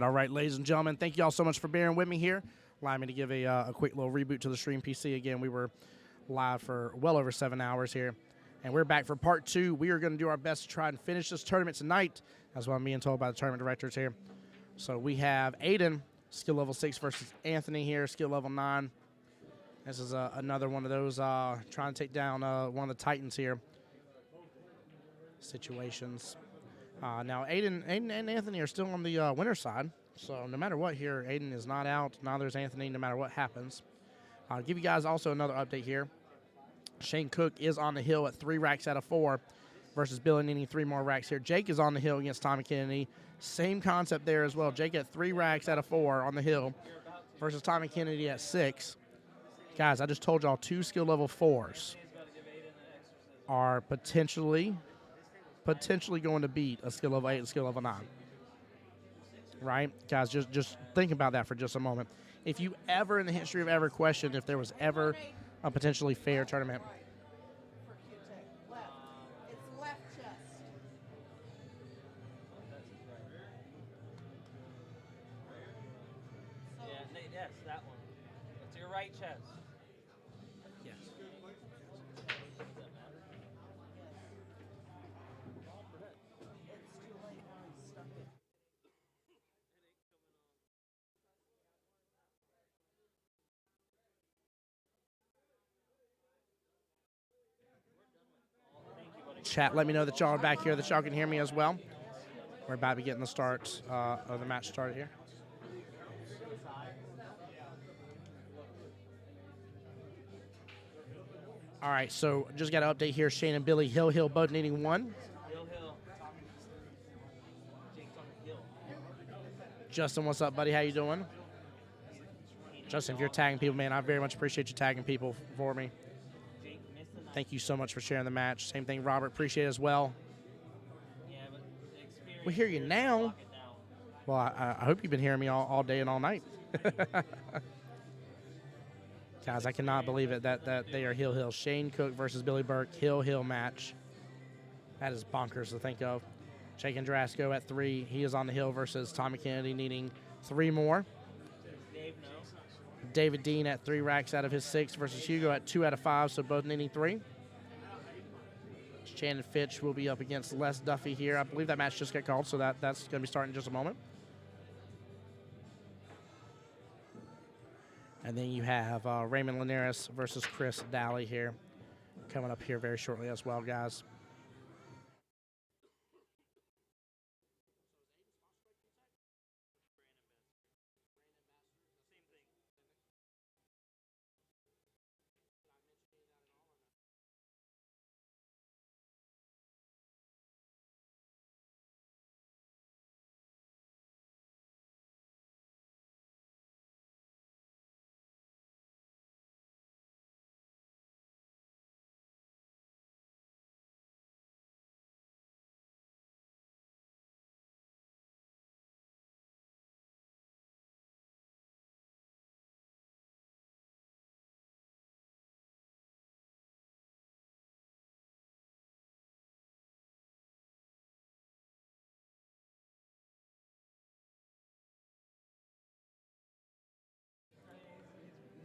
All right, ladies and gentlemen. Thank you all so much for bearing with me here. Allow me to give a quick little reboot to the stream PC. Again, we were live for well over 7 hours here, and we're back for part 2. We are going to do our best to try and finish this tournament tonight. That's what I'm being told by the tournament directors here. So we have Aiden, skill level 6 versus Anthony here, skill level 9. This is another one of those trying to take down one of the Titans here situations. Now, Aiden and Anthony are still on the winner's side, so no matter what here, Aiden is not out. Neither is Anthony, no matter what happens. I'll give you guys also another update here. Shane Cook is on the hill at 3 racks out of 4 versus Billy needing 3 more racks here. Jake is on the hill against Tommy Kennedy. Same concept there as well. Jake at 3 racks out of 4 on the hill versus Tommy Kennedy at 6. Guys, I just told y'all 2 skill level 4s are potentially going to beat a skill level 8 and skill level 9. Right? Guys, just think about that for just a moment. If you ever in the history of ever questioned if there was ever a potentially fair tournament. It's left chest. Yes, that one. It's your right chest. Yes. Chat, let me know that y'all are back here, that y'all can hear me as well. We're about to be getting the start of the match started here. All right, so just got an update here. Shane and Billy Hill both needing 1. Hill. Jake's on the hill. Justin, what's up, buddy? How you doing? Justin, if you're tagging people, man, I very much appreciate you tagging people for me. Thank you so much for sharing the match. Same thing, Robert. Appreciate it as well. Yeah, but the experience. We hear you now. Well, I hope you've been hearing me all day and all night. Guys, I cannot believe it that they are Hill. Shane Cook versus Billy Burke, Hill match. That is bonkers to think of. Jake Andrasco at 3. He is on the hill versus Tommy Kennedy needing 3 more. David Dean at 3 racks out of his 6 versus Hugo at 2 out of 5, so both needing 3. Shannon Fitch will be up against Les Duffy here. I believe that match just got called, so that's going to be starting in just a moment. And then you have Raymond Lineras versus Chris Daly here coming up here very shortly as well, guys.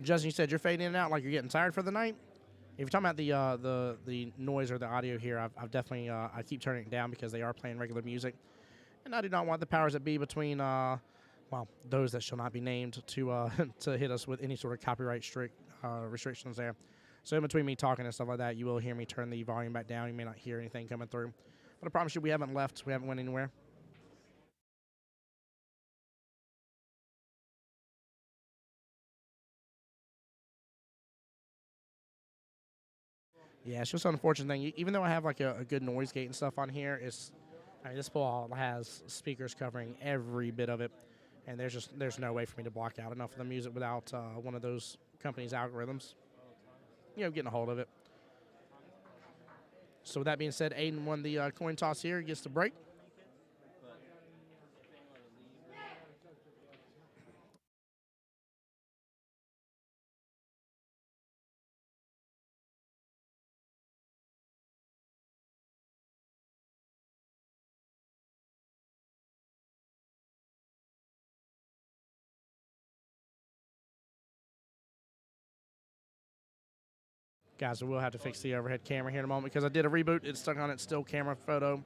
Justin, you said you're fading in and out like you're getting tired for the night? If you're talking about the noise or the audio here, I've definitely I keep turning it down because they are playing regular music, and I do not want the powers that be between well, those that shall not be named to to hit us with any sort of copyright restrictions there. So in between me talking and stuff like that, you will hear me turn the volume back down. You may not hear anything coming through, but I promise you, we haven't left. We haven't went anywhere. Yeah, it's just an unfortunate thing. Even though I have like a good noise gate and stuff on here, I mean, this ball has speakers covering every bit of it, and there's no way for me to block out enough of the music without one of those companies' algorithms, getting a hold of it. So with that being said, Aiden won the coin toss here. Gets the break. Guys, we'll have to fix the overhead camera here in a moment because I did a reboot. It's stuck on its still camera photo.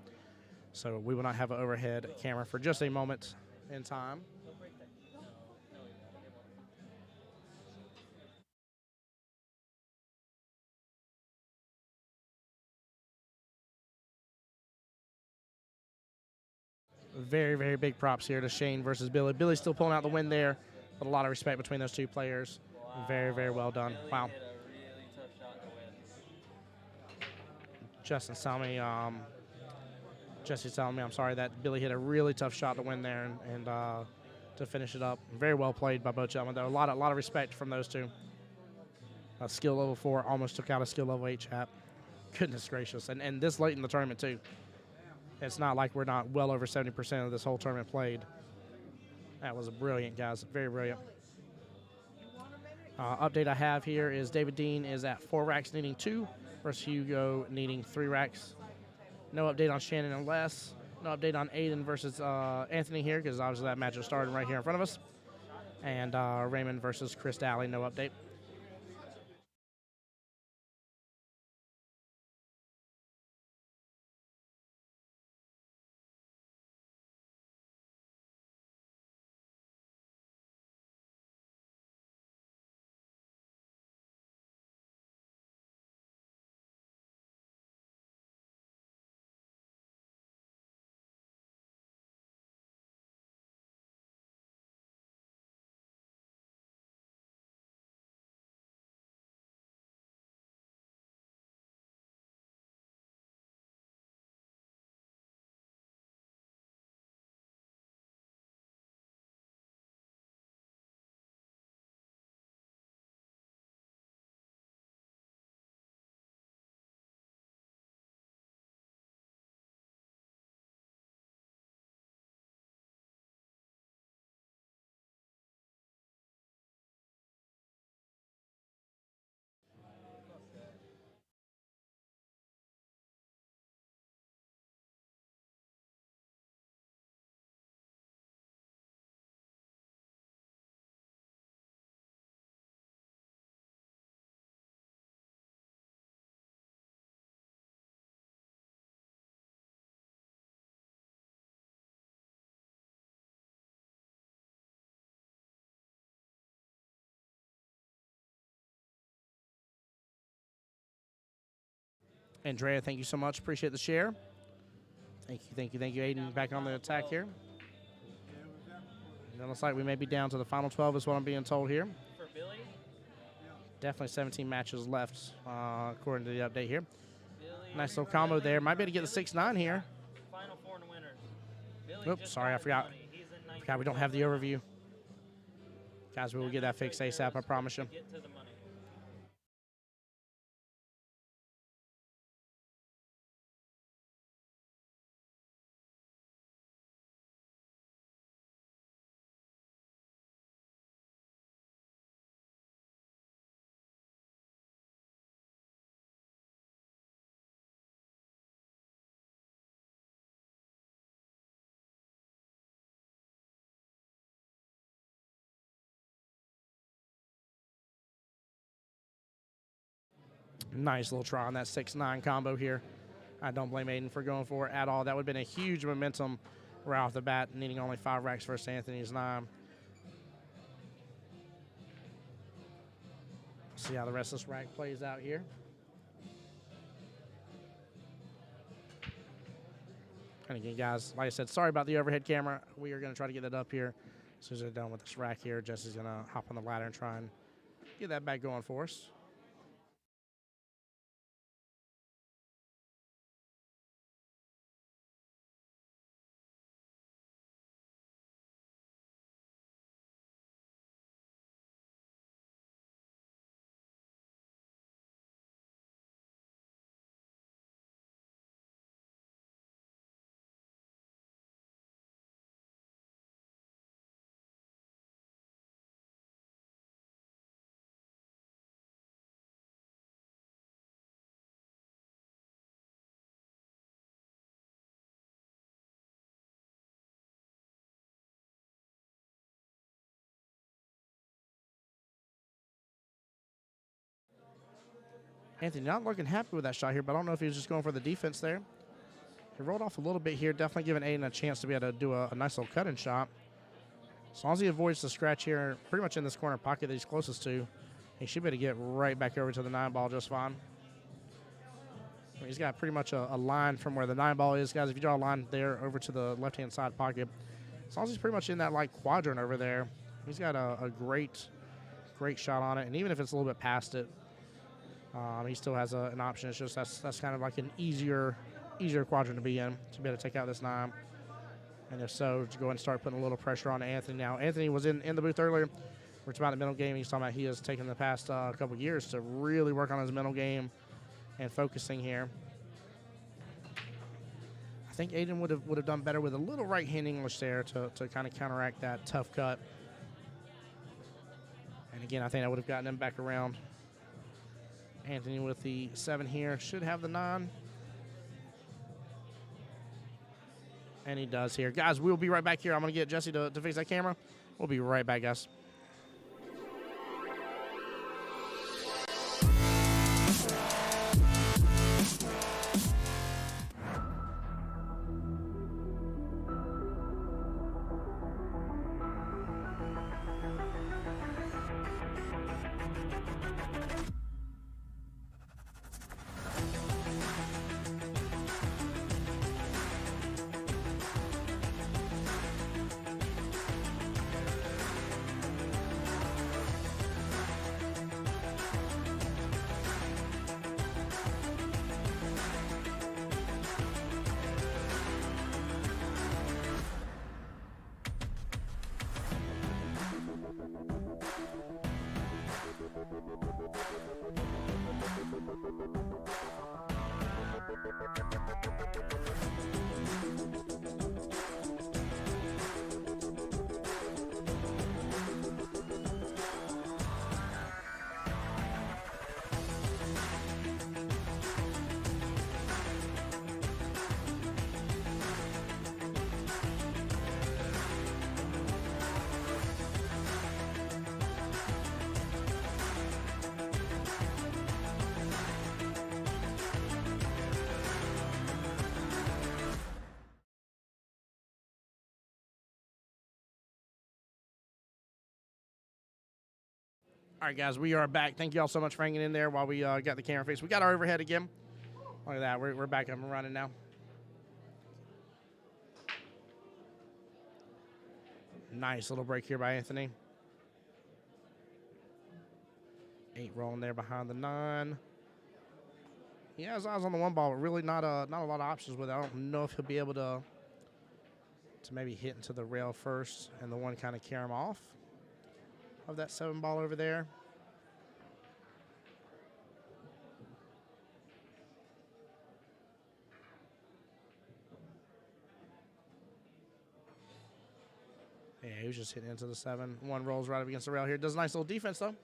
So we will not have an overhead camera for just a moment in time. Very, very big props here to Shane versus Billy. Billy's still pulling out the win there, but a lot of respect between those two players. Wow. Very, very well done. Billy Wow. hit a really tough shot to win. Justin's telling me, I'm sorry, that Billy hit a really tough shot to win there and to finish it up. Very well played by both gentlemen, though. A lot of respect from those two. Skill level 4 almost took out a skill level 8 chap. Goodness gracious. And this late in the tournament, too. It's not like we're not well over 70% of this whole tournament played. That was brilliant, guys. Very brilliant. Update I have here is David Dean is at 4 racks needing 2 versus Hugo needing 3 racks. No update on Shannon and Les. No update on Aiden versus Anthony here because obviously that match is starting right here in front of us. And Raymond versus Chris Daly, no update. Andrea, thank you so much. Appreciate the share. Thank you, Aiden. Back on the attack here. And it looks like we may be down to the final 12 is what I'm being told here. For Billy? Definitely 17 matches left according to the update here. Billy, Nice little combo there. Might be able to get the 6-9 here. Final 4 winners. Billy Oops, just sorry, got I his forgot. money. He's in God, we don't have the overview. Guys, we will get that fixed ASAP, I promise you. Get to the money. Nice little try on that 6-9 combo here. I don't blame Aiden for going for it at all. That would have been a huge momentum right off the bat, needing only 5 racks versus Anthony's 9. See how the rest of this rack plays out here. And again, guys, like I said, sorry about the overhead camera. We are going to try to get that up here as soon as they're done with this rack here. Jesse's going to hop on the ladder and try and get that back going for us. Anthony not looking happy with that shot here, but I don't know if he was just going for the defense there. He rolled off a little bit here, definitely giving Aiden a chance to be able to do a nice little cut-in shot. As long as he avoids the scratch here, pretty much in this corner pocket that he's closest to, he should be able to get right back over to the 9 ball just fine. I mean, he's got pretty much a line from where the 9 ball is. Guys, if you draw a line there over to the left-hand side pocket, as long as he's pretty much in that like quadrant over there, he's got a great shot on it. And even if it's a little bit past it, he still has an option. It's just that's kind of like an easier quadrant to be in to be able to take out this 9. And if so, to go ahead and start putting a little pressure on Anthony now. Anthony was in the booth earlier. We're talking about the mental game. He's talking about he has taken the past couple years to really work on his mental game and focusing here. I think Aiden would have done better with a little right-hand English there to kind of counteract that tough cut. And again, I think I would have gotten him back around. Anthony with the 7 here should have the 9. And he does here. Guys, we'll be right back here. I'm going to get Jesse to fix that camera. We'll be right back, guys. All right, guys, we are back. Thank you all so much for hanging in there while we got the camera fixed. We got our overhead again. Look at that. We're back up and running now. Nice little break here by Anthony. 8 rolling there behind the 9. He has eyes on the 1 ball, but really not a lot of options with it. I don't know if he'll be able to maybe hit into the rail first and the 1 kind of carry him off of that 7 ball over there. Yeah, he was just hitting into the 7. 1 rolls right up against the rail here. Does a nice little defense, though.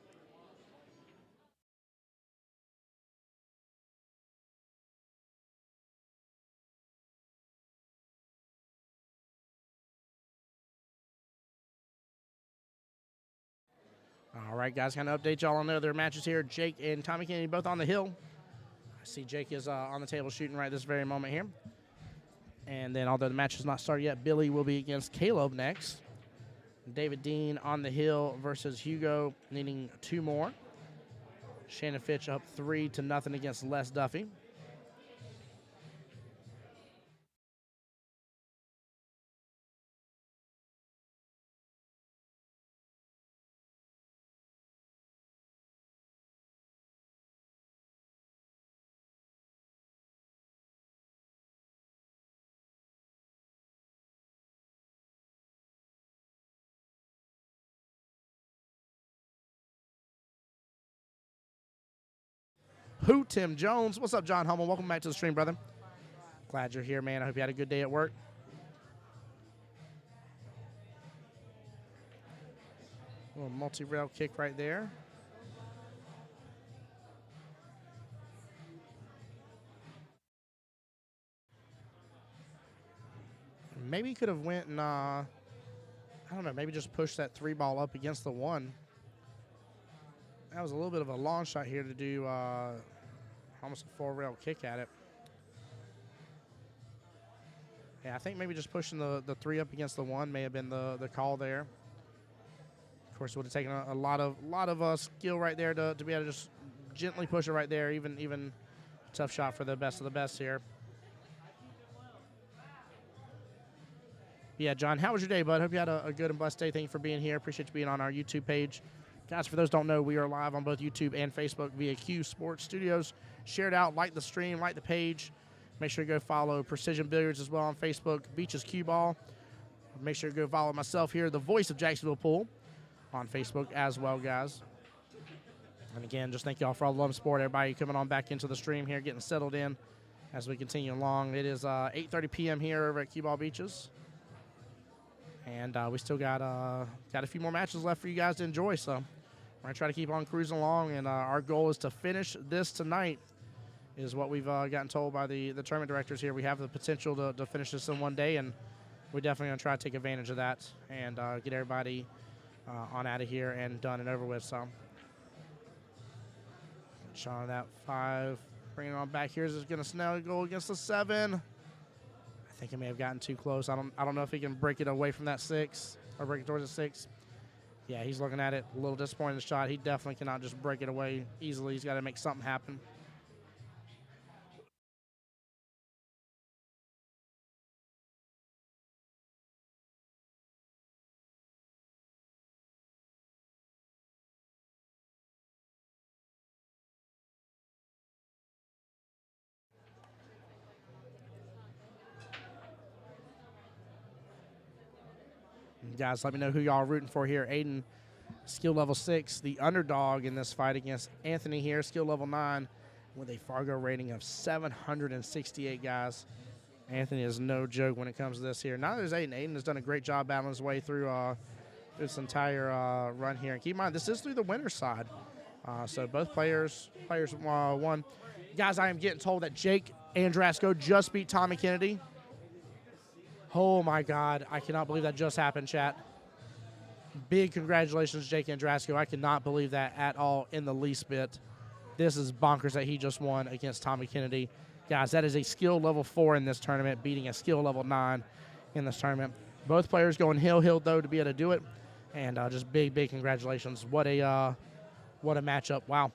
All right, guys, kind of update y'all on the other matches here. Jake and Tommy Kennedy both on the hill. see Jake is on the table shooting right this very moment here. And then, although the match has not started yet, Billy will be against Caleb next. David Dean on the hill versus Hugo, needing 2 more. Shannon Fitch up 3-0 against Les Duffy. Who Tim Jones? What's up, John Hummel? Welcome back to the stream, brother. Glad you're here, man. I hope you had a good day at work. A little multi-rail kick right there. Maybe he could have went and, I don't know, maybe just pushed that 3 ball up against the 1. That was a little bit of a long shot here to do almost a 4-rail kick at it. Yeah, I think maybe just pushing the 3 up against the 1 may have been the call there. Of course, it would have taken a lot of skill right there to be able to just gently push it right there. Even tough shot for the best of the best here. Yeah, John, how was your day, bud? Hope you had a good and blessed day. Thank you for being here. Appreciate you being on our YouTube page. Guys, for those who don't know, we are live on both YouTube and Facebook via Q Sports Studios. Share it out, like the stream, like the page. Make sure you go follow Precision Billiards as well on Facebook, Beaches Cue Ball. Make sure you go follow myself here, the voice of Jacksonville Pool, on Facebook as well, guys. And again, just thank you all for all the love and support, everybody coming on back into the stream here, getting settled in as we continue along. It is 8:30 p.m. here over at Cue Ball Beaches. And we still got a few more matches left for you guys to enjoy. So we're going to try to keep on cruising along. And our goal is to finish this tonight, is what we've gotten told by the tournament directors here. We have the potential to finish this in one day. And we're definitely going to try to take advantage of that and get everybody on out of here and done and over with. So Sean, that 5. Bringing it on back here. Is going to Snell go against the 7. I think he may have gotten too close. I don't know if he can break it away from that 6 or break it towards the 6. Yeah, he's looking at it. A little disappointed in the shot. He definitely cannot just break it away easily. He's got to make something happen. Guys, let me know who y'all are rooting for here. Aiden, skill level 6, the underdog in this fight against Anthony here, skill level 9, with a Fargo rating of 768, guys. Anthony is no joke when it comes to this here. Now there's Aiden. Aiden has done a great job battling his way through this entire run here. And keep in mind, this is through the winner's side. So both players won. Guys, I am getting told that Jake Andrasco just beat Tommy Kennedy. Oh, my God. I cannot believe that just happened, chat. Big congratulations, Jake Andrasco. I cannot believe that at all in the least bit. This is bonkers that he just won against Tommy Kennedy. Guys, that is a skill level 4 in this tournament, beating a skill level 9 in this tournament. Both players going hill, though, to be able to do it. And just big congratulations. What a matchup. Wow.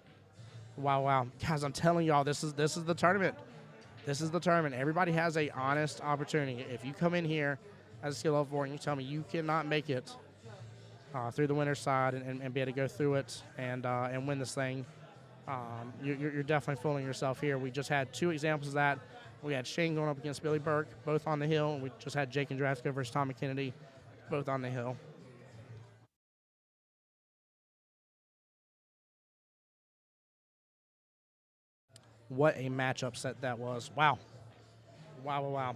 Wow. Guys, I'm telling y'all, this is the tournament. This is the tournament. Everybody has a honest opportunity. If you come in here as a skill level 4 and you tell me you cannot make it through the winner's side and be able to go through it and win this thing, you're definitely fooling yourself here. We just had 2 examples of that. We had Shane going up against Billy Burke, both on the hill. And we just had Jake Andrasco versus Tommy Kennedy, both on the hill. What a matchup set that was. Wow. Wow.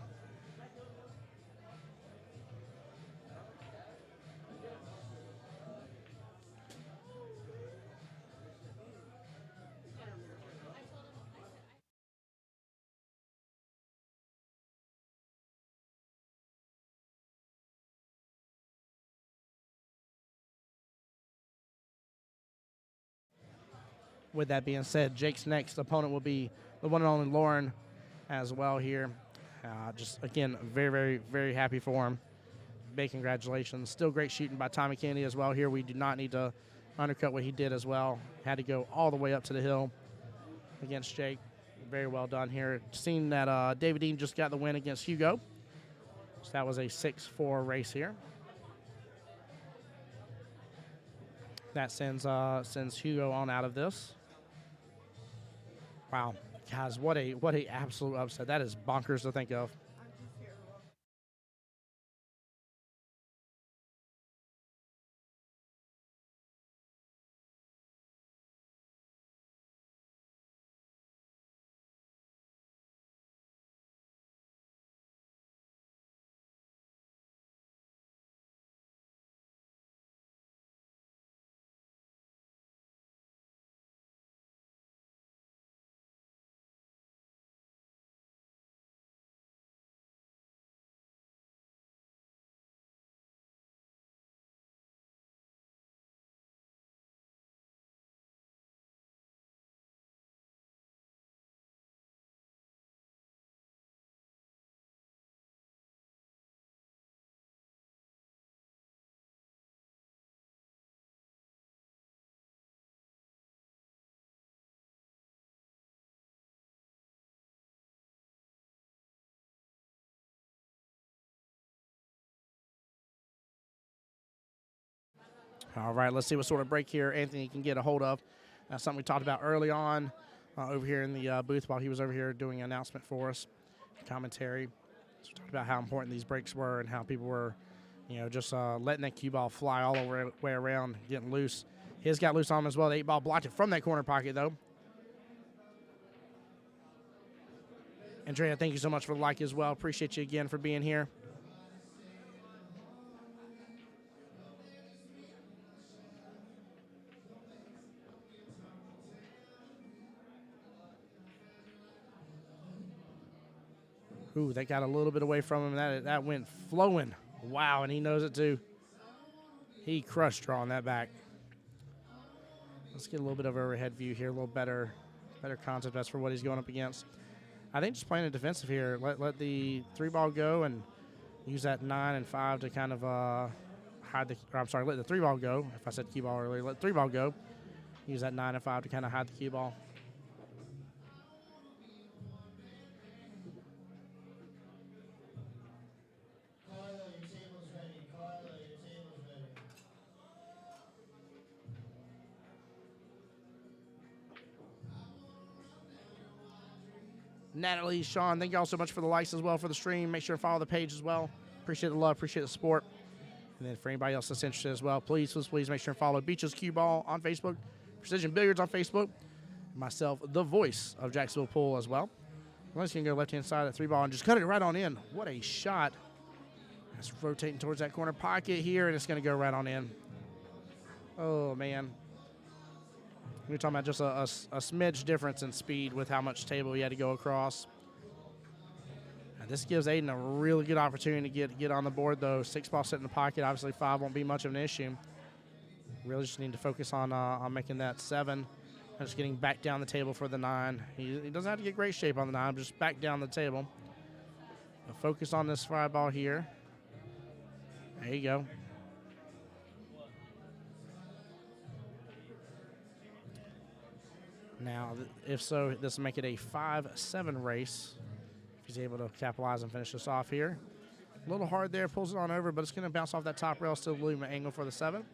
with that being said, Jake's next opponent will be the one and only Lauren as well here. Just, again, very, very, very happy for him. Big congratulations. Still great shooting by Tommy Kennedy as well here. We do not need to undercut what he did as well. Had to go all the way up to the hill against Jake. Very well done here. Seeing that David Dean just got the win against Hugo. So that was a 6-4 race here. That sends Hugo on out of this. Wow, guys, what a absolute upset. That is bonkers to think of. All right, let's see what sort of break here Anthony can get a hold of. That's something we talked about early on over here in the booth while he was over here doing an announcement for us, commentary. So we talked about how important these breaks were and how people were, just letting that cue ball fly all the way around, getting loose. His got loose on him as well. The 8-ball blocked it from that corner pocket, though. Andrea, thank you so much for the like as well. Appreciate you again for being here. Ooh, that got a little bit away from him. That went flowing. Wow, and he knows it too. He crushed drawing that back. Let's get a little bit of overhead view here, a little better concept as for what he's going up against. I think just playing a defensive here. Let the 3-ball go and use that 9 and 5 to kind of hide the. Or I'm sorry, let the 3-ball go. If I said cue ball earlier, let 3-ball go. Use that 9 and 5 to kind of hide the cue ball. Natalie, Sean, thank you all so much for the likes as well for the stream. Make sure to follow the page as well. Appreciate the love, appreciate the support. And then for anybody else that's interested as well, please make sure to follow Beaches Cue Ball on Facebook, Precision Billiards on Facebook, myself, the voice of Jacksonville Pool as well. Unless you can go left-hand side of the 3-ball and just cut it right on in. What a shot. It's rotating towards that corner pocket here, and it's going to go right on in. Oh, man. We're talking about just a smidge difference in speed with how much table he had to go across. And this gives Aiden a really good opportunity to get on the board, though. 6-ball sit in the pocket. Obviously, 5 won't be much of an issue. Really just need to focus on making that 7 and just getting back down the table for the 9. He doesn't have to get great shape on the 9, just back down the table. Now focus on this 5-ball here. There you go. Now, if so, this will make it a 5-7 race. If he's able to capitalize and finish this off here. A little hard there, pulls it on over, but it's going to bounce off that top rail, still leave an angle for the 7. And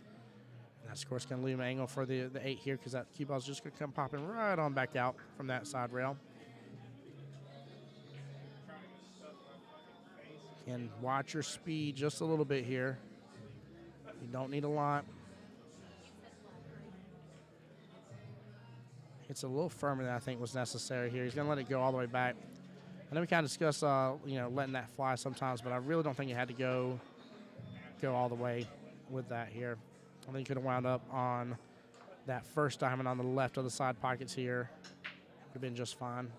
that's, of course, going to leave an angle for the 8 here because that cue ball is just going to come popping right on back out from that side rail. And watch your speed just a little bit here. You don't need a lot. It's a little firmer than I think was necessary here. He's going to let it go all the way back. I know we kind of discussed, letting that fly sometimes, but I really don't think it had to go all the way with that here. I think he could have wound up on that first diamond on the left of the side pockets here. Would have been just fine.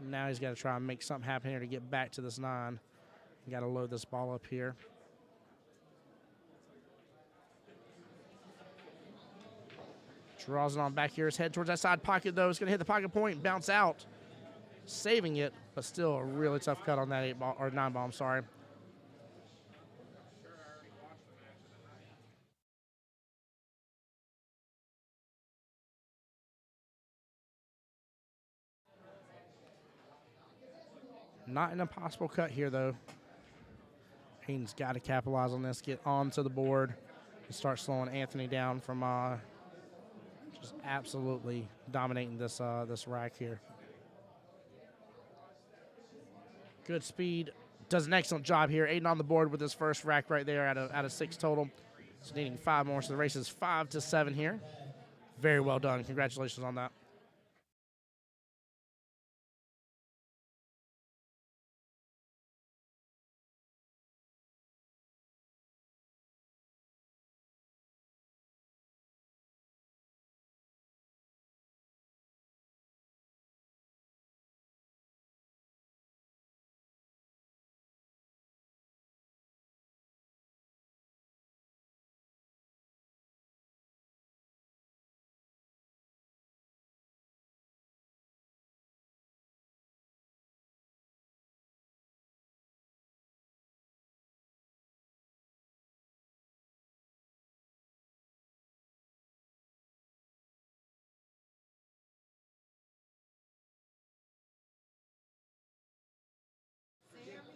Now he's got to try and make something happen here to get back to this 9. Got to load this ball up here. Draws it on back here. His head towards that side pocket, though. It's going to hit the pocket point, bounce out, saving it, but still a really tough cut on that 8-ball, or 9-ball, I'm sorry. Not an impossible cut here, though. Aiden's got to capitalize on this, get onto the board, and start slowing Anthony down from just absolutely dominating this this rack here. Good speed. Does an excellent job here. Aiden on the board with his first rack right there out of 6 total. So needing 5 more. So the race is 5-7 here. Very well done. Congratulations on that.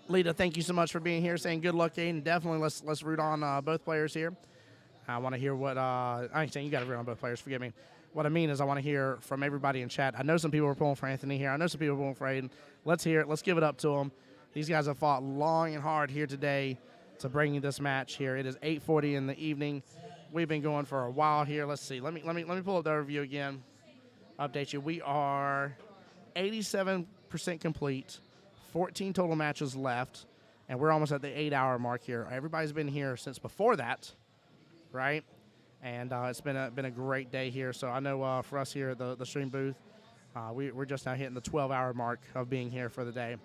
Lita, thank you so much for being here, saying good luck, Aiden. Definitely let's root on both players here. I want to hear what I ain't saying you got to root on both players. Forgive me. What I mean is I want to hear from everybody in chat. I know some people are pulling for Anthony here. I know some people are pulling for Aiden. Let's hear it. Let's give it up to them. These guys have fought long and hard here today to bring you this match here. It is 8:40 in the evening. We've been going for a while here. Let's see. Let me pull up the overview again. Update you. We are 87% complete. 14 total matches left, and we're almost at the 8-hour mark here. Everybody's been here since before that, right? And it's been a great day here. So I know for us here at the stream booth, we're just now hitting the 12-hour mark of being here for the day.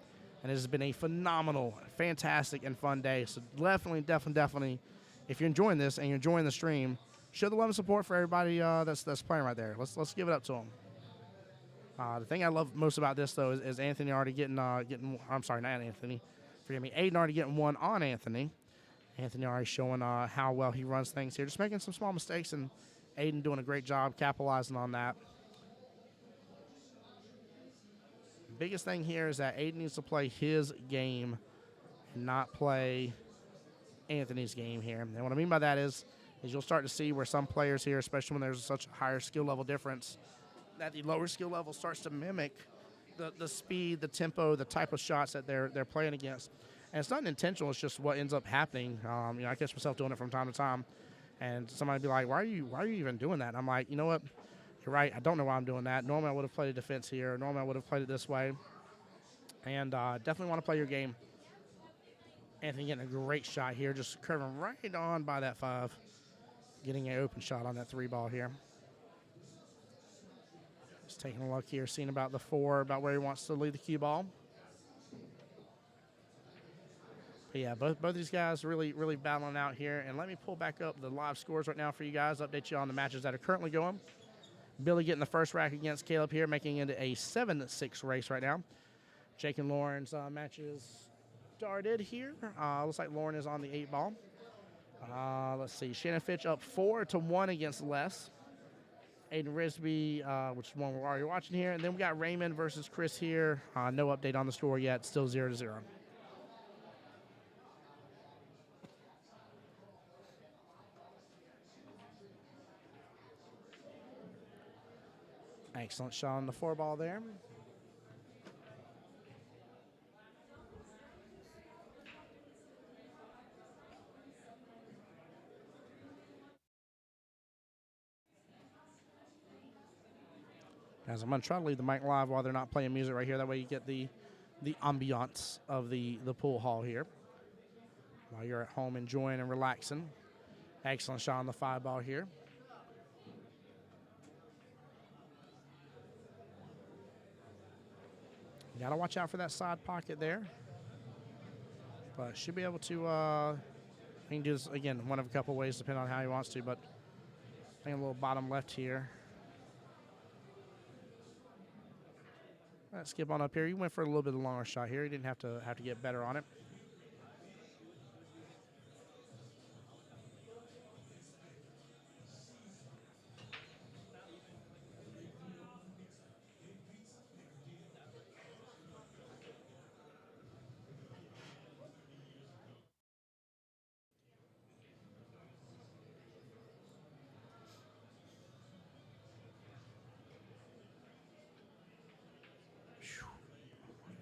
And it has been a phenomenal, fantastic, and fun day. So definitely, if you're enjoying this and you're enjoying the stream, show the love and support for everybody that's playing right there. Let's give it up to them. The thing I love most about this, though, is Anthony already getting. I'm sorry, not Anthony. Forgive me. Aiden already getting one on Anthony. Anthony already showing how well he runs things here. Just making some small mistakes, and Aiden doing a great job capitalizing on that. Biggest thing here is that Aiden needs to play his game and not play Anthony's game here. And what I mean by that is you'll start to see where some players here, especially when there's such a higher skill level difference, that the lower skill level starts to mimic the speed, the tempo, the type of shots that they're playing against. And it's not intentional, it's just what ends up happening. I catch myself doing it from time to time. And somebody be like, why are you even doing that? And I'm like, you know what? You're right. I don't know why I'm doing that. Normally I would have played a defense here. Normally I would have played it this way. And definitely want to play your game. Anthony getting a great shot here, just curving right on by that 5. Getting an open shot on that 3-ball here. Just taking a look here, seeing about the 4, about where he wants to lead the cue ball. But yeah, both these guys really battling out here. And let me pull back up the live scores right now for you guys, update you on the matches that are currently going. Billy getting the first rack against Caleb here, making it a 7-6 race right now. Jake and Lauren's matches started here. Looks like Lauren is on the 8-ball. Let's see, Shannon Fitch up 4-1 against Les. Aiden Risby, which is one we're already watching here. And then we got Raymond versus Chris here. No update on the score yet, still 0-0. Excellent shot on the 4-ball there. Guys, I'm going to try to leave the mic live while they're not playing music right here. That way you get the ambiance of the pool hall here while you're at home enjoying and relaxing. Excellent shot on the 5-ball here. You got to watch out for that side pocket there. But should be able to, he can do this, again, one of a couple ways depending on how he wants to, but I think a little bottom left here. Let's skip on up here. He went for a little bit of a longer shot here. He didn't have to get better on it.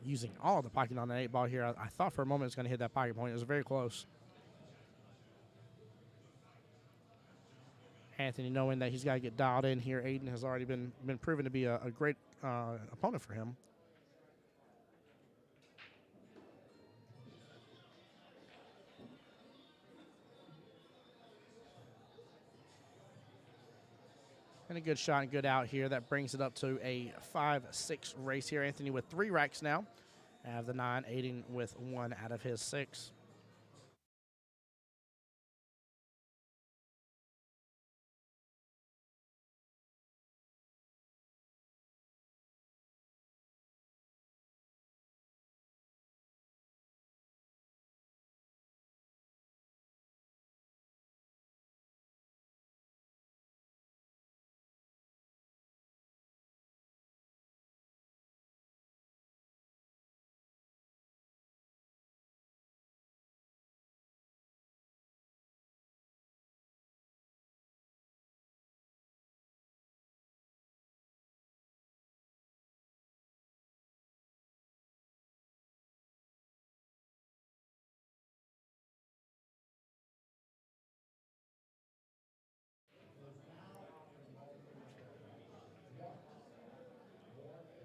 Using all the pocket on the 8 ball here. I thought for a moment it was going to hit that pocket point. It was very close. Anthony knowing that he's got to get dialed in here. Aiden has already been proven to be a great opponent for him. And a good shot and good out here. That brings it up to a 5-6 race here. Anthony with 3 racks now. Out of the 9, Aiden with 1 out of his 6.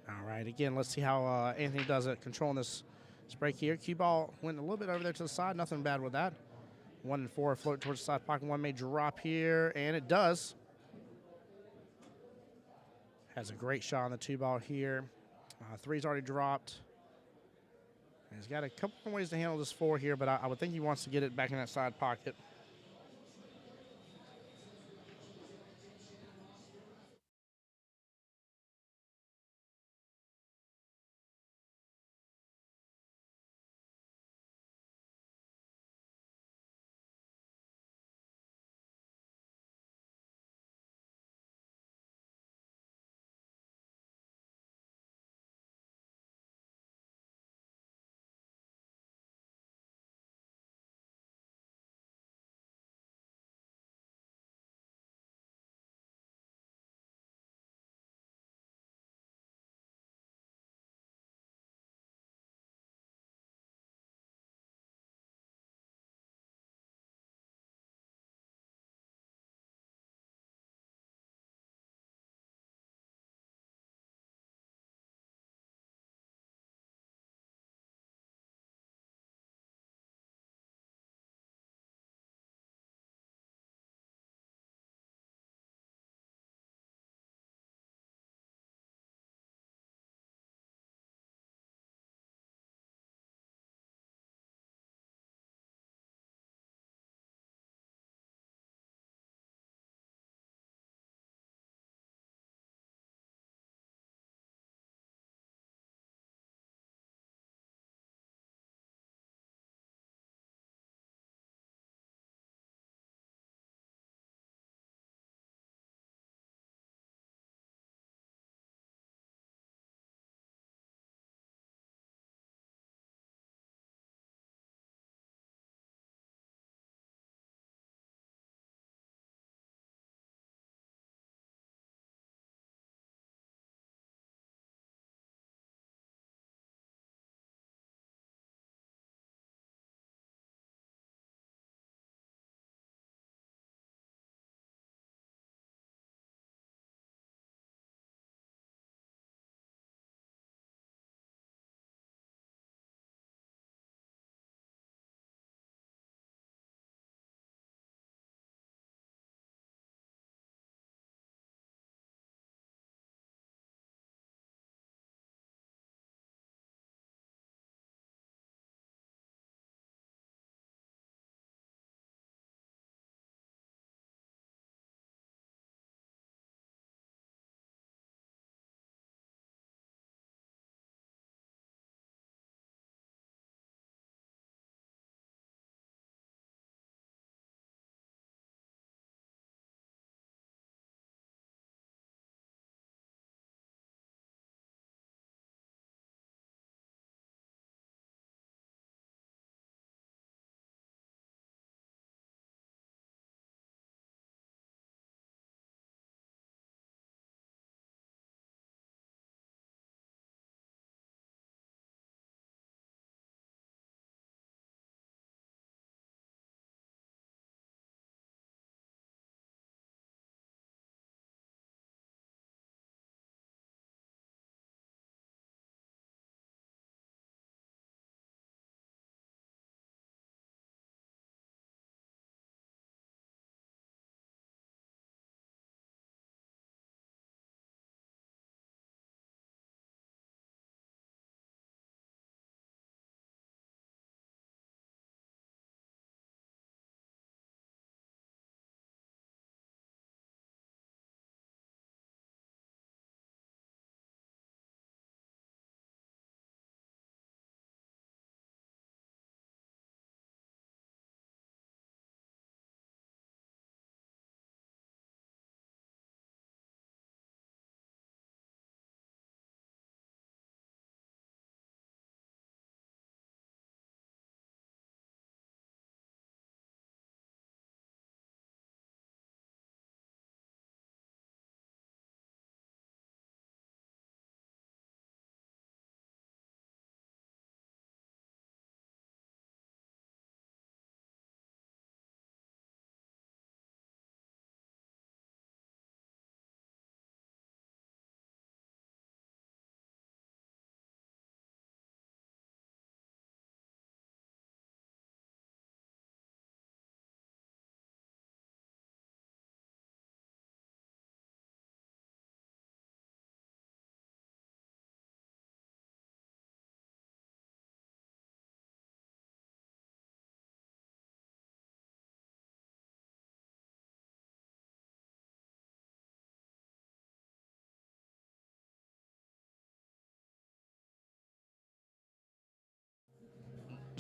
All right, again, let's see how Anthony does it controlling this break here. Cue ball went a little bit over there to the side. Nothing bad with that. 1 and 4 float towards the side pocket. 1 may drop here, and it does. Has a great shot on the 2 ball here. 3's already dropped. And he's got a couple more ways to handle this 4 here, but I would think he wants to get it back in that side pocket.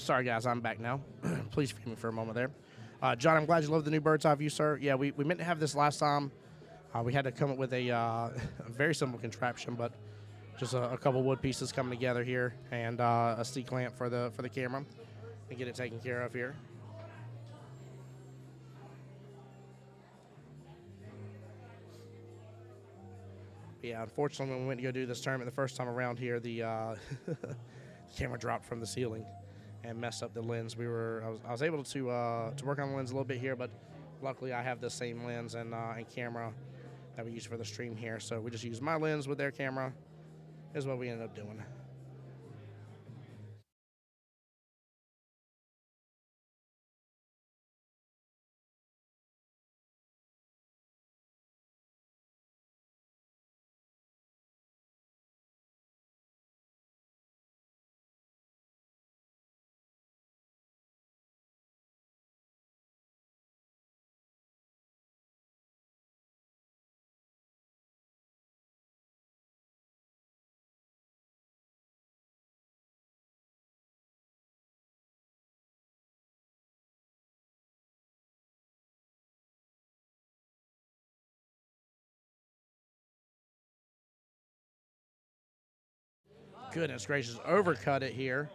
Sorry, guys, I'm back now. Please forgive me for a moment there. John, I'm glad you love the new bird's eye view, sir. Yeah, we meant to have this last time. We had to come up with a very simple contraption, but just a couple wood pieces coming together here and a C clamp for the camera and get it taken care of here. Yeah, unfortunately, when we went to go do this tournament the first time around here, the camera dropped from the ceiling and messed up the lens. I was able to work on the lens a little bit here, but luckily I have the same lens and camera that we use for the stream here. So we just use my lens with their camera is what we ended up doing. Goodness gracious, overcut it here.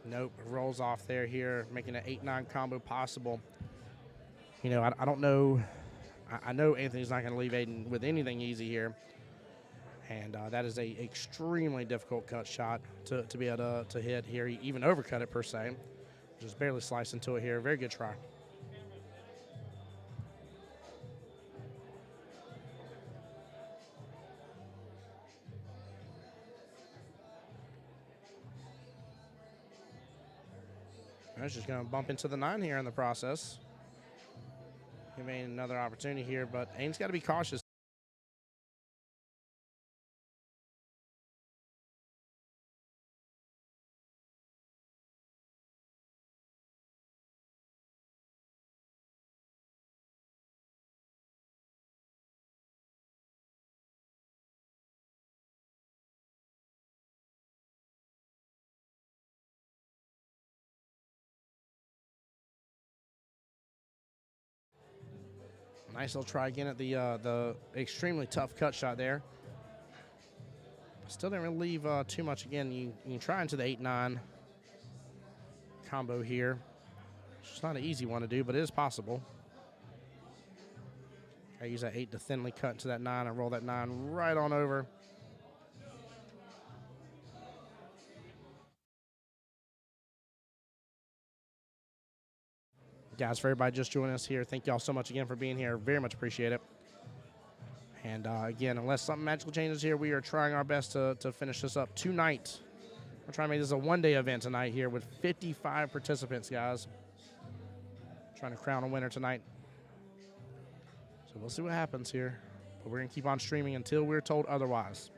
Nope, rolls off there here, making an 8-9 combo possible. You know, I don't know. I know Anthony's not going to leave Aiden with anything easy here. And that is a extremely difficult cut shot to be able to hit here. He even overcut it per se. Just barely sliced into it here. Very good try. That's just going to bump into the 9 here in the process. He made another opportunity here, but Aiden's got to be cautious. Nice little try again at the extremely tough cut shot there. Still didn't really leave too much. Again, you can try into the 8-9 combo here. It's not an easy one to do, but it is possible. I use that 8 to thinly cut into that 9 and roll that 9 right on over. Guys, for everybody just joining us here, thank y'all so much again for being here. Very much appreciate it. And again, unless something magical changes here, we are trying our best to finish this up tonight. We're trying to make this a one-day event tonight here with 55 participants, guys. Trying to crown a winner tonight. So we'll see what happens here. But we're going to keep on streaming until we're told otherwise.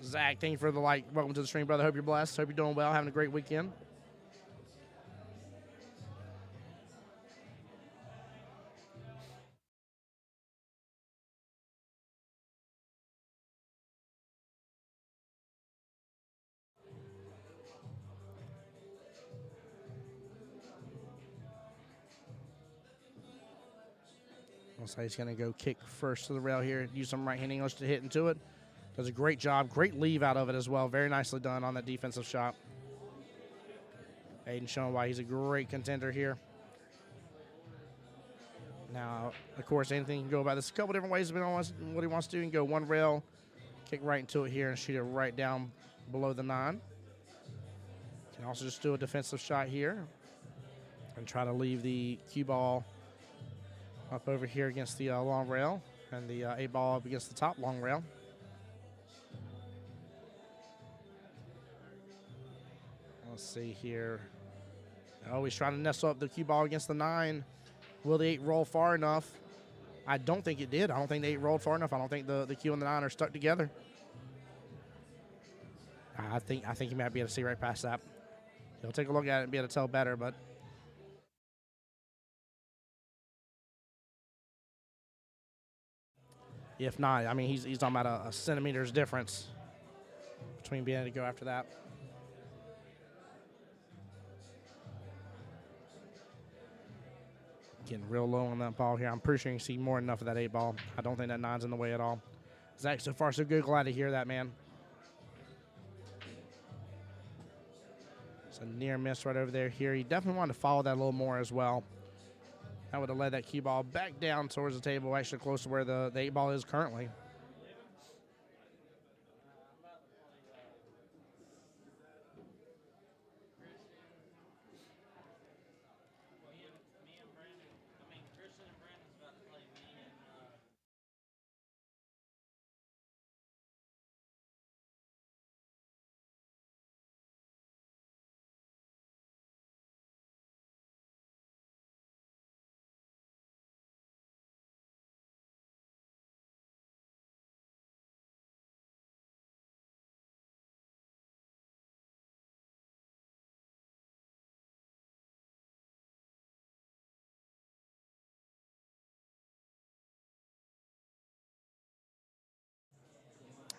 Zach, thank you for the like. Welcome to the stream, brother. Hope you're blessed. Hope you're doing well, having a great weekend. Looks like he's going to go kick first to the rail here. Use some right-hand English to hit into it. Does a great job. Great leave out of it as well. Very nicely done on that defensive shot. Aiden showing why he's a great contender here. Now, of course, anything can go about this a couple different ways depending on what he wants to do. He can go one rail, kick right into it here, and shoot it right down below the 9. Can also just do a defensive shot here and try to leave the cue ball up over here against the long rail and the 8 ball up against the top long rail. Let's see here. Oh, he's trying to nestle up the cue ball against the 9. Will the 8 roll far enough? I don't think it did. I don't think the 8 rolled far enough. I don't think the cue and the 9 are stuck together. I think he might be able to see right past that. He'll take a look at it and be able to tell better, but If not, I mean, he's talking about a centimeter's difference between being able to go after that. Getting real low on that ball here. I'm pretty sure you can see more than enough of that 8 ball. I don't think that 9's in the way at all. Zach, so far so good. Glad to hear that, man. It's a near miss right over there here. He definitely wanted to follow that a little more as well. That would have led that cue ball back down towards the table, actually close to where the 8 ball is currently.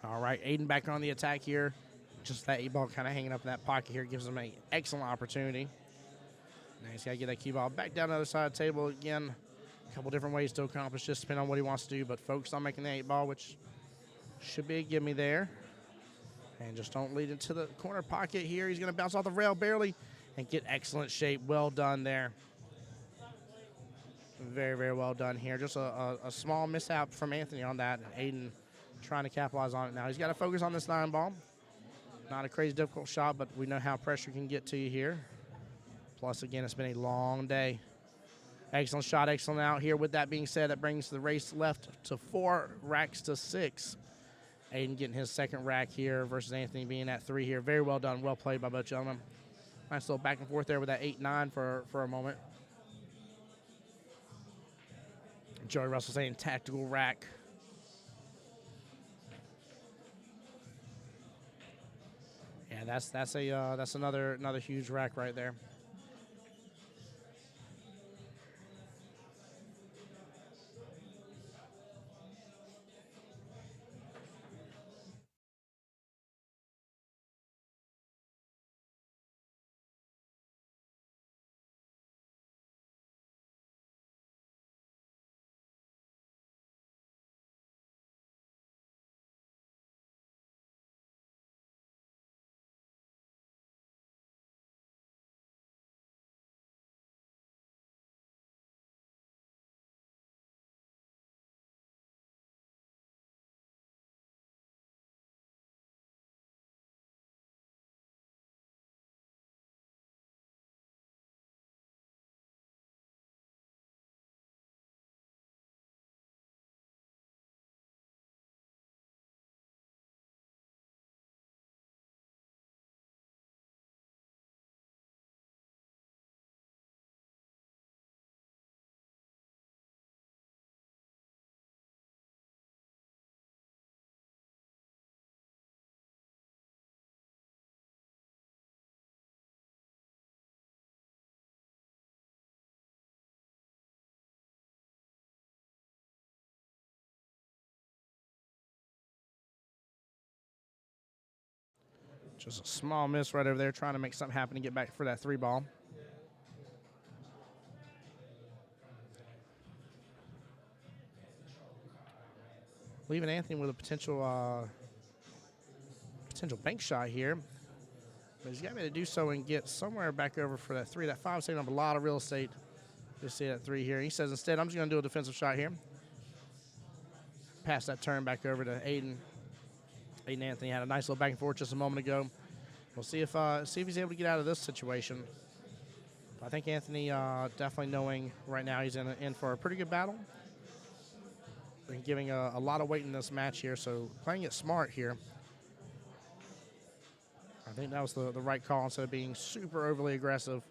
All right, Aiden back on the attack here. Just that 8 ball kind of hanging up in that pocket here gives him an excellent opportunity. Now he's got to get that cue ball back down the other side of the table again. A couple different ways to accomplish this, depending on what he wants to do, but focus on making the 8 ball, which should be a gimme there. And just don't lead into the corner pocket here. He's going to bounce off the rail barely and get excellent shape. Well done there. Very, very well done here. Just a small mishap from Anthony on that. Aiden trying to capitalize on it now. He's got to focus on this 9 ball. Not a crazy difficult shot, but we know how pressure can get to you here. Plus, again, it's been a long day. Excellent shot, excellent out here. With that being said, that brings the race left to 4, racks to 6. Aiden getting his second rack here versus Anthony being at 3 here. Very well done. Well played by both gentlemen. Nice little back and forth there with that 8-9 for a moment. Joey Russell saying tactical rack. Yeah, that's another huge rack right there. Just a small miss right over there, trying to make something happen to get back for that 3 ball. Leaving Anthony with a potential bank shot here. But he's got me to do so and get somewhere back over for that 3. That 5 taking up a lot of real estate. Just see that 3 here. He says instead, I'm just going to do a defensive shot here. Pass that turn back over to Aiden. Aiden Anthony had a nice little back and forth just a moment ago. We'll see if he's able to get out of this situation. I think Anthony definitely knowing right now he's in for a pretty good battle. And giving a lot of weight in this match here, so playing it smart here. I think that was the right call instead of being super overly aggressive.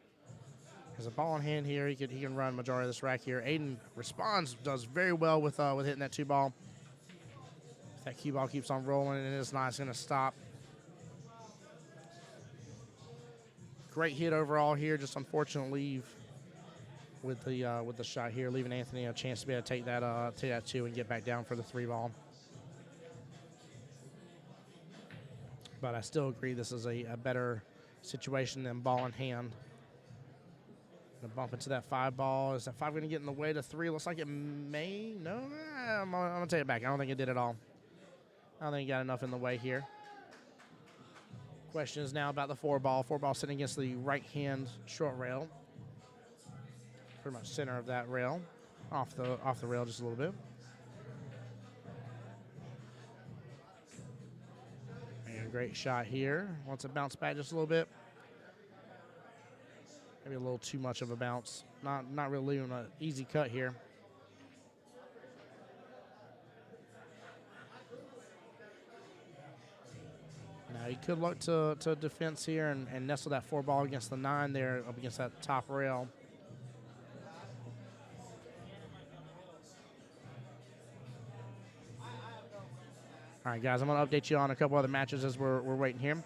Has a ball in hand here. He can run majority of this rack here. Aiden responds, does very well with hitting that 2 ball. If that cue ball keeps on rolling, and it's not going to stop. Great hit overall here. Just unfortunate leave with the shot here, leaving Anthony a chance to be able to take that 2 and get back down for the 3 ball. But I still agree this is a better situation than ball in hand. Gonna bump into that 5 ball. Is that 5 going to get in the way to 3? Looks like it may. No, I'm going to take it back. I don't think it did at all. I don't think it got enough in the way here. Question is now about the 4 ball. 4 ball sitting against the right-hand short rail. Pretty much center of that rail. Off the rail just a little bit. And a great shot here. Wants to bounce back just a little bit. Maybe a little too much of a bounce. Not really leaving an easy cut here. Now he could look to defense here and nestle that 4 ball against the 9 there up against that top rail. All right, guys, I'm going to update you on a couple other matches as we're waiting here.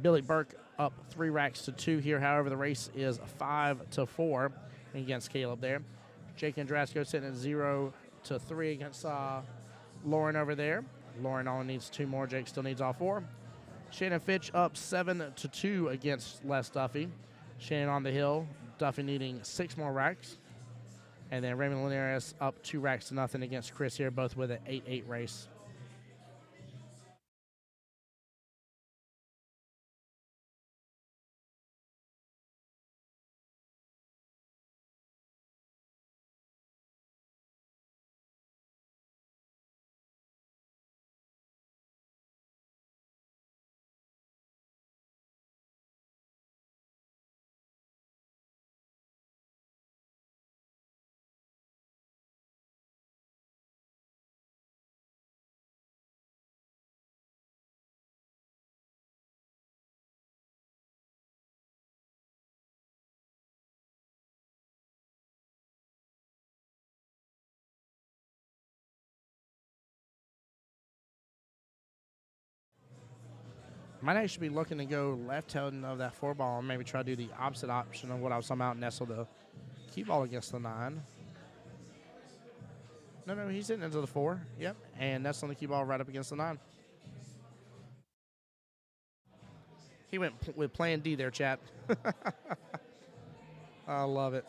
Billy Burke up 3 racks to 2 here. However, the race is 5-4 against Caleb there. Jake Andrasco sitting at 0-3 against Lauren over there. Lauren only needs 2 more. Jake still needs all 4. Shannon Fitch up 7-2 against Les Duffy. Shannon on the hill. Duffy needing 6 more racks. And then Raymond Lineras up 2 racks to nothing against Chris here, both with an 8-8 race. Might actually be looking to go left-handed of that 4 ball and maybe try to do the opposite option of what I was talking about, nestle the key ball against the 9. No, he's hitting into the 4. Yep, and nestling the key ball right up against the 9. He went with plan D there, chat. I love it.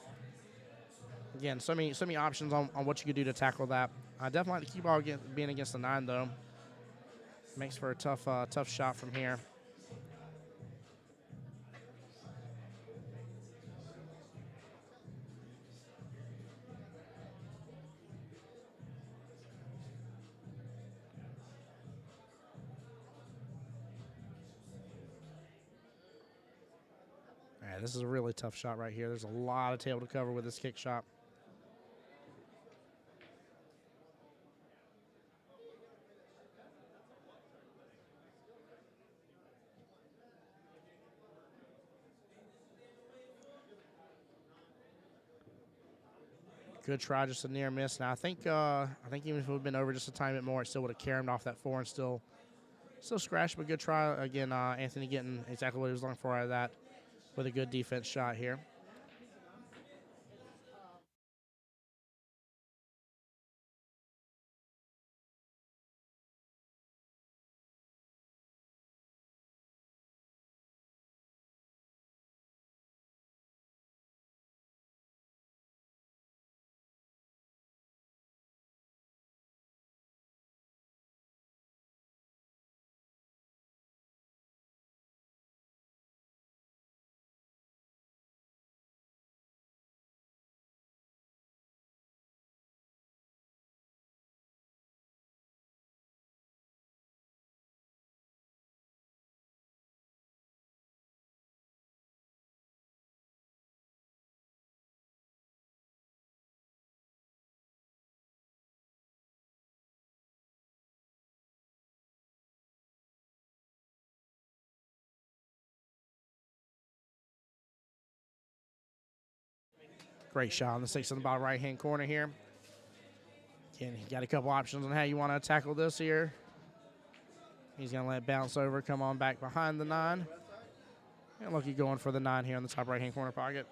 Again, so many options on what you could do to tackle that. I definitely like the key ball being against the 9, though. Makes for a tough shot from here. Yeah, this is a really tough shot right here. There's a lot of tail to cover with this kick shot. Good try, just a near miss. Now I think even if it would have been over just a tiny bit more, it still would have carried off that 4 and still scratched. But good try again. Anthony getting exactly what he was looking for out of that with a good defense shot here. Great shot on the 6 in the bottom right-hand corner here. Again, he got a couple options on how you want to tackle this here. He's going to let it bounce over, come on back behind the 9. And look, he's going for the 9 here in the top right-hand corner pocket.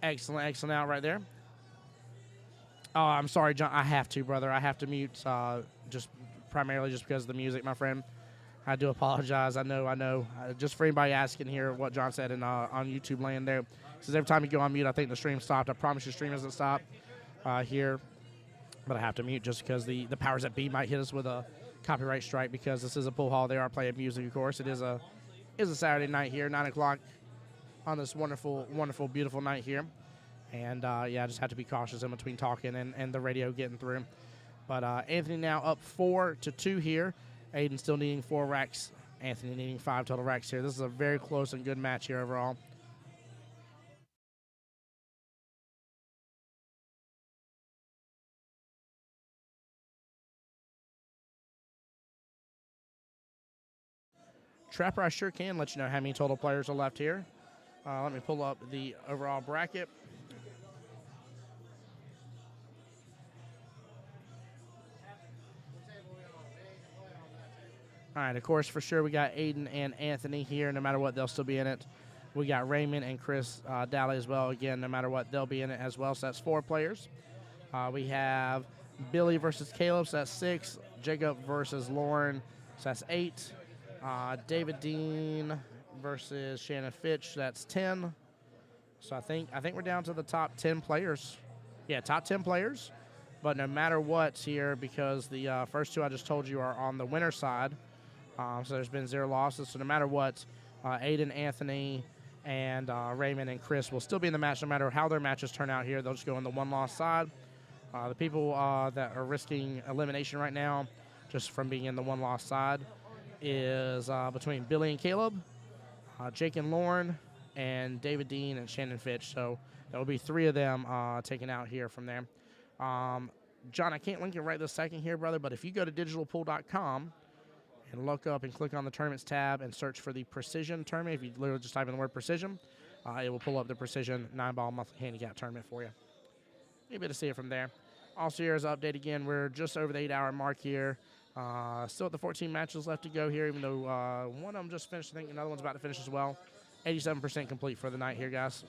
Excellent, excellent out right there. Oh, I'm sorry, John. I have to, brother. I have to mute just primarily just because of the music, my friend. I do apologize. I know. Just for anybody asking here what John said on YouTube land there. Says every time you go on mute, I think the stream stopped. I promise your stream doesn't stop here. But I have to mute just because the powers that be might hit us with a copyright strike because this is a pool hall. They are playing music, of course. It is a Saturday night here, 9 o'clock on this wonderful, wonderful, beautiful night here. And, yeah, I just have to be cautious in between talking and the radio getting through. But Anthony now up 4-2 here. Aiden still needing 4 racks. Anthony needing 5 total racks here. This is a very close and good match here overall. Trapper, I sure can let you know how many total players are left here. Let me pull up the overall bracket. All right, of course, for sure, we got Aiden and Anthony here. No matter what, they'll still be in it. We got Raymond and Chris Daly as well. Again, no matter what, they'll be in it as well. So that's 4 players. We have Billy versus Caleb, so that's 6. Jacob versus Lauren, so that's 8. David Dean versus Shannon Fitch, so that's 10. So I think we're down to the top 10 players. Yeah, top 10 players. But no matter what here, because the first 2 I just told you are on the winner side, so there's been 0 losses. So no matter what, Aiden, Anthony, and Raymond and Chris will still be in the match no matter how their matches turn out here. They'll just go on the 1-loss side. The people that are risking elimination right now, just from being in the 1-loss side, is between Billy and Caleb, Jake and Lauren, and David Dean and Shannon Fitch. So there will be 3 of them taken out here from there. John, I can't link it right this second here, brother, but if you go to digitalpool.com and look up and click on the tournaments tab and search for the Precision tournament, if you literally just type in the word Precision, it will pull up the Precision 9-ball monthly handicap tournament for you. You'll be able to see it from there. Also, here's an update again. We're just over the 8-hour mark here. Still at the 14 matches left to go here, even though one of them just finished. I think another one's about to finish as well. 87% complete for the night here, guys.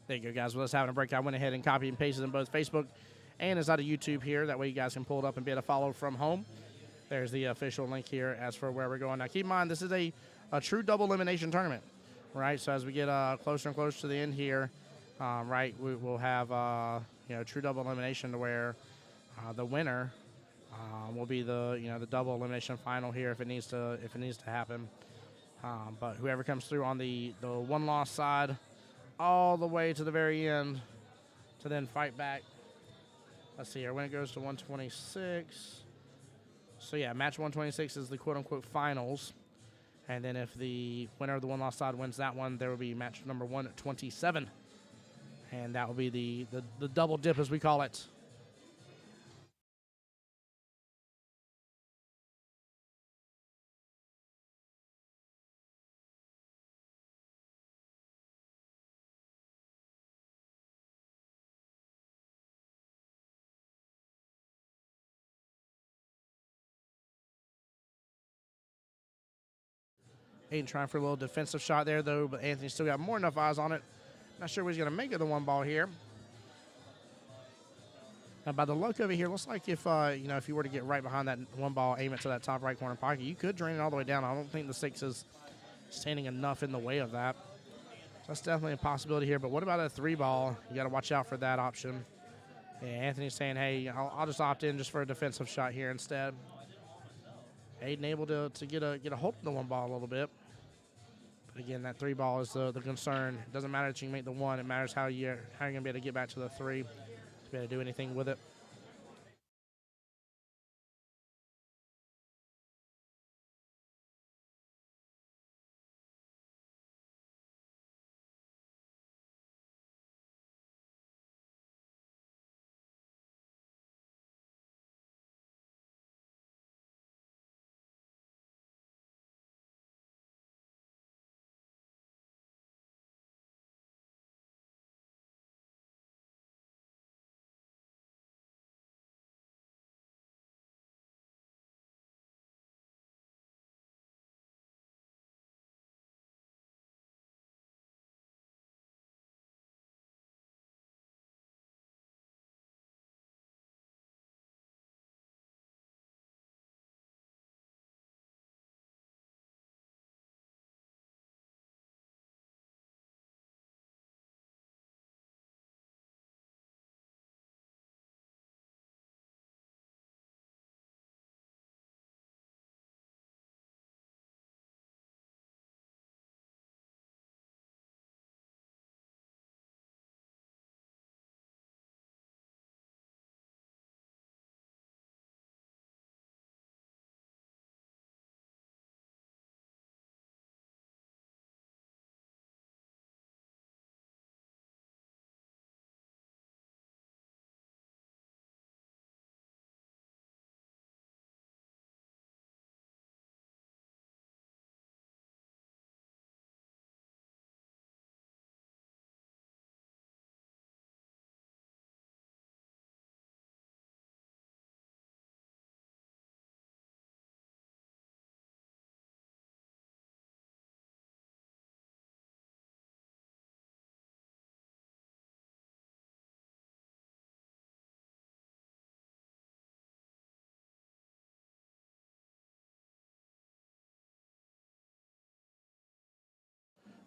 There you go, guys. Well, let's have a break. I went ahead and copied and pasted in both Facebook and inside of YouTube here. That way you guys can pull it up and be able to follow from home. There's the official link here as for where we're going. Now, keep in mind, this is a true double elimination tournament, right? So as we get closer and closer to the end here, right, we will have true double elimination to where the winner will be the the double elimination final here if it needs to happen. But whoever comes through on the one-loss side all the way to the very end to then fight back. Let's see here. When it goes to 126. So, yeah, match 126 is the quote-unquote finals. And then if the winner of the one-loss side wins that one, there will be match number 127. And that will be the double dip, as we call it. Aiden trying for a little defensive shot there, though, but Anthony still got more than enough eyes on it. Not sure what he's going to make of the one ball here. Now, by the look of it here, looks like if if you were to get right behind that one ball, aim it to that top right corner pocket, you could drain it all the way down. I don't think the 6 is standing enough in the way of that. So that's definitely a possibility here. But what about a 3 ball? You got to watch out for that option. Yeah, Anthony's saying, hey, I'll just opt in just for a defensive shot here instead. Aiden able to get a hold of the one ball a little bit. But again, that 3 ball is the concern. It doesn't matter that you can make the 1. It matters how you're going to be able to get back to the 3 to be able to do anything with it.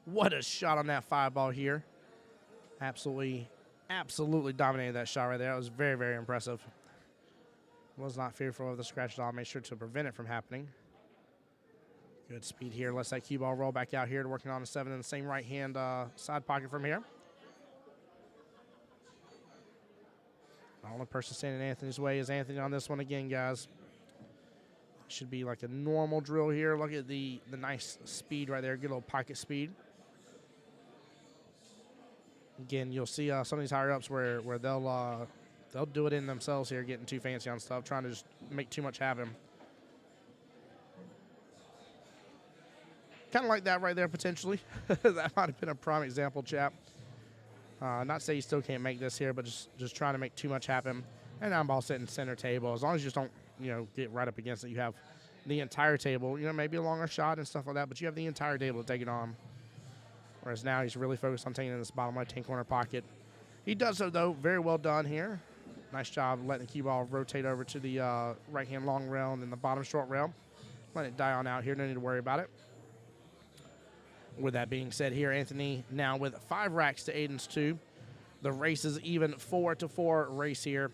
What a shot on that 5 ball here. Absolutely dominated that shot right there. That was very, very impressive. Was not fearful of the scratch at all. Made sure to prevent it from happening. Good speed here. Lets that cue ball roll back out here to working on a 7 in the same right-hand side pocket from here. The only person standing in Anthony's way is Anthony on this one again, guys. Should be like a normal drill here. Look at the nice speed right there. Good little pocket speed. Again, you'll see some of these higher ups where they'll do it in themselves here, getting too fancy on stuff, trying to just make too much happen. Kind of like that right there, potentially. That might have been a prime example, chap. Not say you still can't make this here, but just trying to make too much happen. And 9 ball sitting center table. As long as you just don't, get right up against it, you have the entire table. Maybe a longer shot and stuff like that, but you have the entire table to take it on. Whereas now he's really focused on taking in this bottom right-hand corner pocket. He does so, though. Very well done here. Nice job letting the cue ball rotate over to the right-hand long rail and then the bottom short rail. Let it die on out here. No need to worry about it. With that being said here, Anthony now with 5 racks to Aiden's 2. The race is even 4-4 race here.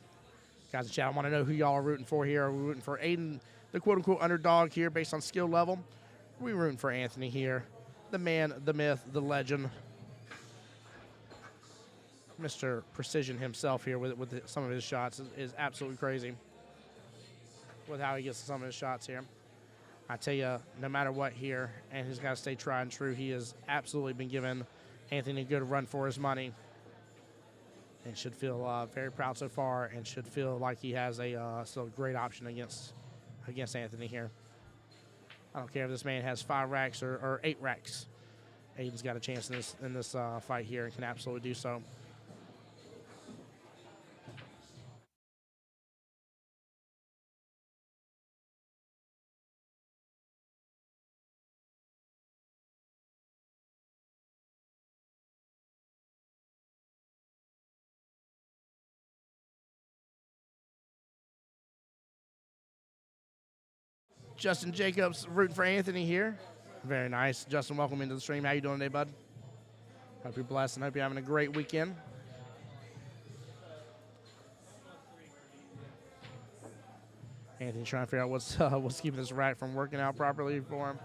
Guys in chat, I want to know who y'all are rooting for here. Are we rooting for Aiden, the quote-unquote underdog here based on skill level? We rooting for Anthony here. The man, the myth, the legend. Mr. Precision himself here with some of his shots is absolutely crazy with how he gets some of his shots here. I tell you, no matter what here, and he's got to stay tried and true. He has absolutely been giving Anthony a good run for his money, and should feel very proud so far, and should feel like he has a still great option against Anthony here. I don't care if this man has 5 racks or 8 racks. Aiden's got a chance in this fight here and can absolutely do so. Justin Jacobs rooting for Anthony here. Very nice. Justin, welcome into the stream. How you doing today, bud? Hope you're blessed and hope you're having a great weekend. Anthony's trying to figure out what's keeping this rack from working out properly for him.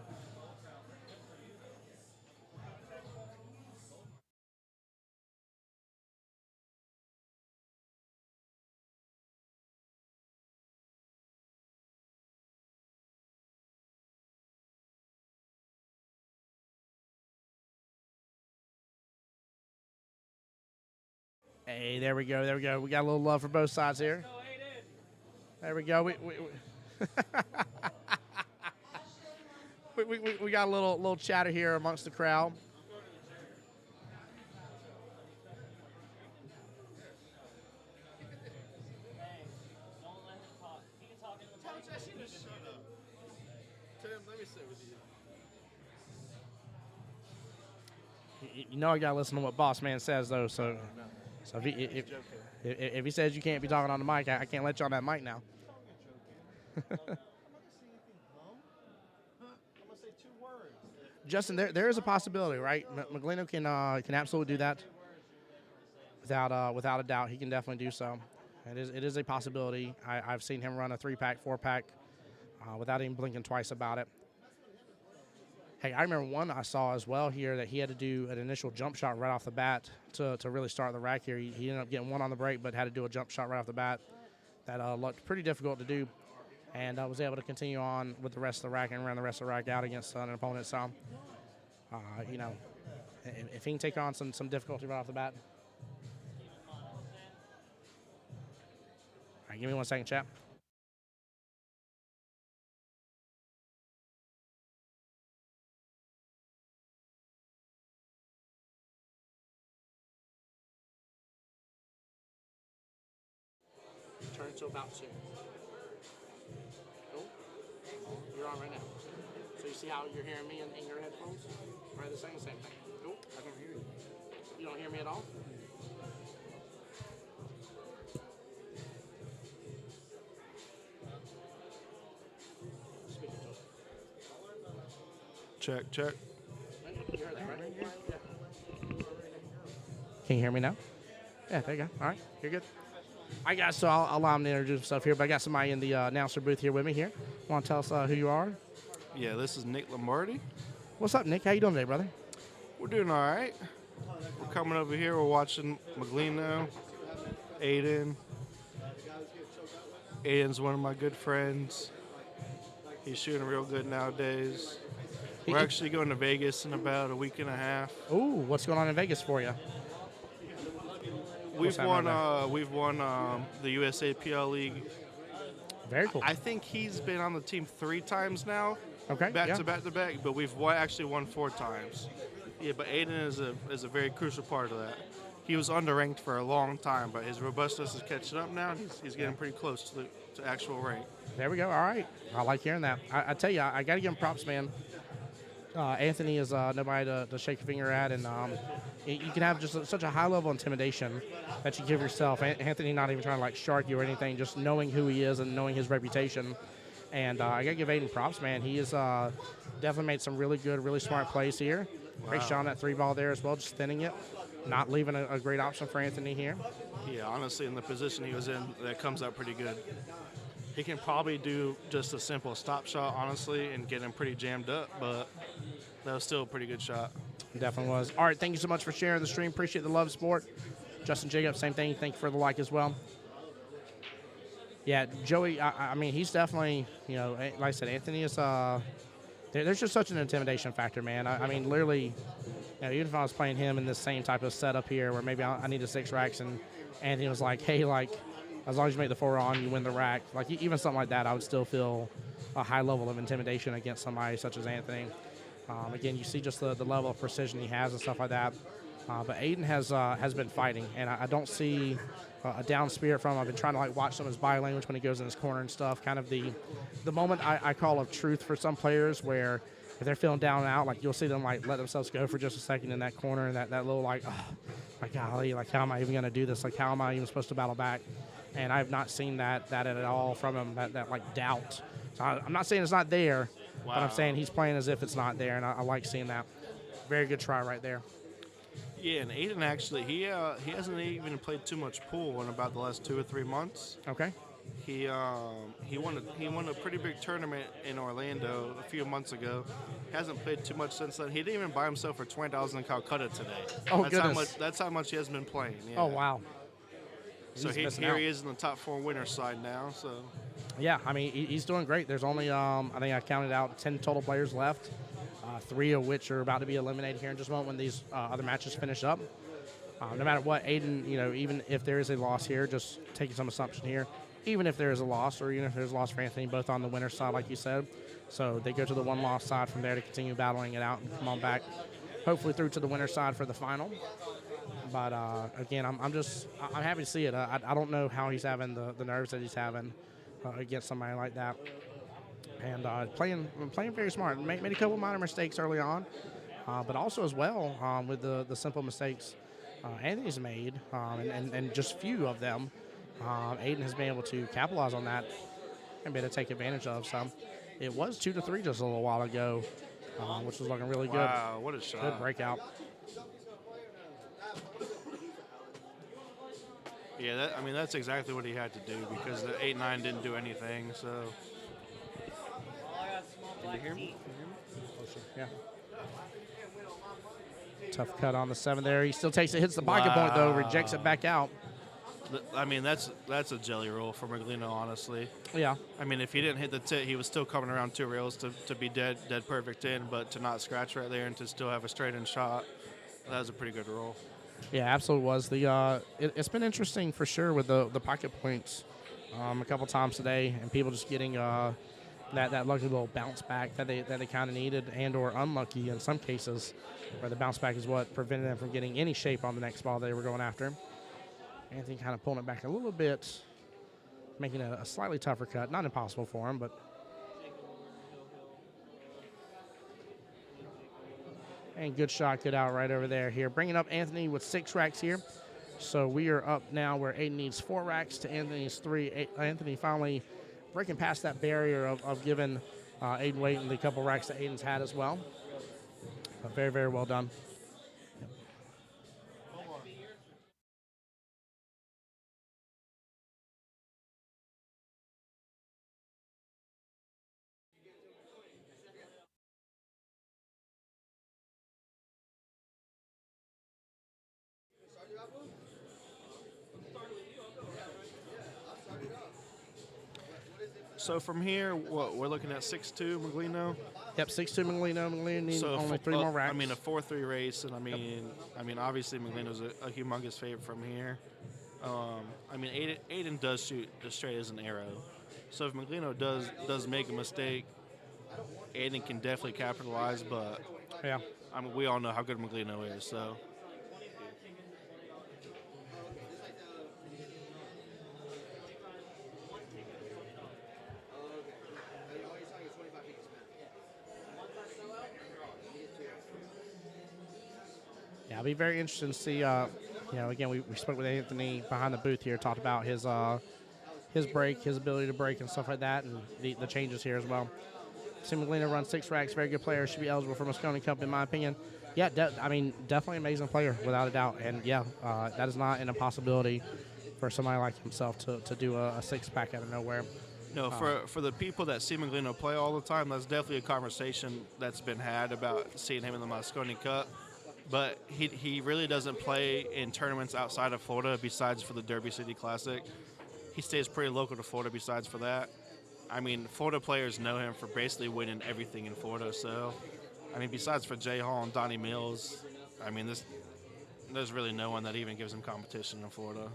Hey, there we go. There we go. We got a little love for both sides here. There we go. We got a little chatter here amongst the crowd. You know I gotta listen to what Boss Man says though. So if he says you can't be talking on the mic, I can't let you on that mic now. Justin, there is a possibility, right? Maglino can absolutely do that. Without a doubt, he can definitely do so. It is a possibility. I've seen him run a 3-pack, 4-pack without even blinking twice about it. Hey, I remember one I saw as well here that he had to do an initial jump shot right off the bat to really start the rack here. He ended up getting one on the break, but had to do a jump shot right off the bat. That looked pretty difficult to do, and I was able to continue on with the rest of the rack and run the rest of the rack out against an opponent. So, you know, if he can take on some difficulty right off the bat. All right, give me 1 second, chat. Turn to about 2. Cool. You're on right now. So you see how you're hearing me in your headphones? Right, the same thing. Cool. I don't hear you. You don't hear me at all? Check, check. You heard that, right? Yeah. Can you hear me now? Yeah, there you go. All right, you're good. All right, guys, so I'll allow him to introduce himself here, but I got somebody in the announcer booth here with me here. Want to tell us who you are? Yeah, this is Nick Lombardi. What's up, Nick? How you doing today, brother? We're doing all right. We're coming over here. We're watching Maglino, Aiden. Aiden's one of my good friends. He's shooting real good nowadays. We're actually going to Vegas in about a week and a half. Ooh, what's going on in Vegas for you? We've won the USAPL League. Very cool. I think he's been on the team 3 times now. Okay. Back to back, but we've actually won 4 times. Yeah, but Aiden is a very crucial part of that. He was underranked for a long time, but his robustness is catching up now. He's getting pretty close to actual rank. There we go. All right. I like hearing that. I tell you, I got to give him props, man. Anthony is nobody to shake a finger at, and you can have just such a high level of intimidation that you give yourself. Anthony not even trying to like shark you or anything, just knowing who he is and knowing his reputation. And I got to give Aiden props, man. He has definitely made some really good, really smart plays here. Wow. Great shot on that 3-ball there as well, just thinning it, not leaving a great option for Anthony here. Yeah, honestly, in the position he was in, that comes out pretty good. He can probably do just a simple stop shot, honestly, and get him pretty jammed up, but that was still a pretty good shot. Definitely was. All right, thank you so much for sharing the stream. Appreciate the love, sport. Justin Jacobs, same thing. Thank you for the like as well. Yeah, Joey, I mean, he's definitely, you know, like I said, Anthony is, there's just such an intimidation factor, man. I mean, literally, you know, even if I was playing him in this same type of setup here where maybe I need a 6 racks and Anthony was like, hey, like, as long as you make the 4 on, you win the rack. Like, even something like that, I would still feel a high level of intimidation against somebody such as Anthony. Again, you see just the level of precision he has and stuff like that. But Aiden has been fighting, and I don't see a down spirit from him. I've been trying to like watch some of his body language when he goes in his corner and stuff. Kind of the moment I call of truth for some players, where if they're feeling down and out, like you'll see them like let themselves go for just a second in that corner, and that little like, oh my golly, like how am I even going to do this? Like how am I even supposed to battle back? And I've not seen that at all from him. That like doubt. So I'm not saying it's not there. Wow. But I'm saying he's playing as if it's not there, and I like seeing that. Very good try right there. Yeah, and Aiden actually, he hasn't even played too much pool in about the last 2 or 3 months. Okay. He won a pretty big tournament in Orlando a few months ago. Hasn't played too much since then. He didn't even buy himself for $20 in Calcutta today. Oh, that's goodness. That's how much he has been playing. Yeah. Oh, wow. So here he is in the top 4 winner side now. So. Yeah, I mean, he's doing great. There's only, I think I counted out 10 total players left, 3 of which are about to be eliminated here in just a moment when these other matches finish up. No matter what, Aiden, you know, even if there is a loss here, just taking some assumption here, even if there is a loss or even if there's a loss for Anthony, both on the winner's side, like you said. So they go to the 1-loss side from there to continue battling it out and come on back, hopefully through to the winner's side for the final. But, again, I'm happy to see it. I don't know how he's having the nerves that he's having against somebody like that. And playing very smart. Made a couple minor mistakes early on, but also as well with the simple mistakes Anthony's made, and just few of them, Aiden has been able to capitalize on that and be able to take advantage of. So it was 2-3 just a little while ago, which was looking really good. Wow, what a shot. Good breakout. Yeah, that's exactly what he had to do because the 8-9 didn't do anything. So. Can you hear me? Yeah. Tough cut on the 7 there. He still takes it, hits the pocket point though, rejects it back out. I mean, that's a jelly roll for Maglino, honestly. Yeah. I mean, if he didn't hit the tit, he was still coming around 2 rails to be dead perfect in, but to not scratch right there and to still have a straight-in shot, that was a pretty good roll. Yeah, absolutely was. It's been interesting for sure with the pocket points a couple times today, and people just getting that lucky little bounce back that they kind of needed, and or unlucky in some cases, where the bounce back is what prevented them from getting any shape on the next ball they were going after. Anthony kind of pulling it back a little bit, making a slightly tougher cut. Not impossible for him, but and good shot, good out right over there here. Bringing up Anthony with 6 racks here. So we are up now where Aiden needs 4 racks to Anthony's 3. Anthony finally breaking past that barrier of giving Aiden Waiton the couple racks that Aiden's had as well. But very, very well done. So from here, what we're looking at 6-2 Maglino. Yep, 6-2 Maglino. Maglino needs only 3 more racks. I mean, a 4-3 race, and I mean, obviously Maglino's a humongous favorite from here. I mean, Aiden does shoot as straight as an arrow. So if Maglino does make a mistake, Aiden can definitely capitalize. But yeah, I mean, we all know how good Maglino is. So. Yeah, it'll be very interesting to see. Again, we spoke with Anthony behind the booth here, talked about his break, his ability to break and stuff like that, and the changes here as well. Sim Maglino runs 6 racks, very good player, should be eligible for Moscone Cup in my opinion. Yeah, definitely amazing player without a doubt, and yeah, that is not an impossibility for somebody like himself to do a 6-pack out of nowhere. No, for the people that see Maglino play all the time, that's definitely a conversation that's been had about seeing him in the Moscone Cup. But he really doesn't play in tournaments outside of Florida besides for the Derby City Classic. He stays pretty local to Florida besides for that. I mean, Florida players know him for basically winning everything in Florida. So, I mean, besides for Jay Hall and Donnie Mills, I mean, there's really no one that even gives him competition in Florida.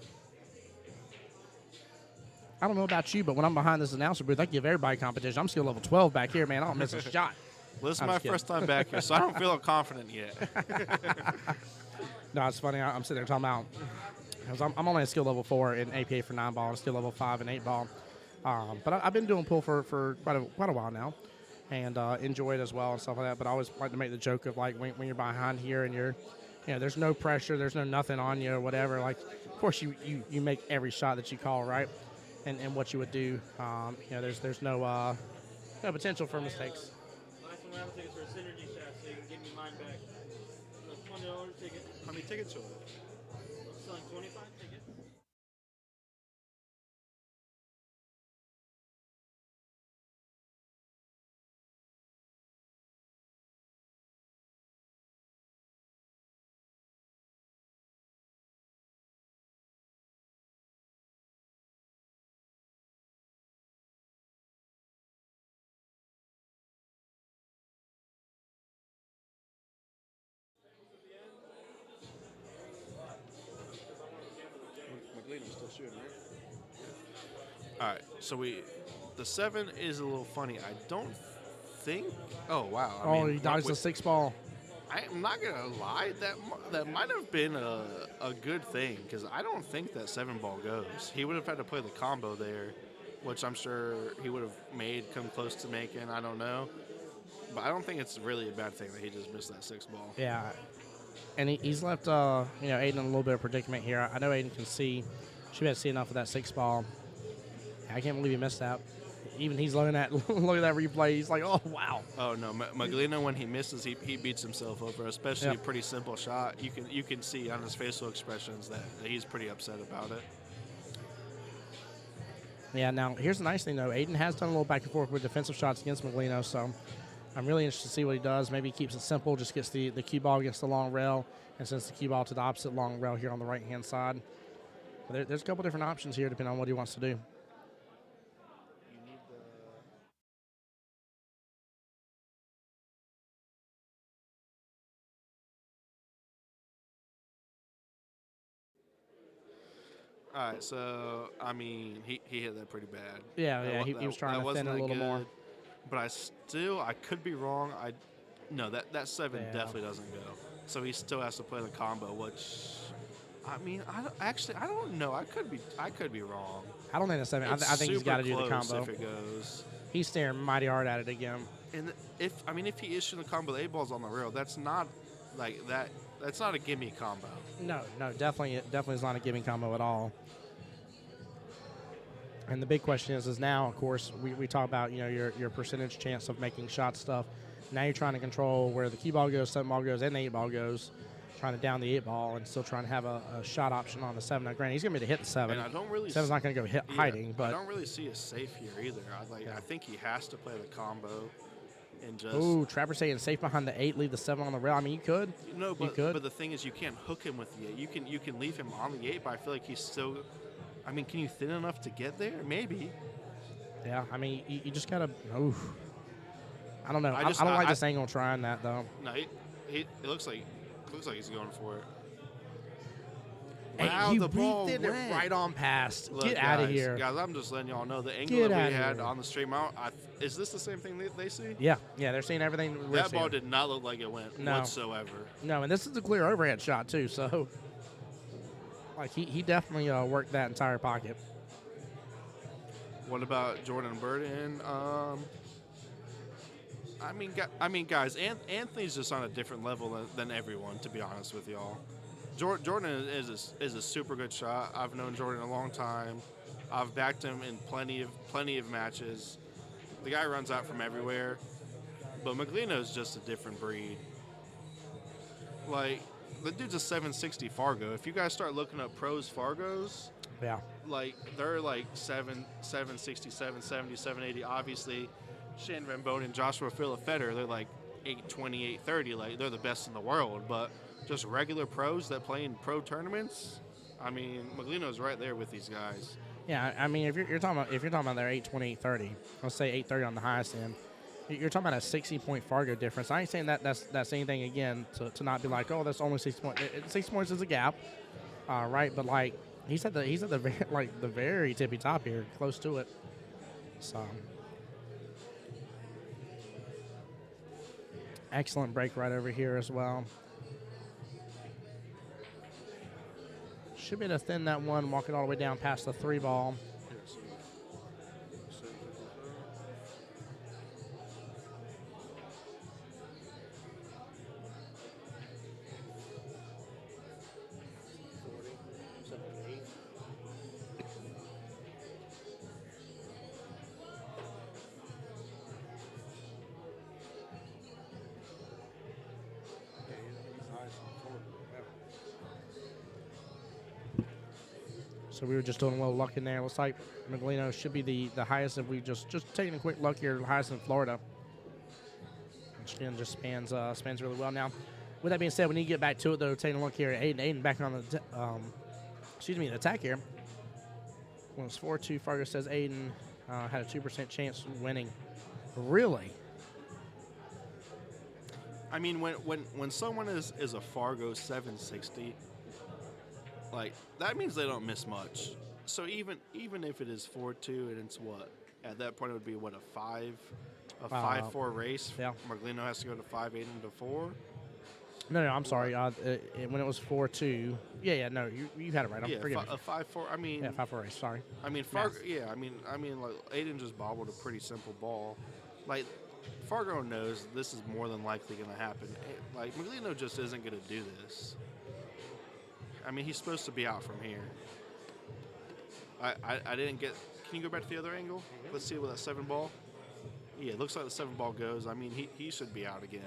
I don't know about you, but when I'm behind this announcer booth, I give everybody competition. I'm still level 12 back here, man. I don't miss a shot. Well, this is my first time back here, so I don't feel confident yet. No, it's funny. I'm sitting there talking about, because I'm only a skill level 4 in APA for 9-ball and skill level 5 in 8-ball. But I've been doing pool for quite a while now, and enjoy it as well and stuff like that. But I always like to make the joke of, like, when you're behind here and you're, there's no pressure, there's no nothing on you or whatever. Like, of course, you make every shot that you call, right? And what you would do. There's no potential for mistakes. Buy some round tickets for a synergy shot so you can give me mine back. $20 ticket. How many tickets are there? I'm selling 25 tickets. Still shooting, right? All right, so the 7 is a little funny. I don't think. Oh wow! I mean, he dodged the 6-ball. I'm not gonna lie. That might have been a good thing because I don't think that 7-ball goes. He would have had to play the combo there, which I'm sure he would have made come close to making. I don't know, but I don't think it's really a bad thing that he just missed that 6-ball. Yeah, and he's left Aiden in a little bit of predicament here. I know Aiden can see. Should be able to see enough of that 6-ball. I can't believe he missed that. Even he's looking at that replay. He's like, oh wow. Oh no, Maglino when he misses, he beats himself over, especially a pretty simple shot. You can see on his facial expressions that he's pretty upset about it. Yeah. Now here's the nice thing though. Aiden has done a little back and forth with defensive shots against Maglino, so I'm really interested to see what he does. Maybe he keeps it simple, just gets the cue ball against the long rail, and sends the cue ball to the opposite long rail here on the right hand side. But there's a couple different options here depending on what he wants to do. All right, so I mean, he hit that pretty bad. Yeah, he was trying to thin it a little more. But I could be wrong. No, that 7 definitely doesn't go. So he still has to play the combo, which, I mean, I don't know. I could be wrong. I don't think the 7. I think he's got to do the combo. If it goes. He's staring mighty hard at it again. And if he issued the combo, the 8-ball's on the rail. That's not like that. That's not a gimme combo. No, definitely is not a giving combo at all. And the big question is now, of course, we talk about your percentage chance of making shot stuff. Now you're trying to control where the cue ball goes, 7-ball goes, and the 8-ball goes. Trying to down the 8-ball and still trying to have a shot option on the 7. Now, granted, he's going to be able to hit the 7. And I don't really 7's not going to go hiding, but I don't really see a safe here either. I think he has to play the combo. And just Trapper saying safe behind the 8, leave the 7 on the rail. I mean, you could. No, but you could. But the thing is, you can't hook him with the 8. You can leave him on the 8, but I feel like he's still. I mean, can you thin enough to get there? Maybe. Yeah, I mean, you just gotta. Oof. I don't know. I don't like this angle trying that though. No, it looks like he's going for it. Hey, Wow, he the ball it went right on past. Look, Get out of here, guys! I'm just letting y'all know the angle that we had on the straight mount. Is this the same thing they see? Yeah, they're seeing everything. That ball did not look like it went whatsoever. No, and this is a clear overhead shot too. So, like he definitely worked that entire pocket. What about Jordan Burden? I mean, guys, Anthony's just on a different level than everyone. To be honest with y'all, Jordan is a super good shot. I've known Jordan a long time. I've backed him in plenty of matches. The guy runs out from everywhere, but Maglino's just a different breed. Like, the dude's a 760 Fargo. If you guys start looking up pros Fargos, Yeah. Like, they're like 767, 70, 780. Obviously, Shane Van Boden and Joshua Federer, they're like 820, 830. Like, they're the best in the world. But just regular pros that play in pro tournaments, I mean, Maglino's right there with these guys. Yeah, I mean, if you're talking about their 820, 830, let's say 830 on the highest end, you're talking about a 60-point Fargo difference. I ain't saying that's anything, again, to not be like, oh, that's only 6 points. 6 points is a gap, right? But, like, he's at the like the very tippy top here, close to it. So, excellent break right over here as well. Should be able to thin that one, walk it all the way down past the 3 ball. So we were just doing a little luck in there. Looks like Maglino should be the highest if we just taking a quick look here, the highest in Florida. Which again just spans really well. Now, with that being said, we need to get back to it though. Taking a look here at Aiden back on the the attack here. When it's 4-2, Fargo says Aiden had a 2% chance of winning. Really? I mean, when someone is a Fargo 760, like, that means they don't miss much. So even if it is 4-2 and it's what, at that point it would be what, a 5-4 race. Yeah. Maglino has to go to 5-8 into 4. No, I'm sorry. When it was 4-2, no, you had it right. Forgive me. A 5-4. I mean, 5-4 race. Sorry. I mean, Fargo. Yeah, I mean, like, Aiden just bobbled a pretty simple ball. Like, Fargo knows this is more than likely going to happen. Like, Maglino just isn't going to do this. I mean, he's supposed to be out from here. I didn't get. Can you go back to the other angle? Let's see where that 7 ball. Yeah, it looks like the 7 ball goes. I mean, he should be out again.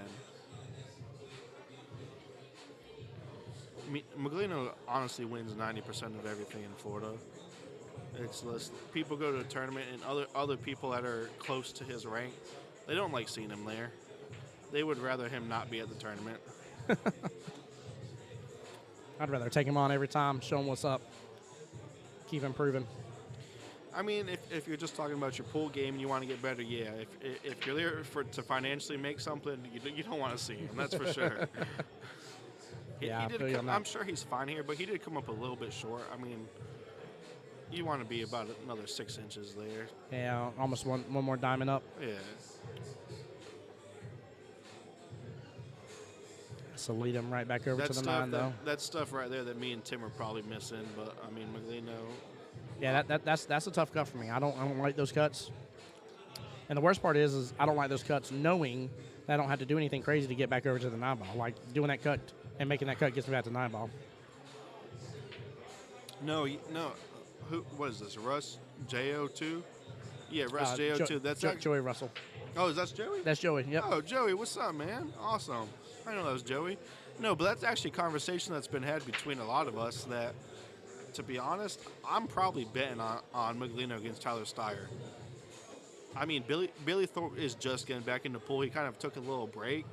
Maglino honestly wins 90% of everything in Florida. It's less people go to a tournament, and other people that are close to his rank, they don't like seeing him there. They would rather him not be at the tournament. I'd rather take him on every time, show him what's up, keep improving. I mean, if you're just talking about your pool game and you want to get better, yeah. If you're there to financially make something, you don't want to see him. That's for sure. Yeah, I'm sure he's fine here, but he did come up a little bit short. I mean, you want to be about another 6 inches there. Yeah, almost one more diamond up. Yeah. So lead him right back over to the 9, though. That's stuff right there that me and Tim are probably missing, but I mean, Maglino. Yeah, that's a tough cut for me. I don't like those cuts. And the worst part is I don't like those cuts knowing that I don't have to do anything crazy to get back over to the 9 ball. Like, doing that cut and making that cut gets me back to 9 ball. No. What is this? Russ JO2? Yeah, Russ JO2. That's Joey Russell. Oh, is that Joey? That's Joey. Yep. Oh, Joey, what's up, man? Awesome. I know that was Joey. No, but that's actually a conversation that's been had between a lot of us that, to be honest, I'm probably betting on Maglino against Tyler Steyer. I mean, Billy Thorpe is just getting back in the pool. He kind of took a little break.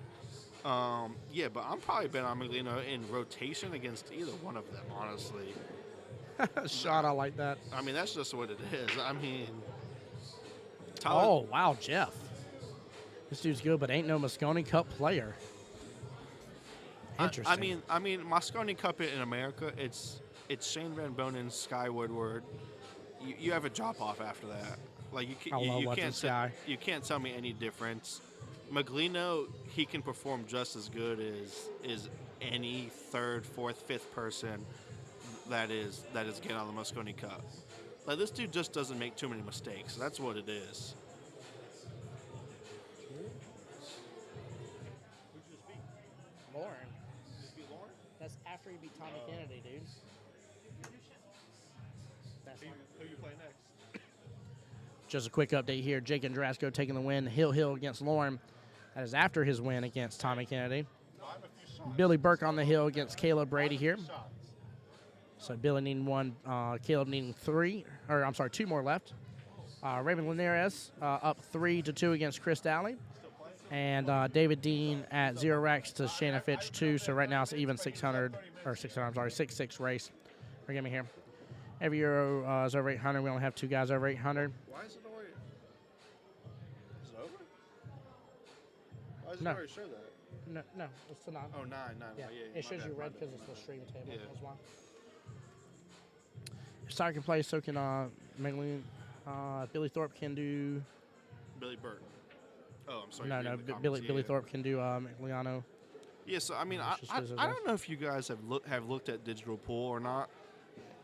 Yeah, but I'm probably betting on Maglino in rotation against either one of them, honestly. Shot, I like that. I mean, that's just what it is. I mean, Tyler. Oh, wow, Jeff. This dude's good, but ain't no Moscone Cup player. Interesting. I mean, Moscone Cup in America, it's Shane Van Bonen, Sky Woodward. You have a drop off after that. Like, you can't tell me any difference. Maglino, he can perform just as good as any 3rd, 4th, 5th person that is getting on the Moscone Cup. Like, this dude just doesn't make too many mistakes. That's what it is. Who'd you just beat? Lauren. Just beat Lauren? That's after he beat Tommy Kennedy, dude. Who you play next? Just a quick update here. Jake Andrasco taking the win. Hill against Lauren. That is after his win against Tommy Kennedy. Billy Burke on the hill against Caleb Brady here. So Billy needing 1, Caleb needing 2 more left. Raymond Lineras up 3-2 against Chris Dowley. And David Dean at 0 racks to Shannon Fitch 2. So right now it's even 6-6 race. Forgive me here. Every Euro is over 800. We only have 2 guys over 800. Why is it already? Is it over? Why does No. it already show that? No, it's the 9. Oh, 9. Yeah, Yeah, it shows my you bad, red my because bad. it's the stream table. Yeah. That's why. If Sire can play, so can Billy Thorpe can do. Billy Burke. Oh, I'm sorry. No, you're no. in the Billy comments. Yeah. Thorpe can do McLeano. Yeah, so I mean, It's just as I don't know if you guys have looked at digital pool or not,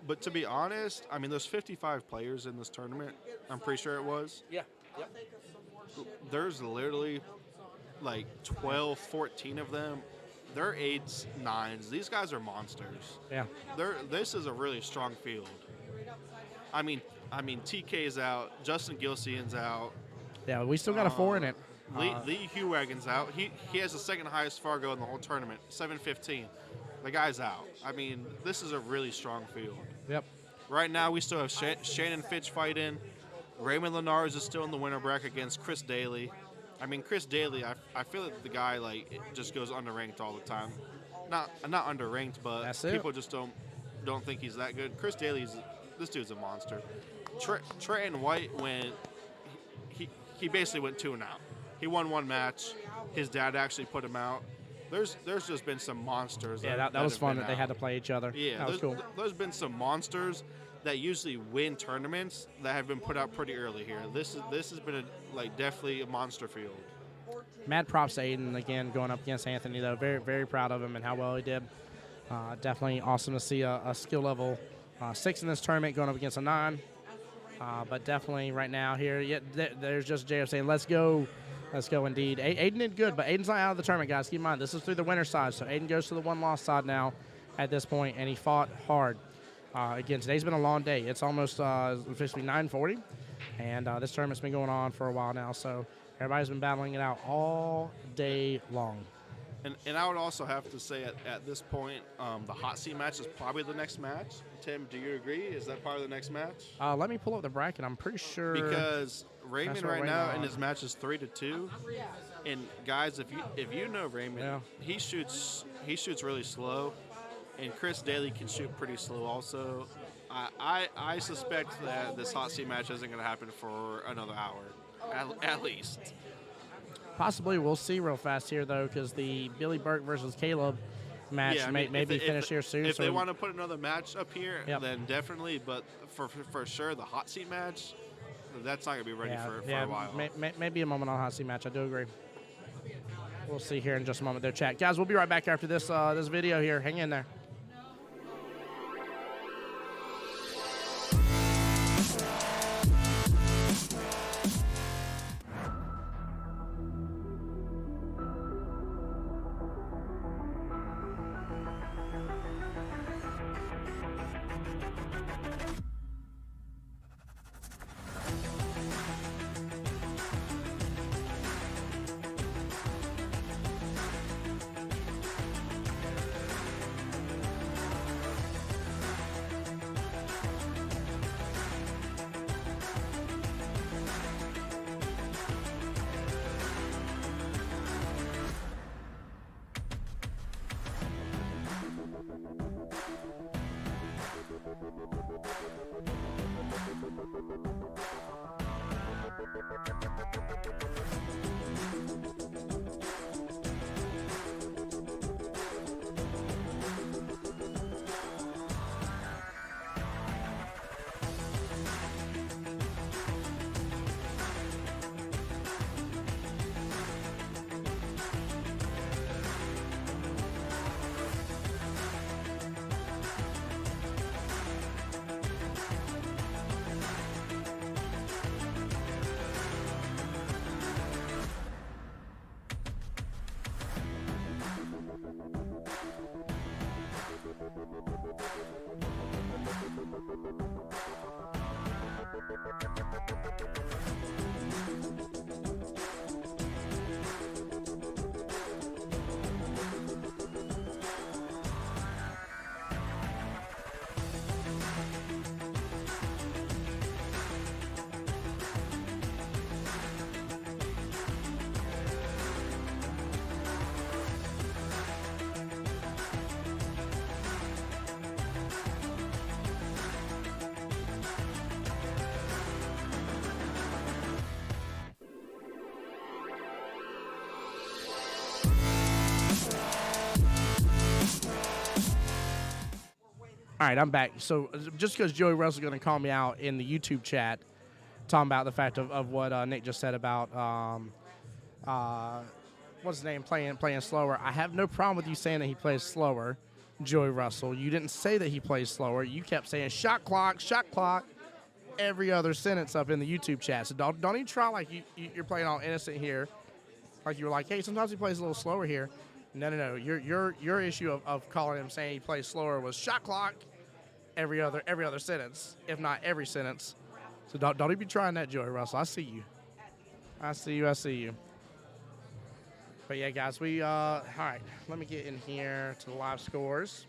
but to be honest, I mean, there's 55 players in this tournament. I'm pretty sure it was. Yeah. Yep. There's literally like 12, 14 of them. They're 8s, 9s. These guys are monsters. Yeah. This is a really strong field. I mean, TK's out. Justin Gilsian's out. Yeah, we still got a 4 in it. Lee Huwagon's out. He has the second highest Fargo in the whole tournament, 715. The guy's out. I mean, this is a really strong field. Yep. Right now, we still have Shannon Fitch fighting. Raymond Lineras is still in the winner bracket against Chris Daly. I mean, Chris Daly, I feel like the guy just goes underranked all the time. Not underranked, but That's it. people just don't think he's that good. Chris Daly's this dude's a monster. Trenton White he basically went 2 and out. He won 1 match. His dad actually put him out. There's just been some monsters. Yeah, that was have fun been that they out. had to play each other. Yeah, that was cool. There's been some monsters that usually win tournaments that have been put out pretty early here. This has been definitely a monster field. Mad props to Aiden again going up against Anthony though. Very, very proud of him and how well he did. Definitely awesome to see a skill level 6 in this tournament going up against a 9. But definitely right now here, there's just JF saying, let's go. Let's go indeed. Aiden did good, but Aiden's not out of the tournament, guys. Keep in mind, this is through the winner side. So Aiden goes to the 1-loss side now at this point, and he fought hard. Again, today's been a long day. It's almost officially 9:40, and this tournament's been going on for a while now. So everybody's been battling it out all day long. And I would also have to say at this point, the hot seat match is probably the next match. Tim, do you agree? Is that part of the next match? Let me pull up the bracket. I'm pretty sure. Because Raymond what right now in Raymond- his match is 3-2. And guys, if you know Raymond, Yeah. he shoots really slow, and Chris Daly can shoot pretty slow also. I suspect that this hot seat match isn't going to happen for another hour, at least. Possibly we'll see real fast here, though, because the Billy Burke versus Caleb match Yeah, I mean, may be finished here soon. If so they want to put another match up here, Yep. then definitely. But for sure, the hot seat match, that's not going to be ready for a while. Maybe a moment on hot seat match. I do agree. We'll see here in just a moment there, chat. Guys, we'll be right back after this this video here. Hang in there. All right, I'm back. So just because Joey Russell's going to call me out in the YouTube chat, talking about the fact of what Nick just said about what's his name playing slower. I have no problem with you saying that he plays slower, Joey Russell. You didn't say that he plays slower. You kept saying shot clock, every other sentence up in the YouTube chat. So don't even try like you're playing all innocent here. Like you were like, hey, sometimes he plays a little slower here. No. Your issue of calling him saying he plays slower was shot clock every other sentence, if not every sentence. So don't even be trying that, Joey Russell. I see you. I see you. But yeah, guys, we all right. Let me get in here to the live scores.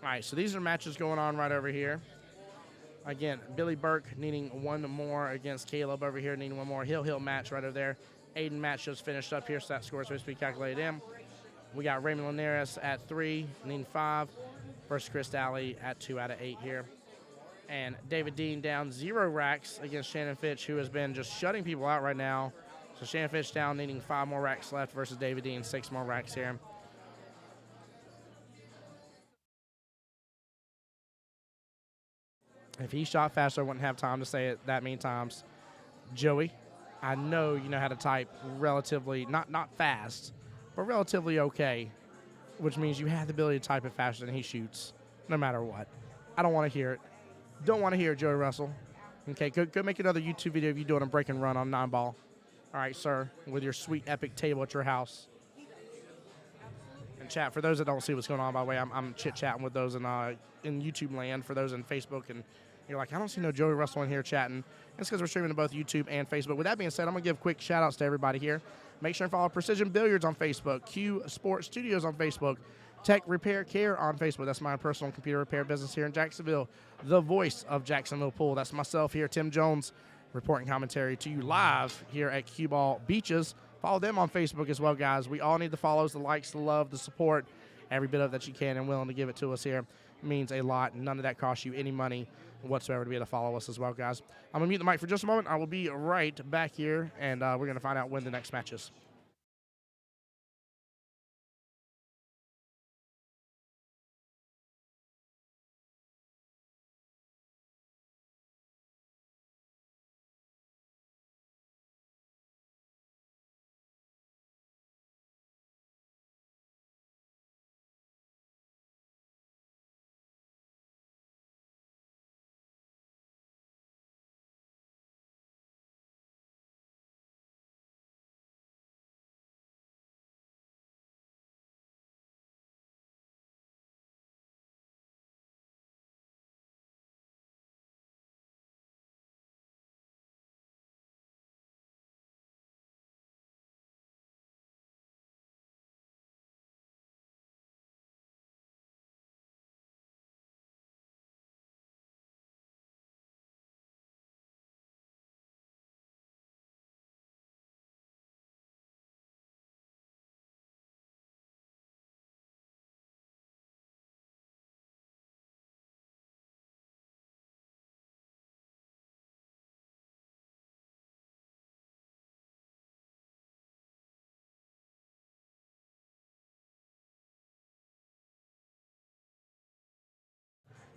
All right, so these are matches going on right over here. Again, Billy Burke needing one more against Caleb over here, needing one more. Hill match right over there. Aiden match just finished up here, so that score is supposed to be calculated in. We got Raymond Lineras at 3, needing 5, versus Chris Daly at 2 out of 8 here. And David Dean down 0 racks against Shannon Fitch, who has been just shutting people out right now. So Shannon Fitch down, needing 5 more racks left versus David Dean, 6 more racks here. If he shot faster, I wouldn't have time to say it that many times. Joey, I know you know how to type relatively, not fast, but relatively okay, which means you have the ability to type it faster than he shoots, no matter what. I don't want to hear it. Don't want to hear it, Joey Russell. Okay, go make another YouTube video of you doing a break and run on 9-ball. All right, sir, with your sweet epic table at your house. And chat, for those that don't see what's going on, by the way, I'm chit-chatting with those in YouTube land, for those in Facebook, and you're like, I don't see no Joey Russell in here chatting. It's because we're streaming to both YouTube and Facebook. With that being said, I'm going to give quick shout-outs to everybody here. Make sure and follow Precision Billiards on Facebook, Q Sports Studios on Facebook, Tech Repair Care on Facebook. That's my personal computer repair business here in Jacksonville. The voice of Jacksonville Pool. That's myself here, Tim Jones, reporting commentary to you live here at Q Ball Beaches. Follow them on Facebook as well, guys. We all need the follows, the likes, the love, the support, every bit of that you can and willing to give it to us here. It means a lot. None of that costs you any money whatsoever to be able to follow us as well, guys. I'm going to mute the mic for just a moment. I will be right back here, and we're going to find out when the next match is.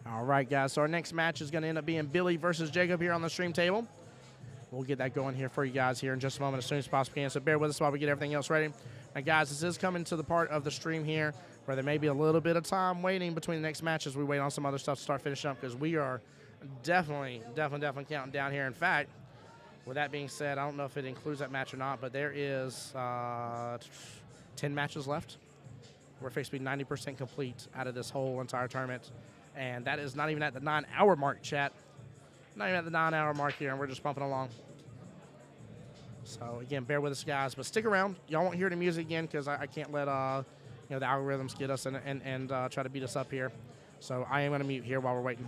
All right, guys, so our next match is going to end up being Billy versus Jacob here on the stream table. We'll get that going here for you guys here in just a moment as soon as possible can. So bear with us while we get everything else ready. Now, guys, this is coming to the part of the stream here where there may be a little bit of time waiting between the next matches. We wait on some other stuff to start finishing up because we are definitely counting down here. In fact, with that being said, I don't know if it includes that match or not, but there is 10 matches left. We're basically 90% complete out of this whole entire tournament. And that is not even at the 9-hour mark, chat. Not even at the 9-hour mark here, and we're just pumping along. So, again, bear with us, guys. But stick around. Y'all won't hear the music again because I can't let the algorithms get us and try to beat us up here. So I am going to mute here while we're waiting.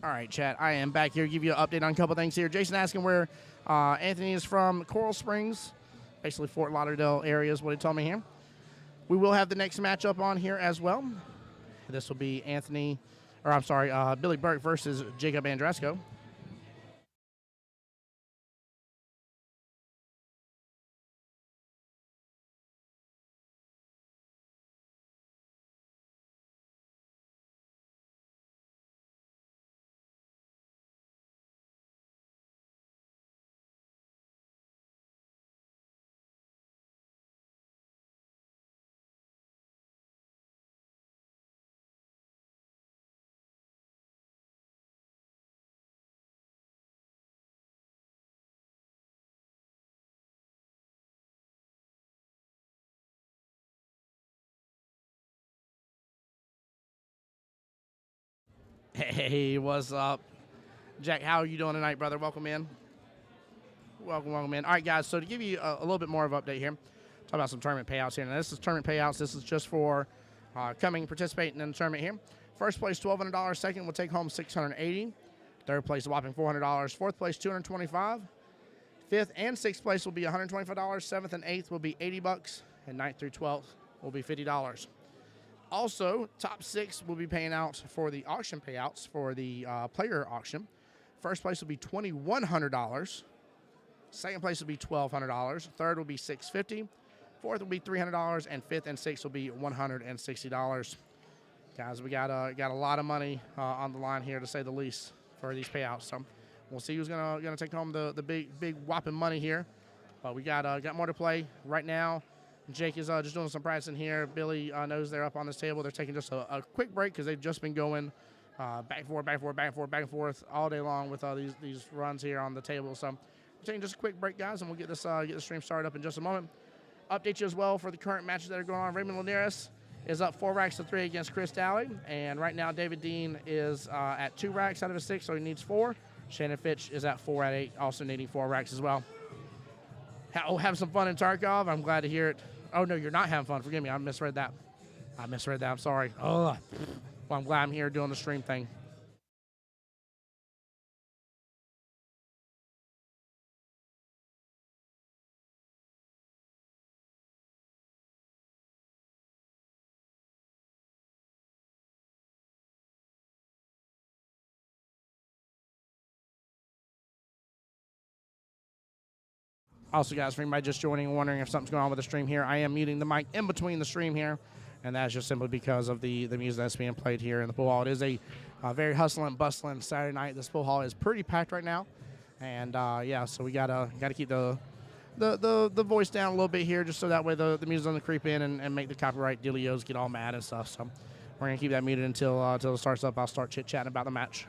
All right, chat. I am back here to give you an update on a couple things here. Jason asking where Anthony is from. Coral Springs, basically Fort Lauderdale area is what he told me here. We will have the next matchup on here as well. This will be Billy Burke versus Jacob Andrasco. Hey, what's up? Jack, how are you doing tonight, brother? Welcome in. Welcome in. All right, guys, so to give you a little bit more of an update here, talk about some tournament payouts here. Now, this is tournament payouts. This is just for participating in the tournament here. First place, $1,200. Second will take home $680. Third place, a whopping $400. Fourth place, $225. Fifth and sixth place will be $125. Seventh and eighth will be $80. And ninth through 12th will be $50. Also, top six will be paying out for the auction payouts for the player auction. First place will be $2,100. Second place will be $1,200. Third will be $650. Fourth will be $300, and fifth and sixth will be $160. Guys, we got a lot of money on the line here, to say the least, for these payouts. So we'll see who's gonna take home the big whopping money here. But we got more to play right now. Jake is just doing some practicing here. Billy knows they're up on this table. They're taking just a quick break because they've just been going back and forth all day long with these runs here on the table. So we're taking just a quick break, guys, and we'll get the stream started up in just a moment. Update you as well for the current matches that are going on. Raymond Lineras is up 4 racks to 3 against Chris Dowling, and right now David Dean is at 2 racks out of his 6, so he needs 4. Shannon Fitch is at 4 out of 8, also needing 4 racks as well. Have some fun in Tarkov. I'm glad to hear it. Oh, no, you're not having fun. Forgive me. I misread that. I'm sorry. Oh, well, I'm glad I'm here doing the stream thing. Also, guys, for anybody just joining and wondering if something's going on with the stream here, I am muting the mic in between the stream here, and that's just simply because of the music that's being played here in the pool hall. It is a very hustling, bustling Saturday night. This pool hall is pretty packed right now, and yeah, so we gotta keep the voice down a little bit here, just so that way the music doesn't creep in and make the copyright dealios get all mad and stuff. So we're gonna keep that muted until it starts up. I'll start chit chatting about the match.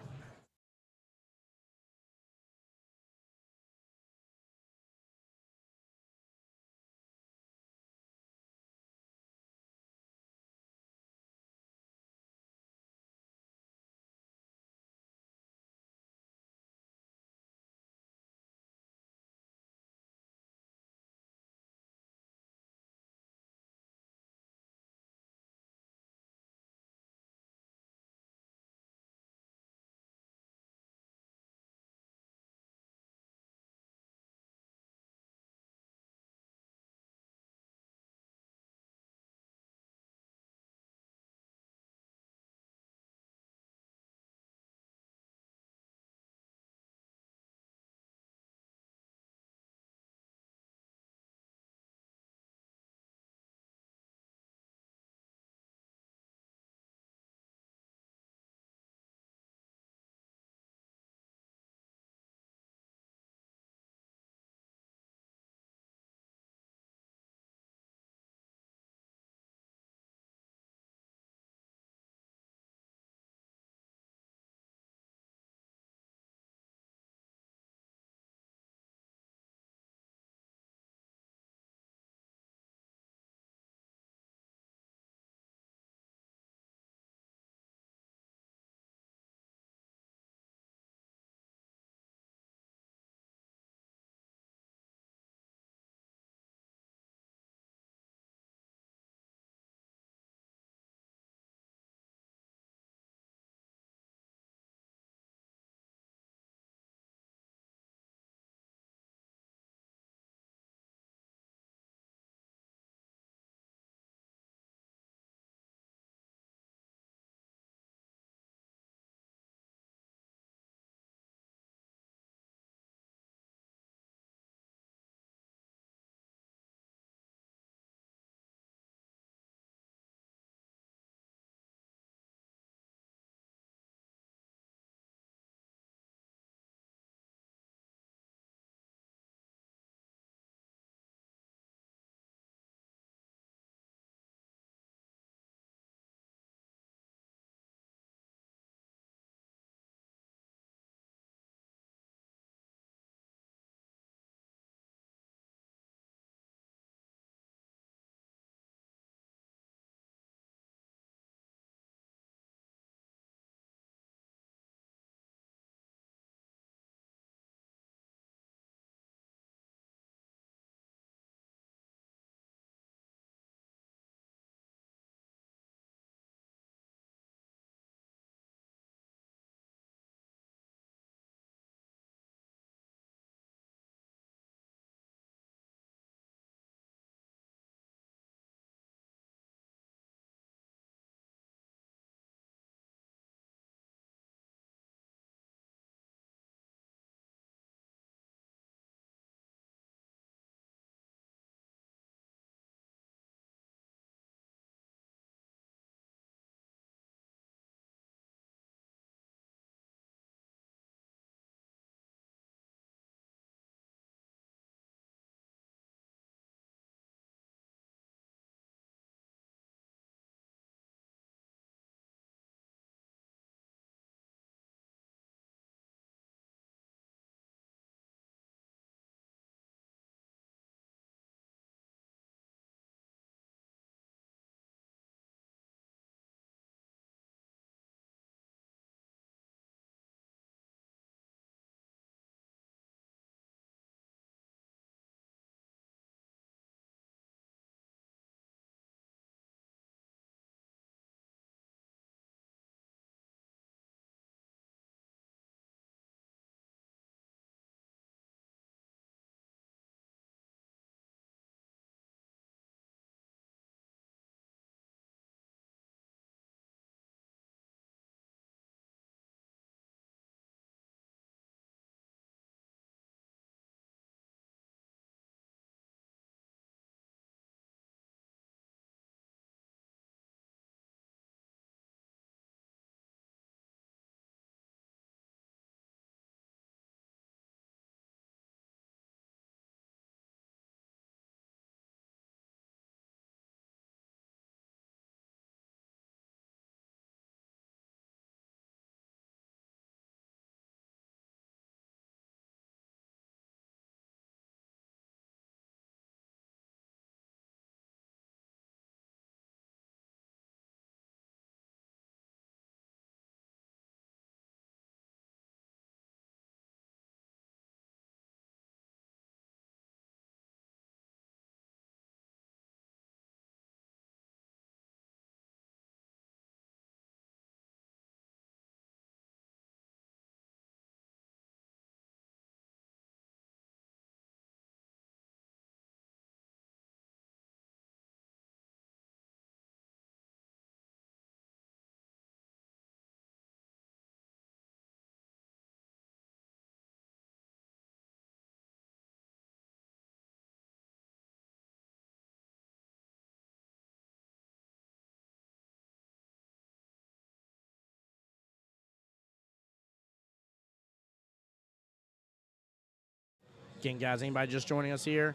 Again, guys, anybody just joining us here,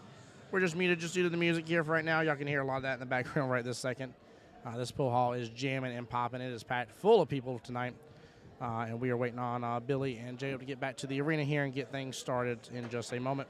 we're just muted just due to the music here for right now. Y'all can hear a lot of that in the background right this second. This pool hall is jamming and popping. It is packed full of people tonight. And we are waiting on Billy and Jacob to get back to the arena here and get things started in just a moment.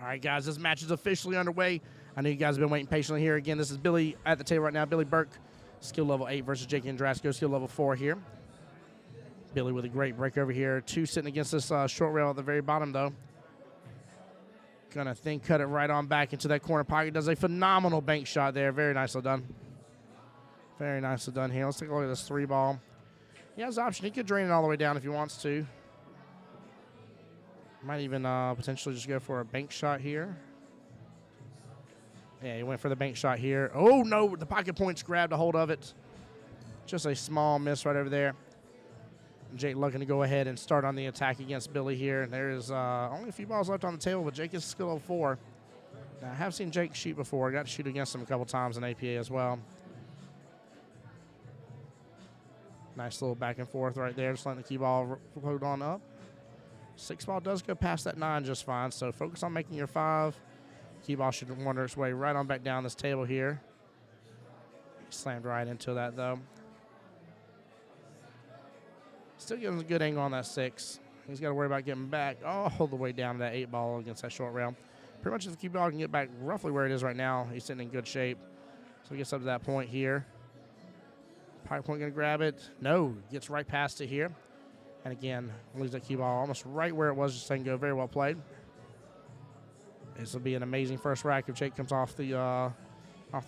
All right, guys, this match is officially underway. I know you guys have been waiting patiently here. Again, this is Billy at the table right now. Billy Burke, skill level 8 versus Jake Andrasco, skill level 4 here. Billy with a great break over here. 2 sitting against this short rail at the very bottom, though. Gonna cut it right on back into that corner pocket. Does a phenomenal bank shot there. Very nicely done. Very nicely done here. Let's take a look at this 3 ball. He has the option. He could drain it all the way down if he wants to. Might even potentially just go for a bank shot here. Yeah, he went for the bank shot here. Oh, no, the pocket points grabbed a hold of it. Just a small miss right over there. Jake looking to go ahead and start on the attack against Billy here. There's only a few balls left on the table, but Jake is skill level 4. Now, I have seen Jake shoot before. I got to shoot against him a couple times in APA as well. Nice little back and forth right there. Just letting the cue ball float on up. 6 ball does go past that 9 just fine, so focus on making your 5. Cue ball should wander its way right on back down this table here. He slammed right into that, though. Still gives him a good angle on that 6. He's got to worry about getting back all the way down to that 8 ball against that short rail. Pretty much if the cue ball can get back roughly where it is right now, he's sitting in good shape. So he gets up to that point here. Pocket point going to grab it. No, gets right past it here. And again, leaves that cue ball almost right where it was just saying go. Very well played. This will be an amazing first rack if Jake comes off the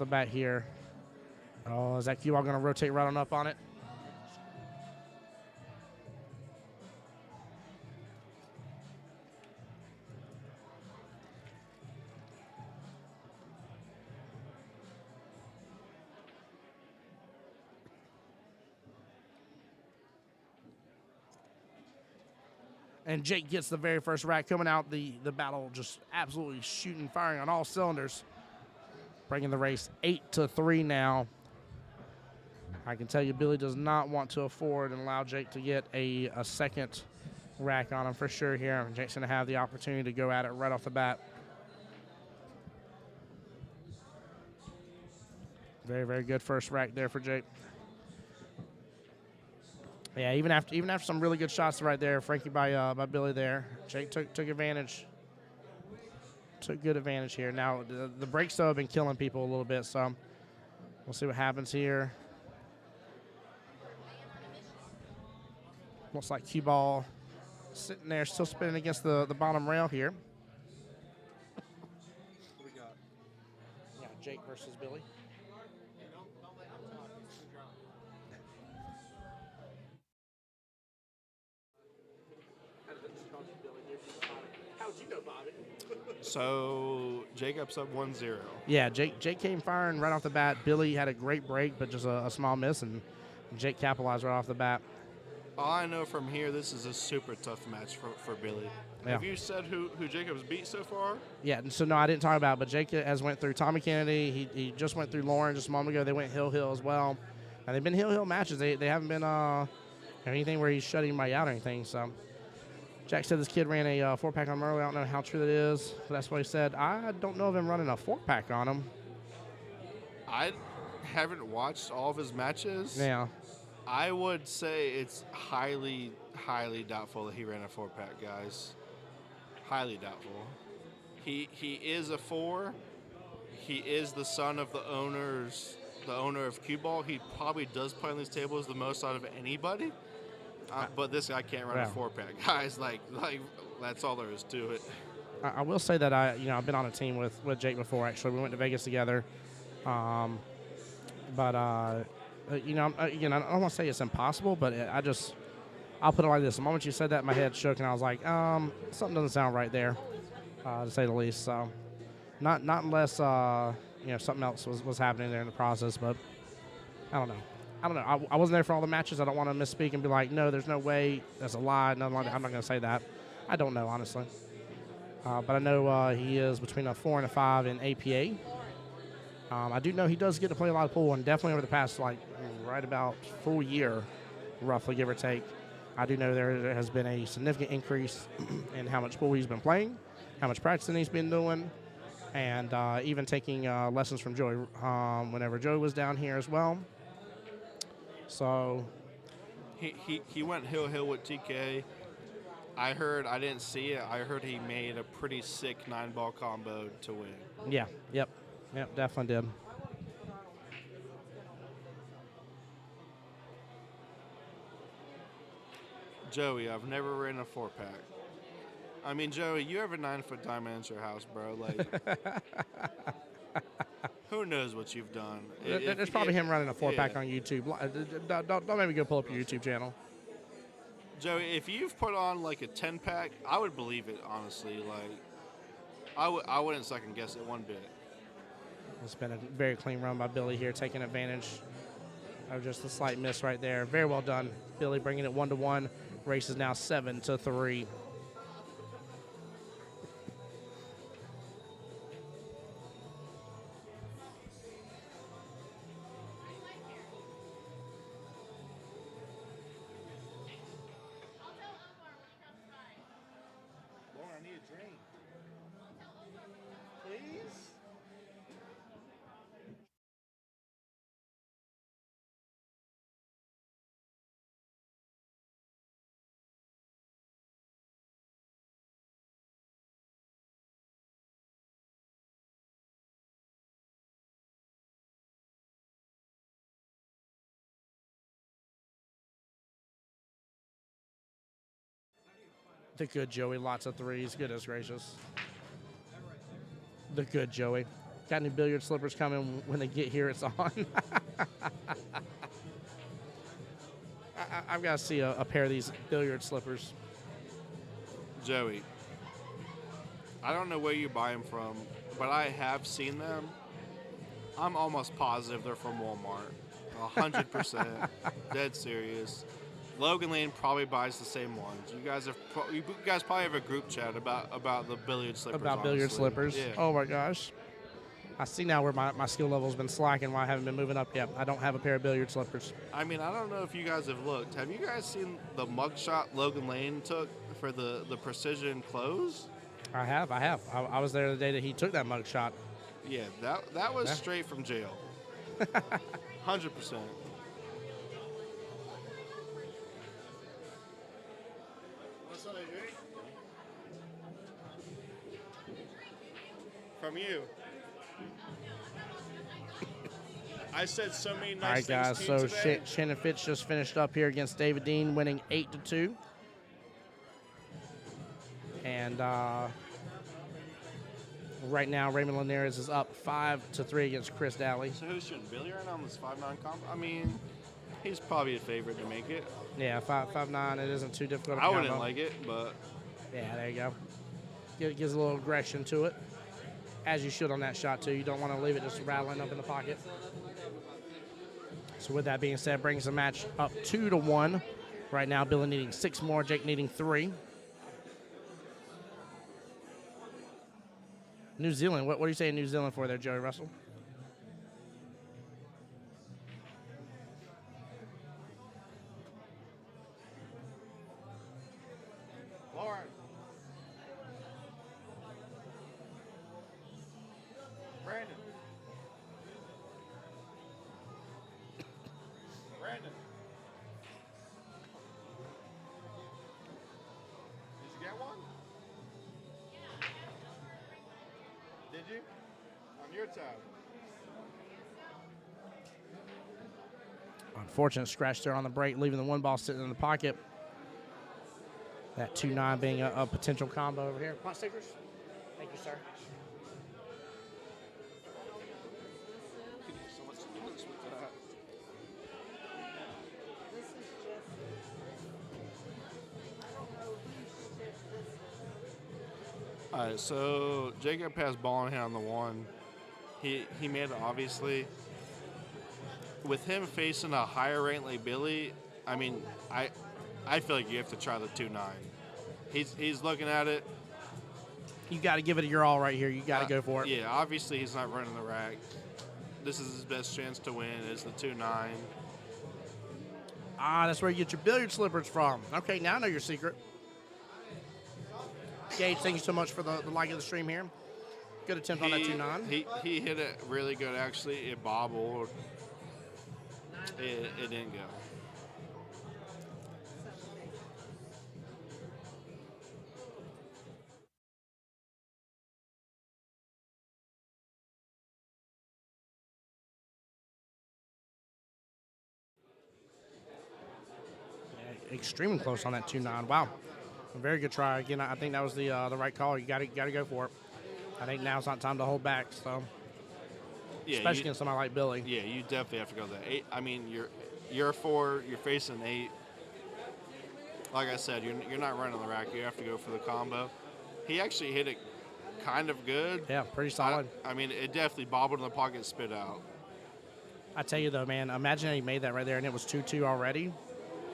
bat here. Oh, is that cue ball going to rotate right on up on it? And Jake gets the very first rack coming out. The battle just absolutely shooting, firing on all cylinders. Bringing the race 8-3 now. I can tell you Billy does not want to afford and allow Jake to get a second rack on him for sure here. Jake's going to have the opportunity to go at it right off the bat. Very, very good first rack there for Jake. Yeah, even after some really good shots right there, Frankie by Billy there, Jake took advantage. Took good advantage here. Now the breaks though have been killing people a little bit, so we'll see what happens here. Looks like cue ball sitting there, still spinning against the bottom rail here. What we got? Yeah, Jake versus Billy. So Jacob's up 1-0. Yeah, Jake came firing right off the bat. Billy had a great break, but just a small miss, and Jake capitalized right off the bat. All I know from here, this is a super tough match for Billy. Yeah. Have you said who Jacob's beat so far? Yeah, so no, I didn't talk about it, but Jake has went through Tommy Kennedy. He just went through Lauren just a moment ago. They went Hill as well. And they've been Hill matches. They haven't been anything where he's shutting anybody out or anything, so. Jack said this kid ran a 4-pack on him earlier. I don't know how true that is, but that's what he said. I don't know of him running a 4-pack on him. I haven't watched all of his matches. Yeah. I would say it's highly, highly doubtful that he ran a 4-pack, guys. Highly doubtful. He is a 4. He is the son of the owner of Cue Ball. He probably does play on these tables the most out of anybody. But this guy can't run a 4-pack, guys. Like that's all there is to it. I will say that I've been on a team with Jake before. Actually, we went to Vegas together. Again, I don't want to say it's impossible, but I'll put it like this: the moment you said that, my head shook, and I was like, something doesn't sound right there, to say the least. So, not unless something else was happening there in the process, but I don't know. I wasn't there for all the matches. I don't want to misspeak and be like, no, there's no way. That's a lie. No, I'm not going to say that. I don't know, honestly. But I know he is between a 4 and a 5 in APA. I do know he does get to play a lot of pool, and definitely over the past, right about full year, roughly, give or take, I do know there has been a significant increase in how much pool he's been playing, how much practicing he's been doing, and even taking lessons from Joey whenever Joey was down here as well. So he went Hill with TK. I heard, I didn't see it. I heard he made a pretty sick 9-ball combo to win. Yeah. Yep. Yep. Definitely did. Joey, I've never ran a 4-pack. I mean, Joey, you have a 9-foot diamond at your house, bro. Like, who knows what you've done? There's probably him running a 4-pack on YouTube. Don't maybe go pull up your YouTube channel. Joey, if you've put on like a 10-pack, I would believe it, honestly. Like, I wouldn't second guess it one bit. It's been a very clean run by Billy here, taking advantage of just a slight miss right there. Very well done. Billy bringing it 1-1. Race is now 7-3. I need a drink. Please? The good Joey, lots of threes. Goodness gracious. The good Joey. Got any billiard slippers coming? When they get here, it's on. I've got to see a pair of these billiard slippers. Joey, I don't know where you buy them from, but I have seen them. I'm almost positive they're from Walmart. 100%. Dead serious. Logan Lane probably buys the same ones. You guys probably have a group chat about the billiard slippers. About billiard honestly. slippers? Yeah. Oh my gosh. I see now where my skill level's been slacking, why I haven't been moving up yet. I don't have a pair of billiard slippers. I mean, I don't know if you guys have looked. Have you guys seen the mugshot Logan Lane took for the precision close? I have. I was there the day that he took that mug shot. Yeah, that was Yeah. straight from jail. 100%. From you. I said so many nice All right, guys. things to you So today. Shannon Fitch just finished up here against David Dean, winning 8-2. And right now, Raymond Lineras is up 5-3 against Chris Dowley. So who's shooting Billy right now on this 5-9 comp? I mean, he's probably a favorite to make it. Yeah, 5-9. It isn't too difficult. I wouldn't like it, but Yeah, there you go. Gives a little aggression to it, as you should on that shot too. You don't want to leave it just rattling up in the pocket. So with that being said, brings the match up 2-1. Right now, Billy needing 6 more, Jake needing 3. New Zealand. What are you saying New Zealand for there, Joey Russell? Lauren. Brandon. Brandon. Did you get one? Did you? On your tab. Unfortunate scratch there on the break, leaving the 1 ball sitting in the pocket. That 2-9 being a potential combo over here. Pot stickers? Thank you, sir. So much noise with that. All right, so Jacob has ball in hand on the 1. He made it, obviously. With him facing a higher rank like Billy, I mean, I feel like you have to try the 2-9. He's looking at it. You got to give it your all right here. You got to go for it. Yeah, obviously he's not running the rack. This is his best chance to win, is the 2-9. Ah, that's where you get your billiard slippers from. Okay, now I know your secret. Gage, thank you so much for the like of the stream here. Good attempt on that 2-9. He hit it really good, actually. It bobbled. It didn't go. extremely close on that 2-9. Wow. A very good try. Again, I think that was the right call. You got to go for it. I think now's not time to hold back. So, Yeah, especially against somebody like Billy. Yeah, you definitely have to go that 8. I mean, you're a 4. You're facing 8. Like I said, you're not running the rack. You have to go for the combo. He actually hit it kind of good. Yeah, pretty solid. I mean, it definitely bobbled in the pocket, spit out. I tell you though, man, imagine he made that right there and it was 2-2 already.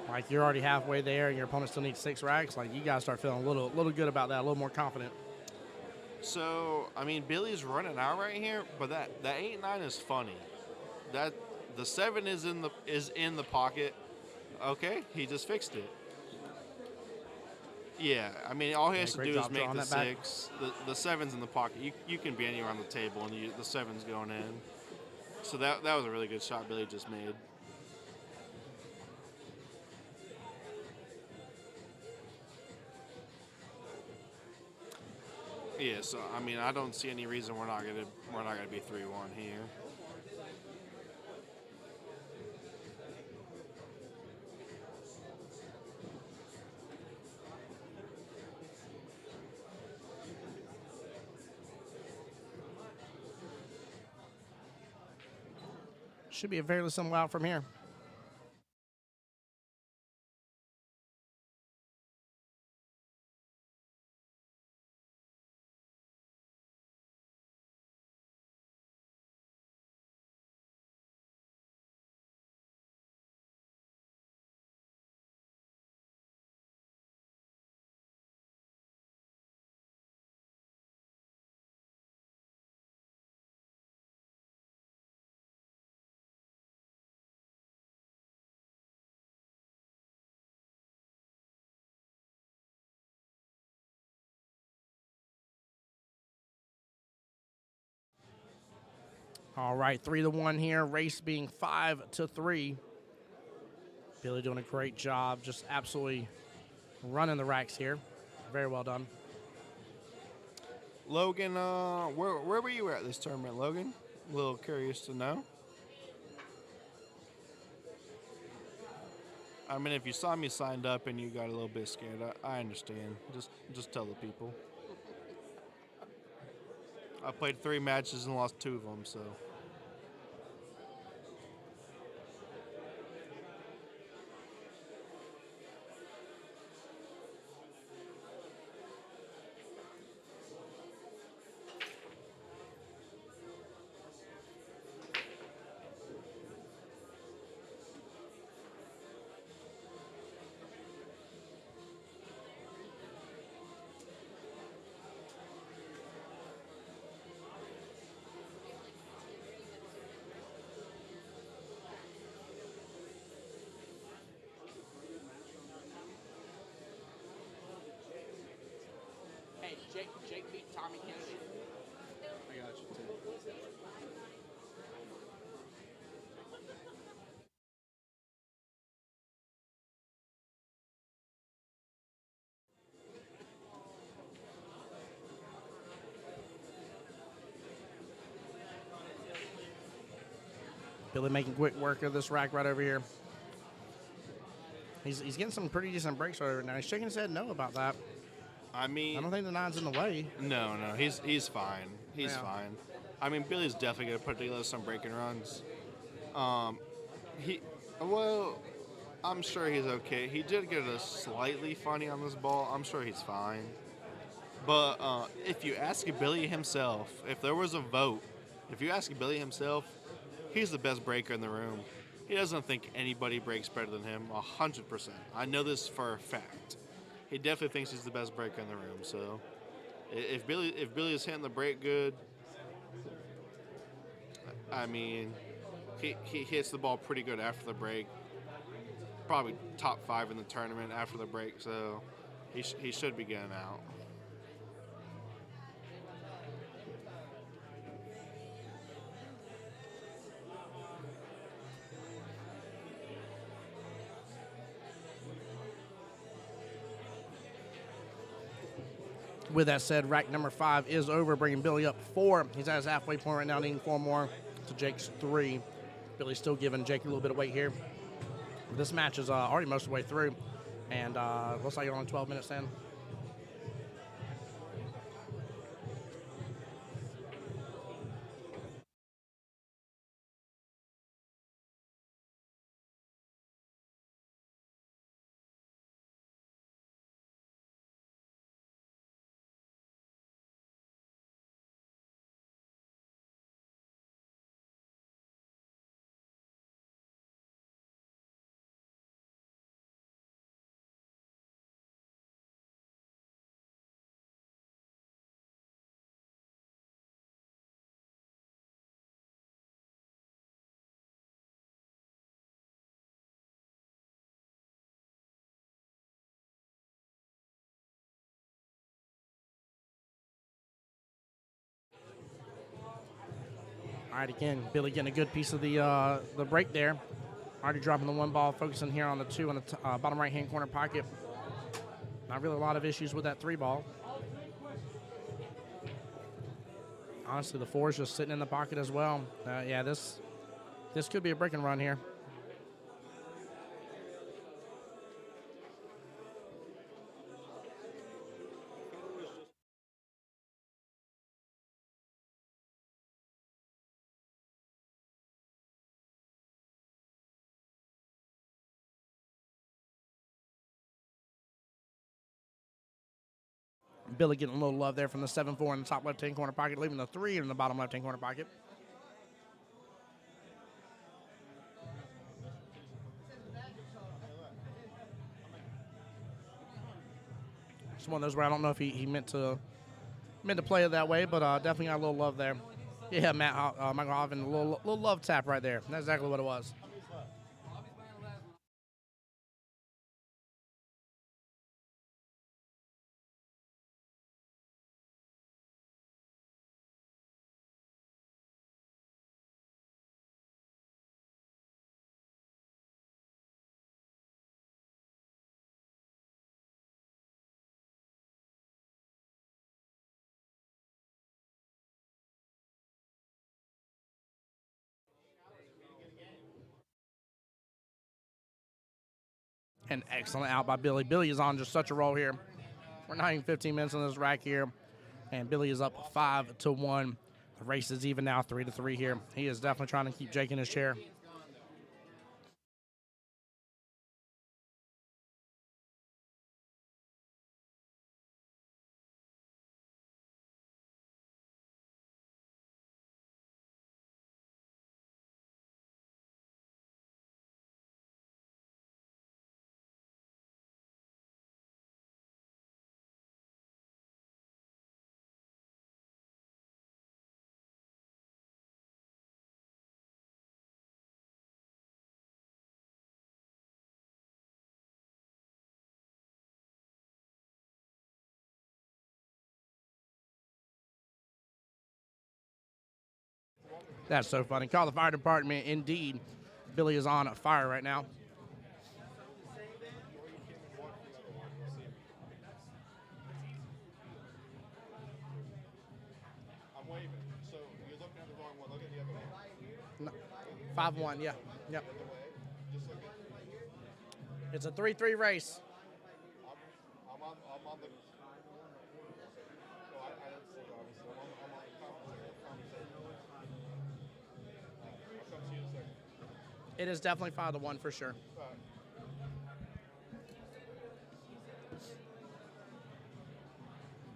Like you're already halfway there and your opponent still needs 6 racks. Like you guys start feeling a little good about that, a little more confident. So, I mean, Billy's running out right here, but that 8-9 is funny. That the 7 is in the pocket. Okay, he just fixed it. Yeah, I mean, all he has to do is make the 6. The 7's in the pocket. You can be anywhere on the table, and the 7's going in. So that was a really good shot Billy just made. Yeah, so I mean, I don't see any reason we're not gonna be 3-1 here. Should be a fairly simple out from here. All right, 3-1 here. Race being 5-3. Billy doing a great job, just absolutely running the racks here. Very well done. Logan, where were you at this tournament, Logan? A little curious to know. I mean, if you saw me signed up and you got a little bit scared, I understand. Just tell the people. I played 3 matches and lost 2 of them, so. Hey, Jake beat Tommy Kennedy. I got you, too. Billy making quick work of this rack right over here. He's getting some pretty decent breaks right over now. He's shaking his head no about that. I mean, I don't think the 9's in the way. No, he's fine. He's fine. I mean, Billy's definitely gonna put together some breaking runs. I'm sure he's okay. He did get a slightly funny on this ball. I'm sure he's fine. But if you ask Billy himself, if there was a vote, if you ask Billy himself, he's the best breaker in the room. He doesn't think anybody breaks better than him, 100%. I know this for a fact. He definitely thinks he's the best breaker in the room. So, if Billy is hitting the break good, I mean, he hits the ball pretty good after the break. Probably top 5 in the tournament after the break. So, he should be getting out. With that said, rack number 5 is over, bringing Billy up 4. He's at his halfway point right now, needing 4 more to Jake's 3. Billy's still giving Jake a little bit of weight here. This match is already most of the way through. And looks like you're only 12 minutes in. All right, again, Billy getting a good piece of the break there. Already dropping the one ball, focusing here on the two on the bottom right-hand corner pocket. Not really a lot of issues with that three ball. Honestly, the four is just sitting in the pocket as well. Yeah, this could be a break and run here. Billy getting a little love there from the 7-4 in the top left-hand corner pocket, leaving the 3 in the bottom left-hand corner pocket. It's one of those where I don't know if he meant to play it that way, but definitely got a little love there. Yeah, Michael Hoffman, a little love tap right there. That's exactly what it was. An excellent out by Billy. Billy is on just such a roll here. We're not even 15 minutes on this rack here, and Billy is up 5-1. The race is even now, 3-3 here. He is definitely trying to keep Jake in his chair. That's so funny. Call the fire department. Indeed, Billy is on fire right now. I'm waving. So you're looking at the wrong one. Look at the other one. 5-1, yeah. Yep. It's a 3-3 race. I'm on the. No, I didn't see it, obviously. I'm on the conversation. I'll come to you in a second. It is definitely 5-1 for sure.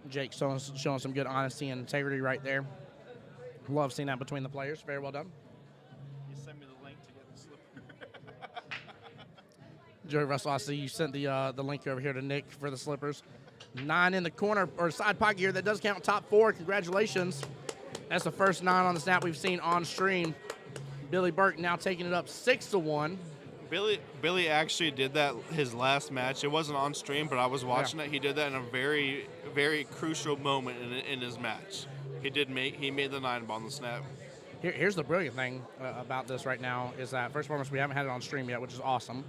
Jake showing some good honesty and integrity right there. Love seeing that between the players. Very well done. You send me the link to get the slipper. Joey Russell, I see you sent the link over here to Nick for the slippers. 9 in the corner or side pocket here. That does count top 4. Congratulations. That's the first 9 on the snap we've seen on stream. Billy Burke now taking it up 6-1. Billy actually did that his last match. It wasn't on stream, but I was watching it. He did that in a very, very crucial moment in his match. He made the 9 ball on the snap. Here's the brilliant thing about this right now is that, first and foremost, we haven't had it on stream yet, which is awesome.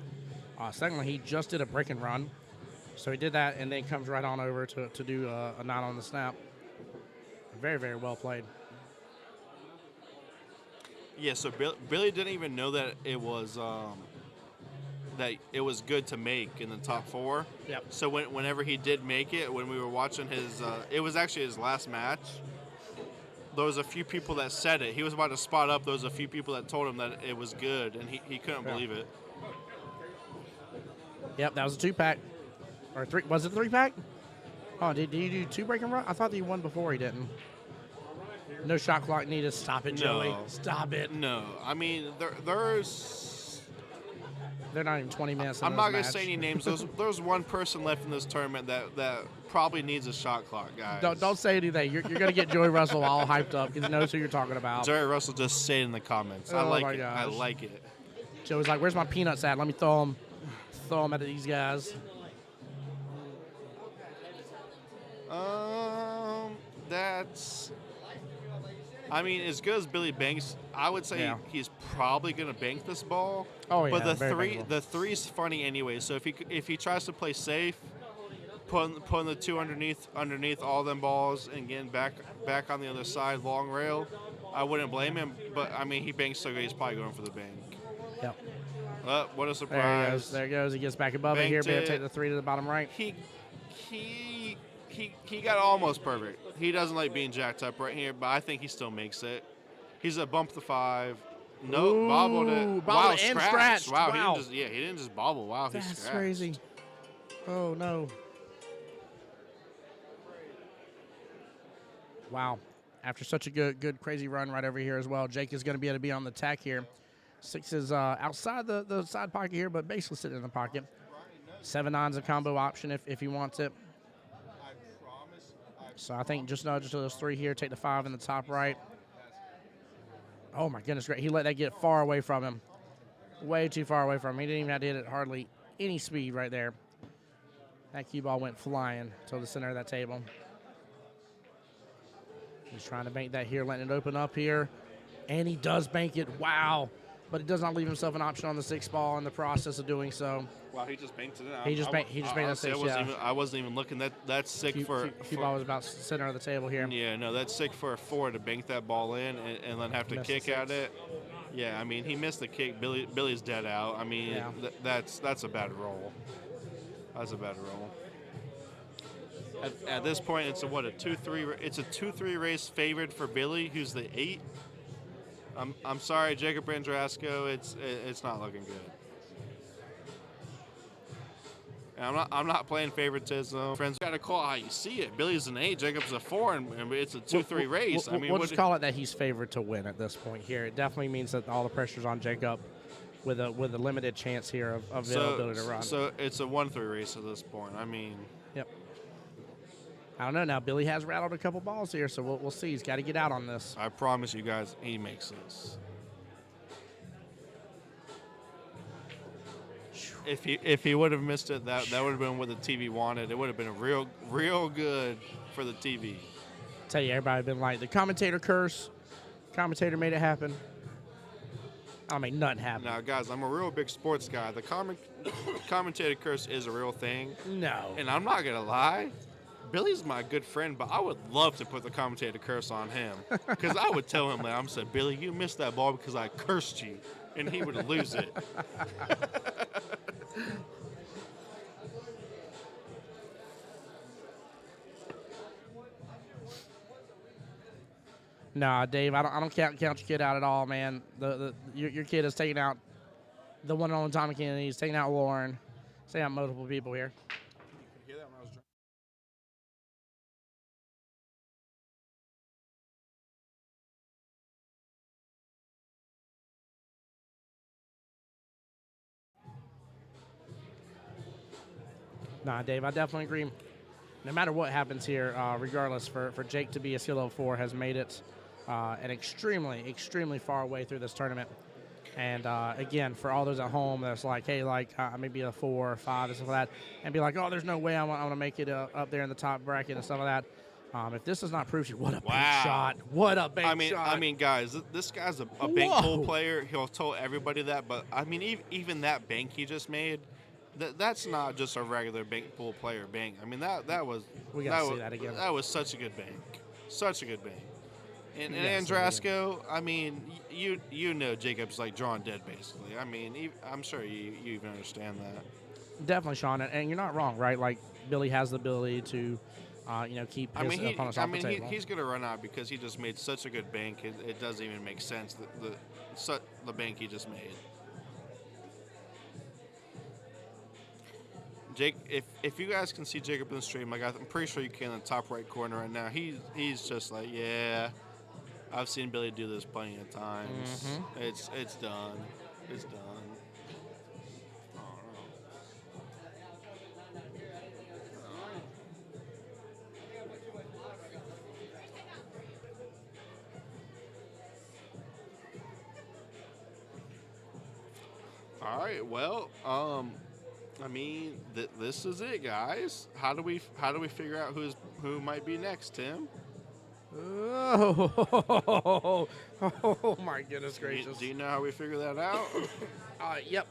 Secondly, he just did a break and run. So he did that and then comes right on over to do a 9 on the snap. Very, very well played. Yeah, so Billy didn't even know that it was that it was good to make in the top 4. Yep. So whenever he did make it, when we were watching his, it was actually his last match. There was a few people that said it. He was about to spot up. There was a few people that told him that it was good, and he couldn't believe it. Yep, that was a 2-pack. Or 3. Was it a 3-pack? Oh, did you do 2 break and run? I thought that you won before he didn't. No shot clock needed. Stop it, Joey. No. Stop it. No. I mean, there's... They're not even 20 minutes in I'm not going to say any names. There's one person left in this tournament that probably needs a shot clock, guys. Don't say anything. You're going to get Joey Russell all hyped up because he knows who you're talking about. Jerry Russell, just say it in the comments. I Oh, like my it. I gosh. like it. Joey's like, where's my peanuts at? Let me throw them at these guys. That's... I mean, as good as Billy banks, I would say he's probably going to bank this ball. Oh, yeah. But very bankable. the three's funny anyway. So if he tries to play safe, putting the 2 underneath all them balls and getting back on the other side, long rail, I wouldn't blame him. But I mean, he banks so good, he's probably going for the bank. Yep. What a surprise! There he goes. He gets back above it here. Better take the 3 to the bottom right. He got almost perfect. He doesn't like being jacked up right here, but I think he still makes it. He's a bump the 5. Nope, bobbled it. Bobbled it and scratched. Wow, Wow. he didn't just bobble. Wow, he scratched. That's crazy. Oh, no. Wow. After such a good, crazy run right over here as well, Jake is going to be able to be on the attack here. 6 is outside the side pocket here, but basically sitting in the pocket. 7-9's a combo option if he wants it. So I think just nudge to those 3 here. Take the 5 in the top right. Oh, my goodness, great. He let that get far away from him. Way too far away from him. He didn't even have to hit it hardly any speed right there. That cue ball went flying to the center of that table. He's trying to bank that here, letting it open up here. And he does bank it. Wow. But he does not leave himself an option on the 6 ball in the process of doing so. Wow, he just banked it in. He just banked that 6, I wasn't even looking. That's sick for... Cue ball was about center of the table here. Yeah, no, that's sick for a 4 to bank that ball in and then have to kick at it. Yeah, I mean, he missed the kick. Billy's dead out. I mean, that's a bad roll. That's a bad roll. At this point, it's a 2-3. It's a 2-3 race favored for Billy, who's the 8. I'm sorry, Jacob Andrasco. It's not looking good. And I'm not playing favoritism. Friends, got to call how you see it. Billy's an 8, Jacob's a 4, and it's a 2-3 race. We'll just call it that he's favored to win at this point here. It definitely means that all the pressure's on Jacob with a limited chance here of availability to run. So it's a 1-3 race at this point. I mean, yep. I don't know. Now Billy has rattled a couple balls here, so we'll see. He's got to get out on this. I promise you guys, he makes this. If he would have missed it, that would have been what the TV wanted. It would have been a real good for the TV. Tell you, everybody been like, the commentator curse. Commentator made it happen. I mean, nothing happened. Now, guys, I'm a real big sports guy. The commentator curse is a real thing. No. And I'm not going to lie. Billy's my good friend, but I would love to put the commentator curse on him. Because I would tell him that. I'm saying, Billy, you missed that ball because I cursed you. And he would lose it. Nah, Dave, I don't count your kid out at all, man. Your kid is taking out the one and only Tommy Kennedy. He's taking out Lauren. He's taking out multiple people here. Hear that when I was drunk? Nah, Dave, I definitely agree. No matter what happens here, regardless, for Jake to be a skill level 4 has made it an extremely far way through this tournament. And again, for all those at home that's like, hey, maybe a 4 or 5 and stuff like that, and be like, oh, there's no way I want to make it up there in the top bracket and stuff like that. If this does not prove you, what a big shot. What a big shot. I mean, guys, this guy's a bank pool player. He'll tell everybody that. But, I mean, even that bank he just made, that's not just a regular bank pool player bank. I mean, that was... We got to see that again. That was such a good bank. Such a good bank. And Yes, Andrasco, I mean, you know Jacob's like drawn dead, basically. I mean, I'm sure you even understand that. Definitely, Sean, and you're not wrong, right? Like Billy has the ability to, keep his opponents off the table. He's going to run out because he just made such a good bank. It doesn't even make sense the bank he just made. Jake, if you guys can see Jacob in the stream, like I'm pretty sure you can in the top right corner right now. He's just like, yeah, I've seen Billy do this plenty of times. Mm-hmm. It's done. It's done. All right. Well, I mean, this is it, guys. How do we figure out who might be next, Tim? Oh, oh my goodness gracious! Do you know how we figure that out? Yep.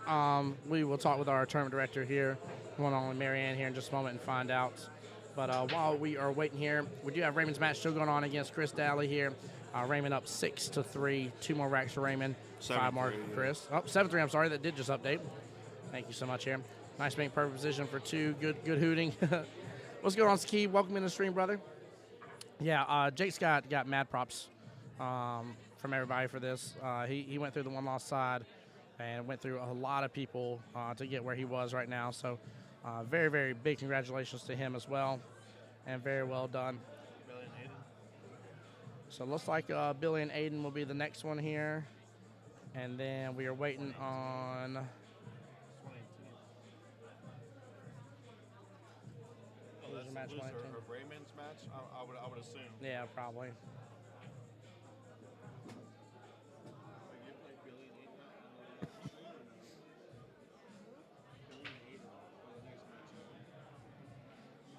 We will talk with our tournament director here, one on Marianne here in just a moment and find out. But while we are waiting here, we do have Raymond's match still going on against Chris Daly here. Raymond up 6-3. 2 more racks for Raymond. 5 more for Chris. Oh, 7-3. I'm sorry, that did just update. Thank you so much here. Nice being perfect position for 2. Good hooting. What's going on, Ski? Welcome in the stream, brother. Yeah, Jake's got mad props from everybody for this. He went through the one-loss side and went through a lot of people to get where he was right now. So very, very big congratulations to him as well, and very well done. Billy and Aiden. So it looks like Billy and Aiden will be the next one here. And then we are waiting on... Match loser of Raymond's match, I would assume. Yeah, probably.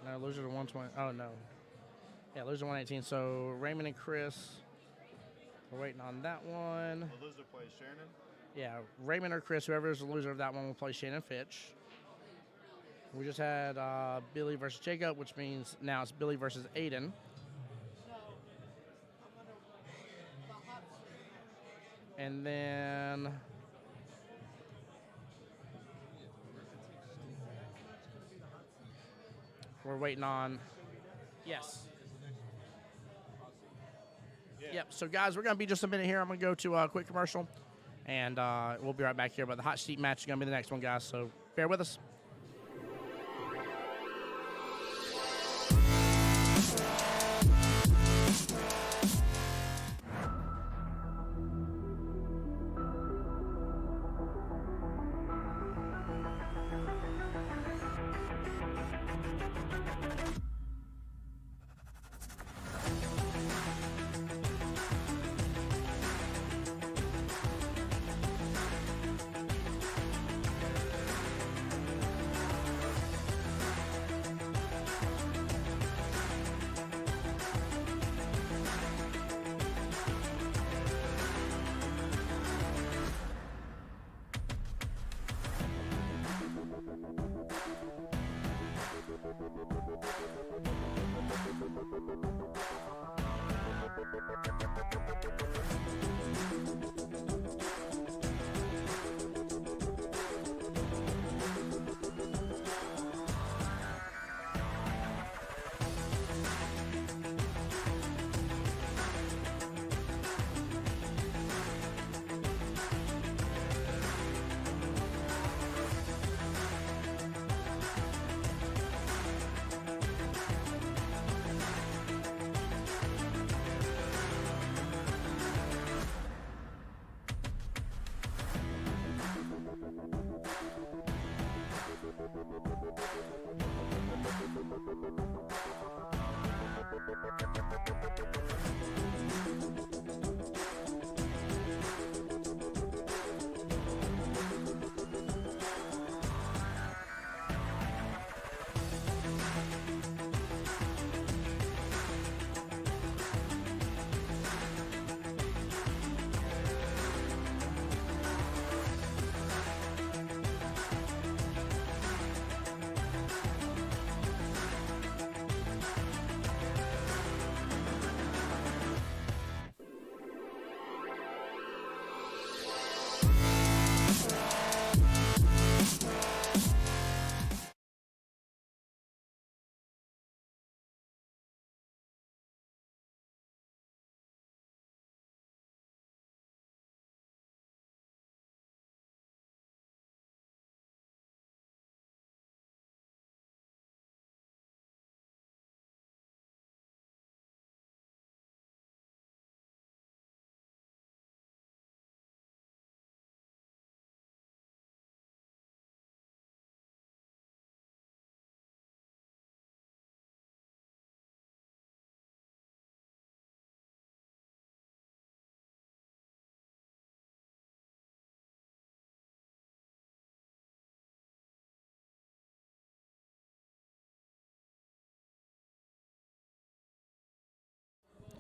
No, loser to 120. Oh, no. Yeah, loser 118. So Raymond and Chris, we're waiting on that one. The loser plays Shannon? Yeah, Raymond or Chris, whoever is the loser of that one will play Shannon Fitch. We just had Billy versus Jacob, which means now it's Billy versus Aiden. And then we're waiting on, yes. Yep, so guys, we're going to be just a minute here. I'm going to go to a quick commercial, and we'll be right back here. But the hot seat match is going to be the next one, guys, so bear with us.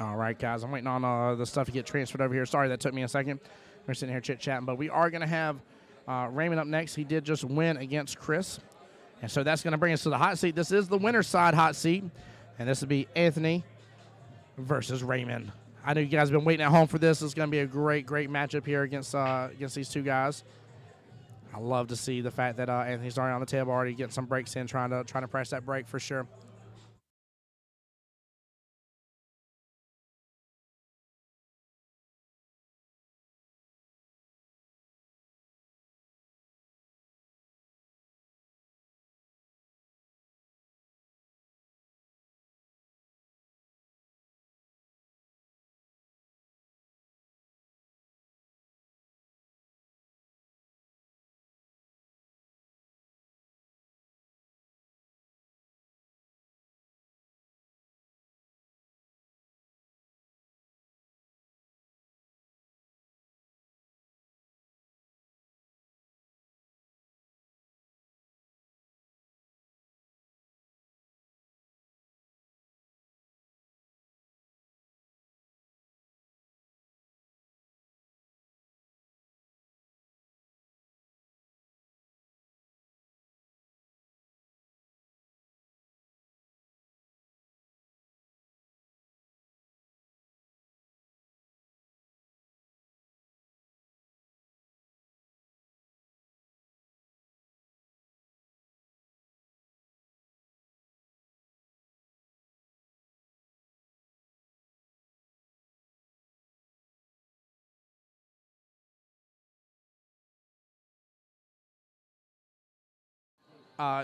All right, guys, I'm waiting on the stuff to get transferred over here. Sorry that took me a second. We're sitting here chit-chatting, but we are going to have Raymond up next. He did just win against Chris, and so that's going to bring us to the hot seat. This is the winner's side hot seat, and this will be Anthony versus Raymond. I know you guys have been waiting at home for this. It's going to be a great, great matchup here against these two guys. I love to see the fact that Anthony's already on the table, already getting some breaks in, trying to press that break for sure.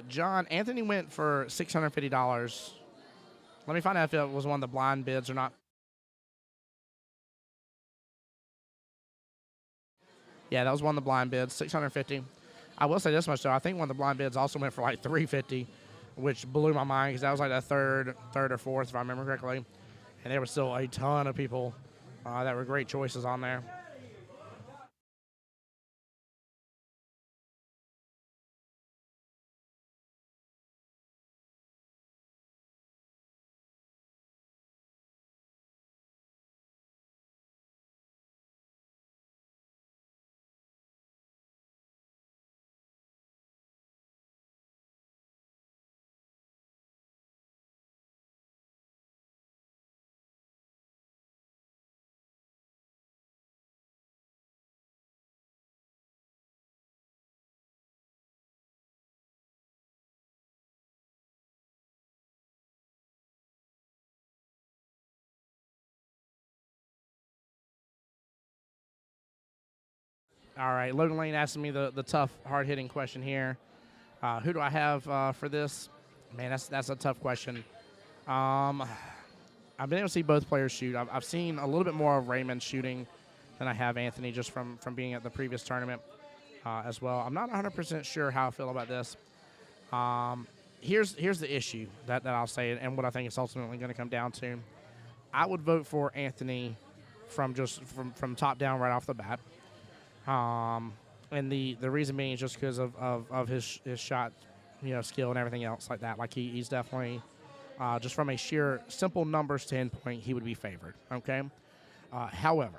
John, Anthony went for $650. Let me find out if it was one of the blind bids or not. Yeah, that was one of the blind bids, $650. I will say this much though, I think one of the blind bids also went for like $350, which blew my mind because that was like the third or fourth, if I remember correctly, and there was still a ton of people that were great choices on there. All right, Logan Lane asking me the tough, hard-hitting question here. Who do I have for this? Man, that's a tough question. I've been able to see both players shoot. I've seen a little bit more of Raymond shooting than I have Anthony, just from being at the previous tournament as well. I'm not 100% sure how I feel about this. Here's the issue that I'll say, and what I think it's ultimately going to come down to. I would vote for Anthony from top down right off the bat. And the reason being is just because of his shot, skill and everything else like that. Like he's definitely just from a sheer simple number standpoint, he would be favored. Okay. However,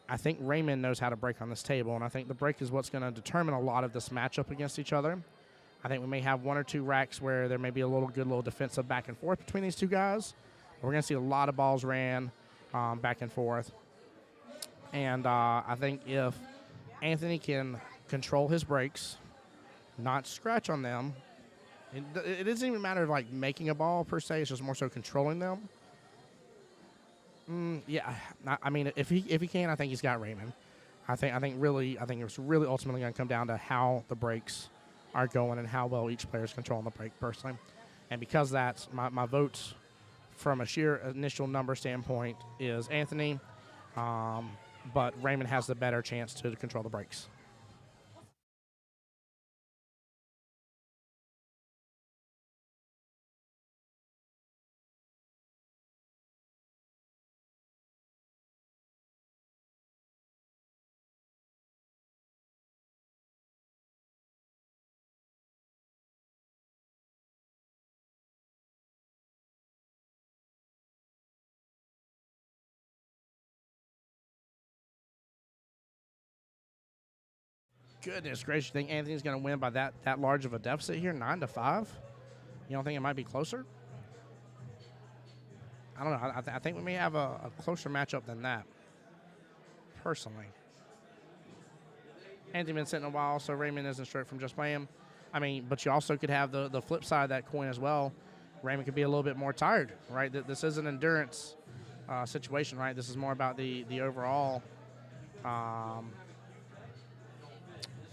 I think Raymond knows how to break on this table, and I think the break is what's going to determine a lot of this matchup against each other. I think we may have one or two racks where there may be a good little defensive back and forth between these two guys. We're going to see a lot of balls ran back and forth. And I think if Anthony can control his breaks, not scratch on them, it doesn't even matter like making a ball per se. It's just more so controlling them. Yeah, I mean, if he can, I think he's got Raymond. I think it's really ultimately going to come down to how the breaks are going and how well each player is controlling the break personally. And because that's my votes from a sheer initial number standpoint is Anthony, but Raymond has the better chance to control the breaks. Goodness gracious, you think Anthony's going to win by that large of a deficit here, 9-5? You don't think it might be closer? I don't know. I think we may have a closer matchup than that, personally. Anthony's been sitting a while, so Raymond isn't straight from just playing. I mean, but you also could have the flip side of that coin as well. Raymond could be a little bit more tired, right? This is an endurance situation, right? This is more about the overall,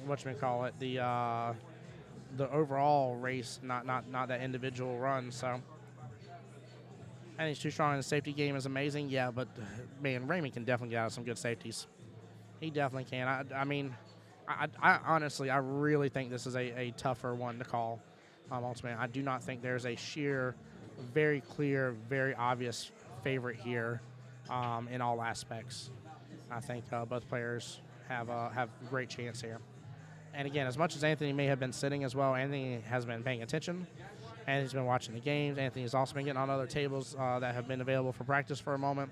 whatchamacallit, the overall race, not that individual run. So, and he's too strong in the safety game is amazing, yeah. But man, Raymond can definitely get out of some good safeties. He definitely can. I mean, I honestly, I really think this is a tougher one to call. Ultimately, I do not think there's a sheer, very clear, very obvious favorite here in all aspects. I think both players have great chance here. And again, as much as Anthony may have been sitting as well, Anthony has been paying attention. Anthony's been watching the games. Anthony's also been getting on other tables that have been available for practice for a moment.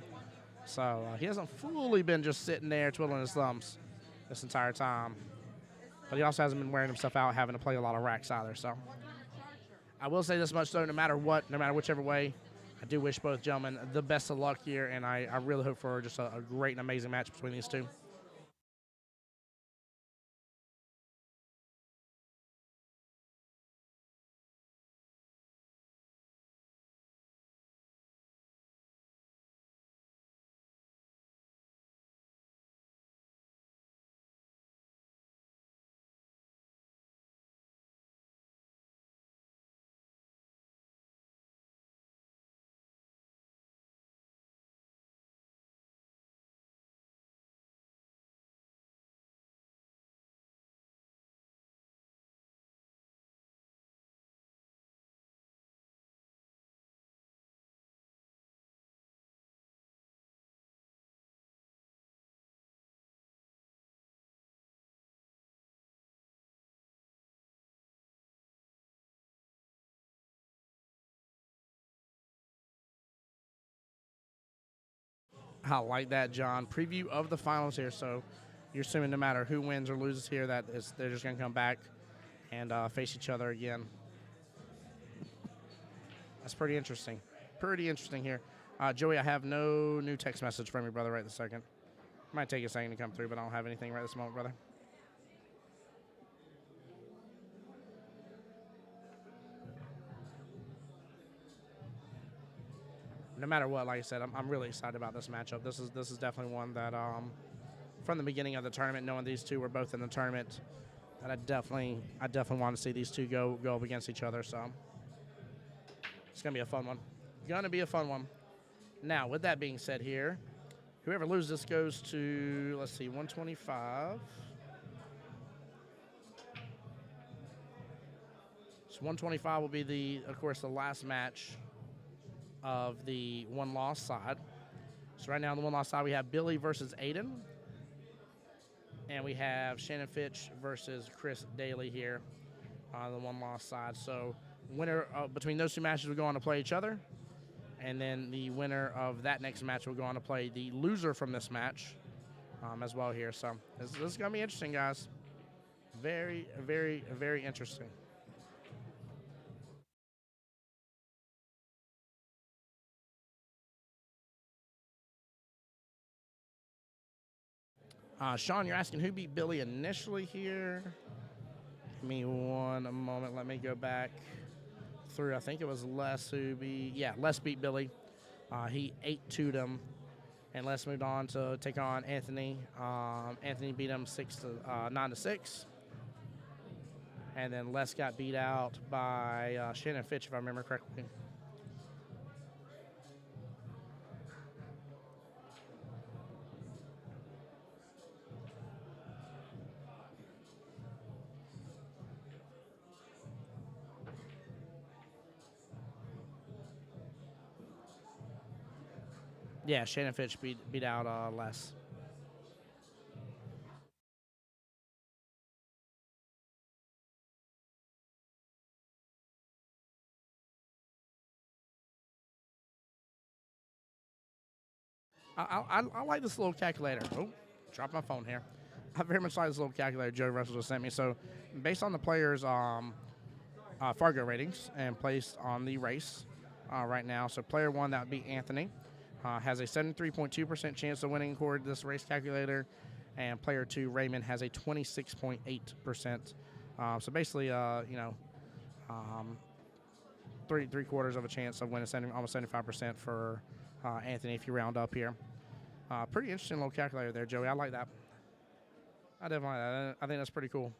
So he hasn't fully been just sitting there twiddling his thumbs this entire time. But he also hasn't been wearing himself out, having to play a lot of racks either. So I will say this much, though, no matter whichever way, I do wish both gentlemen the best of luck here, and I really hope for just a great and amazing match between these two. I like that, John. Preview of the finals here. So you're assuming no matter who wins or loses here, they're just going to come back and face each other again. That's pretty interesting. Pretty interesting here. Joey, I have no new text message from you, brother, right this second. Might take a second to come through, but I don't have anything right this moment, brother. No matter what, like I said, I'm really excited about this matchup. This is definitely one that from the beginning of the tournament, knowing these two were both in the tournament, that I definitely want to see these two go up against each other. So it's gonna be a fun one. Gonna be a fun one. Now, with that being said, here, whoever loses this goes to, let's see, 125. So 125 will be of course, the last match of the one-loss side. So right now on the one-loss side, we have Billy versus Aiden. And we have Shannon Fitch versus Chris Daly here on the one-loss side. So winner between those two matches will go on to play each other. And then the winner of that next match will go on to play the loser from this match as well here. So this is going to be interesting, guys. Very, very, very interesting. Sean, you're asking who beat Billy initially here. Give me one moment. Let me go back through. I think it was Les who beat. Yeah, Les beat Billy. He 8-2'd him, and Les moved on to take on Anthony. Anthony beat him 9-6, and then Les got beat out by Shannon Fitch, if I remember correctly. Yeah, Shannon Fitch beat out Les. I like this little calculator. Oh, dropped my phone here. I very much like this little calculator Joe Russell just sent me. So, based on the players' Fargo ratings and placed on the race right now. So, player 1, that would be Anthony, has a 73.2% chance of winning according to this race calculator, and player 2, Raymond, has a 26.8%. So basically, three quarters of a chance of winning, almost 75% for Anthony if you round up here. Pretty interesting little calculator there, Joey. I like that. I definitely like that. I think that's pretty cool.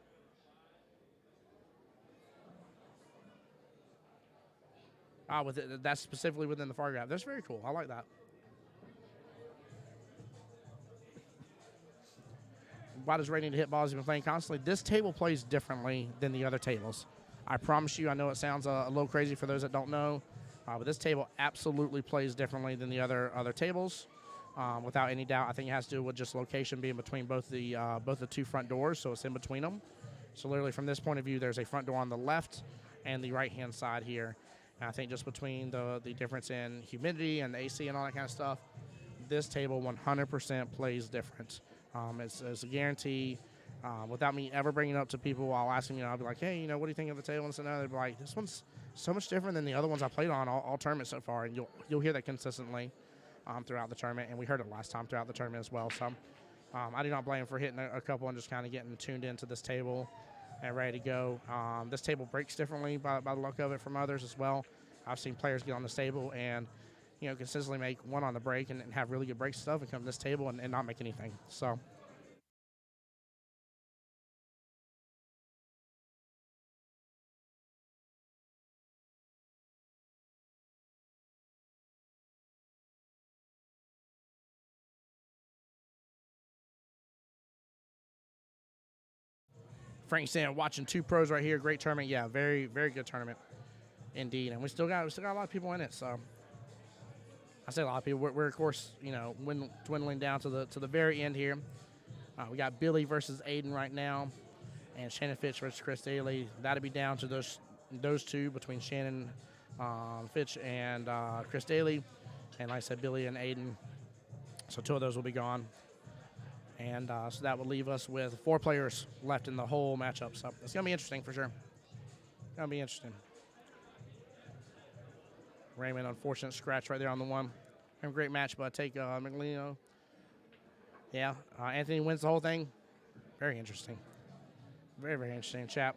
That's specifically within the Fargo app. That's very cool. I like that. Why does Ray need to hit balls? He's been playing constantly. This table plays differently than the other tables. I promise you, I know it sounds a little crazy for those that don't know, but this table absolutely plays differently than the other tables, without any doubt. I think it has to do with just location being between both the two front doors, so it's in between them. So literally from this point of view, there's a front door on the left and the right-hand side here. And I think just between the difference in humidity and the AC and all that kind of stuff, this table 100% plays different. It's a guarantee. Without me ever bringing it up to people while asking, I'll be like, hey, what do you think of the table? And so now they'll be like, this one's so much different than the other ones I played on all tournaments so far. And you'll hear that consistently throughout the tournament. And we heard it last time throughout the tournament as well. So I do not blame him for hitting a couple and just kind of getting tuned into this table and ready to go. This table breaks differently by the look of it from others as well. I've seen players get on this table and consistently make one on the break and have really good break stuff and come to this table and not make anything. So. Frank saying, watching two pros right here. Great tournament. Yeah, very, very good tournament indeed. And we still got a lot of people in it. So I say a lot of people. We're of course, dwindling down to the very end here. We got Billy versus Aiden right now, and Shannon Fitch versus Chris Daly. That'll be down to those two, between Shannon Fitch and Chris Daly. And like I said, Billy and Aiden. So 2 of those will be gone. And so that will leave us with 4 players left in the whole matchup. So it's going to be interesting for sure. Going to be interesting. Raymond, unfortunate scratch right there on the one. Have a great match, but I take Miglino. Yeah, Anthony wins the whole thing. Very interesting. Very, very interesting, chap.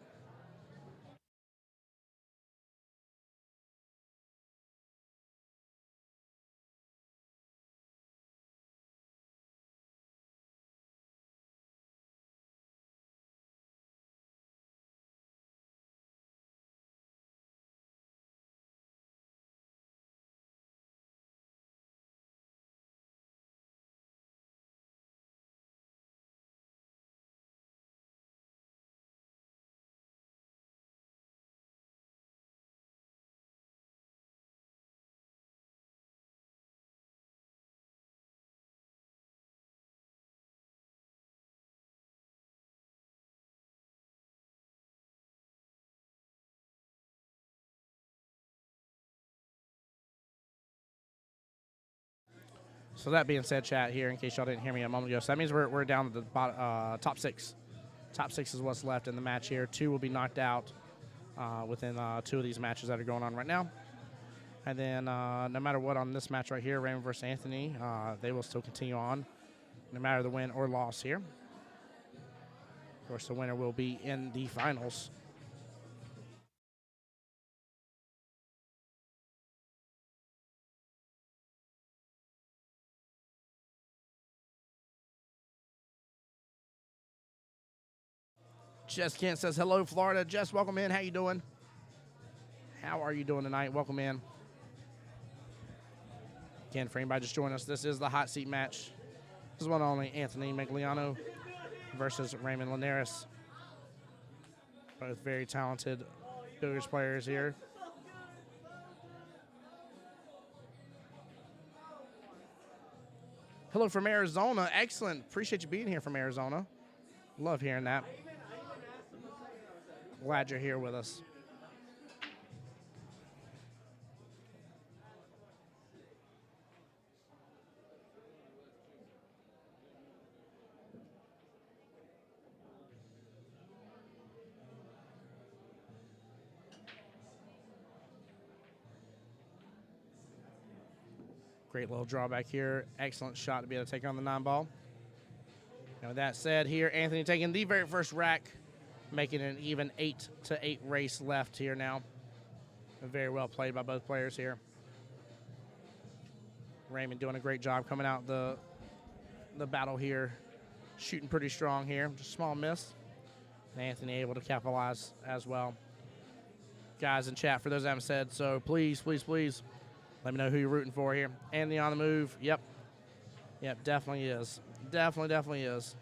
So that being said, chat here, in case y'all didn't hear me a moment ago, so that means we're down to the top 6. Top 6 is what's left in the match here. 2 will be knocked out within 2 of these matches that are going on right now. And then no matter what on this match right here, Raymond versus Anthony, they will still continue on, no matter the win or loss here. Of course, the winner will be in the finals. Jess Kent says, hello, Florida. Jess, welcome in. How you doing? How are you doing tonight? Welcome in. Again, for anybody just joining us, this is the hot seat match. This is one and only Anthony Migliano versus Raymond Lineras. Both very talented billiards players here. Hello from Arizona. Excellent. Appreciate you being here from Arizona. Love hearing that. Glad you're here with us. Great little drawback here. Excellent shot to be able to take on the 9-ball. And with that said here, Anthony taking the very first rack, making an even 8-8 race left here now. Very well played by both players here. Raymond doing a great job coming out the battle here, shooting pretty strong here. Just a small miss. And Anthony able to capitalize as well. Guys in chat, for those that haven't said so, please, please, please, let me know who you're rooting for here. Anthony on the move. Yep. Yep, definitely is. Definitely is.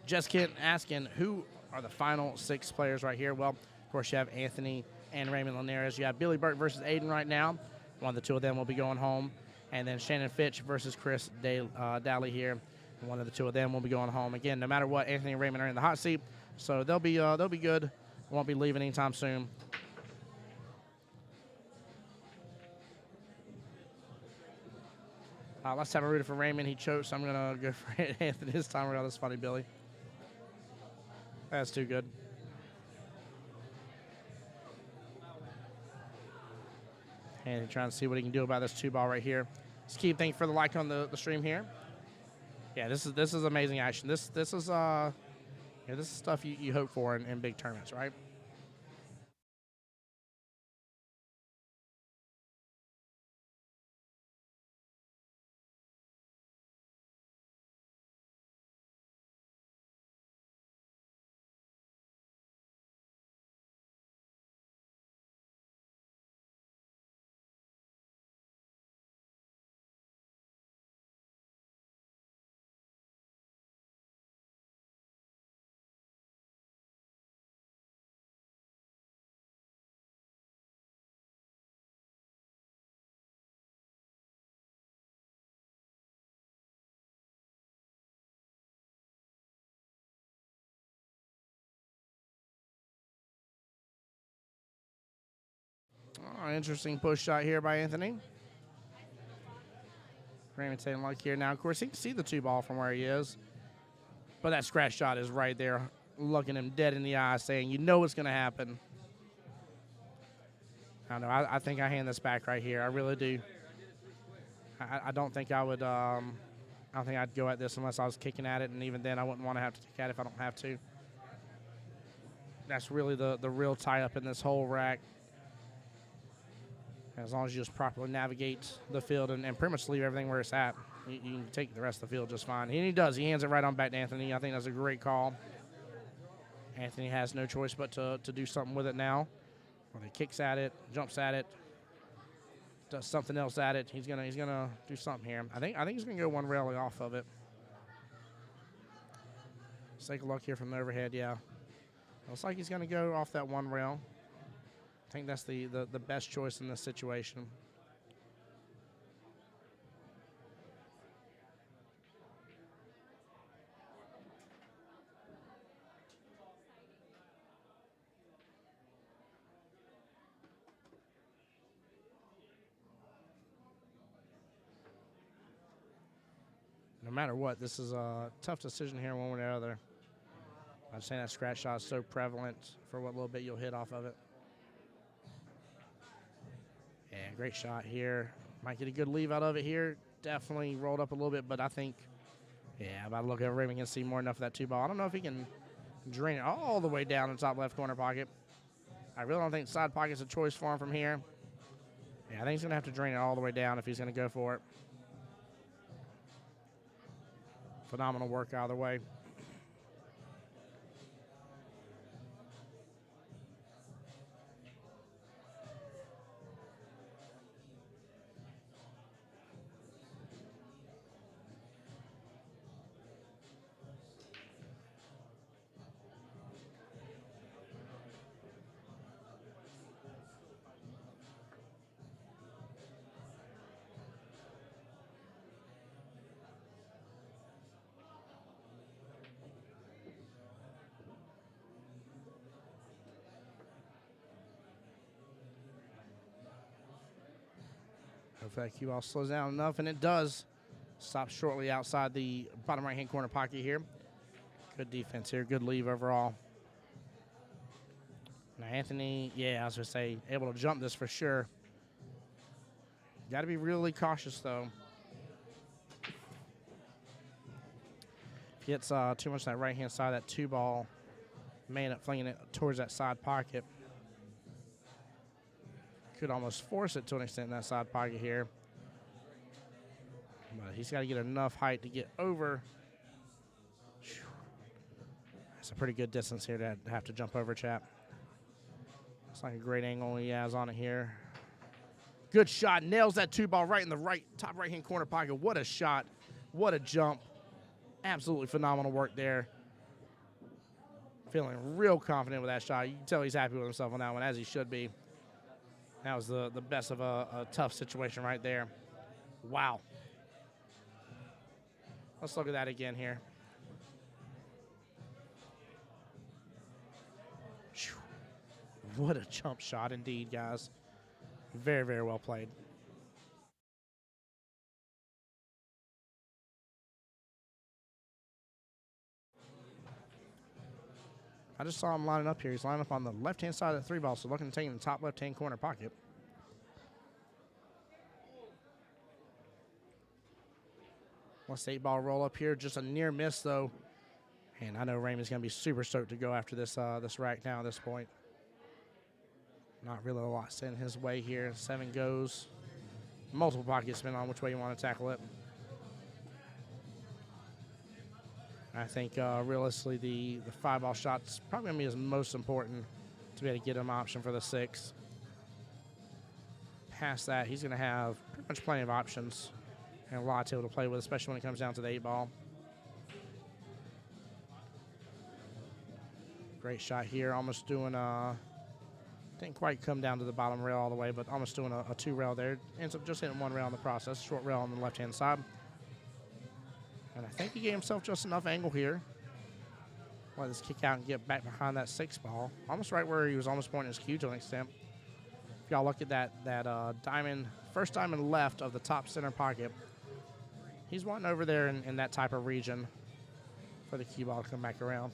Just kidding, asking who are the final 6 players right here. Well, of course, you have Anthony and Raymond Lineras. You have Billy Burke versus Aiden right now. One of the 2 of them will be going home. And then Shannon Fitch versus Chris Daly here. And one of the 2 of them will be going home. Again, no matter what, Anthony and Raymond are in the hot seat, so they'll be good. Won't be leaving anytime soon. Last time I rooted for Raymond, he chose, so I'm going to go for Anthony this time around. That's funny, Billy. That's too good. And trying to see what he can do about this 2-ball right here. Just keep thanking for the like on the stream here. Yeah, this is amazing action. This is this is stuff you hope for in big tournaments, right? Oh, interesting push shot here by Anthony. Raymond taking luck here. Now, of course, he can see the 2-ball from where he is. But that scratch shot is right there, looking him dead in the eye, saying, you know what's going to happen. I don't know. I think I hand this back right here. I really do. I don't think I would. I don't think I'd go at this unless I was kicking at it, and even then, I wouldn't want to have to kick at it if I don't have to. That's really the real tie-up in this whole rack. As long as you just properly navigate the field and pretty much leave everything where it's at, you can take the rest of the field just fine. And he does. He hands it right on back to Anthony. I think that's a great call. Anthony has no choice but to do something with it now. Whether he kicks at it, jumps at it, does something else at it. He's gonna do something here. I think he's gonna go one railing off of it. Let's take a look here from the overhead. Yeah, looks like he's gonna go off that one rail. I think that's the best choice in this situation. No matter what, this is a tough decision here one way or the other. I'm saying that scratch shot is so prevalent for what little bit you'll hit off of it. Yeah, great shot here. Might get a good leave out of it here. Definitely rolled up a little bit, but I think, yeah, about to look over Raymond can see more enough of that 2-ball. I don't know if he can drain it all the way down in the top left corner pocket. I really don't think side pocket's a choice for him from here. Yeah, I think he's going to have to drain it all the way down if he's going to go for it. Phenomenal work either way. Hopefully that cue ball slows down enough, and it does. Stop shortly outside the bottom right-hand corner pocket here. Good defense here. Good leave overall. Now Anthony, yeah, I was going to say, able to jump this for sure. Got to be really cautious, though. If he hits too much on that right-hand side, that 2-ball may end up flinging it towards that side pocket. Could almost force it to an extent in that side pocket here. But he's got to get enough height to get over. That's a pretty good distance here to have to jump over, chap. It's like a great angle he has on it here. Good shot. Nails that 2-ball right in the top right-hand corner pocket. What a shot. What a jump. Absolutely phenomenal work there. Feeling real confident with that shot. You can tell he's happy with himself on that one, as he should be. That was the best of a tough situation right there. Wow. Let's look at that again here. What a jump shot indeed, guys. Very, very well played. I just saw him lining up here. He's lining up on the left-hand side of the 3-ball, so looking to take in the top left-hand corner pocket. Let's 8-ball roll up here. Just a near miss, though. And I know Raymond's going to be super stoked to go after this this rack now at this point. Not really a lot sent his way here. 7 goes. Multiple pockets depending on which way you want to tackle it. I think realistically the 5-ball shot's probably going to be his most important to be able to get him option for the 6. Past that, he's going to have pretty much plenty of options and a lot to be able to play with, especially when it comes down to the 8-ball. Great shot here. Almost doing didn't quite come down to the bottom rail all the way, but almost doing a 2 rail there. Ends up just hitting 1 rail in the process. Short rail on the left-hand side. And I think he gave himself just enough angle here. Let this kick out and get back behind that 6-ball. Almost right where he was almost pointing his cue to an extent. If y'all look at that diamond, first diamond left of the top center pocket, he's wanting over there in that type of region for the cue ball to come back around.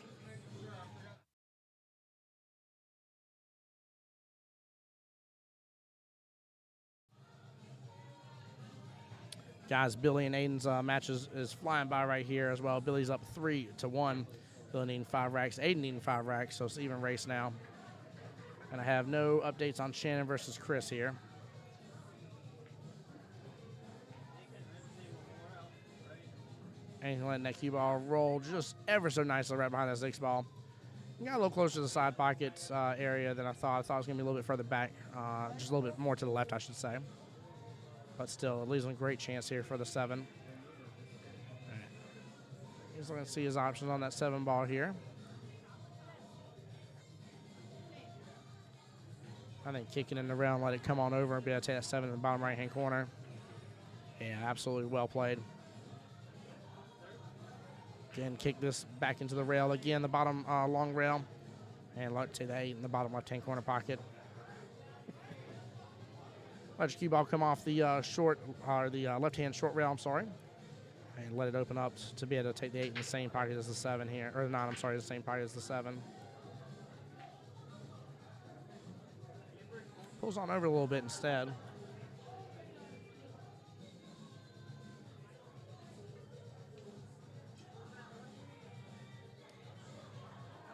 Guys, Billy and Aiden's match is flying by right here as well. Billy's up 3-1. Billy needing 5 racks. Aiden needing 5 racks, so it's an even race now. And I have no updates on Shannon versus Chris here. Aiden letting that cue ball roll just ever so nicely right behind that 6-ball. Got a little closer to the side pockets area than I thought. I thought it was going to be a little bit further back, just a little bit more to the left, I should say. But still, it leaves him a great chance here for the 7. Right. He's looking to see his options on that 7-ball here. I think kicking in the round, let it come on over and be able to take that 7 in the bottom right-hand corner. Yeah, absolutely well played. Again, kick this back into the rail. Again, the bottom long rail. And let it take that 8 in the bottom left-hand corner pocket. Let your cue ball come off the left-hand short rail, I'm sorry. And let it open up to be able to take the 8 in the same pocket as the 7 here. Or the 9, I'm sorry, the same pocket as the 7. Pulls on over a little bit instead.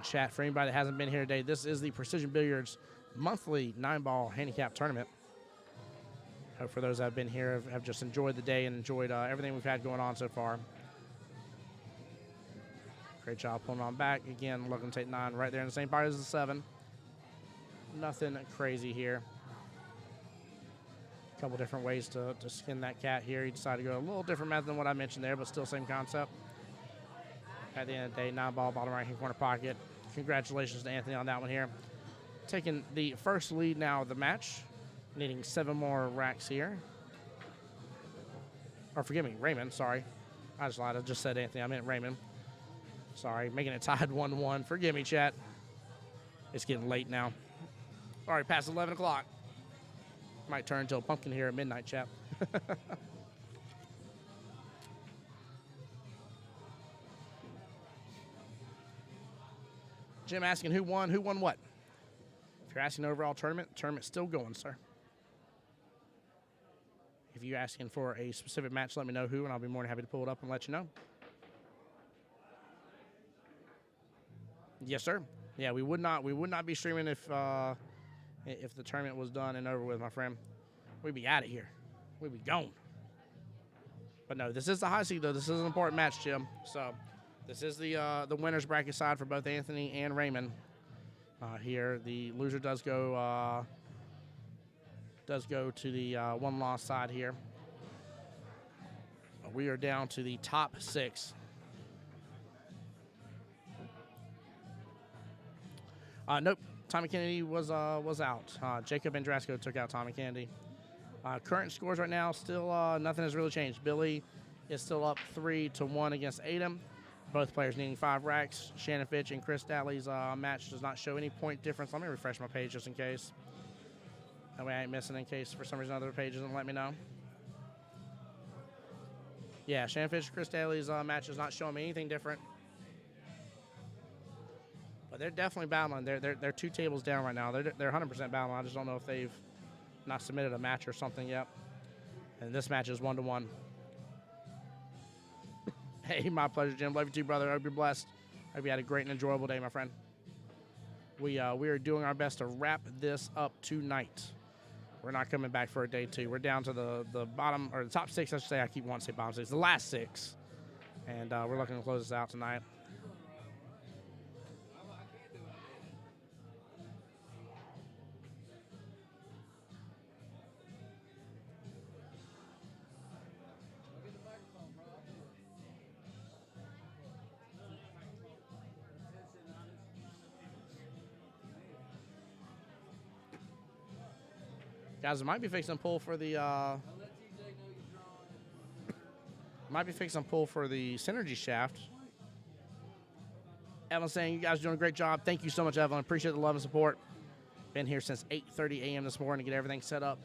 Chat, for anybody that hasn't been here today, this is the Precision Billiards monthly 9-ball handicap tournament. Hope for those that have been here have just enjoyed the day and enjoyed everything we've had going on so far. Great job pulling on back. Again, looking to take 9 right there in the same pocket as the 7. Nothing crazy here. A couple different ways to skin that cat here. He decided to go a little different method than what I mentioned there, but still same concept. At the end of the day, 9-ball, bottom right-hand corner pocket. Congratulations to Anthony on that one here. Taking the first lead now of the match. Needing 7 more racks here. Or forgive me, Raymond, sorry. I just lied. I just said Anthony. I meant Raymond. Sorry, making it tied 1-1. Forgive me, chat. It's getting late now. All right, past 11 o'clock. Might turn into a pumpkin here at midnight, chap. Jim asking who won what? If you're asking overall tournament's still going, sir. If you're asking for a specific match, let me know who, and I'll be more than happy to pull it up and let you know. Yes, sir. Yeah, we would not be streaming if the tournament was done and over with, my friend. We'd be out of here. We'd be gone. But no, this is the high seed, though. This is an important match, Jim. So this is the winners bracket side for both Anthony and Raymond. Here, the loser does go to the one-loss side here. We are down to the top 6. Nope, Tommy Kennedy was out. Jacob Andrasco took out Tommy Kennedy. Current scores right now, still nothing has really changed. Billy is still up 3-1 against Aiden. Both players needing 5 racks. Shannon Fitch and Chris Daly's match does not show any point difference. Let me refresh my page just in case. That way I ain't missing in case for some reason other pages doesn't let me know. Yeah, Shannon Fitch and Chris Daly's match is not showing me anything different. But they're definitely battling. They're 2 tables down right now. They're 100% battling. I just don't know if they've not submitted a match or something yet. And this match is 1-1. Hey, my pleasure, Jim. Love you too, brother. I hope you're blessed. I hope you had a great and enjoyable day, my friend. We are doing our best to wrap this up tonight. We're not coming back for a day 2. We're down to the bottom, or the top 6, I should say. I keep wanting to say bottom 6. The last 6. And we're looking to close this out tonight. Guys, I might be fixing pull for the synergy shaft. Evan saying you guys are doing a great job. Thank you so much, Evan. Appreciate the love and support. Been here since 8:30 a.m. this morning to get everything set up.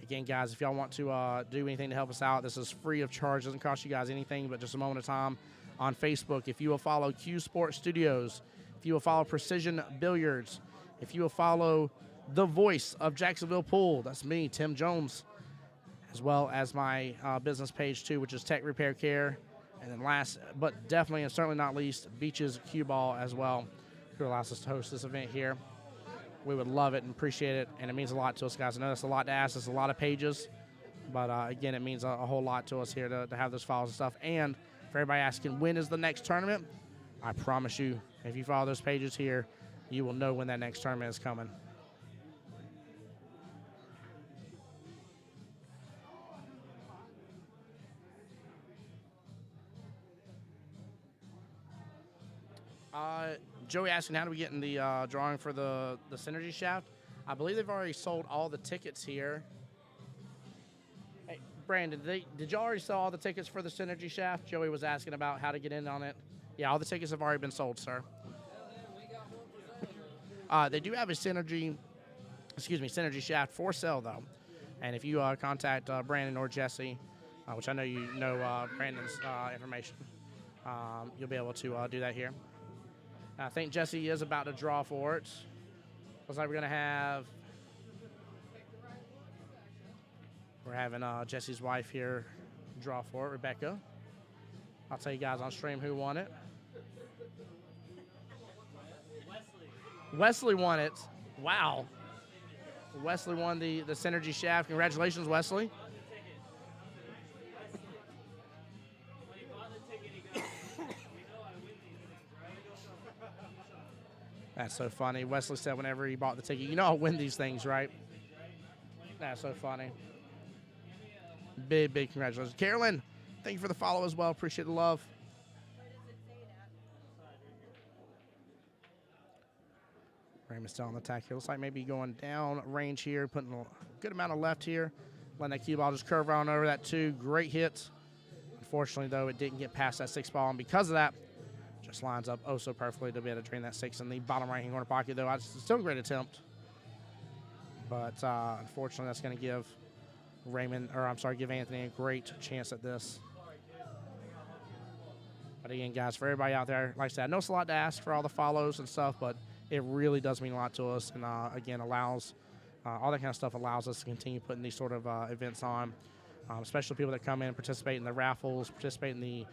Again, guys, if y'all want to do anything to help us out, this is free of charge. Doesn't cost you guys anything but just a moment of time on Facebook. If you will follow Q Sports Studios, if you will follow Precision Billiards, if you will follow the voice of Jacksonville Pool, that's me, Tim Jones, as well as my business page too, which is Tech Repair Care, and then last but definitely and certainly not least, Beaches Cue Ball as well, who allows us to host this event here. We would love it and appreciate it, and it means a lot to us, guys. I know that's a lot to ask. It's a lot of pages, but again, it means a whole lot to us here to have those files and stuff. And for everybody asking, when is the next tournament? I promise you, if you follow those pages here, you will know when that next tournament is coming. Joey asking how do we get in the drawing for the Synergy Shaft. I believe they've already sold all the tickets here. Hey, Brandon, did y'all already sell all the tickets for the Synergy Shaft? Joey was asking about how to get in on it. Yeah, all the tickets have already been sold, sir. They do have a Synergy Shaft for sale, though. And if you contact Brandon or Jesse, which I know you know Brandon's information, you'll be able to do that here. I think Jesse is about to draw for it. Looks like we're having Jesse's wife here draw for it, Rebecca. I'll tell you guys on stream who won it. Wesley won it. Wow. Wesley won the Synergy Shaft. Congratulations, Wesley. That's so funny. Wesley said whenever he bought the ticket, you know I'll win these things, right? That's so funny. Big congratulations. Carolyn, thank you for the follow as well. Appreciate the love. Raymond's still on the attack here. Looks like maybe going down range here, putting a good amount of left here. Letting that cue ball just curve around over that 2. Great hit. Unfortunately, though, it didn't get past that 6 ball, and because of that, just lines up so perfectly to be able to drain that 6 in the bottom right-hand corner pocket, though. It's still a great attempt. But unfortunately, that's going to give give Anthony a great chance at this. But again, guys, for everybody out there, like I said, I know it's a lot to ask for all the follows and stuff, but it really does mean a lot to us. And again, allows all that kind of stuff allows us to continue putting these sort of events on, especially people that come in and participate in the raffles, participate in the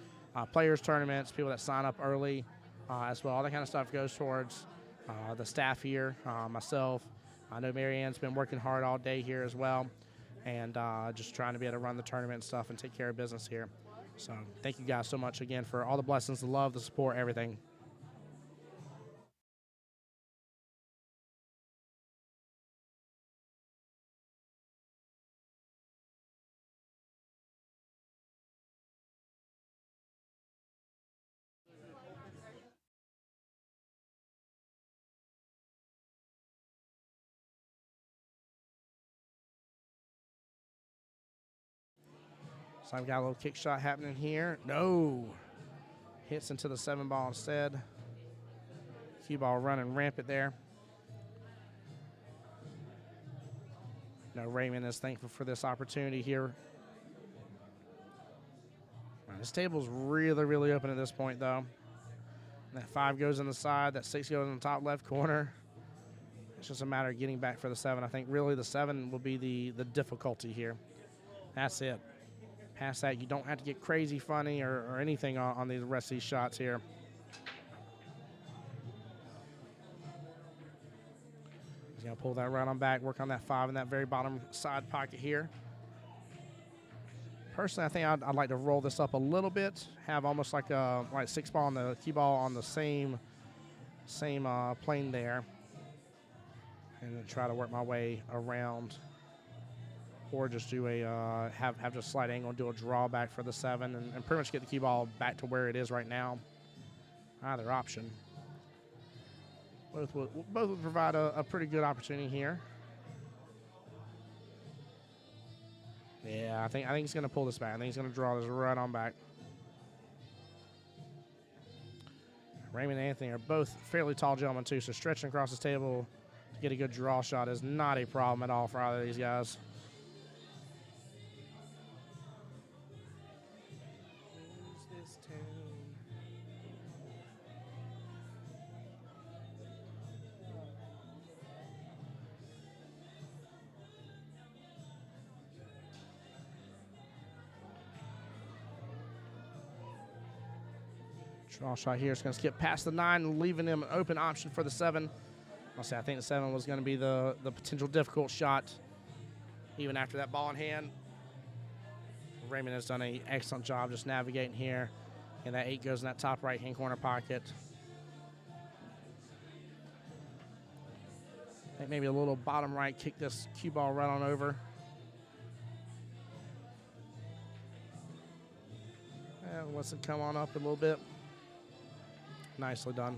players tournaments, people that sign up early as well. All that kind of stuff goes towards the staff here, myself. I know Marianne's been working hard all day here as well, and just trying to be able to run the tournament and stuff and take care of business here. So thank you guys so much again for all the blessings, the love, the support, everything. So I've got a little kick shot happening here. No. Hits into the 7-ball instead. Cue ball running rampant there. No, Raymond is thankful for this opportunity here. This table's really, really open at this point, though. That 5 goes in the side. That 6 goes in the top left corner. It's just a matter of getting back for the 7. I think really the 7 will be the difficulty here. That's it. Past that, you don't have to get crazy funny or anything on the rest of these shots here. He's going to pull that right on back, work on that 5 in that very bottom side pocket here. Personally, I think I'd like to roll this up a little bit, have almost like a 6-ball and the key ball on the same plane there, and then try to work my way around. Or just do a have just slight angle and do a drawback for the 7 and pretty much get the cue ball back to where it is right now. Either option. Both would provide a pretty good opportunity here. Yeah, I think he's going to pull this back. I think he's going to draw this right on back. Raymond and Anthony are both fairly tall gentlemen too, so stretching across this table to get a good draw shot is not a problem at all for either of these guys. Draw shot here. It's going to skip past the 9, leaving him an open option for the 7. I'll say I think the 7 was going to be the potential difficult shot, even after that ball in hand. Raymond has done an excellent job just navigating here, and that 8 goes in that top right-hand corner pocket. I think maybe a little bottom right, kick this cue ball right on over. And lets it come on up a little bit. Nicely done.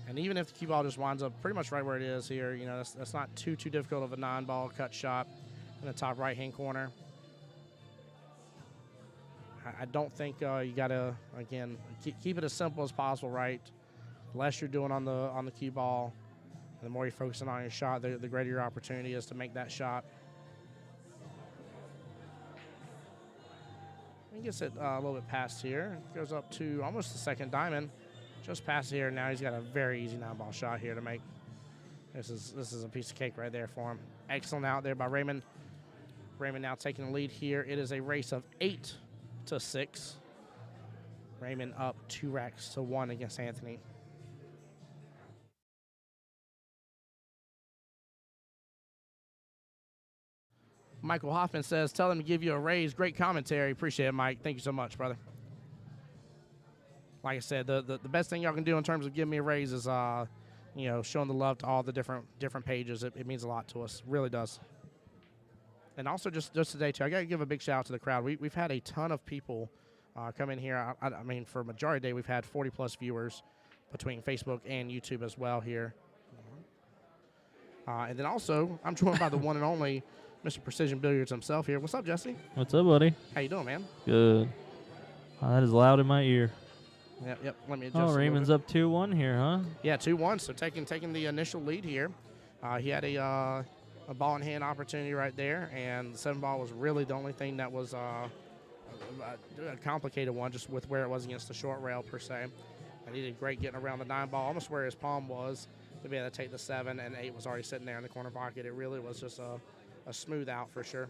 And even if the cue ball just winds up pretty much right where it is here, you know, that's not too difficult of a 9-ball cut shot in the top right-hand corner. I don't think you got to, again, keep it as simple as possible, right? The less you're doing on the cue ball, the more you're focusing on your shot, the greater your opportunity is to make that shot. He gets it a little bit past here. Goes up to almost the second diamond. Just past here. Now he's got a very easy 9-ball shot here to make. This is a piece of cake right there for him. Excellent out there by Raymond. Raymond now taking the lead here. It is a race of 8-6. Raymond up 2 racks to 1 against Anthony. Michael Hoffman says, tell them to give you a raise. Great commentary. Appreciate it, Mike. Thank you so much, brother. Like I said, the best thing y'all can do in terms of giving me a raise is, you know, showing the love to all the different pages. It means a lot to us. Really does. And also just today, too, I got to give a big shout out to the crowd. We've had a ton of people come in here. I mean, for a majority of the day, we've had 40-plus viewers between Facebook and YouTube as well here. And then also, I'm joined by the one and only Mr. Precision Billiards himself here. What's up, Jesse? What's up, buddy? How you doing, man? Good. That is loud in my ear. Yep. Let me adjust. Oh, a little Raymond's bit. up 2-1 here, huh? Yeah, 2-1. So taking the initial lead here. He had a ball in hand opportunity right there, and the 7 ball was really the only thing that was a complicated one, just with where it was against the short rail per se. And he did great getting around the 9 ball, almost where his palm was, to be able to take the 7, and 8 was already sitting there in the corner pocket. It really was just a smooth out for sure.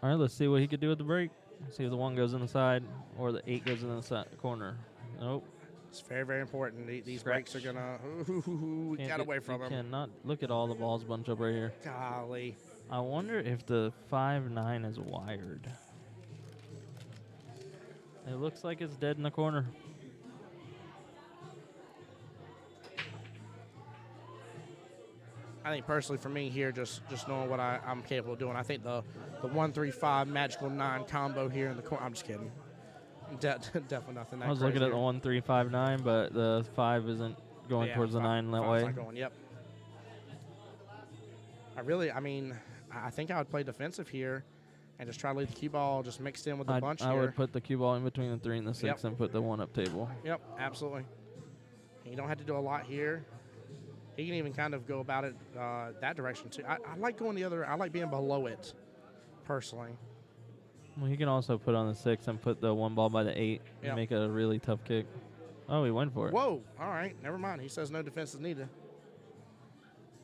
All right, let's see what he could do with the break. See if the 1 goes in the side or the 8 goes in the corner. Nope. It's very, very important. These Scratch. breaks are going to get away from him. Cannot look at all the balls bunch up right here. Golly. I wonder if the 5-9 is wired. It looks like it's dead in the corner. I think personally for me here, just knowing what I'm capable of doing, I think the 1-3-5 magical 9 combo here in the corner. I'm just kidding. Definitely nothing that I was crazy looking at here. the 1-3-5-9, but the 5 isn't going Yeah, towards the 9 that five's way. not going, yep. I think I would play defensive here and just try to leave the cue ball just mixed in with the bunch I here. would put the cue ball in between the 3 and the 6 Yep. and put the 1 up table. Yep, absolutely. And you don't have to do a lot here. He can even kind of go about it that direction too. I like going the other. I like being below it, personally. Well, he can also put on the 6 and put the 1 ball by the 8 Yep. and make it a really tough kick. Oh, he went for it. Whoa! All right, never mind. He says no defense is needed.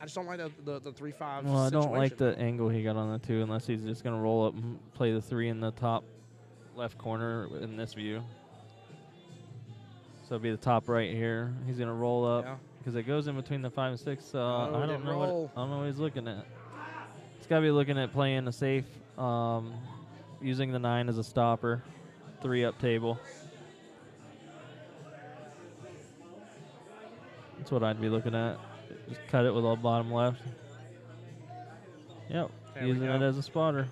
I just don't like the 3-5. Well, I don't like situation. the angle he got on the 2 unless he's just going to roll up and play the 3 in the top left corner in this view. So it'll be the top right here. He's going to roll up because it goes in between the 5 and 6. So Oh, I it don't didn't know roll. I don't know what he's looking at. He's got to be looking at playing a safe, using the 9 as a stopper, 3 up table. That's what I'd be looking at. Just cut it with all bottom left. Yep, There we using go. it as a spotter.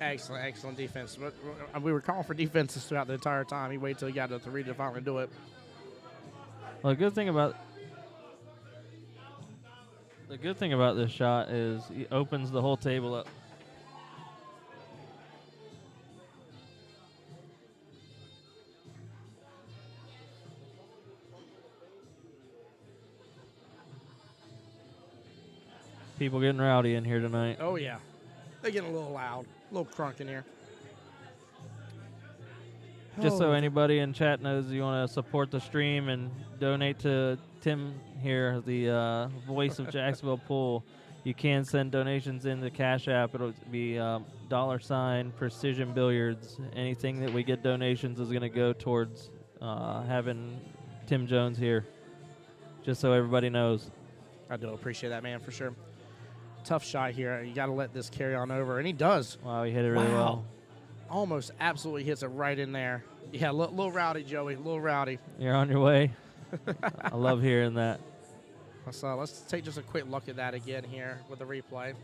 Excellent defense. But we were calling for defenses throughout the entire time. He waited till he got to 3 to finally do it. Well, the good thing about this shot is he opens the whole table up. People getting rowdy in here tonight. Oh yeah, they're getting a little loud, a little crunk in here. Just so Oh. anybody in chat knows, you want to support the stream and donate to Tim here, the voice of Jacksonville Pool. You can send donations in the Cash App. It'll be $ Precision Billiards. Anything that we get donations is going to go towards having Tim Jones here. Just so everybody knows. I do appreciate that, man, for sure. Tough shot here. You got to let this carry on over, and he does. Wow, he hit it really well. Almost absolutely hits it right in there. Yeah, little rowdy, Joey, a little rowdy. You're on your way. I love hearing that. So let's take just a quick look at that again here with the replay.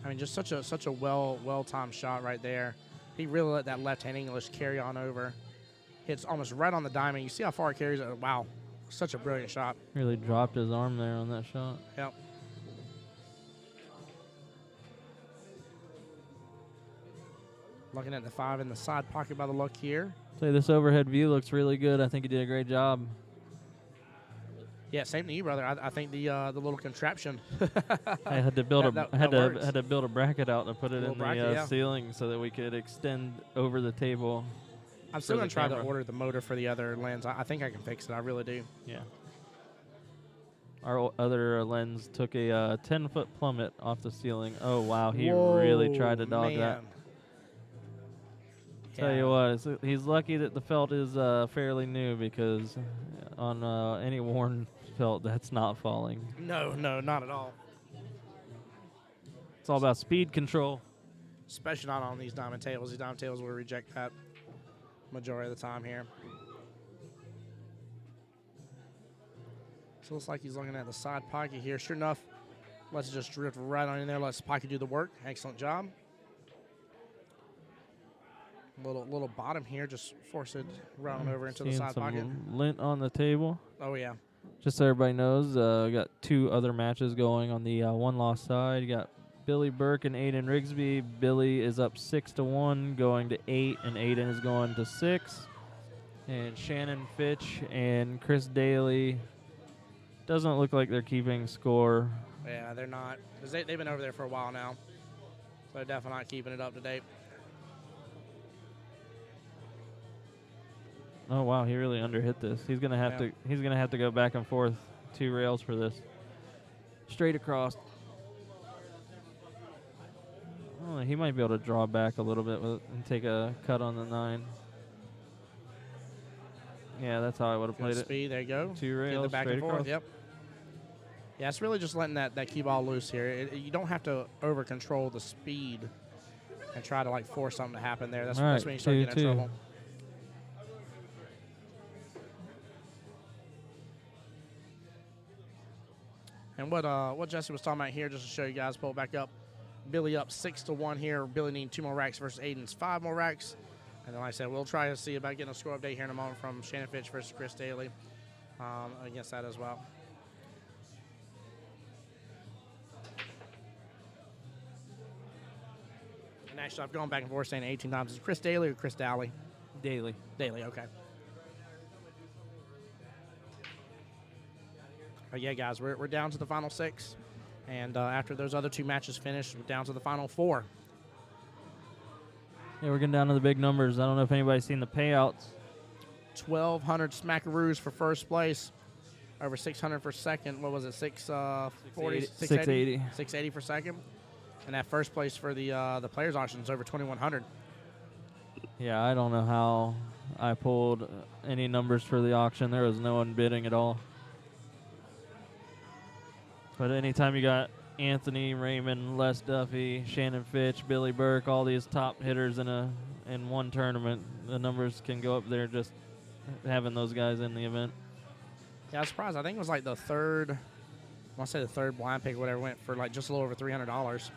I mean, just such a well-timed shot right there. He really let that left-hand English carry on over. Hits almost right on the diamond. You see how far it carries it? Wow, such a brilliant shot. Really dropped his arm there on that shot. Yep. Looking at the 5 in the side pocket by the look here. Say this overhead view looks really good. I think he did a great job. Yeah, same to you, brother. I think the little contraption. I had to build That had works. to build a bracket out to put it Little in the bracket, yeah. ceiling so that we could extend over the table. I'm still for the going to try to camera. order the motor for the other lens. I think I can fix it. I really do. Yeah. Our other lens took a 10-foot plummet off the ceiling. Oh wow, he really tried to dog that. man. Tell you what, he's lucky that the felt is fairly new because on any worn felt, that's not falling. No, not at all. It's all about speed control. Especially not on these diamond tables. These diamond tables will reject that majority of the time here. So it looks like he's looking at the side pocket here. Sure enough, let's just drift right on in there. Let's pocket do the work. Excellent job. Little bottom here, just force it right on over into the Seeing side some pocket. lint on the table. Oh yeah. Just so everybody knows, we got 2 other matches going on the one-loss side. You got Billy Burke and Aiden Rigsby. Billy is up 6-1, going to 8, and Aiden is going to 6. And Shannon Fitch and Chris Daly, doesn't look like they're keeping score. Yeah, they're not. 'Cause they've been over there for a while now. So they're definitely not keeping it up to date. Oh wow, he really underhit this. He's gonna have to. He's gonna have to go back and forth 2 rails for this. Straight across. Oh, he might be able to draw back a little bit and take a cut on the 9. Yeah, that's how I would have played it. Speed, there you go. 2 rails, Get the back straight and forth. across. Yep. Yeah, it's really just letting that cue ball loose here. You don't have to over control the speed and try to like force something to happen there. That's, All right, that's when you start getting in 2-2. trouble. And what Jesse was talking about here, just to show you guys, pull it back up. Billy up 6-1 here. Billy needing 2 more racks versus Aiden's 5 more racks. And then, like I said, we'll try to see about getting a score update here in a moment from Shannon Fitch versus Chris Daly against that as well. And actually, I've gone back and forth saying 18 times. Is it Chris Daly or Chris Daly? Daly. Daly, okay. But yeah, guys, we're down to the final 6. And after those other 2 matches finish, we're down to the final 4. Yeah, we're getting down to the big numbers. I don't know if anybody's seen the payouts. 1,200 smackaroos for first place. Over 600 for second. What was it? 640? 680. 680 for second. And that first place for the players auction is over 2,100. Yeah, I don't know how I pulled any numbers for the auction. There was no one bidding at all. But anytime you got Anthony, Raymond, Les Duffy, Shannon Fitch, Billy Burke, all these top hitters in one tournament, the numbers can go up there just having those guys in the event. Yeah, I was surprised. I think it was like the third, I want to say the third blind pick or whatever went for like just a little over $300.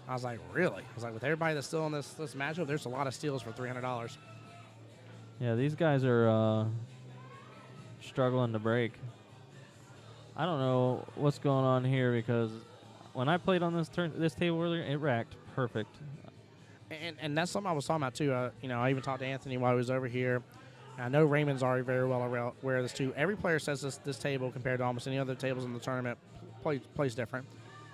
I was like, really? I was like, with everybody that's still in this matchup, there's a lot of steals for $300. Yeah, these guys are struggling to break. I don't know what's going on here because when I played on this table earlier, it racked perfect. And that's something I was talking about too. I even talked to Anthony while he was over here. And I know Raymond's already very well aware of this too. Every player says this table compared to almost any other tables in the tournament plays different.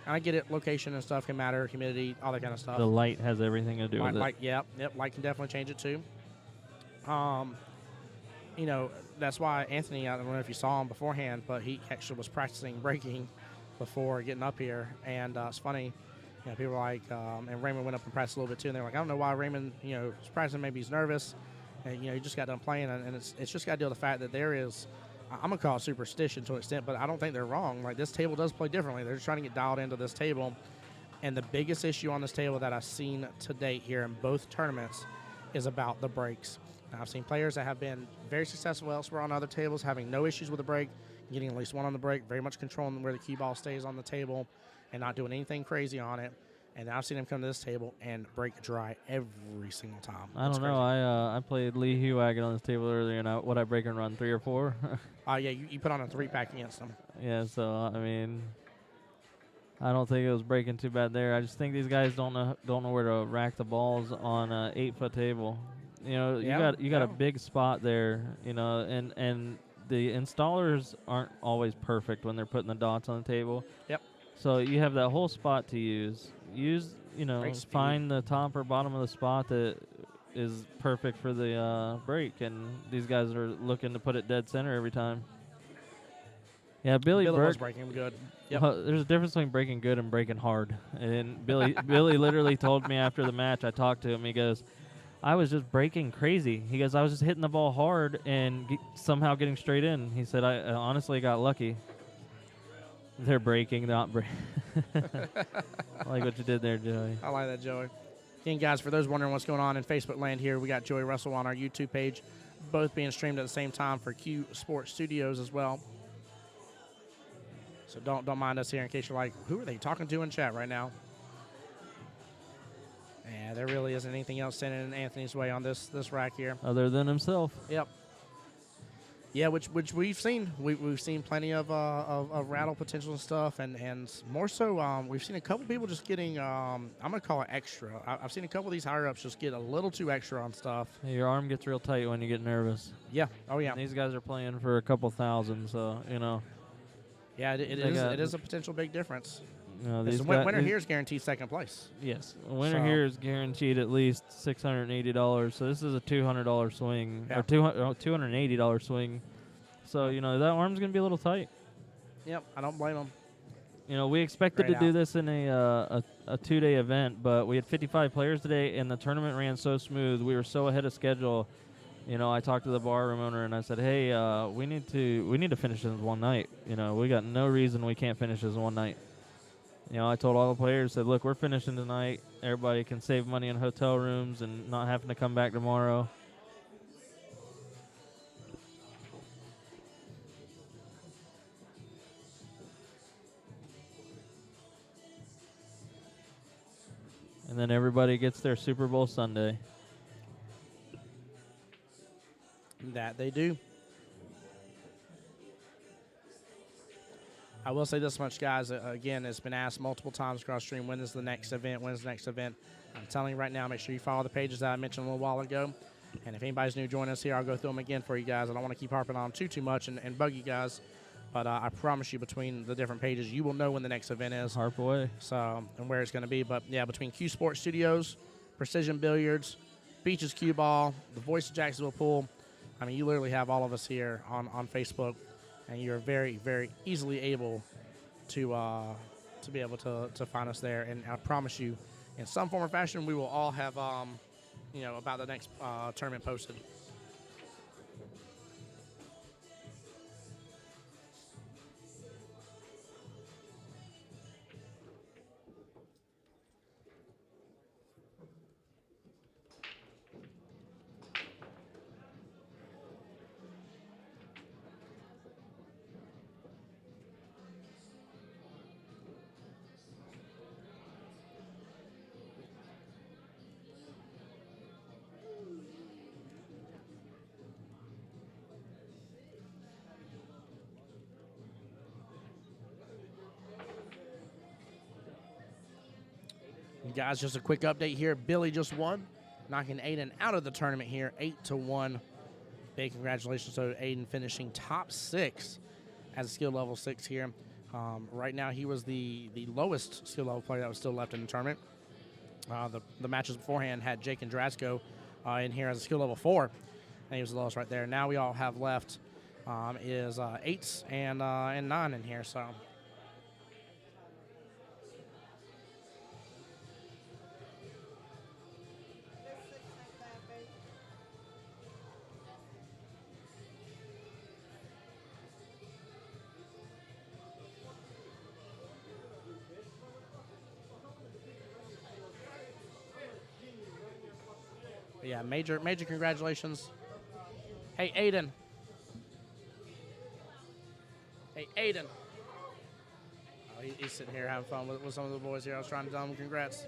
And I get it, location and stuff can matter, humidity, all that kind of stuff. The light has everything to do with it. Yep, light can definitely change it too. That's why Anthony, I don't know if you saw him beforehand, but he actually was practicing breaking before getting up here. And it's funny, people are like, and Raymond went up and practiced a little bit too, and they're like, I don't know why Raymond, is practicing, maybe he's nervous. And, he just got done playing, and it's just got to deal with the fact that there is, I'm going to call it superstition to an extent, but I don't think they're wrong. Like, this table does play differently. They're just trying to get dialed into this table. And the biggest issue on this table that I've seen to date here in both tournaments is about the breaks. Now, I've seen players that have been very successful elsewhere on other tables, having no issues with the break, getting at least one on the break, very much controlling where the cue ball stays on the table and not doing anything crazy on it. And I've seen him come to this table and break dry every single time. I don't know. I played Lee Hewagon on this table earlier, and I break and run 3 or 4. Yeah, you put on a 3-pack against him. Yeah, so I mean, I don't think it was breaking too bad there. I just think these guys don't know where to rack the balls on an 8-foot table. You got a big spot there. And the installers aren't always perfect when they're putting the dots on the table. Yep. So you have that whole spot to use. Find the top or bottom of the spot that is perfect for the break, and these guys are looking to put it dead center every time. Yeah, Billy Burke was breaking him good. Yep. Well, there's a difference between breaking good and breaking hard. And Billy literally told me after the match, I talked to him, he goes, I was just breaking crazy. He goes, I was just hitting the ball hard and somehow getting straight in. He said, I honestly got lucky. They're breaking, not breaking. I like what you did there, Joey. I like that, Joey. Again, guys, for those wondering what's going on in Facebook land here, we got Joey Russell on our YouTube page, both being streamed at the same time for Q Sports Studios as well. So don't mind us here in case you're like, who are they talking to in chat right now? Yeah, there really isn't anything else sending in Anthony's way on this rack here. Other than himself. Yep. Yeah, which we've seen. We've seen plenty of rattle potential and stuff, and more so, we've seen a couple people just getting, I'm going to call it extra. I've seen a couple of these higher-ups just get a little too extra on stuff. Hey, your arm gets real tight when you get nervous. Yeah. Oh, yeah. And these guys are playing for a couple thousand, so, Yeah, it is a potential big difference. These winner here is guaranteed second place. Yes, a winner here is guaranteed at least $680. So this is a $200 swing or $280 swing. So that arm's gonna be a little tight. Yep, I don't blame them. We expected to do this in a 2-day event, but we had 55 players today, and the tournament ran so smooth. We were so ahead of schedule. I talked to the bar room owner and I said, "Hey, we need to finish this in one night. We got no reason we can't finish this in one night." I told all the players, said, "Look, we're finishing tonight. Everybody can save money on hotel rooms and not having to come back tomorrow." And then everybody gets their Super Bowl Sunday. That they do. I will say this much, guys. Again, it's been asked multiple times across stream, when is the next event? When is the next event? I'm telling you right now, make sure you follow the pages that I mentioned a little while ago. And if anybody's new joining us here, I'll go through them again for you guys. I don't want to keep harping on them too much and bug you guys. But I promise you, between the different pages, you will know when the next event is. Harp away. So, and where it's going to be. But, yeah, between Q Sports Studios, Precision Billiards, Beaches Cue Ball, the Voice of Jacksonville Pool, I mean, you literally have all of us here on Facebook. And you're very, very easily able to be able to find us there. And I promise you, in some form or fashion, we will all have, about the next tournament posted. Guys, just a quick update here. Billy just won, knocking Aiden out of the tournament here, 8-1. Big congratulations to Aiden, finishing top 6 as a skill level 6 here. Right now, he was the lowest skill level player that was still left in the tournament. The matches beforehand had Jake Andrasco in here as a skill level 4, and he was the lowest right there. Now we all have left is 8s and 9 in here, so. Yeah, major congratulations. Hey, Aiden. Hey, Aiden. Oh, he's sitting here having fun with some of the boys here. I was trying to tell him congrats.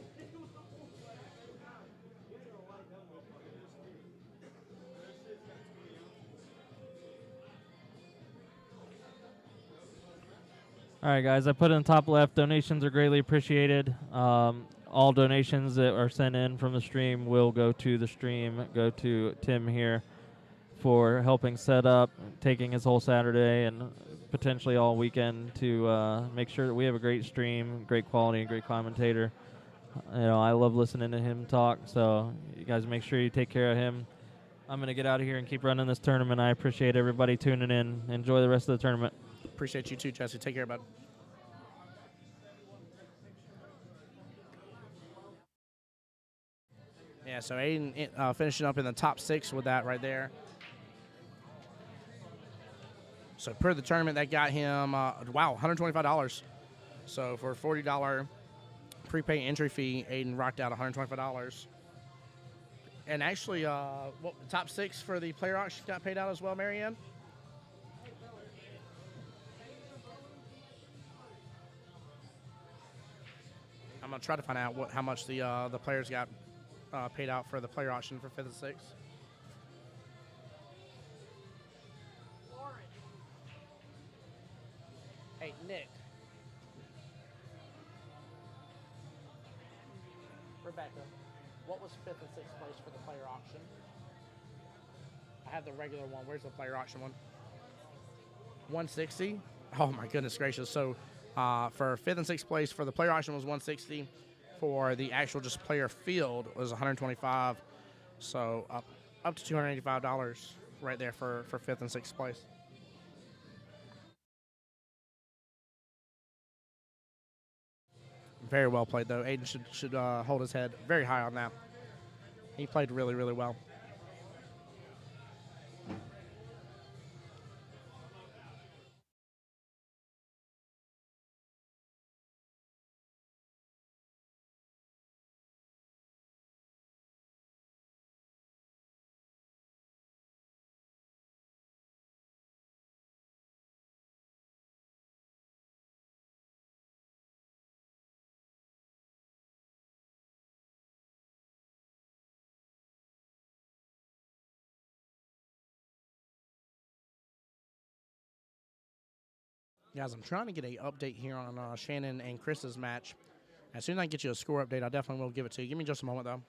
All right, guys, I put in the top left, donations are greatly appreciated. All donations that are sent in from the stream will go to the stream, go to Tim here for helping set up, taking his whole Saturday and potentially all weekend to make sure that we have a great stream, great quality, and great commentator. I love listening to him talk, so you guys make sure you take care of him. I'm going to get out of here and keep running this tournament. I appreciate everybody tuning in. Enjoy the rest of the tournament. Appreciate you too, Jesse. Take care, bud. Yeah, so Aiden finishing up in the top 6 with that right there. So per the tournament, that got him, $125. So for a $40 prepay entry fee, Aiden rocked out $125. And actually, the top 6 for the player auction got paid out as well, Marianne? I'm going to try to find out how much the players got paid out for the player auction for 5th and 6th. Hey, Nick. Rebecca, what was 5th and 6th place for the player auction? I have the regular one. Where's the player auction one? 160. Oh my goodness gracious! So for 5th and 6th place for the player auction was 160. For the actual just player field was 125. So up to $285 right there for 5th and 6th place. Very well played though. Aiden should hold his head very high on that. He played really, really well. Guys, I'm trying to get an update here on Shannon and Chris's match. As soon as I get you a score update, I definitely will give it to you. Give me just a moment, though.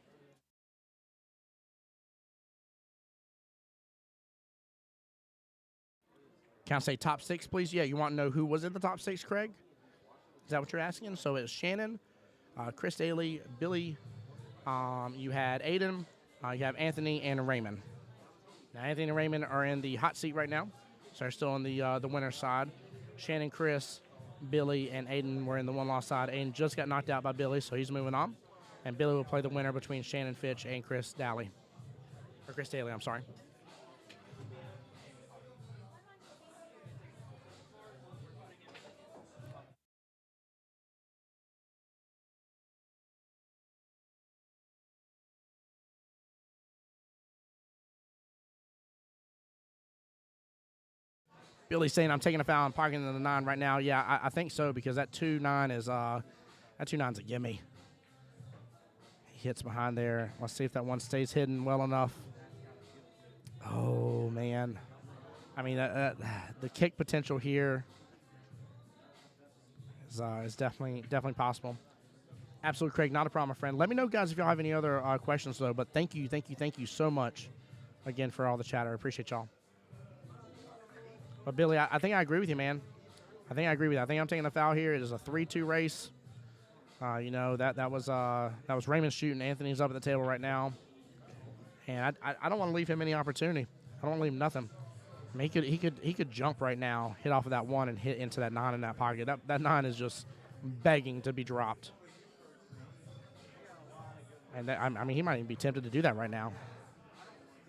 Can I say top 6, please? Yeah, you want to know who was in the top 6, Craig? Is that what you're asking? So it's Shannon, Chris Daly, Billy. You had Aiden. You have Anthony and Raymond. Now, Anthony and Raymond are in the hot seat right now, so they're still on the winner's side. Shannon, Chris, Billy, and Aiden were in the one-loss side. Aiden just got knocked out by Billy, so he's moving on. And Billy will play the winner between Shannon Fitch and Chris Daly. Or Chris Daly, I'm sorry. Billy's saying I'm taking a foul and parking in the 9 right now. Yeah, I think so because that 2-9 is that 2-9's a gimme. He hits behind there. Let's see if that one stays hidden well enough. Oh man, I mean the kick potential here is definitely possible. Absolutely, Craig, not a problem, my friend. Let me know, guys, if y'all have any other questions though. But thank you so much again for all the chatter. I appreciate y'all. But Billy, I think I agree with you, man. I think I'm taking a foul here. It is a 3-2 race. That was Raymond shooting. Anthony's up at the table right now, and I don't want to leave him any opportunity. I don't want to leave him nothing. I mean, he could jump right now, hit off of that 1, and hit into that 9 in that pocket. That 9 is just begging to be dropped. And I mean, he might even be tempted to do that right now.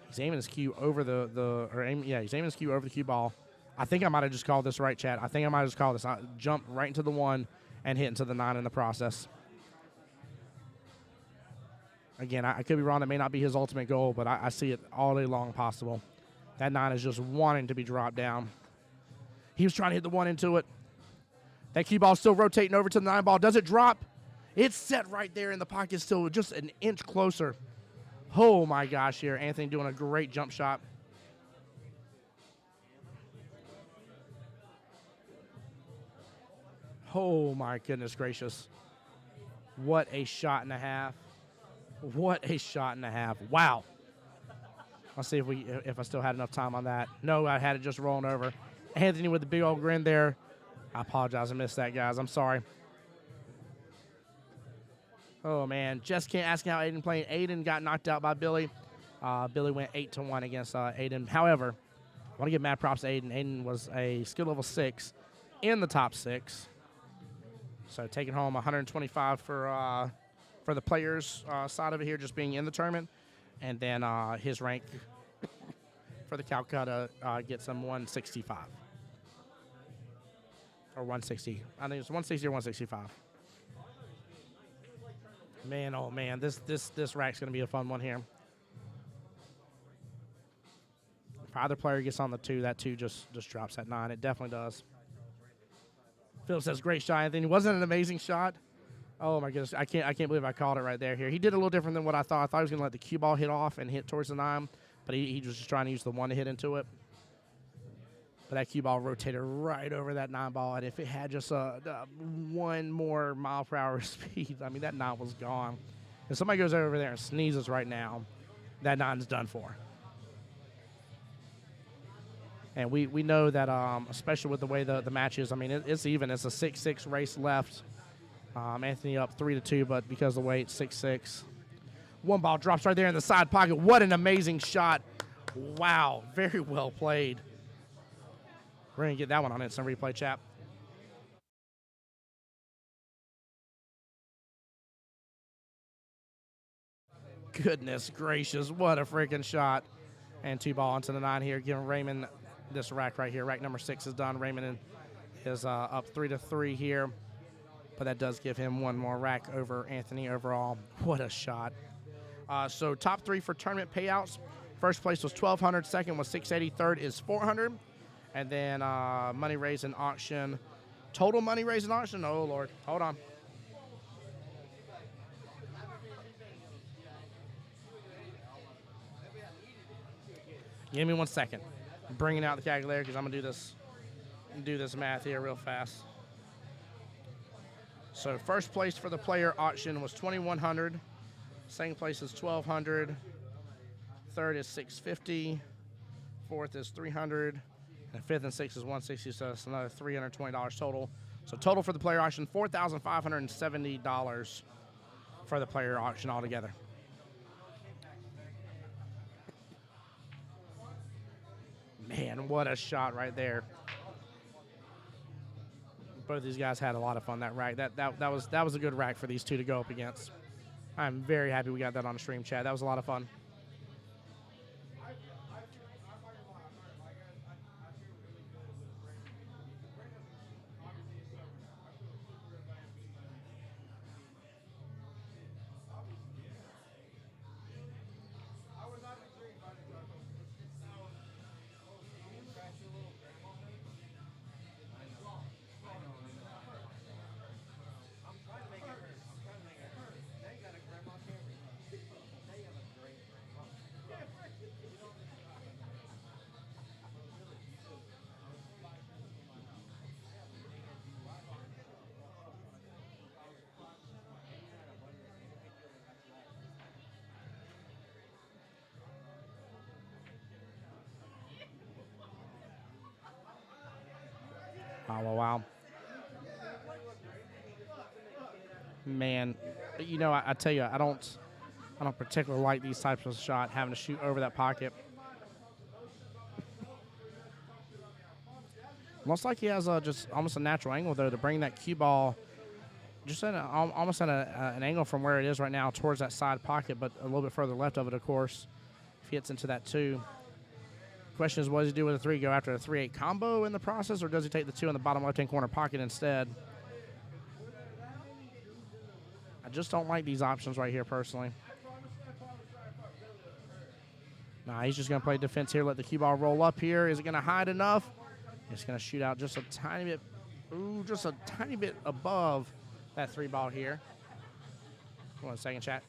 He's aiming his cue over he's aiming his cue over the cue ball. I think I might have just called this right, Chad. I think I might have just called this. I jumped right into the 1 and hit into the 9 in the process. Again, I could be wrong. That may not be his ultimate goal, but I see it all day long possible. That 9 is just wanting to be dropped down. He was trying to hit the 1 into it. That cue ball still rotating over to the 9 ball. Does it drop? It's set right there in the pocket still, just an inch closer. Oh, my gosh, here. Anthony doing a great jump shot. Oh, my goodness gracious. What a shot and a half. What a shot and a half. Wow. Let's see if I still had enough time on that. No, I had it just rolling over. Anthony with the big old grin there. I apologize. I missed that, guys. I'm sorry. Oh, man. Just can't ask how Aiden played. Aiden got knocked out by Billy. Billy went 8-1 against Aiden. However, I want to give mad props to Aiden. Aiden was a skill level 6 in the top 6. So taking home 125 for the players' side of it here, just being in the tournament. And then his rank for the Calcutta gets him 165. Or 160. I think it's 160 or 165. Man, oh man, this rack's going to be a fun one here. If either player gets on the 2, that 2 just drops that 9. It definitely does. Phil says, great shot, Anthony. Wasn't it an amazing shot? Oh, my goodness. I can't believe I called it right there here. He did a little different than what I thought. I thought he was going to let the cue ball hit off and hit towards the 9, but he was just trying to use the 1 to hit into it. But that cue ball rotated right over that 9 ball, and if it had just a 1 more mile per hour speed, I mean, that 9 was gone. If somebody goes over there and sneezes right now, that 9's done for. And we know that, especially with the way the match is, I mean, it's even. It's a 6-6 race left. Anthony up 3-2, but because of the weight, 6-6. 1 ball drops right there in the side pocket. What an amazing shot. Wow, very well played. We're going to get that one on instant replay, chat. Goodness gracious, what a freaking shot. And 2 ball onto the 9 here, giving Raymond this rack right here. Rack number 6 is done. Raymond is up 3-3 here, but that does give him 1 more rack over Anthony overall. What a shot. So top 3 for tournament payouts. First place was $1,200. Second was $680. Third is $400. And then money raised in auction. Total money raised in auction? Oh, Lord. Hold on. Give me 1 second. I'm bringing out the calculator because I'm going to do this math here real fast. So first place for the player auction was $2,100. Second place is $1,200. Third is $650. Fourth is $300. And fifth and sixth is $160. So it's another $320 total. So total for the player auction, $4,570 for the player auction altogether. Man, what a shot right there. Both these guys had a lot of fun that rack. That was a good rack for these two to go up against. I'm very happy we got that on the stream, chat. That was a lot of fun. Oh, wow. Man, you know, I tell you, I don't particularly like these types of shot, having to shoot over that pocket. Looks like he has just almost a natural angle, though, to bring that cue ball just at almost at an angle from where it is right now towards that side pocket, but a little bit further left of it, of course, if he hits into that 2. Question is, what does he do with a 3? Go after a 3-8 combo in the process, or does he take the 2 in the bottom left-hand corner pocket instead? I just don't like these options right here, personally. Nah, he's just going to play defense here, let the cue ball roll up here. Is it going to hide enough? It's going to shoot out just a tiny bit, just a tiny bit above that 3 ball here. 1 second, chat.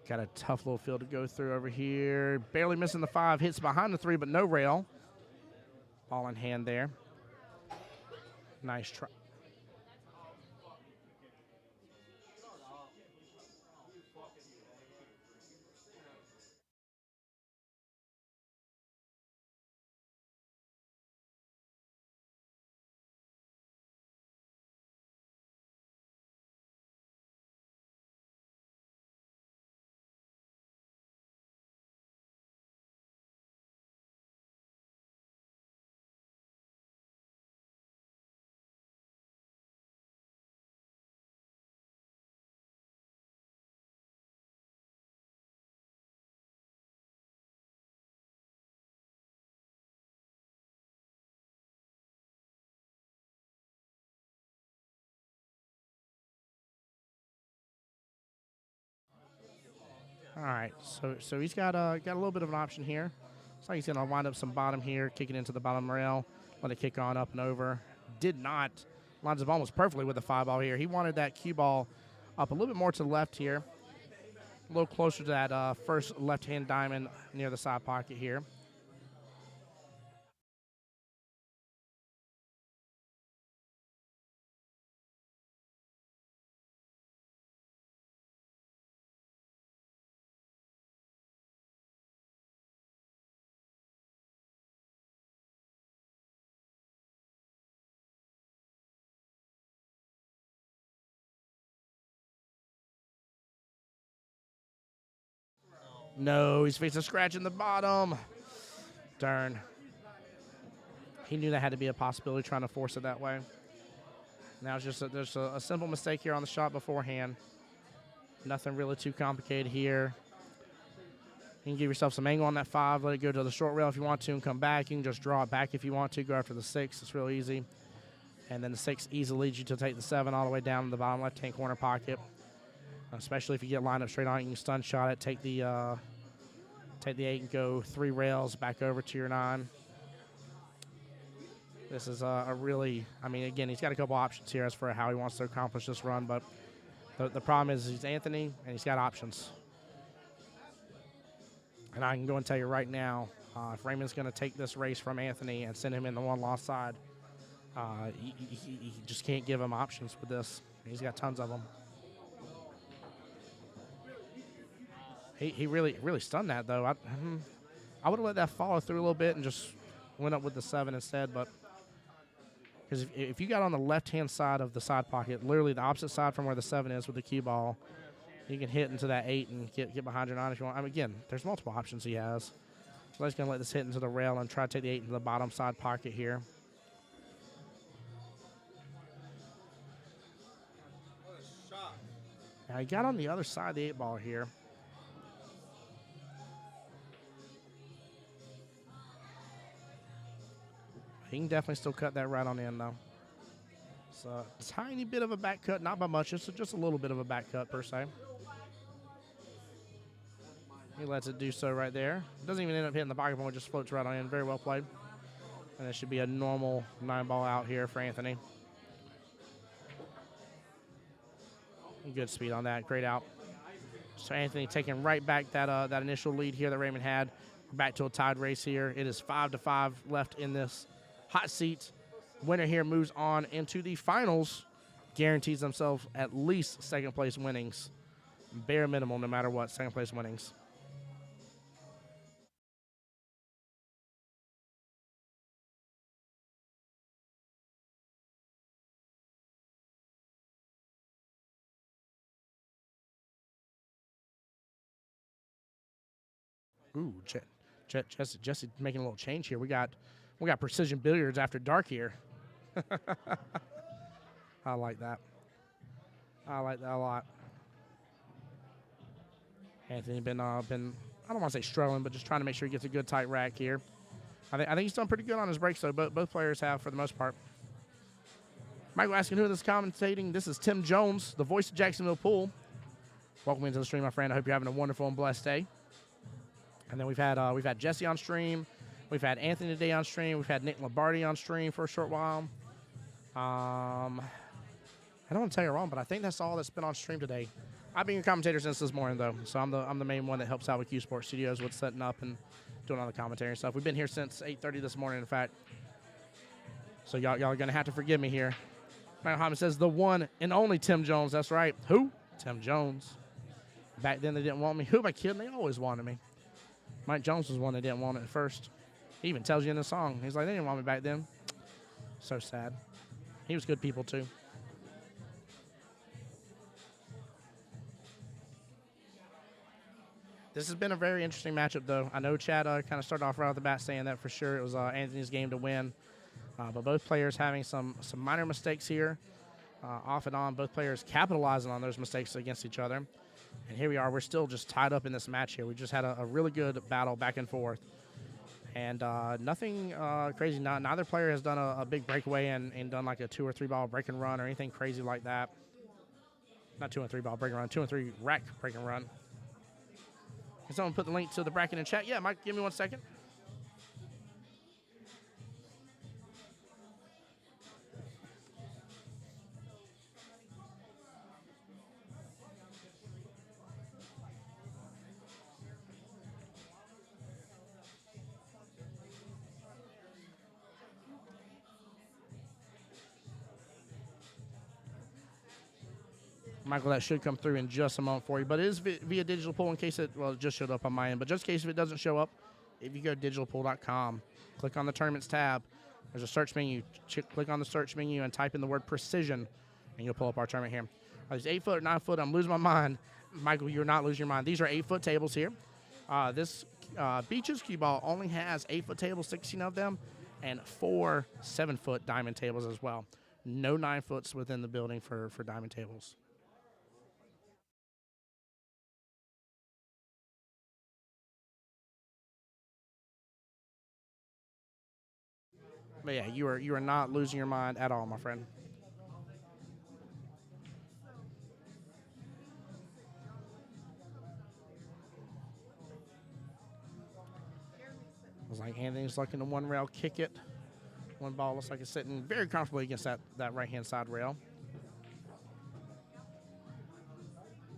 Got a tough little field to go through over here. Barely missing the 5. Hits behind the 3, but no rail. Ball in hand there. Nice try. All right, so he's got a little bit of an option here. Looks like he's going to wind up some bottom here, kicking into the bottom rail, let it kick on up and over. Did not. Lines up almost perfectly with the 5-ball here. He wanted that cue ball up a little bit more to the left here, a little closer to that first left-hand diamond near the side pocket here. No, he's facing a scratch in the bottom. Darn. He knew that had to be a possibility, trying to force it that way. Now it's just there's a simple mistake here on the shot beforehand. Nothing really too complicated here. You can give yourself some angle on that 5, let it go to the short rail if you want to and come back. You can just draw it back if you want to, go after the 6. It's real easy. And then the 6 easily leads you to take the 7 all the way down in the bottom left-hand corner pocket. Especially if you get lined up straight on it, you can stun shot it, take the 8 and go 3 rails back over to your 9. This is a really, I mean, again, he's got a couple options here as for how he wants to accomplish this run, but the problem is he's Anthony and he's got options. And I can go and tell you right now, if Raymond's going to take this race from Anthony and send him in the one-loss side, he just can't give him options with this. He's got tons of them. He really stunned that, though. I would have let that follow through a little bit and just went up with the 7 instead, but because if you got on the left-hand side of the side pocket, literally the opposite side from where the 7 is with the cue ball, you can hit into that 8 and get behind your 9 if you want. I mean, again, there's multiple options he has. So I'm just going to let this hit into the rail and try to take the 8 into the bottom side pocket here. Now he got on the other side of the 8-ball here. He can definitely still cut that right on in, though. It's a tiny bit of a back cut, not by much, just a little bit of a back cut per se. He lets it do so right there. Doesn't even end up hitting the pocket point, just floats right on in. Very well played. And it should be a normal 9-ball out here for Anthony. Good speed on that. Great out. So Anthony taking right back that initial lead here that Raymond had. We're back to a tied race here. It is 5-5 left in this hot seat. Winner here moves on into the finals. Guarantees themselves at least second place winnings. Bare minimum, no matter what, second place winnings. Ooh, Jesse making a little change here. We got precision billiards after dark here. I like that. I like that a lot. Anthony been I don't want to say struggling, but just trying to make sure he gets a good tight rack here. I think he's done pretty good on his breaks though. Both players have for the most part. Michael asking who is commentating. This is Tim Jones, the voice of Jacksonville Pool. Welcome into the stream, my friend. I hope you're having a wonderful and blessed day. And then we've had Jesse on stream. We've had Anthony today on stream. We've had Nick Lombardi on stream for a short while. I don't want to tell you wrong, but I think that's all that's been on stream today. I've been your commentator since this morning, though, so I'm the main one that helps out with Q Sports Studios with setting up and doing all the commentary and stuff. We've been here since 8:30 this morning, in fact. So y'all are going to have to forgive me here. Michael Hyman says, the one and only Tim Jones. That's right. Who? Tim Jones. Back then they didn't want me. Who am I kidding? They always wanted me. Mike Jones was one that didn't want it at first. He even tells you in the song. He's like, they didn't want me back then. So sad. He was good people, too. This has been a very interesting matchup, though. I know Chad kind of started off right off the bat saying that for sure. It was Anthony's game to win. But both players having some minor mistakes here. Off and on, both players capitalizing on those mistakes against each other. And here we are. We're still just tied up in this match here. We just had a really good battle back and forth. And nothing crazy. Neither player has done a big breakaway and done like a 2 or 3 ball break and run or anything crazy like that. Not 2 and 3 ball break and run, 2 and 3 rack break and run. Can someone put the link to the bracket in chat? Yeah, Mike, give me 1 second. Michael, that should come through in just a moment for you, but it is via digital pool in case it, well, it just showed up on my end, but just in case if it doesn't show up, if you go to digitalpool.com, click on the tournaments tab, there's a search menu, click on the search menu and type in the word precision, and you'll pull up our tournament here. These 8 foot or 9 foot, I'm losing my mind. Michael, you're not losing your mind. These are 8 foot tables here. This Beaches cue ball only has 8 foot tables, 16 of them, and 4 7 foot diamond tables as well. No 9 foots within the building for diamond tables. But yeah, you are not losing your mind at all, my friend. Looks like Anthony's looking to one rail, kick it. One ball looks like it's sitting very comfortably against that right-hand side rail.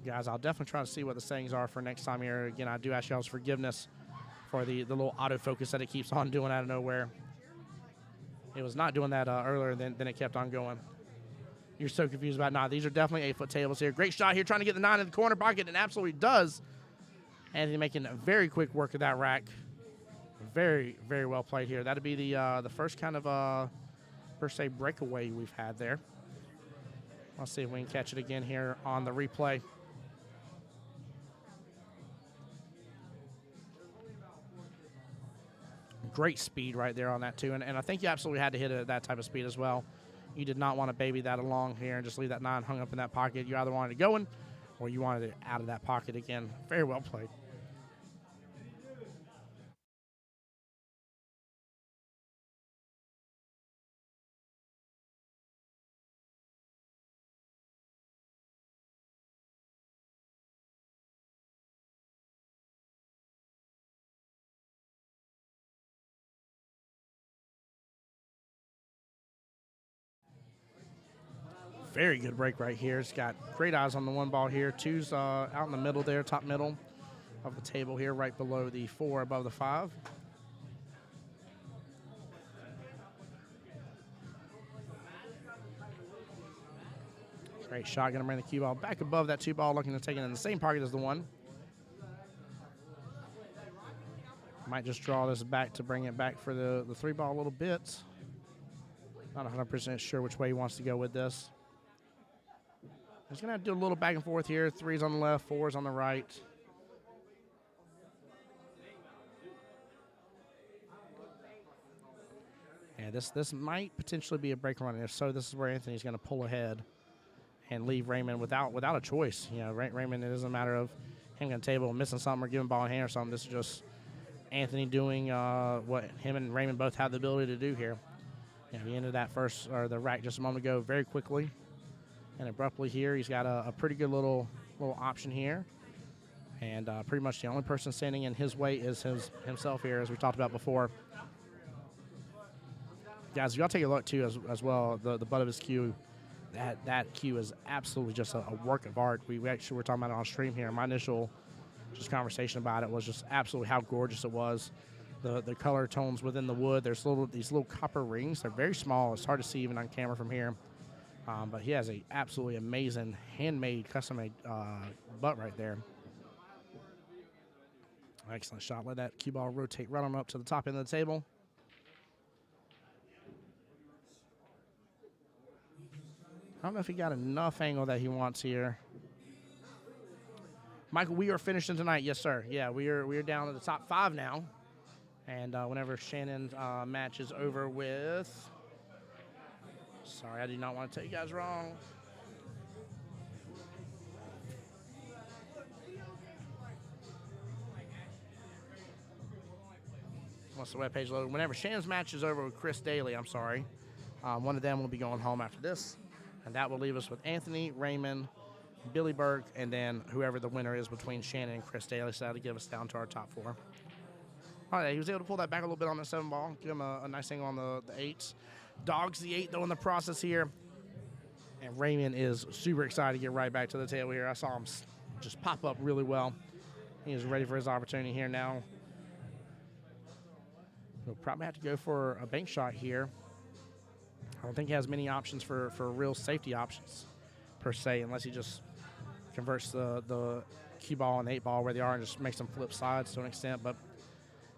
Guys, I'll definitely try to see what the settings are for next time here. Again, I do ask y'all's forgiveness for the little autofocus that it keeps on doing out of nowhere. It was not doing that earlier, then it kept on going. You're so confused about, nah, these are definitely 8 foot tables here. Great shot here, trying to get the 9 in the corner pocket, and absolutely does. Anthony making a very quick work of that rack. Very, very well played here. That'd be the first kind of, per se, breakaway we've had there. Let's see if we can catch it again here on the replay. Great speed right there on that, too. And I think you absolutely had to hit it at that type of speed as well. You did not want to baby that along here and just leave that 9 hung up in that pocket. You either wanted it going or you wanted it out of that pocket again. Very well played. Very good break right here. It's got great eyes on the one ball here. 2's out in the middle there, top middle of the table here, right below the 4, above the 5. Great shot, going to bring the cue ball back above that 2 ball, looking to take it in the same pocket as the 1. Might just draw this back to bring it back for the 3 ball a little bit. Not 100% sure which way he wants to go with this. He's going to have to do a little back and forth here. 3's on the left, 4's on the right. Yeah, this might potentially be a break run. If so, this is where Anthony's going to pull ahead and leave Raymond without a choice. You know, Raymond, it doesn't matter of him going to table, missing something, or giving ball in hand or something. This is just Anthony doing what him and Raymond both have the ability to do here. You know, he ended that first, or the rack just a moment ago, very quickly. And abruptly here, he's got a pretty good little option here. And pretty much the only person standing in his way is himself here, as we talked about before. Guys, you got to take a look, too, as well. The butt of his cue, that cue is absolutely just a work of art. We actually were talking about it on stream here. My initial just conversation about it was just absolutely how gorgeous it was. The color tones within the wood. There's these little copper rings. They're very small. It's hard to see even on camera from here. But he has a absolutely amazing handmade, custom-made butt right there. Excellent shot. Let that cue ball rotate right on up to the top end of the table. I don't know if he got enough angle that he wants here. Michael, we are finishing tonight. Yes, sir. Yeah, we are down to the top 5 now. And whenever Shannon's match is over with... Sorry, I do not want to tell you guys wrong. Once the webpage loaded, whenever Shannon's match is over with Chris Daly, I'm sorry, one of them will be going home after this. And that will leave us with Anthony, Raymond, Billy Burke, and then whoever the winner is between Shannon and Chris Daly. So that'll give us down to our top 4. All right, he was able to pull that back a little bit on that 7 ball, give him a nice angle on the 8s. Dogs the 8, though, in the process here. And Raymond is super excited to get right back to the table here. I saw him just pop up really well. He is ready for his opportunity here now. He'll probably have to go for a bank shot here. I don't think he has many options for real safety options, per se, unless he just converts the cue ball and the 8 ball where they are and just makes them flip sides to an extent. But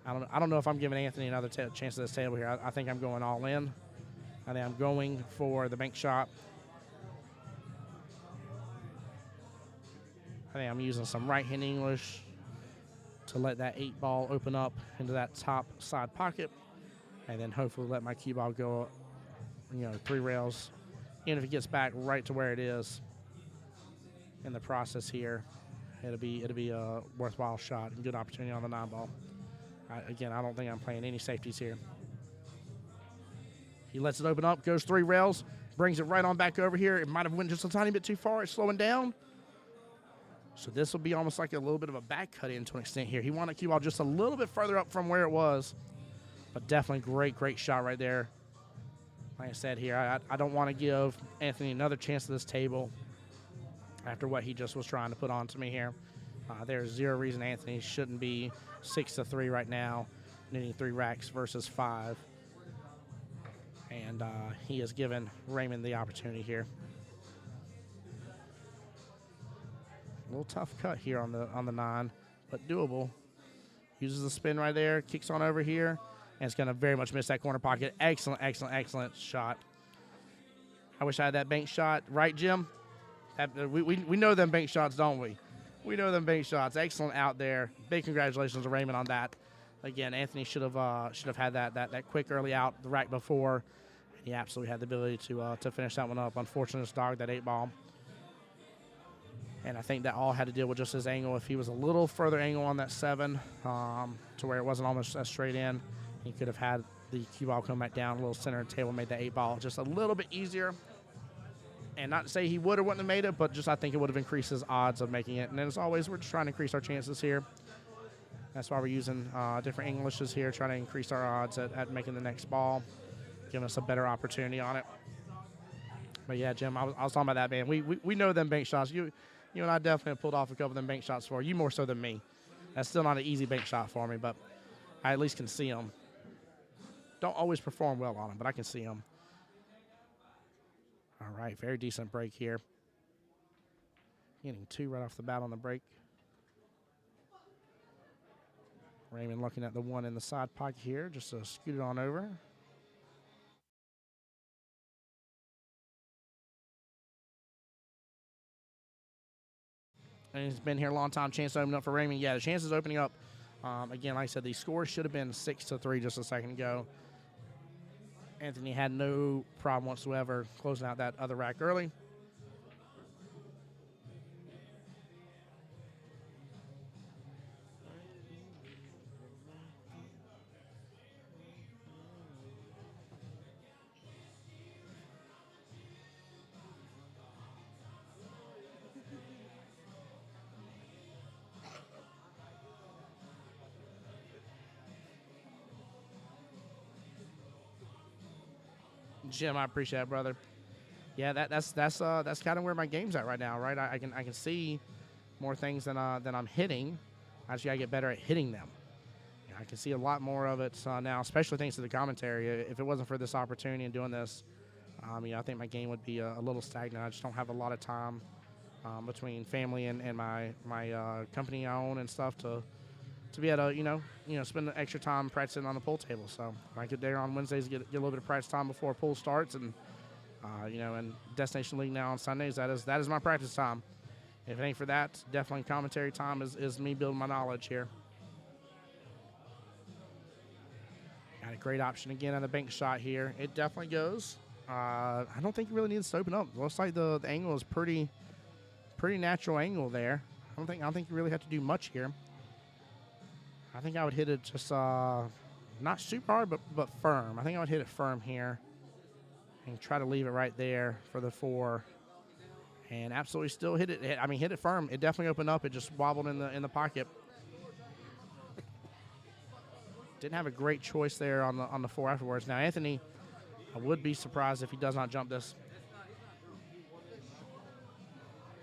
I don't know if I'm giving Anthony another chance at this table here. I think I'm going all in. I think I'm going for the bank shot. I think I'm using some right-hand English to let that 8 ball open up into that top side pocket, and then hopefully let my cue ball go, 3 rails. Even if it gets back right to where it is in the process here, it'll be a worthwhile shot and good opportunity on the 9 ball. Again, I don't think I'm playing any safeties here. He lets it open up, goes 3 rails, brings it right on back over here. It might have went just a tiny bit too far. It's slowing down. So this will be almost like a little bit of a back cut in to an extent here. He wanted cue ball just a little bit further up from where it was, but definitely great shot right there. Like I said here, I don't want to give Anthony another chance at this table after what he just was trying to put on to me here. There's zero reason Anthony shouldn't be 6-3 right now, needing 3 racks versus 5. And he has given Raymond the opportunity here. A little tough cut here on the 9, but doable. Uses the spin right there, kicks on over here, and it's going to very much miss that corner pocket. Excellent shot. I wish I had that bank shot. Right, Jim? We know them bank shots, don't we? We know them bank shots. Excellent out there. Big congratulations to Raymond on that. Again, Anthony should have had that quick early out the rack before. He absolutely had the ability to finish that one up. Unfortunate dog, that 8 ball. And I think that all had to deal with just his angle. If he was a little further angle on that 7 to where it wasn't almost a straight in, he could have had the cue ball come back down a little center table, made the 8 ball just a little bit easier. And not to say he would or wouldn't have made it, but just I think it would have increased his odds of making it. And as always, we're just trying to increase our chances here. That's why we're using different Englishes here, trying to increase our odds at making the next ball, giving us a better opportunity on it. But yeah, Jim, I was talking about that, man. We know them bank shots. You and I definitely have pulled off a couple of them bank shots for you, more so than me. That's still not an easy bank shot for me, but I at least can see them. Don't always perform well on them, but I can see them. All right, very decent break here. Getting 2 right off the bat on the break. Raymond looking at the 1 in the side pocket here, just to scoot it on over. And he's been here a long time. Chance to open up for Raymond. Yeah, the chance is opening up. Again, like I said, the score should have been 6-3 just a second ago. Anthony had no problem whatsoever closing out that other rack early. Jim, I appreciate it, brother. Yeah, that's kind of where my game's at right now, right? I can see more things than I'm hitting. I just gotta get better at hitting them. I can see a lot more of it now, especially thanks to the commentary. If it wasn't for this opportunity and doing this, I think my game would be a little stagnant. I just don't have a lot of time between family and my company I own and stuff to be able to, spend the extra time practicing on the pool table. So if I get there on Wednesdays, get a little bit of practice time before pool starts, and and Destination League now on Sundays, that is my practice time. If it ain't for that, definitely commentary time is me building my knowledge here. Got a great option again on the bank shot here. It definitely goes. I don't think it really needs to open up. Looks like the angle is pretty natural angle there. I don't think you really have to do much here. I think I would hit it just not super hard, but firm. I think I would hit it firm here and try to leave it right there for the 4 and absolutely still hit it. Hit it firm. It definitely opened up. It just wobbled in the pocket. Didn't have a great choice there on the 4 afterwards. Now Anthony, I would be surprised if he does not jump this.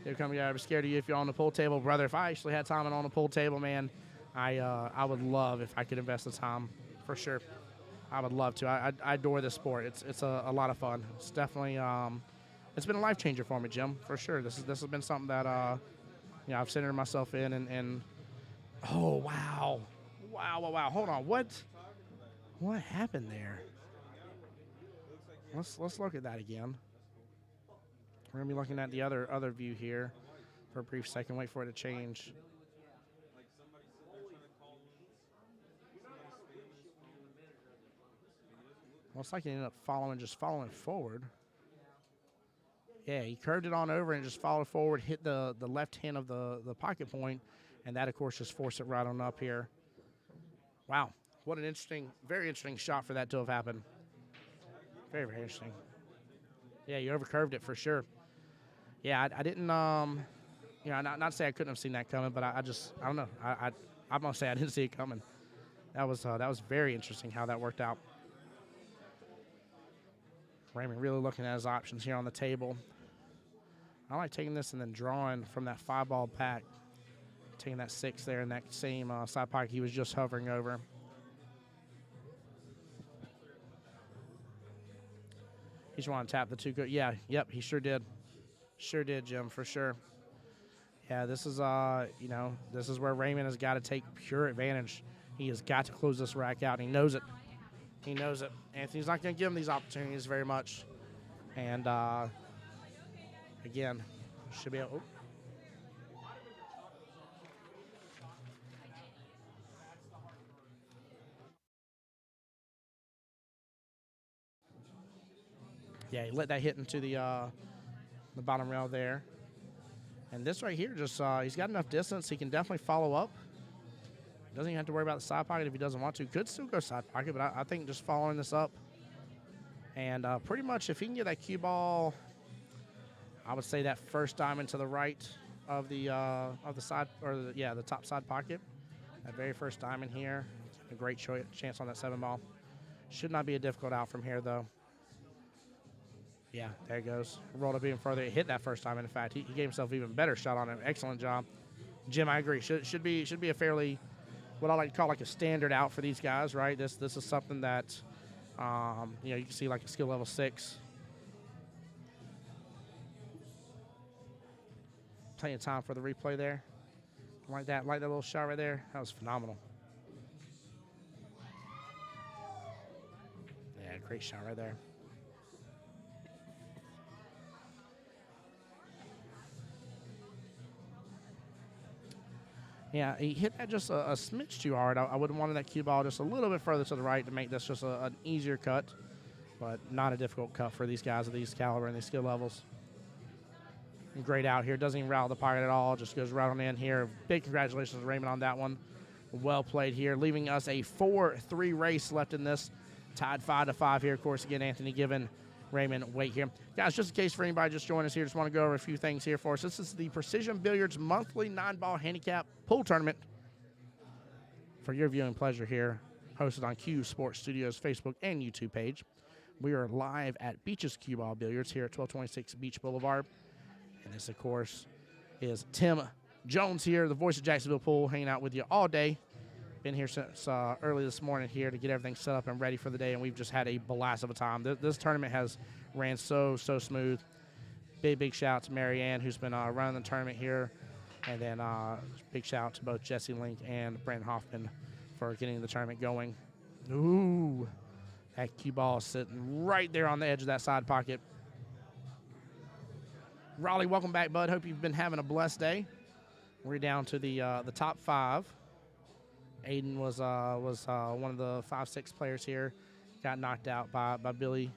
Here come guy. I'm scared of you if you're on the pool table, brother. If I actually had time on the pool table, man, I would love if I could invest the time for sure. I would love to. I adore this sport. It's a lot of fun. It's definitely it's been a life changer for me, Jim, for sure. This has been something that I've centered myself in and oh wow. Wow. Hold on. What happened there? Let's look at that again. We're going to be looking at the other view here for a brief second. Wait for it to change. Looks like he ended up following forward. Yeah, he curved it on over and just followed forward, hit the left hand of the pocket point, and that, of course, just forced it right on up here. Wow, what an very interesting shot for that to have happened. Very, very interesting. Yeah, you overcurved it for sure. Yeah, I didn't, not to say I couldn't have seen that coming, but I don't know. I'm going to say I didn't see it coming. That was very interesting how that worked out. Raymond really looking at his options here on the table. I like taking this and then drawing from that 5-ball pack, taking that 6 there in that same side pocket he was just hovering over. He's want to tap the 2. Yeah, yep, he sure did. Sure did, Jim, for sure. Yeah, this is this is where Raymond has got to take pure advantage. He has got to close this rack out. And he knows it. He knows it. Anthony's not going to give him these opportunities very much. And again, should be able. Oh. Yeah, he let that hit into the bottom rail there. And this right here, just he's got enough distance. He can definitely follow up. Doesn't even have to worry about the side pocket if he doesn't want to. Could still go side pocket, but I think just following this up. And pretty much if he can get that cue ball, I would say that first diamond to the right of the side, or the top side pocket. That very first diamond here. A great chance on that 7-ball. Should not be a difficult out from here, though. Yeah, there it goes. Rolled up even further. It hit that first time. In fact, he gave himself even better shot on it. Excellent job. Jim, I agree. Should be a fairly, what I like to call like a standard out for these guys, right? This is something that, you can see like a skill level 6. Plenty of time for the replay there. Like that little shot right there. That was phenomenal. Yeah, great shot right there. Yeah, he hit that just a smidge too hard. I would have wanted that cue ball just a little bit further to the right to make this just an easier cut, but not a difficult cut for these guys of these caliber and these skill levels. And great out here. Doesn't even rattle the pocket at all. Just goes right on in here. Big congratulations to Raymond on that one. Well played here, leaving us a 4-3 race left in this. Tied 5-5 here. Of course, again, Anthony giving Raymond weight here. Guys, just in case for anybody just joining us here, just want to go over a few things here for us. This is the Precision Billiards monthly 9-ball handicap pool tournament for your viewing pleasure here, hosted on Q Sports Studios Facebook and YouTube page. We are live at Beach's Cue Ball Billiards here at 1226 Beach Boulevard. And this, of course, is Tim Jones here, the voice of Jacksonville Pool, hanging out with you all day. Been here since early this morning here to get everything set up and ready for the day, and we've just had a blast of a time. This tournament has ran so smooth. Big shout out to Marianne, who's been running the tournament here, and then big shout out to both Jesse Link and Brandon Hoffman for getting the tournament going. Ooh, that cue ball is sitting right there on the edge of that side pocket. Raleigh, welcome back, bud. Hope you've been having a blessed day. We're down to the top 5. Aiden was one of the 5-6 players here. Got knocked out by Billy.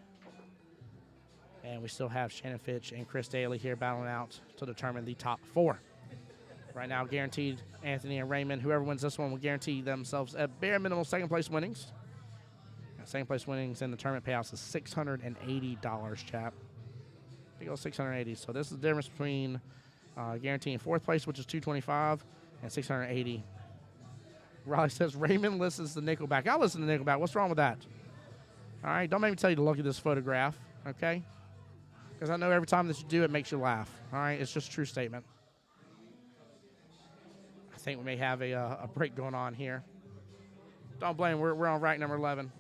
And we still have Shannon Fitch and Chris Daly here battling out to determine the top 4. Right now, guaranteed Anthony and Raymond. Whoever wins this one will guarantee themselves at bare minimum second-place winnings. Second-place winnings in the tournament payouts is $680, chap. Big old 680. So this is the difference between guaranteeing fourth place, which is 225, and 680. Riley says Raymond listens to Nickelback. I listen to Nickelback. What's wrong with that? All right, don't make me tell you to look at this photograph, okay? Because I know every time that you do, it makes you laugh. All right, it's just a true statement. I think we may have a break going on here. Don't blame. We're on rack number 11.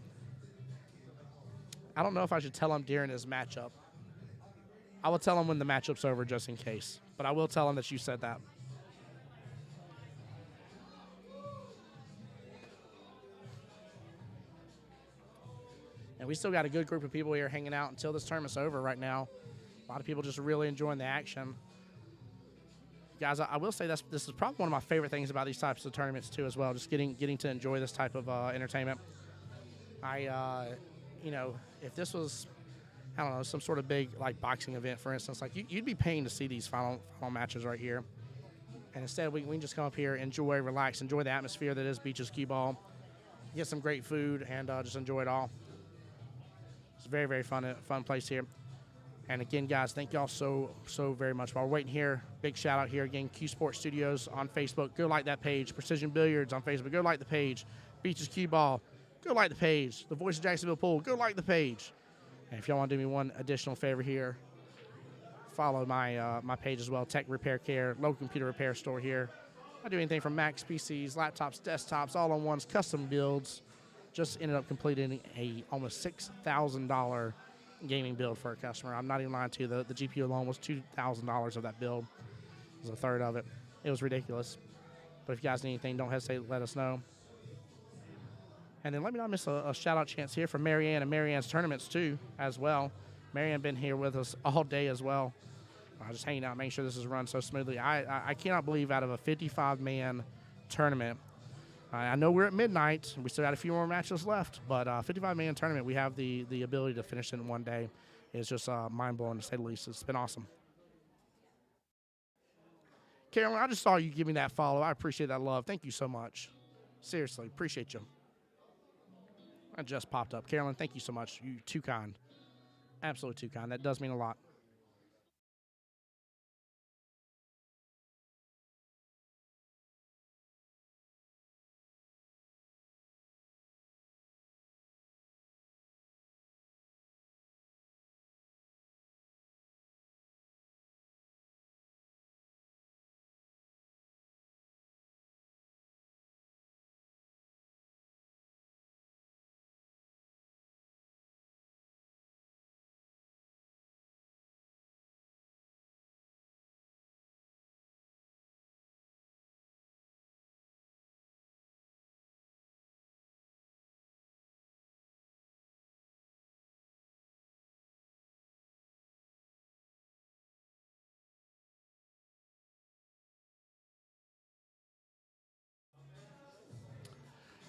I don't know if I should tell him during his matchup. I will tell him when the matchup's over just in case. But I will tell him that you said that. And we still got a good group of people here hanging out until this tournament's over right now. A lot of people just really enjoying the action. Guys, I will say this is probably one of my favorite things about these types of tournaments too as well, just getting to enjoy this type of entertainment. You know, if this was, I don't know, some sort of big like boxing event, for instance, like you'd be paying to see these final matches right here. And instead we can just come up here, enjoy, relax, enjoy the atmosphere that is Beaches Cue Ball, get some great food, and just enjoy it all. It's a very, very fun place here. And again, guys, thank y'all so very much. While we're waiting here, big shout out here again, Q Sports Studios on Facebook. Go like that page. Precision Billiards on Facebook. Go like the page. Beaches Cue Ball. Go like the page. The Voice of Jacksonville Pool. Go like the page. And if y'all want to do me one additional favor here, follow my my page as well. Tech Repair Care, local computer repair store here. I do anything from Macs, PCs, laptops, desktops, all-in-ones, custom builds. Just ended up completing a almost $6,000 gaming build for a customer. I'm not even lying to you. The GPU alone was $2,000 of that build. It was a third of it. It was ridiculous. But if you guys need anything, don't hesitate to let us know. And then let me not miss a shout-out chance here for Marianne and Marianne's tournaments, too, as well. Marianne been here with us all day as well. Just hanging out, making sure this is run so smoothly. I cannot believe out of a 55-man tournament, I know we're at midnight. We still got a few more matches left, but 55-man tournament, we have the ability to finish in one day. It's just mind-blowing, to say the least. It's been awesome. Carolyn, I just saw you give me that follow. I appreciate that love. Thank you so much. Seriously, appreciate you. I just popped up. Carolyn, thank you so much. You're too kind. Absolutely too kind. That does mean a lot.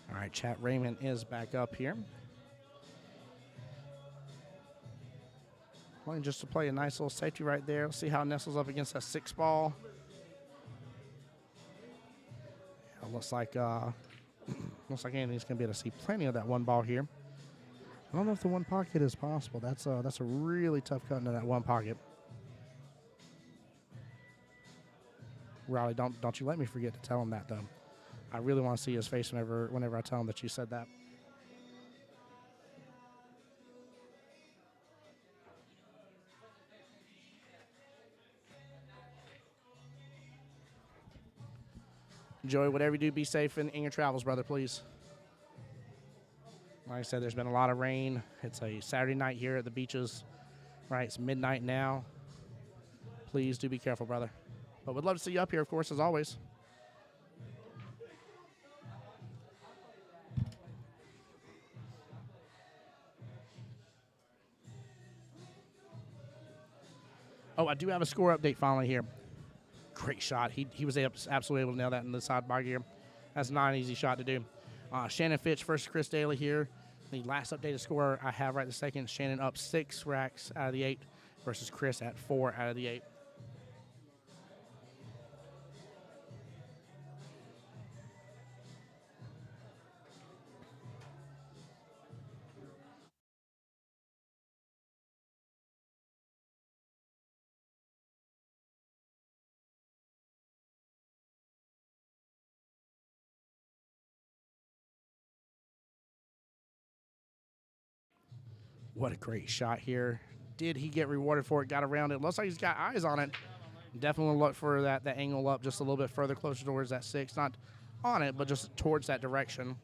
All right, chat. Raymond is back up here. Playing just to play a nice little safety right there. Let's see how it nestles up against that 6 ball. Yeah, looks like Anthony's gonna be able to see plenty of that 1 ball here. I don't know if the 1 pocket is possible. That's a really tough cut into that 1 pocket. Riley, don't you let me forget to tell him that though. I really want to see his face whenever I tell him that you said that. Enjoy whatever you do. Be safe in your travels, brother, please. Like I said, there's been a lot of rain. It's a Saturday night here at the beaches. Right, it's midnight now. Please do be careful, brother. But we'd love to see you up here, of course, as always. Oh, I do have a score update finally here. Great shot. He was absolutely able to nail that in the sidebar gear. That's not an easy shot to do. Shannon Fitch versus Chris Daly here. The last updated score I have right this second, Shannon up 6 racks out of the 8 versus Chris at 4 out of the 8. What a great shot here. Did he get rewarded for it? Got around it. Looks like he's got eyes on it. Definitely look for that angle up just a little bit further, closer towards that 6. Not on it, but just towards that direction.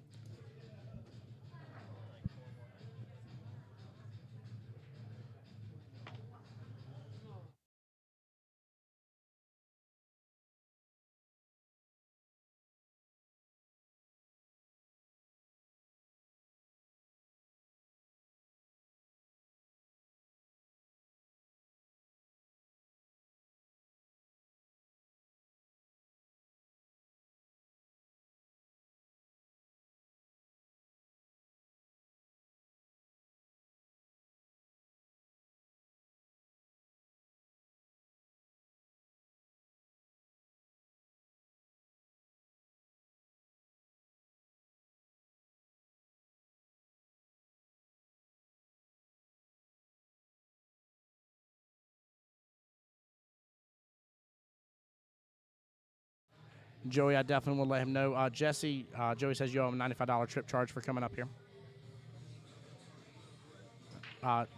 Joey, I definitely will let him know. Jesse, Joey says you owe him a $95 trip charge for coming up here.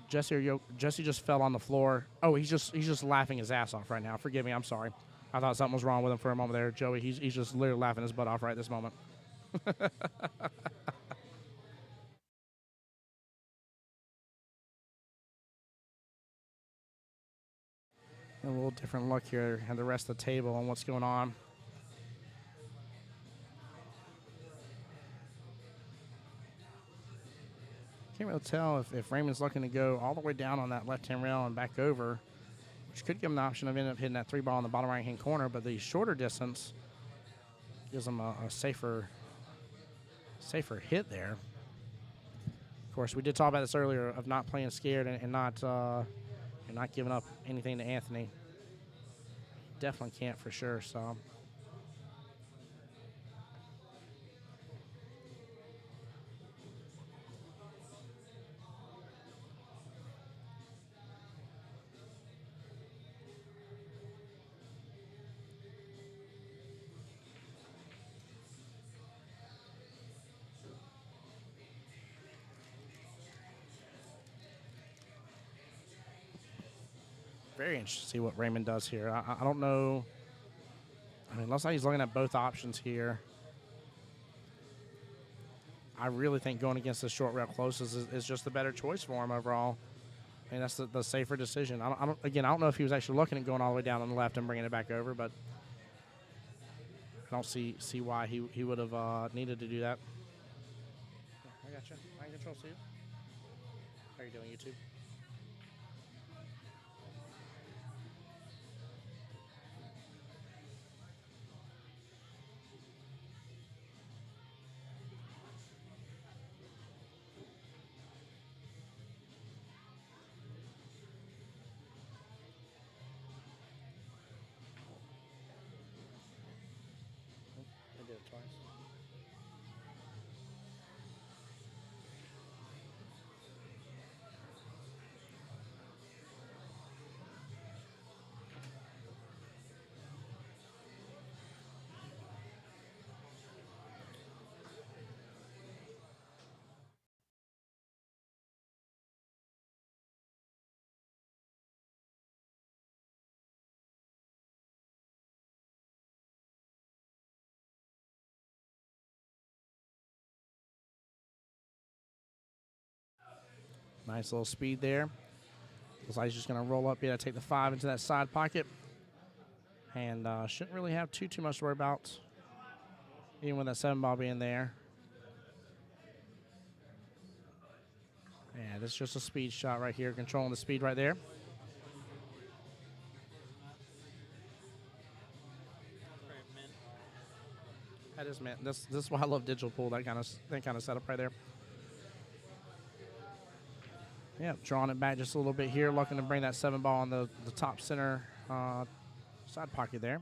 Jesse just fell on the floor. Oh, he's just laughing his ass off right now. Forgive me, I'm sorry. I thought something was wrong with him for a moment there. Joey, he's just literally laughing his butt off right this moment. A little different look here at the rest of the table on what's going on. Can't really tell if Raymond's looking to go all the way down on that left-hand rail and back over, which could give him the option of ending up hitting that 3 ball in the bottom right-hand corner, but the shorter distance gives him a safer hit there. Of course, we did talk about this earlier of not playing scared and not giving up anything to Anthony. Definitely can't for sure, so. Very interested to see what Raymond does here. I don't know. I mean, looks like he's looking at both options here. I really think going against the short rail closest is just the better choice for him overall. I mean, that's the safer decision. I don't know if he was actually looking at going all the way down on the left and bringing it back over, but I don't see why he would have needed to do that. I got you. I can control Steve. How are you doing, YouTube? I did it twice. Nice little speed there. Looks like he's just going to roll up here, take the 5 into that side pocket. And shouldn't really have too much to worry about, even with that 7 ball being there. Yeah, this is just a speed shot right here, controlling the speed right there. That is mint. This is why I love digital pool, that kind of setup right there. Yeah, drawing it back just a little bit here, looking to bring that 7 ball on the top center side pocket there.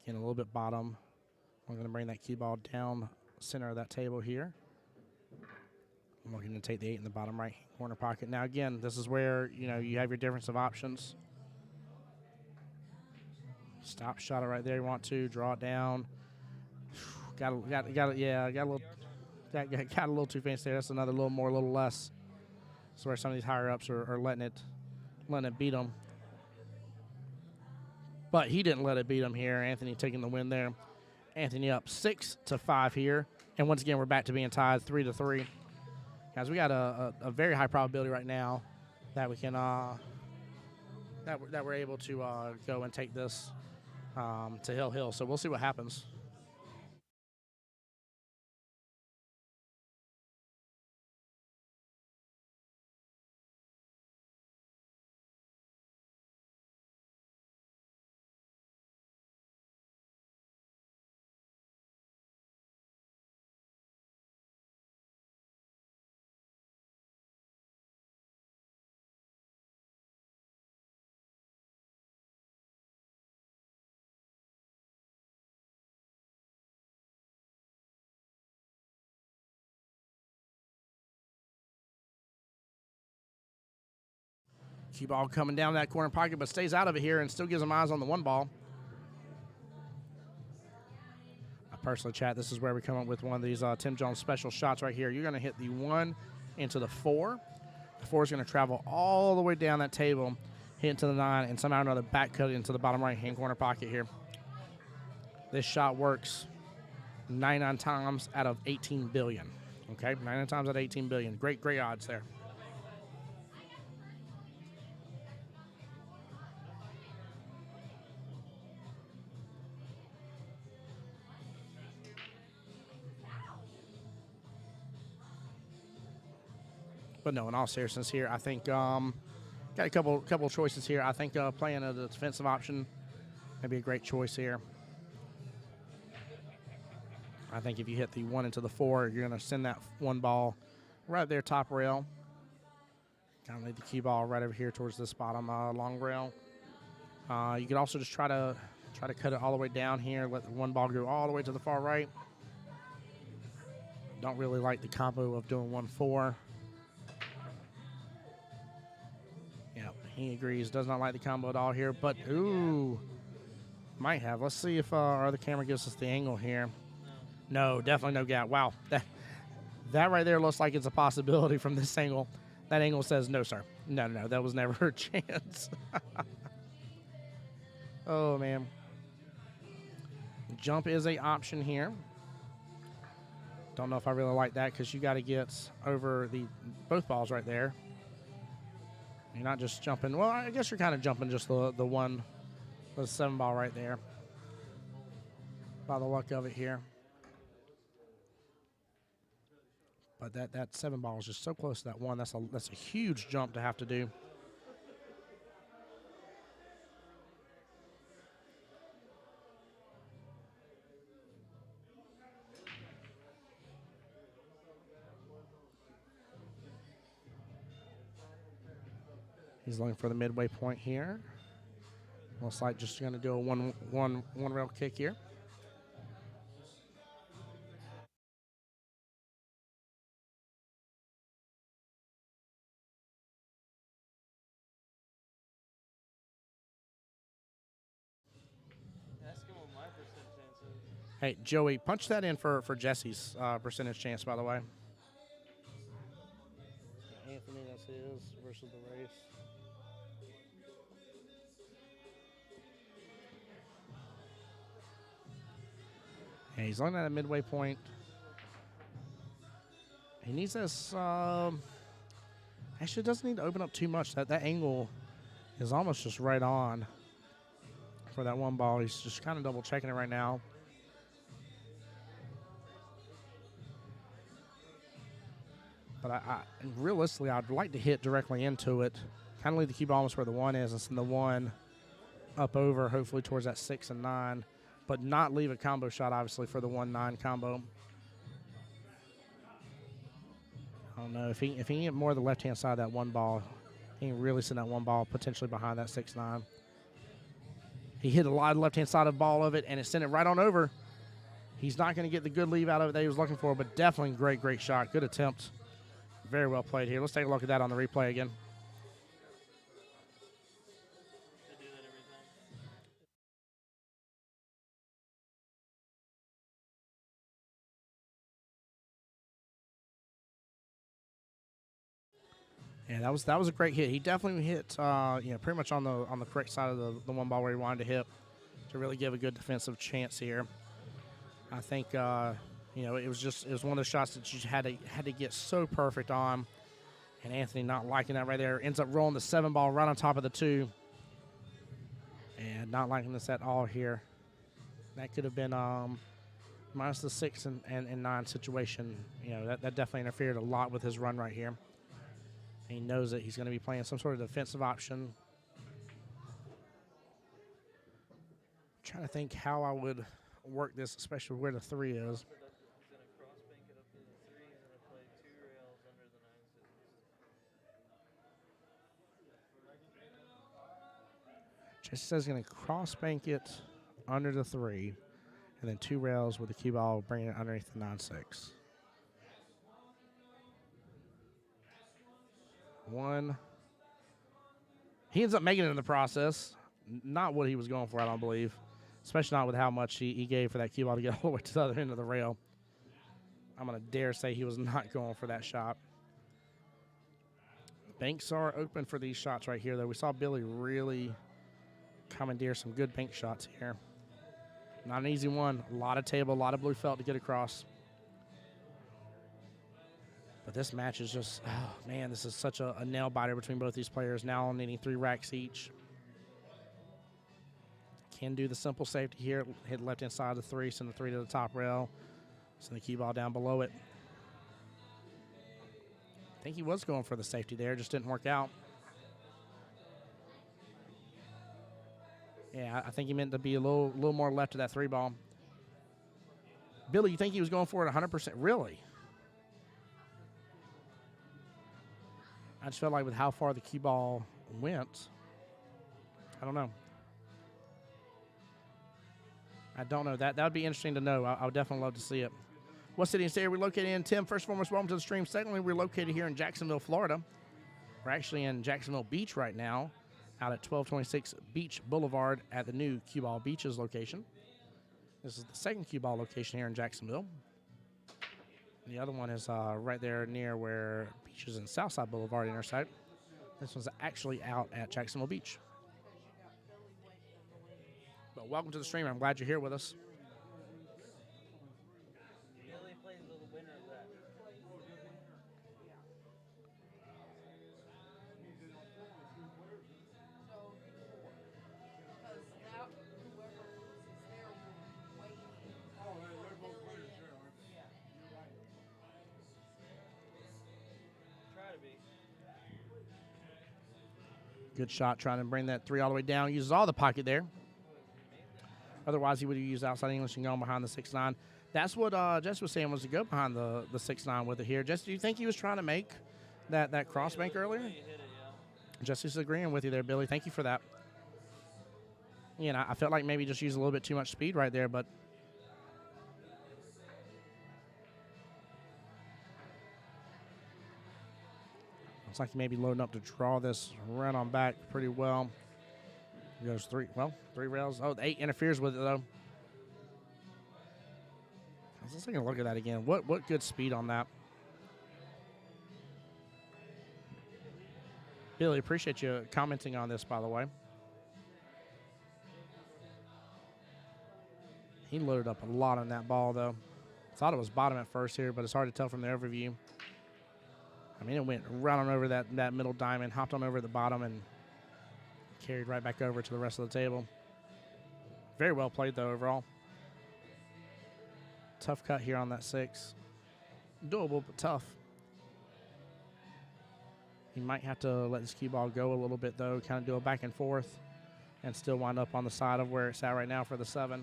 Again, a little bit bottom. I'm going to bring that key ball down center of that table here. I'm looking to take the 8 in the bottom right corner pocket. Now, again, this is where you have your difference of options. Stop shot it right there. You want to draw it down. Got a little too fancy there. That's another little more, a little less. That's where some of these higher ups are letting it beat them. But he didn't let it beat him here. Anthony taking the win there. Anthony up 6-5 here. And once again, we're back to being tied 3-3. Guys, we got a very high probability right now that we can that we're able to go and take this to Hill. So we'll see what happens. Cue ball coming down that corner pocket, but stays out of it here and still gives them eyes on the one ball. I personally, chat, this is where we come up with one of these Tim Jones special shots right here. You're going to hit the 1 into the 4. The 4 is going to travel all the way down that table, hit into the 9, and somehow or another back cut it into the bottom right-hand corner pocket here. This shot works 99 times out of 18 billion. Okay, 99 times out of 18 billion. Great odds there. But no, in all seriousness here, I think got a couple choices here. I think playing a defensive option may be a great choice here. I think if you hit the 1 into the 4, you're going to send that one ball right there top rail. Kind of leave the cue ball right over here towards this bottom long rail. You could also just try to cut it all the way down here, let the one ball go all the way to the far right. Don't really like the combo of doing 1-4. Yeah, he agrees. Does not like the combo at all here, but ooh, might have. Let's see if our other camera gives us the angle here. No, definitely no gap. Wow, that right there looks like it's a possibility from this angle. That angle says no, sir. No, that was never a chance. Oh, man. Jump is an option here. Don't know if I really like that because you got to get over both balls right there. You're not just jumping. Well, I guess you're kind of jumping just the 7 ball right there. By the luck of it here. But that 7 ball is just so close to that 1. That's a huge jump to have to do. He's looking for the midway point here. Looks like just going to do a one rail kick here. Hey, Joey, punch that in for Jesse's percentage chance, by the way. Anthony, that's his versus the race. Yeah, he's on that midway point. He needs this. Actually, doesn't need to open up too much. That angle is almost just right on for that one ball. He's just kind of double checking it right now. But I realistically, I'd like to hit directly into it. Kind of leave the cue ball almost where the 1 is and send the 1 up over, hopefully towards that 6 and 9. But not leave a combo shot, obviously, for the 1-9 combo. I don't know. If he can get more of the left-hand side of that 1 ball, he can really send that 1 ball potentially behind that 6-9. He hit a lot of left-hand side of the ball of it, and it sent it right on over. He's not going to get the good leave out of it that he was looking for, but definitely great shot. Good attempt. Very well played here. Let's take a look at that on the replay again. Yeah, that was a great hit. He definitely hit, pretty much on the correct side of the one ball where he wanted to hit to really give a good defensive chance here. I think it was one of those shots that you had to get so perfect on, and Anthony not liking that right there ends up rolling the 7 ball right on top of the 2, and not liking this at all here. That could have been minus the 6 and 9 situation. That definitely interfered a lot with his run right here. He knows that he's going to be playing some sort of defensive option. Trying to think how I would work this, especially where the 3 is. Jesse says he's going to cross bank it under the 3, and then 2 rails with the cue ball, bringing it underneath the 9-6. 1. He ends up making it in the process. Not what he was going for, I don't believe. Especially not with how much he gave for that cue ball to get all the way to the other end of the rail. I'm going to dare say he was not going for that shot. Banks are open for these shots right here, though. We saw Billy really commandeer some good bank shots here. Not an easy one. A lot of table, a lot of blue felt to get across. But this match is just, oh, man, this is such a nail biter between both these players. Now needing 3 racks each. Can do the simple safety here. Hit left hand side of the 3, send the 3 to the top rail. Send the cue ball down below it. I think he was going for the safety there, just didn't work out. Yeah, I think he meant to be a little more left to that 3 ball. Billy, you think he was going for it 100%? Really? I just felt like with how far the cue ball went, I don't know. That would be interesting to know. I would definitely love to see it. What city and state are we located in? Tim, first and foremost, welcome to the stream. Secondly, we're located here in Jacksonville, Florida. We're actually in Jacksonville Beach right now, out at 1226 Beach Boulevard at the new Cue Ball Beaches location. This is the second cue ball location here in Jacksonville. The other one is right there near where Beaches and Southside Boulevard intersect. This one's actually out at Jacksonville Beach. But welcome to the stream. I'm glad you're here with us. Good shot, trying to bring that 3 all the way down. Uses all the pocket there. Otherwise, he would have used outside English and gone behind the 6-9. That's what Jess was saying, was to go behind the 6-9 with it here. Jess, do you think he was trying to make that cross bank earlier? Jesse's agreeing with you there, Billy. Thank you for that. I felt like maybe just used a little bit too much speed right there, but looks like he may be loading up to draw this right on back pretty well. He goes 3 rails. Oh, the 8 interferes with it, though. I was just taking a look at that again. What good speed on that. Billy, appreciate you commenting on this, by the way. He loaded up a lot on that ball, though. Thought it was bottom at first here, but it's hard to tell from the overview. I mean, it went right on over that middle diamond, hopped on over the bottom, and carried right back over to the rest of the table. Very well played, though, overall. Tough cut here on that 6. Doable, but tough. He might have to let this cue ball go a little bit, though, kind of do a back and forth, and still wind up on the side of where it's at right now for the 7.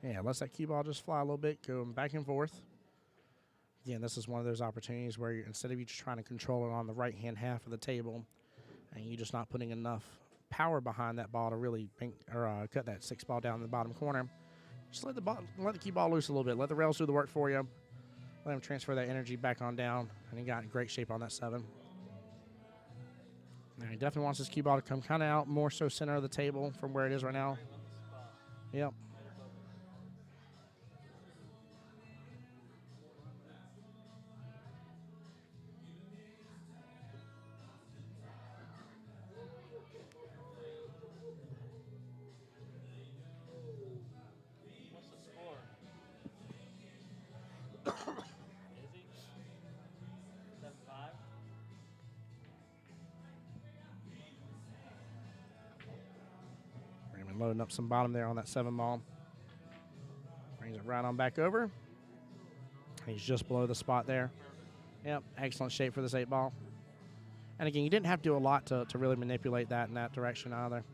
Yeah, lets that cue ball just fly a little bit, going back and forth. Again, this is one of those opportunities where instead of you just trying to control it on the right-hand half of the table, and you're just not putting enough power behind that ball to really cut that 6 ball down in the bottom corner. Just let the cue ball loose a little bit. Let the rails do the work for you. Let him transfer that energy back on down, and he got in great shape on that 7. Now he definitely wants his cue ball to come kind of out more so center of the table from where it is right now. Yep. What's the score? Is he? 7-5? Raymond loading up some bottom there on that 7 ball. Brings it right on back over. He's just below the spot there. Yep, excellent shape for this 8 ball. And again, you didn't have to do a lot to really manipulate that in that direction either.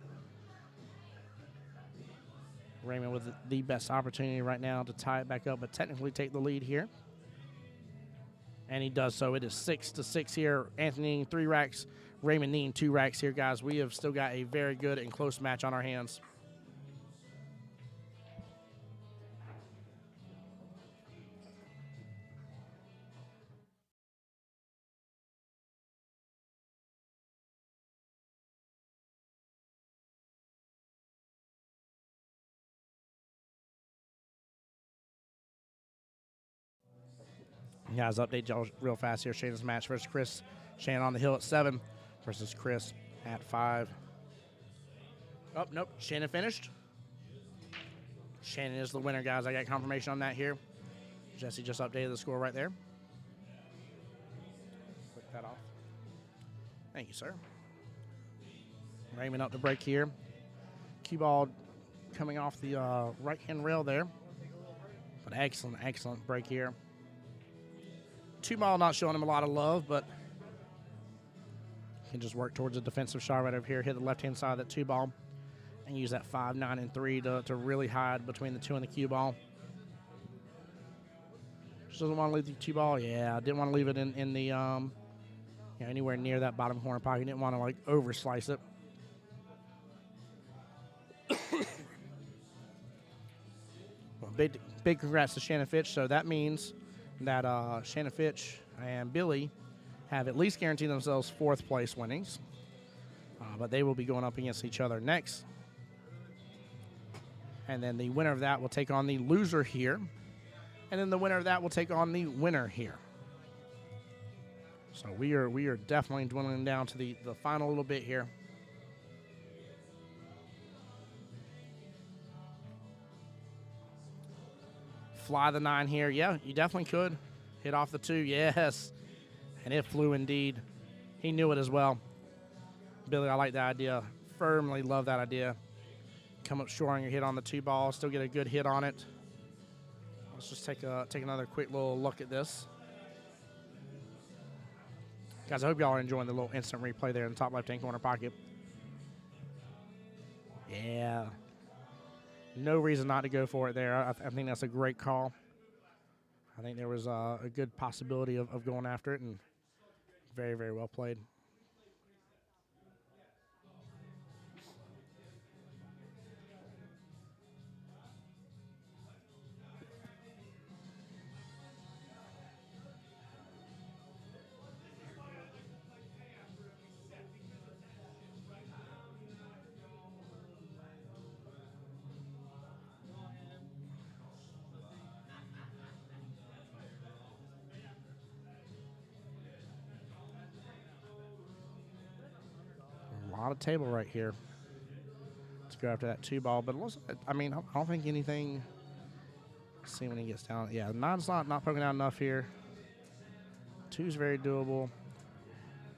Raymond with the best opportunity right now to tie it back up, but technically take the lead here. And he does so. It is 6-6 here. Anthony 3 racks, Raymond needing 2 racks here, guys. We have still got a very good and close match on our hands. Guys, update y'all real fast here. Shannon's match versus Chris. Shannon on the hill at 7 versus Chris at 5. Oh, nope. Shannon finished. Shannon is the winner, guys. I got confirmation on that here. Jesse just updated the score right there. Click that off. Thank you, sir. Raymond up to break here. Cue ball coming off the right-hand rail there. But excellent break here. 2 ball not showing him a lot of love, but can just work towards a defensive shot right over here. Hit the left-hand side of that 2 ball and use that 5, 9, and 3 to really hide between the 2 and the cue ball. Just doesn't want to leave the 2 ball. Yeah, didn't want to leave it in the anywhere near that bottom corner pocket. Didn't want to like over slice it. Well, big congrats to Shannon Fitch. So that means that Shannon Fitch and Billy have at least guaranteed themselves 4th place winnings. But they will be going up against each other next. And then the winner of that will take on the loser here. And then the winner of that will take on the winner here. So we are definitely dwindling down to the final little bit here. Fly the 9 here. Yeah, you definitely could. Hit off the 2. Yes. And it flew indeed. He knew it as well. Billy, I like that idea. Firmly love that idea. Come up short on your hit on the 2 ball. Still get a good hit on it. Let's just take another quick little look at this. Guys, I hope y'all are enjoying the little instant replay there in the top left-hand corner pocket. Yeah. No reason not to go for it there. I think that's a great call. I think there was a good possibility of going after it, and very, very well played. A lot of table right here to go after that 2 ball, but it wasn't, I mean, I don't think anything. Let's see when he gets down. Yeah, 9's not poking out enough here. 2's very doable.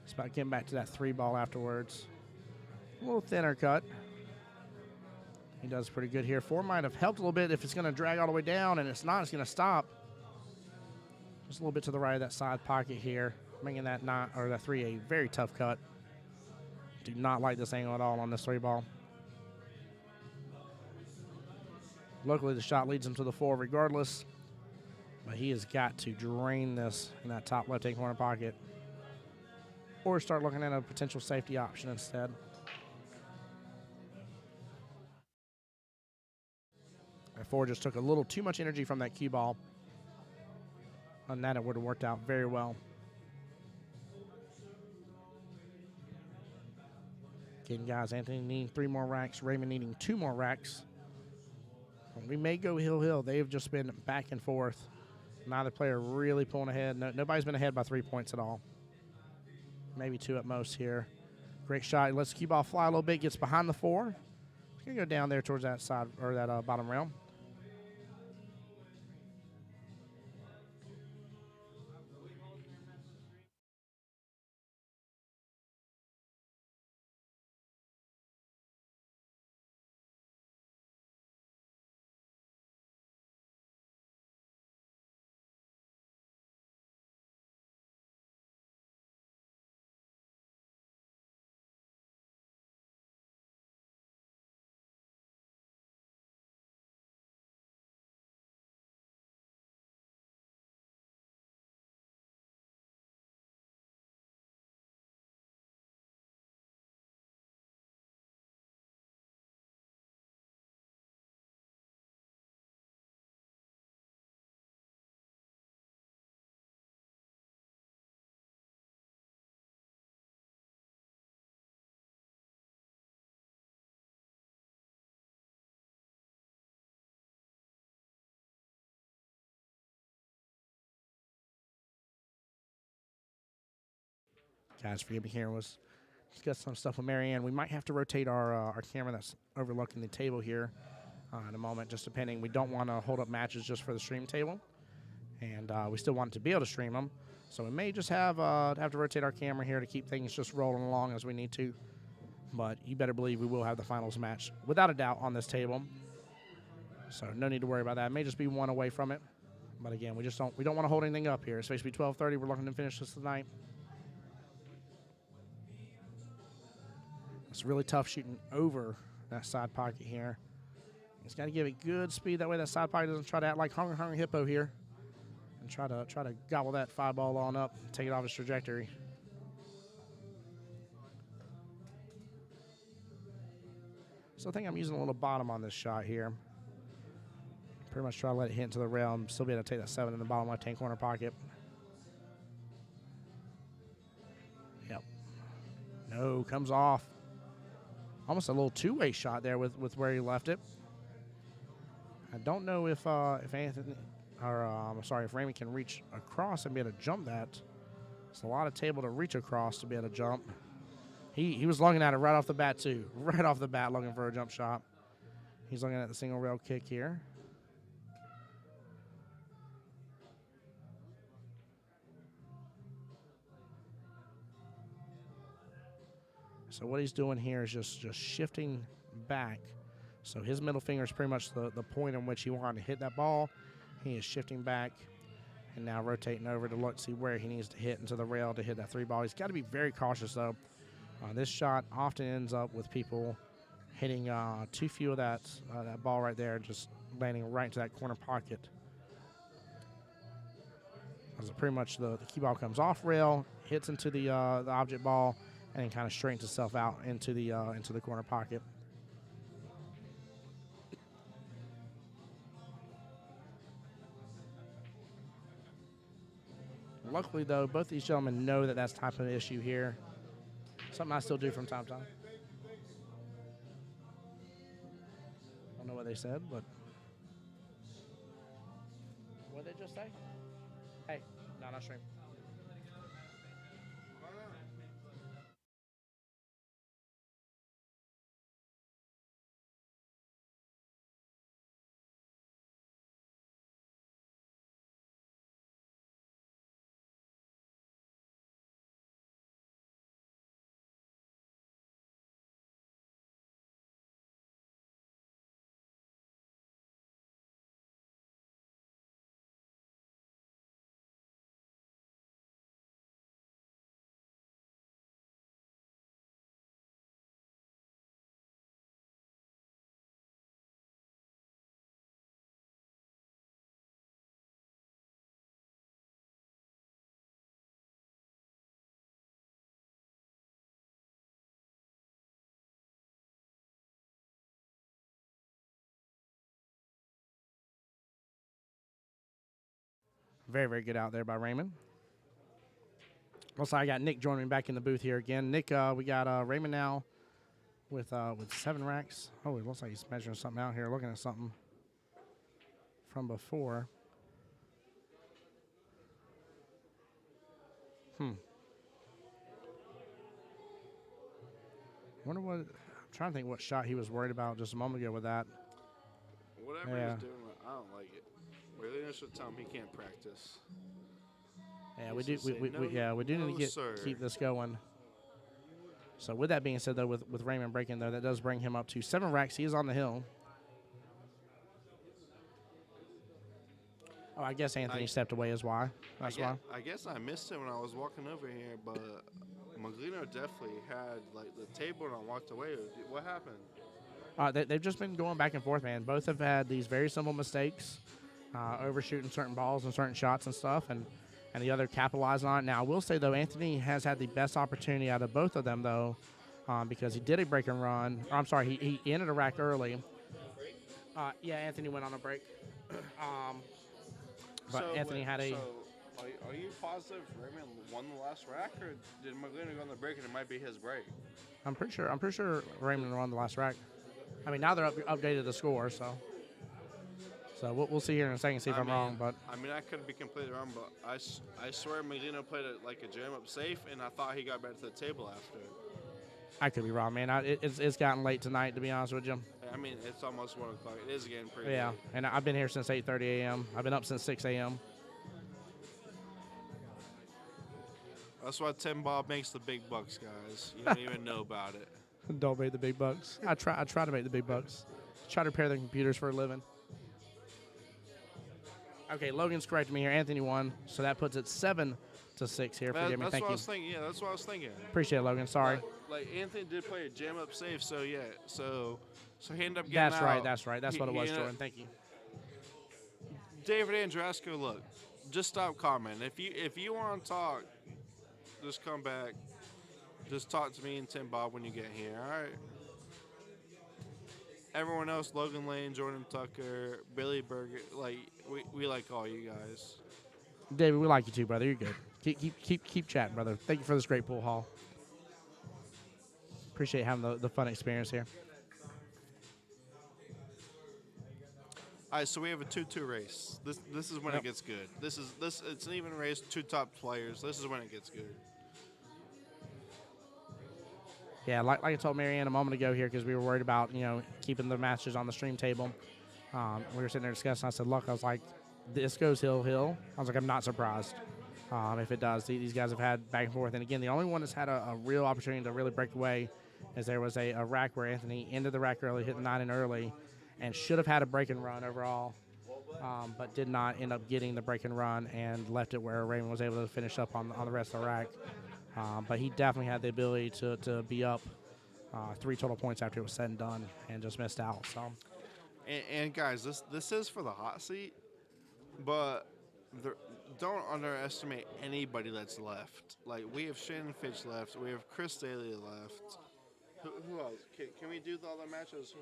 It's about getting back to that 3 ball afterwards. A little thinner cut. He does pretty good here. 4 might have helped a little bit if it's going to drag all the way down, and it's not. It's going to stop. Just a little bit to the right of that side pocket here, making that 9 or that 3 a very tough cut. Do not like this angle at all on this 3 ball. Luckily, the shot leads him to the 4 regardless, but he has got to drain this in that top left-hand corner pocket or start looking at a potential safety option instead. That 4 just took a little too much energy from that cue ball. On that, it would have worked out very well. Again, guys, Anthony needing 3 more racks. Raymond needing 2 more racks. We may go hill. They've just been back and forth. Neither player really pulling ahead. Nobody's been ahead by 3 points at all. Maybe 2 at most here. Great shot. Lets the cue ball fly a little bit. Gets behind the 4. It's going to go down there towards that side or that bottom rail. Guys, forgive me here. Just got some stuff with Marianne. We might have to rotate our camera that's overlooking the table here in a moment, just depending. We don't want to hold up matches just for the stream table, and we still want to be able to stream them. So we may just have to rotate our camera here to keep things just rolling along as we need to. But you better believe we will have the finals match without a doubt on this table. So no need to worry about that. It may just be 1 away from it. But again, we don't want to hold anything up here. It's supposed to be 12:30. We're looking to finish this tonight. It's really tough shooting over that side pocket here. He's got to give it good speed. That way that side pocket doesn't try to act like Hungry Hippo here and try to gobble that 5 ball on up and take it off its trajectory. So I think I'm using a little bottom on this shot here. Pretty much try to let it hit into the rail and still be able to take that 7 in the bottom left-hand corner pocket. Yep. No, comes off. Almost a little two-way shot there with where he left it. I don't know if Anthony, or if Raymond can reach across and be able to jump that. It's a lot of table to reach across to be able to jump. He was looking at it right off the bat too. Right off the bat looking for a jump shot. He's looking at the single rail kick here. So what he's doing here is just shifting back. So his middle finger is pretty much the point in which he wanted to hit that ball. He is shifting back and now rotating over to look, see where he needs to hit into the rail to hit that 3 ball. He's got to be very cautious, though. This shot often ends up with people hitting too few of that ball right there, just landing right into that corner pocket. As pretty much the cue ball comes off rail, hits into the object ball, and then kind of straightens itself out into the corner pocket. Luckily, though, both these gentlemen know that that's type of issue here. Something I still do from time to time. Don't know what they said, but what did they just say? Hey, no, not stream. Very, very good out there by Raymond. Also, I got Nick joining me back in the booth here again. Nick, we got Raymond now with 7 racks. Oh, it looks like he's measuring something out here, looking at something from before. Wonder what. I'm trying to think what shot he was worried about just a moment ago with that. Whatever he's doing, I don't like it. Really, should tell him he can't practice. Yeah, we do. We do need to keep this going. So with that being said, though, with Raymond breaking there, that does bring him up to 7 racks. He is on the hill. Oh, I guess Anthony stepped away is why. That's why. I guess I missed it when I was walking over here, but Maglino definitely had like the table and I walked away. What happened? They've just been going back and forth, man. Both have had these very simple mistakes, overshooting certain balls and certain shots and stuff, and the other capitalizing on it. Now, I will say, though, Anthony has had the best opportunity out of both of them, though, because he did a break and run. Or, I'm sorry, he ended a rack early. Yeah, Anthony went on a break. But Anthony had a... So, are you positive Raymond won the last rack, or did Maglino go on the break and it might be his break? I'm pretty sure Raymond won the last rack. I mean, now they're updated the score, so we'll see here in a second, see if I'm wrong. But I mean, I could be completely wrong, but I swear Maglino played it like a jam up safe, and I thought he got back to the table after. I could be wrong, man. It's gotten late tonight, to be honest with you. I mean, it's almost 1 o'clock. It is getting pretty Yeah, late. and I've been here since 8:30 a.m. I've been up since 6 a.m. That's why Tim Bob makes the big bucks, guys. You don't even know about it. Don't make the big bucks. I try to make the big bucks. Try to repair the computers for a living. Okay, Logan's correcting me here. Anthony won, so that puts it 7-6 here. Forgive me. Thank you. Yeah, that's what I was thinking. Appreciate it, Logan. Sorry. Like Anthony did play a jam up safe, so yeah. So he ended up getting That's out. right. That's right. That's what it was, Jordan. Thank you. David Andrasco, look, just stop commenting. If you want to talk, just come back. Just talk to me and Tim Bob when you get here, all right? Everyone else, Logan Lane, Jordan Tucker, Billy Berger, like we like all you guys. David, we like you too, brother. You're good. Keep chatting, brother. Thank you for this great pool hall. Appreciate having the fun experience here. All right, so we have a 2-2 race. This is when it gets good. It's an even race, 2 top players. This is when it gets good. Yeah, like I told Marianne a moment ago here, because we were worried about keeping the matches on the stream table. We were sitting there discussing. I said, look, I was like, this goes hill. I was like, I'm not surprised if it does. These guys have had back and forth. And again, the only one that's had a real opportunity to really break away is there was a rack where Anthony ended the rack early, hit the 9 in early, and should have had a break and run overall, but did not end up getting the break and run and left it where Raymond was able to finish up on the rest of the rack. But he definitely had the ability to be up 3 total points after it was said and done, and just missed out. So, and guys, this is for the hot seat, but don't underestimate anybody that's left. Like, we have Shannon Fitch left, we have Chris Daly left. Who else? Can we do the other matches?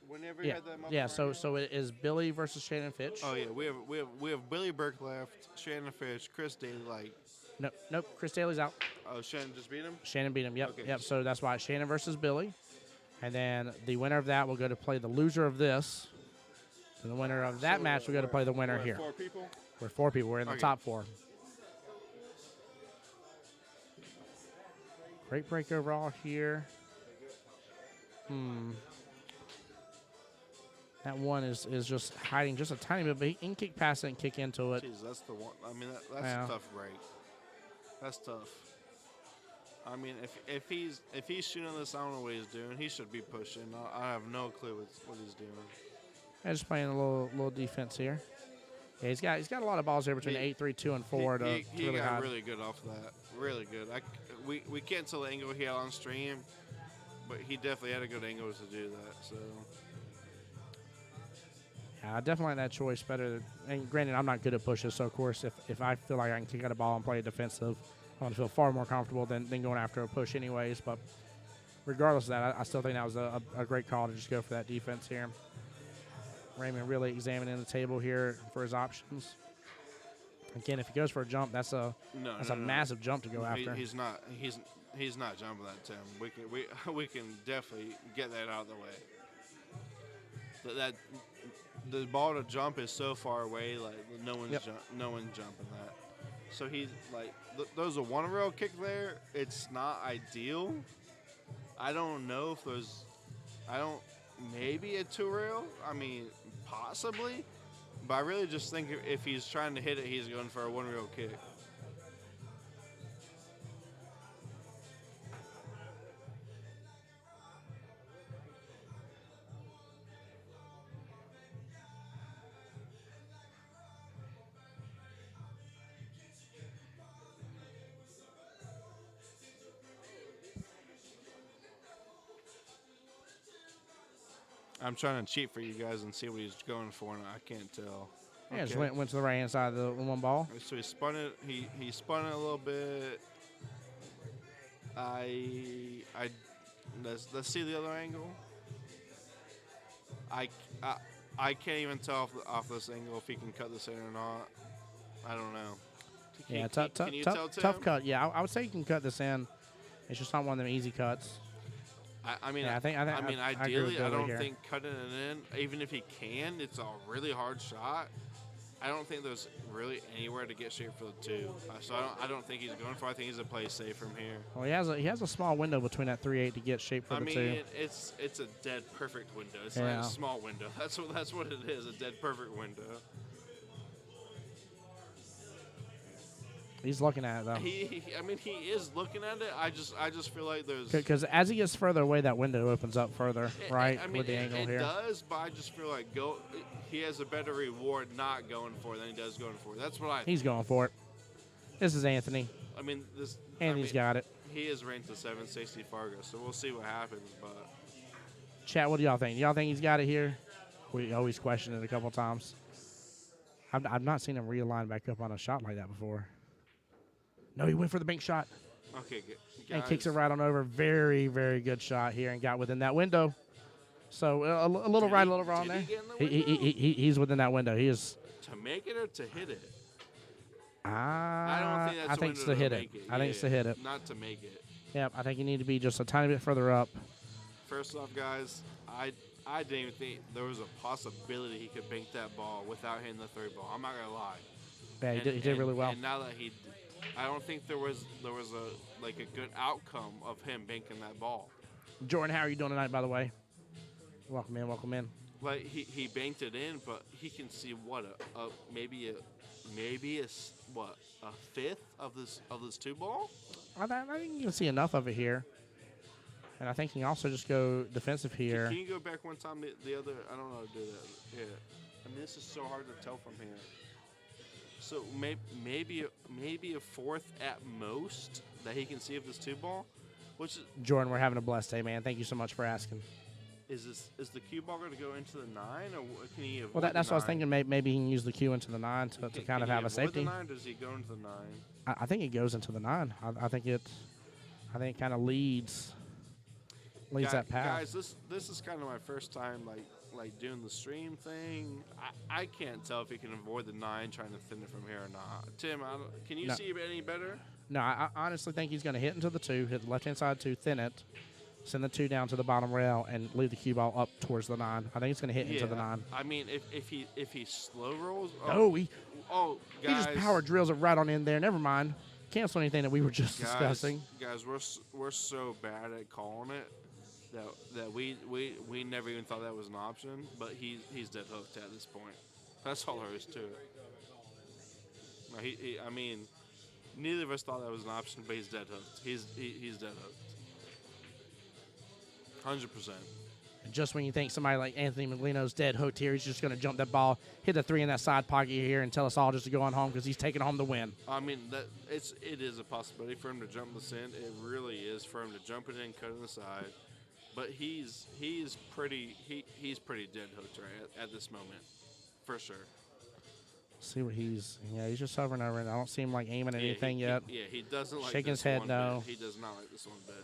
Whenever you had them up. Yeah. So it is Billy versus Shannon Fitch. Oh yeah, we have Billy Burke left, Shannon Fitch, Chris Daly. Nope. Chris Daly's out. Oh, Shannon just beat him? Shannon beat him, yep. Okay. Yep, so that's why it's Shannon versus Billy. And then the winner of that will go to play the loser of this. And the winner of that match will go to play the winner here. 4 people? We're 4 people. We're in the top 4. Great break overall here. That one is just hiding just a tiny bit, but he can kick past it and kick into it. Jeez, that's the one. I mean, that's a tough break. That's tough. I mean, if he's shooting this, I don't know what he's doing. He should be pushing. I have no clue what he's doing. Just playing a little defense here. Yeah, he's got a lot of balls there between 8, 3, 2, and 4 to he really got hide. really good off of that. Really good. We can't tell the angle he had on stream, but he definitely had a good angle to do that. So. Yeah, I definitely like that choice better. And granted, I'm not good at pushes, so of course, if I feel like I can kick out a ball and play defensive, I want to feel far more comfortable than going after a push anyways. But regardless of that, I still think that was a great call to just go for that defense here. Raymond really examining the table here for his options. Again, if he goes for a jump, that's a massive jump to go after. He's not jumping that, Tim. We can definitely get that out of the way. The ball to jump is so far away, like no one's jumping that. So he's like, there's a 1-rail kick there. It's not ideal. I don't know if maybe a 2-rail. I mean, possibly. But I really just think if he's trying to hit it, he's going for a 1-rail kick. I'm trying to cheat for you guys and see what he's going for, and I can't tell. Yeah, just went to the right hand side of the one ball. So he spun it. He spun it a little bit. Let's see the other angle. I can't even tell off this angle if he can cut this in or not. I don't know. Tough cut. Yeah, I would say you can cut this in. It's just not one of them easy cuts. Ideally, I don't think cutting it in, even if he can, it's a really hard shot. I don't think there's really anywhere to get straight for the 2. So I don't think he's going for it. I think he's a play safe from here. Well, he has a small window between that 3-8 to get shape for the 2. It's a dead perfect window. It's not a small window. That's what it is, a dead perfect window. He's looking at it, though. He is looking at it. I just feel like there's... Because as he gets further away, that window opens up further, right, with the angle here. It does, but I just feel like he has a better reward not going for it than he does going for it. That's what I... He's going for it. This is Anthony. Anthony's got it. He is ranked to 760 Fargo, so we'll see what happens, but... Chat, what do y'all think? Y'all think he's got it here? We always question it a couple times. I've not seen him realign back up on a shot like that before. No, he went for the bank shot. Okay, good. And kicks it right on over. Very, very good shot here and got within that window. So a little right, a little wrong there. He's within that window. He is. To make it or to hit it? I don't think that's it's to hit it. I think it's to hit it. Not to make it. Yep, I think you need to be just a tiny bit further up. First off, guys, I didn't even think there was a possibility he could bank that ball without hitting the 3rd ball. I'm not going to lie. Yeah, he did really well. And now that I don't think there was a good outcome of him banking that ball. Jordan, how are you doing tonight, by the way? Welcome in. Like he banked it in, but he can see maybe a fifth of this 2 ball. I think you can see enough of it here, and I think he can also just go defensive here. Can you go back one time? The other, I don't know how to do that. Yeah, this is so hard to tell from here. So maybe a 4th at most that he can see of this 2 ball, which is Jordan. We're having a blessed day, man. Thank you so much for asking. Is the cue ball going to go into the 9, or can he avoid that's the what I was thinking. Maybe he can use the cue into the 9 to kind of have a safety. The 9, or does he go into the 9? I think it goes into the 9. I think it kind of leads that path. Guys, this is kind of my first time like doing the stream thing. I can't tell if he can avoid the 9 trying to thin it from here or not. Tim, can you see it any better? No, I honestly think he's going to hit into the 2, hit the left-hand side 2, thin it, send the 2 down to the bottom rail, and leave the cue ball up towards the 9. I think it's going to hit into the 9. I mean, if he slow rolls. He guys, just power drills it right on in there. Never mind. Cancel anything that we were just discussing. Guys, we're so bad at calling it that we never even thought that was an option. But he's dead hooked at this point. That's all there is to it. No, I mean, neither of us thought that was an option, but he's dead hooked. He's dead hooked. 100%. Just when you think somebody like Anthony Maglino's dead hooked here, he's just going to jump that ball, hit the 3 in that side pocket here, and tell us all just to go on home because he's taking home the win. I mean, it is a possibility for him to jump this in. It really is for him to jump it in, cut it in the side. But he's pretty dead hooked right at this moment, for sure. See what he's just hovering over it. I don't see him like aiming at anything yet. He doesn't like shaking his head. No, he does not like this one bit.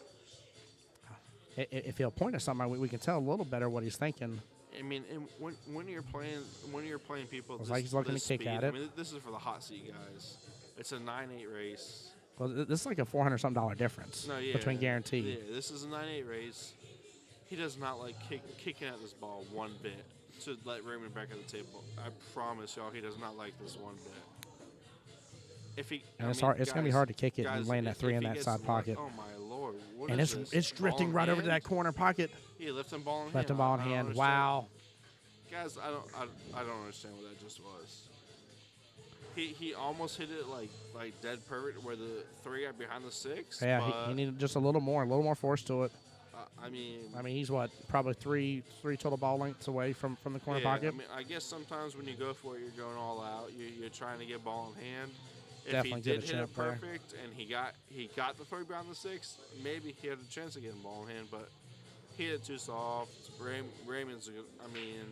If he'll point at something, we can tell a little better what he's thinking. I mean, and when you're playing people, Looks like he's looking to kick speed, at it. I mean, this is for the hot seat guys. It's a 9-8 race. Well, this is like a $400-something difference between guaranteed. Yeah, this is a 9-8 race. He does not like kicking at this ball one bit to let Raymond back at the table. I promise y'all, he does not like this one bit. If he, And it's hard. It's gonna be hard to kick it and land that 3 in that side pocket. Oh my lord! What And is this? it's drifting right over to that corner pocket. Yeah, lifting ball in hand. Left ball in I don't hand. understand. Wow. Guys, I don't understand what that just was. He almost hit it like dead perfect where the 3 got behind the 6. Yeah, he needed just a little more force to it. I mean, he's what, probably three total ball lengths away from the corner pocket. I mean, I guess sometimes when you go for it, you're going all out. You're trying to get ball in hand. If Definitely he give did a hit it chance there. perfect and he got the 3 behind the 6, maybe he had a chance of getting ball in hand. But he hit it too soft. Raymond's a good. I mean,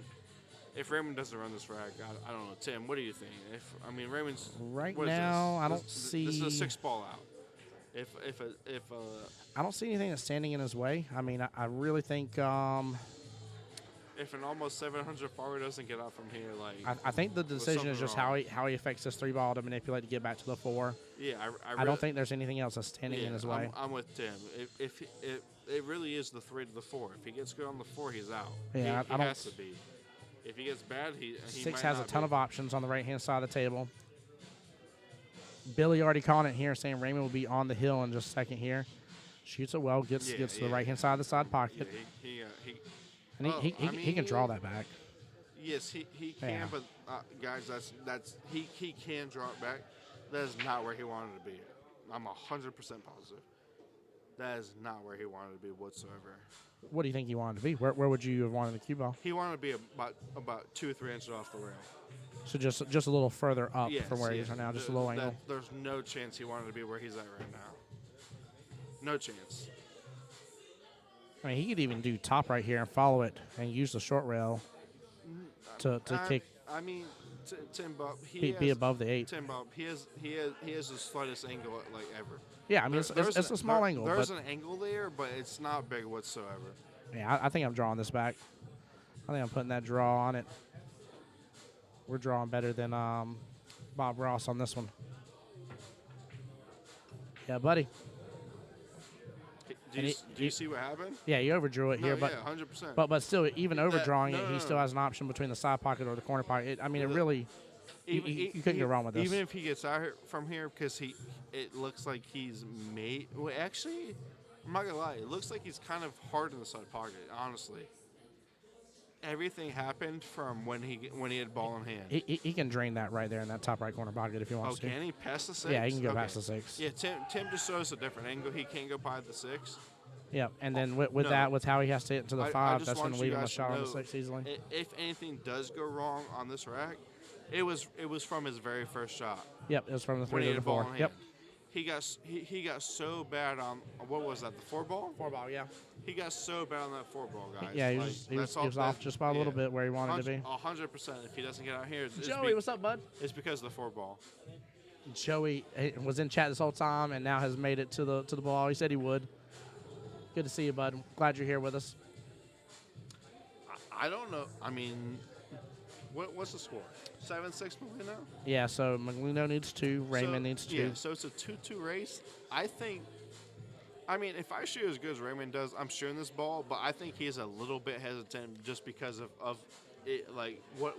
if Raymond doesn't run this rack, I don't know. Tim, what do you think? Raymond's Right what is now, this? I don't see. This is a 6 ball out. If I don't see anything that's standing in his way. I mean, I really think. if an almost 700 forward doesn't get out from here, I think the decision is something just wrong. how he affects this 3 ball to manipulate to get back to the 4. yeah, I don't think there's anything else that's standing in his way. I'm with Tim. If it really is the 3 to the 4. If he gets good on the 4, he's out. Yeah, he I don't. has to be. If he gets bad, he 6 might has a not ton be. of options on the right-hand side of the table. Billy already calling it here, saying Raymond will be on the hill in just a second here. Shoots it well, gets to the right-hand side of the side Yeah, pocket. And he can draw that back. Yes, he can, Yeah. but guys, that's he can draw it back. That is not where he wanted to be. I'm 100% positive. That is not where he wanted to be whatsoever. What do you think he wanted to be? Where would you have wanted the cue ball? He wanted to be about 2 or 3 inches off the rail. So just a little further up Yes, from where he is yes. right now, just a low angle. There's no chance he wanted to be where he's at right now. No chance. I mean, he could even do top right here and follow it and use the short rail to kick, I mean, Tim Bob, be above the 8. Tim Bob, he has the slightest angle ever. Yeah, I mean, it's a small angle. There's But an angle there, but it's not big whatsoever. yeah, I think I'm drawing this back. I think I'm putting that draw on it. We're drawing better than Bob Ross on this one. Yeah, buddy. Do you see what happened? Yeah, you overdrew it No, here, but yeah, 100%. but still, even overdrawing no, it, no, he no. still has an option between the side pocket or the corner pocket. I mean, it really, you couldn't go wrong with this. Even if he gets out here from here, because it looks like he's made. Well, actually, I'm not gonna lie. It looks like he's kind of hard in the side pocket. Honestly, everything happened from when he had ball in hand. He can drain that right there in that top right corner pocket if he wants to. Can he pass the 6? Yeah, he can go Okay. past the 6. Yeah, Tim just shows a different angle. He can't go by the 6. Yeah, and then with No. that, with how he has to hit into the I 5, just that's want going to you leave him a guys to shot on the know, 6 easily. If anything does go wrong on this rack, it was from his very first shot. Yep, it was from the When 3 he to had the ball 4. in Yep. hand. He got so bad on what was that, the 4 ball? 4 ball, yeah. He got so bad on that 4 ball, guys. Yeah, he Like, was that's all- off just by a little bit where he wanted to be. 100%. If he doesn't get out here, what's up, bud? it's because of the 4 ball. Joey was in chat this whole time and now has made it to the ball. He said he would. Good to see you, bud. Glad you're here with us. I don't know. I mean, what's the score? 7-6 now? Yeah, so Maglino needs 2, Raymond needs 2. Yeah, so it's a 2-2 race. I mean, if I shoot as good as Raymond does, I'm shooting this ball, but I think he's a little bit hesitant just because of it, like what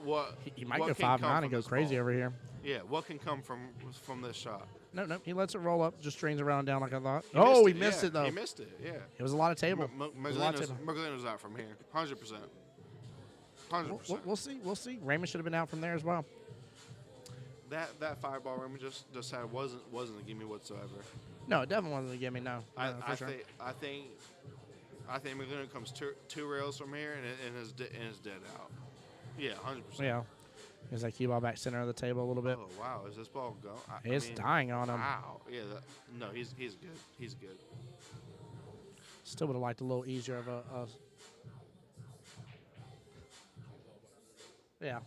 He might what go can 5-9 come and from go this crazy ball. over here. Yeah, what can come from this shot? No, he lets it roll up, just drains around and down like I thought. He He missed it, though. He missed it, yeah. It was a lot of table. It was a lot of table. Maglino's out from here, 100%. 100%. We'll see. Raymond should have been out from there as well. That 5 ball Raymond just had wasn't a gimme whatsoever. No, it definitely wasn't a gimme. No, for sure. I think Maglino comes two rails from here and is dead out. Yeah, 100%. Yeah, there's that cue ball back center of the table a little bit. Oh wow, is this ball going? It's dying on him. Wow. Yeah. No, he's good. He's good. Still would have liked a little easier of a yeah.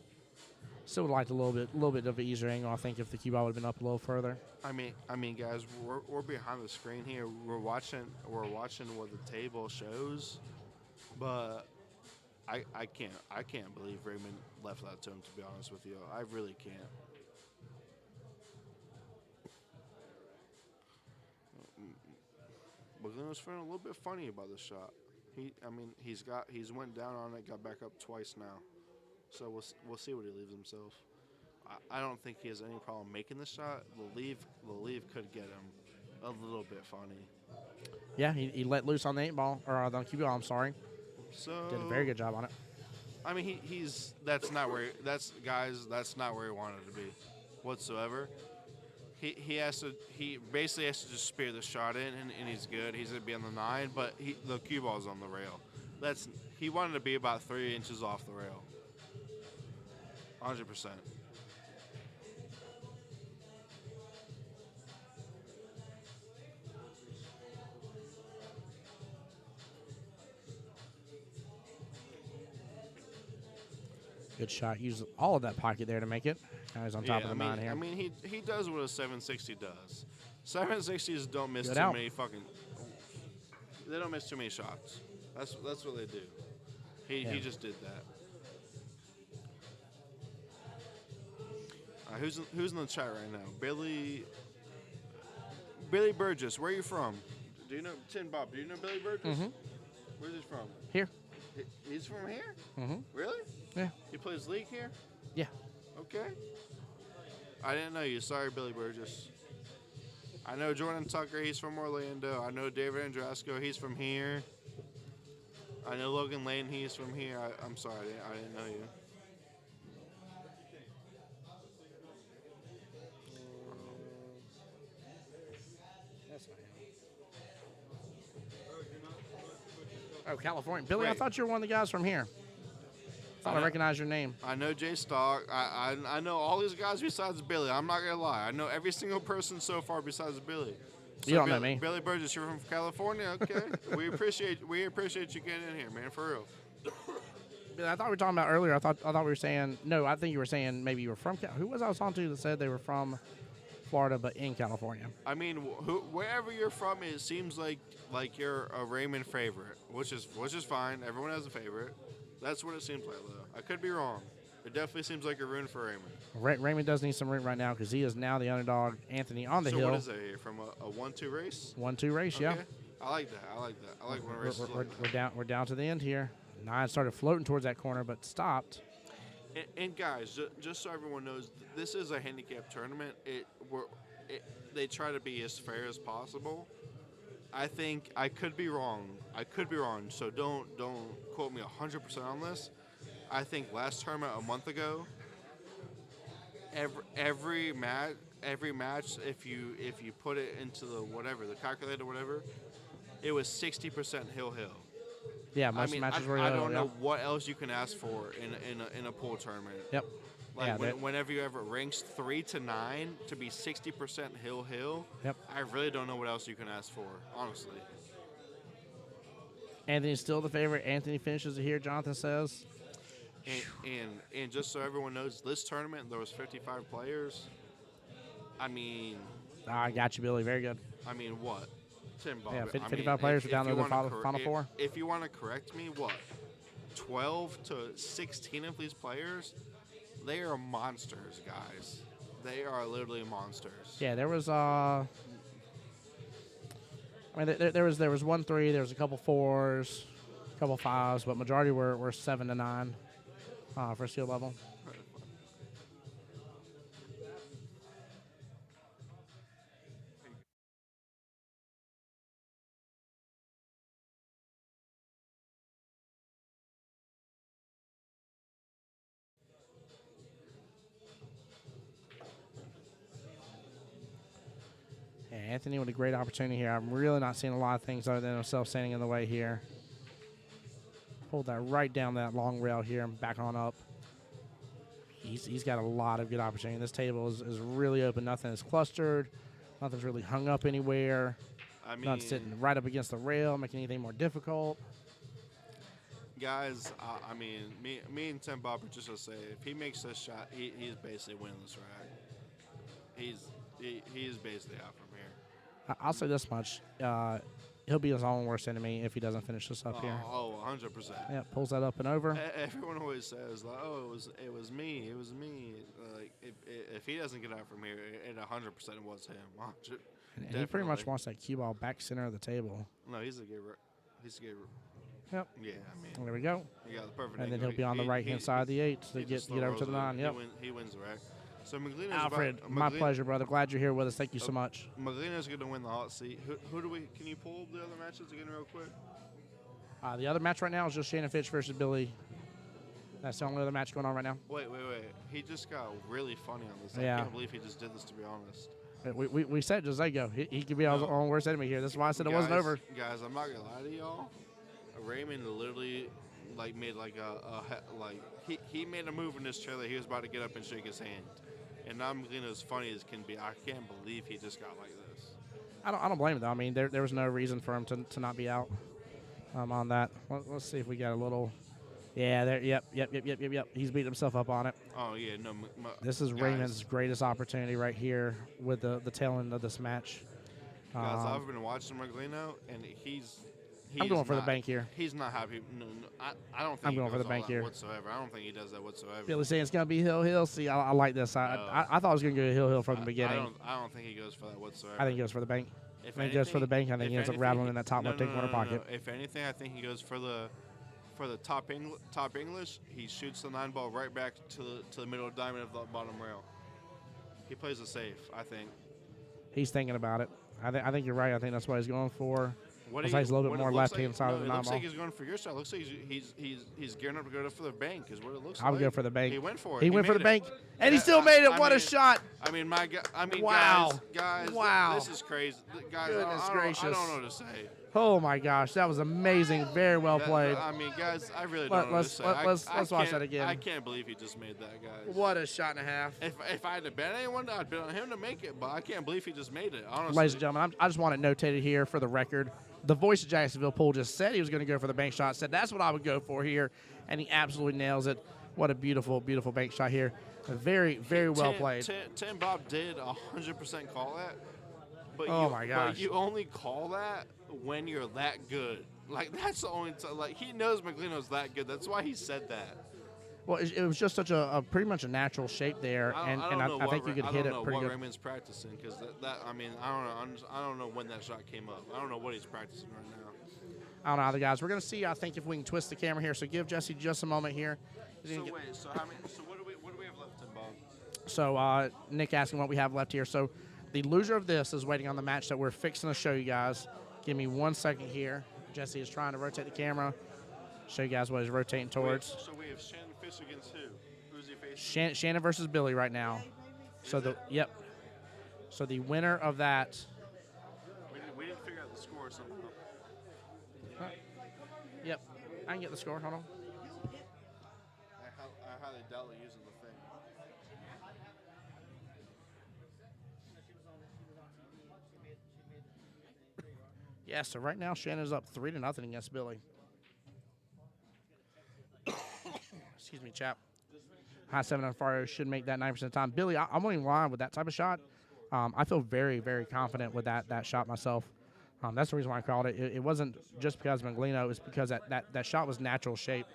Still would have liked a little bit of an easier angle. I think if the cue ball would have been up a little further. I mean, guys, we're behind the screen here. We're watching what the table shows, but I can't believe Raymond left that to him, to be honest with you. I really can't. But then I was feeling a little bit funny about this shot. He's went down on it, got back up twice now. So we'll see what he leaves himself. I don't think he has any problem making the shot. The leave could get him a little bit funny. Yeah, he let loose on the 8-ball, or the cue ball, I'm sorry. So Did a very good job on it. I mean, that's not where he wanted to be, whatsoever. He basically has to just spear the shot in, and he's good. He's gonna be on the 9, but the cue ball's on the rail. He wanted to be about 3 inches off the rail. 100%. Good shot. Used all of that pocket there to make it. Now he's on top of the 9 here. I mean, he does what a 760 does. 760s don't miss Good too out. many fucking. They don't miss too many shots. That's what they do. He just did that. Who's in the chat right now? Billy Burgess. Where are you from? Do you know Tin Bob? Do you know Billy Burgess? Mm-hmm. Where's he from? Here. He's from here? Mm-hmm. Really? Yeah. He plays league here? Yeah. Okay. I didn't know you. Sorry, Billy Burgess. I know Jordan Tucker. He's from Orlando. I know David Andrasco. He's from here. I know Logan Lane. He's from here. I'm sorry. I didn't know you. Oh, California. Billy, I Wait. thought you were one of the guys from here. Thought I recognized your name. I know Jay Stock. I know all these guys besides Billy. I'm not gonna lie. I know every single person so far besides Billy. You don't know me. Billy Burgess, you're from California. Okay. we appreciate you getting in here, man. For real. Billy, I thought we were talking about earlier. I thought we were saying no. I think you were saying maybe you were from. Who was I was talking to that said they were from Florida but in California? I mean, wherever you're from, it seems like you're a Raymond favorite, which is fine. Everyone has a favorite. That's what it seems like, though. I could be wrong. It definitely seems like a rune for Raymond. Raymond does need some room right now because he is now the underdog. Anthony on the so hill. what is that here? From a 1-2 race? 1-2 race, yeah. Okay. I like that. I like when races like that. We're down to the end here. 9 started floating towards that corner but stopped. And guys, just so everyone knows, this is a handicap tournament. They try to be as fair as possible. I think I could be wrong. So don't quote me 100% on this. I think last tournament a month ago, every match, if you put it into the calculator, whatever, it was 60% hill. Yeah, most matches were. I don't know what else you can ask for in a pool tournament. Yep. Like yeah, whenever you ever ranks 3 to 9 to be 60% hill. Yep. I really don't know what else you can ask for, honestly. Anthony's still the favorite. Anthony finishes it here. Jonathan says. And just so everyone knows, this tournament there was 55 players. I mean. I got you, Billy. Very good. I mean, what? Tim Bob. Yeah, 55 players are down to the final 4. If you want to correct me, what? 12 to 16 of these players. They are monsters, guys. They are literally monsters. Yeah, there was there was 1 3, there was a couple 4s, a couple 5s, but majority were 7 to 9 for skill level. Anthony with a great opportunity here. I'm really not seeing a lot of things other than himself standing in the way here. Pulled that right down that long rail here and back on up. He's got a lot of good opportunity. This table is really open. Nothing is clustered. Nothing's really hung up anywhere. I mean, not sitting right up against the rail, making anything more difficult. Guys, I mean, me and Tim Bob are just going to say, if he makes this shot, he's basically winning this rack. He's basically out from here. I'll say this much. He'll be his own worst enemy if he doesn't finish this up here. Oh, 100%. Yeah, pulls that up and over. Everyone always says, like, "Oh, it was me. It was me." Like, if he doesn't get out from here, it 100% was him. And he pretty much wants that cue ball back center of the table. No, he's a giver. Yep. Yeah, I mean. There we go. He got the perfect And then angle. he'll be on the right hand side of the 8 to get over to the 9. Yep. He wins the rack. So McLean Alfred, my pleasure, brother. Glad you're here with us. Thank you so much. McLean's going to win the hot seat. Who do we? Can you pull the other matches again real quick? The other match right now is just Shannon Fitch versus Billy. That's the only other match going on right now. Wait. He just got really funny on this. Yeah. I can't believe he just did this, to be honest. We said Jose he could be our own worst enemy here. That's why I said it wasn't over. Guys, I'm not gonna lie to y'all. Raymond literally made he made a move in this chair that he was about to get up and shake his hand. And now McLean as funny as can be. I can't believe he just got like this. I don't blame him though. I mean there was no reason for him to not be out on that. Let's see if we got a little. Yeah, there. Yep. He's beating himself up on it. Oh yeah, no. This is Raymond's greatest opportunity right here with the tail end of this match. Guys, I've been watching Maglino, and he's I'm going for the bank here. He's not happy. No, I don't think I'm going for the bank here whatsoever. I don't think he does that whatsoever. Billy's saying it's gonna be hill. See, I like this. I thought it was gonna go hill from the beginning. I don't think he goes for that whatsoever. I think he goes for the bank. If he goes for the bank, I think he ends up rattling in that top left corner pocket. If anything, I think he goes for the top English. He shoots the 9 ball right back to the middle diamond of the bottom rail. He plays it safe, I think. He's thinking about it. I think you're right. I think that's what he's going for. What he's a little bit more left-hand side of the 9 ball. It looks like he's going for your side. It looks like he's gearing up to go for the bank is what it looks like. I would go for the bank. He went for it. He went for the bank, and he still made it. What a shot. Wow. Guys, wow. This is crazy. Guys, Goodness gracious. I don't know what to say. Oh, my gosh. That was amazing. Very well played. Guys, I really don't know what to say. Let's watch that again. I can't believe he just made that, guys. What a shot and a half. If I had to bet anyone, I'd bet on him to make it, but I can't believe he just made it, honestly. Ladies and gentlemen, I just want it notated here for the record. The voice of Jacksonville Pool just said he was going to go for the bank shot, said that's what I would go for here, and he absolutely nails it. What a beautiful, beautiful bank shot here. Very, very well played. Tim Bob did 100% call that. But my gosh. But you only call that when you're that good. Like, that's the only time. Like, he knows McLeano's that good. That's why he said that. Well, it was just such a pretty much a natural shape there, and I think you could hit it pretty good. I don't know what Raymond's practicing because I don't know when that shot came up. I don't know what he's practicing right now. I don't know either, guys. We're gonna see. I think if we can twist the camera here. So give Jesse just a moment here. So what do we have left, Tim Bob? So Nick asking what we have left here. So the loser of this is waiting on the match that we're fixing to show you guys. Give me 1 second here. Jesse is trying to rotate the camera. Show you guys what he's rotating towards. So we have Shannon Fitch against who? Who's he facing? Shannon versus Billy right now. So So the winner of that. We didn't figure out the score or something. Yep, I can get the score. Hold on. I highly doubt they're using the thing. Yeah, so right now Shannon's up 3-0 against Billy. Excuse me, chap. High 7 on Fario should make that 9% of the time. Billy, I'm winning line with that type of shot. I feel very, very confident with that shot myself. That's the reason why I called it. It wasn't just because of Maglino. It was because that shot was natural shape.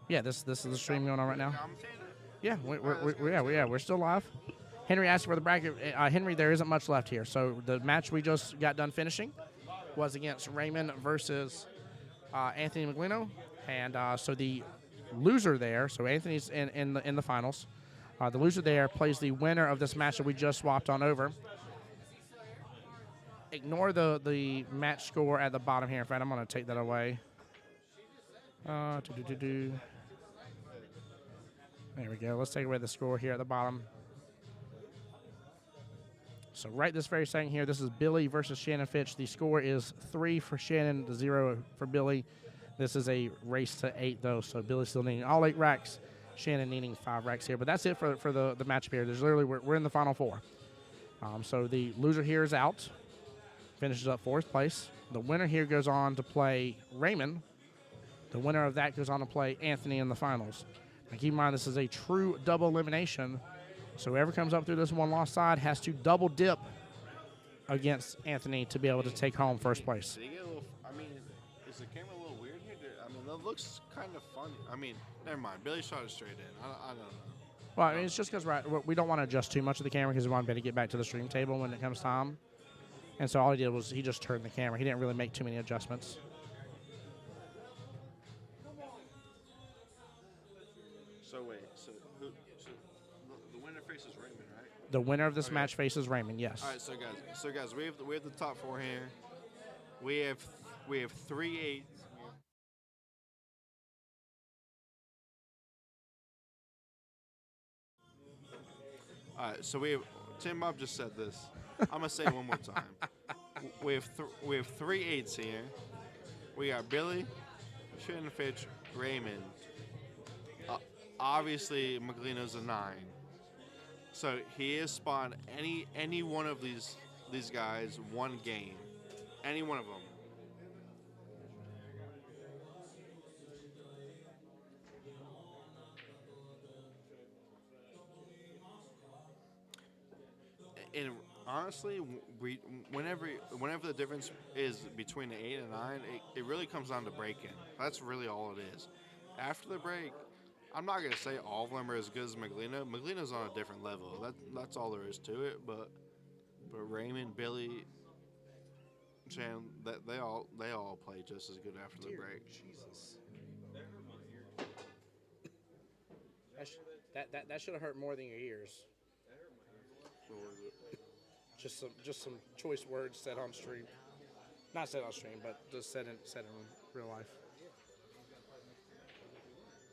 Yeah, this is the stream going on right now. Yeah, we're still live. Henry asked for the bracket. Henry, there isn't much left here. So the match we just got done finishing was against Raymond versus Anthony Maglino, and so the loser there. So Anthony's in the finals. The loser there plays the winner of this match that we just swapped on over. Ignore the match score at the bottom here. In fact, I'm going to take that away. There we go. Let's take away the score here at the bottom. So right this very second here, this is Billy versus Shannon Fitch. The score is 3 for Shannon to 0 for Billy. This is a race to 8, though, so Billy's still needing all 8 racks. Shannon needing 5 racks here. But that's it for the match here. There's literally, we're in the final 4. So the loser here is out. Finishes up 4th place. The winner here goes on to play Raymond. The winner of that goes on to play Anthony in the finals. Now keep in mind, this is a true double elimination. So whoever comes up through this one-loss side has to double dip against Anthony to be able to take home first place. Did he get a little, I mean, is the camera a little weird here? I mean, that looks kind of funny. I mean, never mind. Billy shot it straight in. I don't know. Well, I mean, it's just because we don't want to adjust too much of the camera because we want to be able to get back to the stream table when it comes time. And so all he did was he just turned the camera. He didn't really make too many adjustments. So wait, so the winner faces Raymond, right? The winner of this match faces Raymond, yes. All right, so guys, we have the top 4 here. We have 3 8s. All right, so we have Tim Bob just said this. I'm gonna say it one more time. We have 3 8s here. We got Billy, Shannon Fitch, Raymond. Obviously, Maglino's a 9. So he has spawned any one of these guys one game. Any one of them. And honestly, whenever the difference is between an 8 and 9, it really comes down to break-in. That's really all it is. After the break, I'm not gonna say all of them are as good as Maglino. Maglino's on a different level. That's all there is to it. But Raymond, Billy, Shannon, they all play just as good after the break. Jesus. That should have hurt more than your ears. Just some choice words said on stream. Not said on stream, but just said in real life.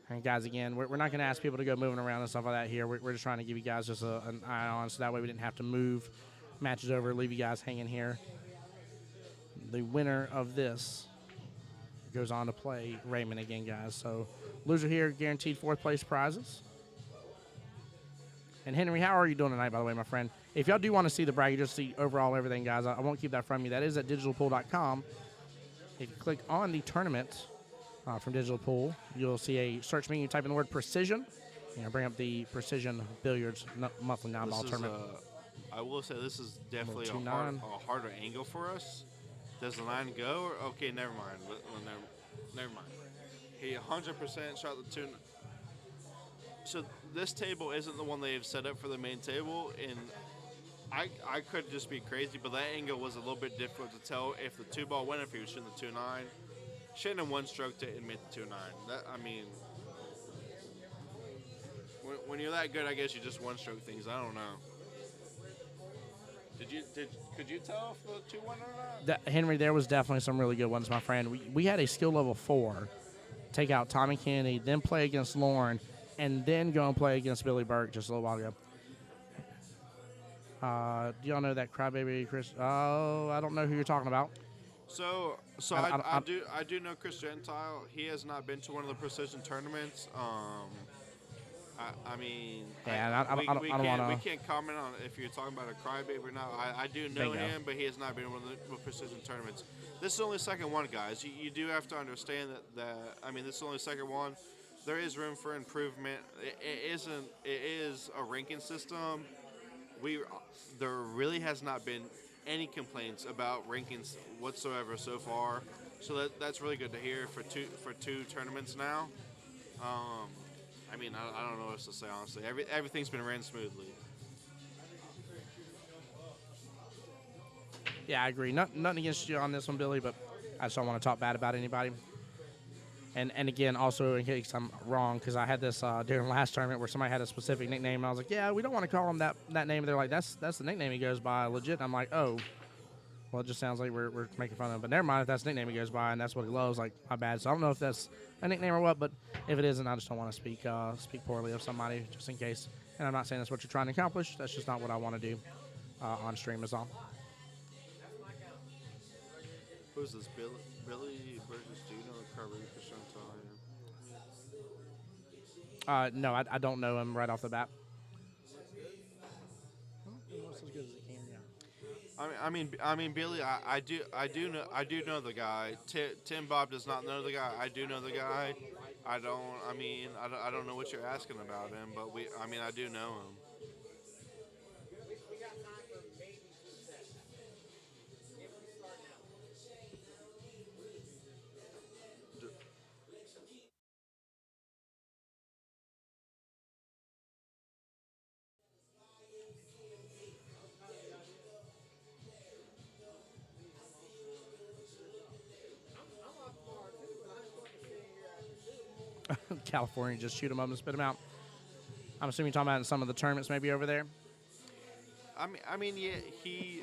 And guys, again, we're not going to ask people to go moving around and stuff like that here. We're just trying to give you guys just an eye on, so that way we didn't have to move matches over, leave you guys hanging here. The winner of this goes on to play Raymond again, guys. So loser here, guaranteed 4th place prizes. And Henry, how are you doing tonight, by the way, my friend? If y'all do want to see the bracket, just see overall everything, guys, I won't keep that from you. That is at digitalpool.com. If you click on the tournament from Digital Pool, you'll see a search menu. Type in the word precision, and bring up the Precision Billiards monthly non-ball tournament. I will say this is definitely a harder angle for us. Does the 9 go? Or, okay, never mind. Never mind. He 100% shot the 2. So this table isn't the one they've set up for the main table, and I could just be crazy, but that angle was a little bit difficult to tell if the 2-ball went, if he was shooting the 2-9. Shannon one-stroked it and made the 2-9. I mean, when you're that good, I guess you just one-stroke things. I don't know. Could you tell if the 2 went or not? Henry, there was definitely some really good ones, my friend. We had a skill level 4 take out Tommy Kennedy, then play against Lauren, and then go and play against Billy Burke just a little while ago. Do y'all know that crybaby Chris? Oh, I don't know who you're talking about. So I do know Chris Gentile. He has not been to one of the precision tournaments. I mean, we can't comment on if you're talking about a crybaby or not. I do know him, but he has not been in one of the precision tournaments. This is only the second one, guys. You do have to understand that I mean, this is only the second one. There is room for improvement. It is a ranking system. There really has not been any complaints about rankings whatsoever so far. So that's really good to hear for two tournaments now. I mean, I don't know what else to say, honestly. Everything's been ran smoothly. Yeah, I agree. Nothing against you on this one, Billy, but I just don't want to talk bad about anybody. And again, also in case I'm wrong, because I had this during last tournament where somebody had a specific nickname, and I was like, yeah, we don't want to call him that name. They're like, that's the nickname he goes by, legit. And I'm like, oh, well, it just sounds like we're making fun of him. But never mind, if that's the nickname he goes by and that's what he loves, like, my bad. So I don't know if that's a nickname or what, but if it isn't, I just don't want to speak poorly of somebody just in case. And I'm not saying that's what you're trying to accomplish. That's just not what I want to do. on stream is all. Who's this? Billy Burgess? Do you know Carly Pashanta? No, I don't know him right off the bat. I mean, Billy. I do know the guy. Tim Bob does not know the guy. I do know the guy. I don't know what you're asking about him, but I do know him. California, just shoot him up and spit him out. I'm assuming you're talking about in some of the tournaments maybe over there. Yeah, he.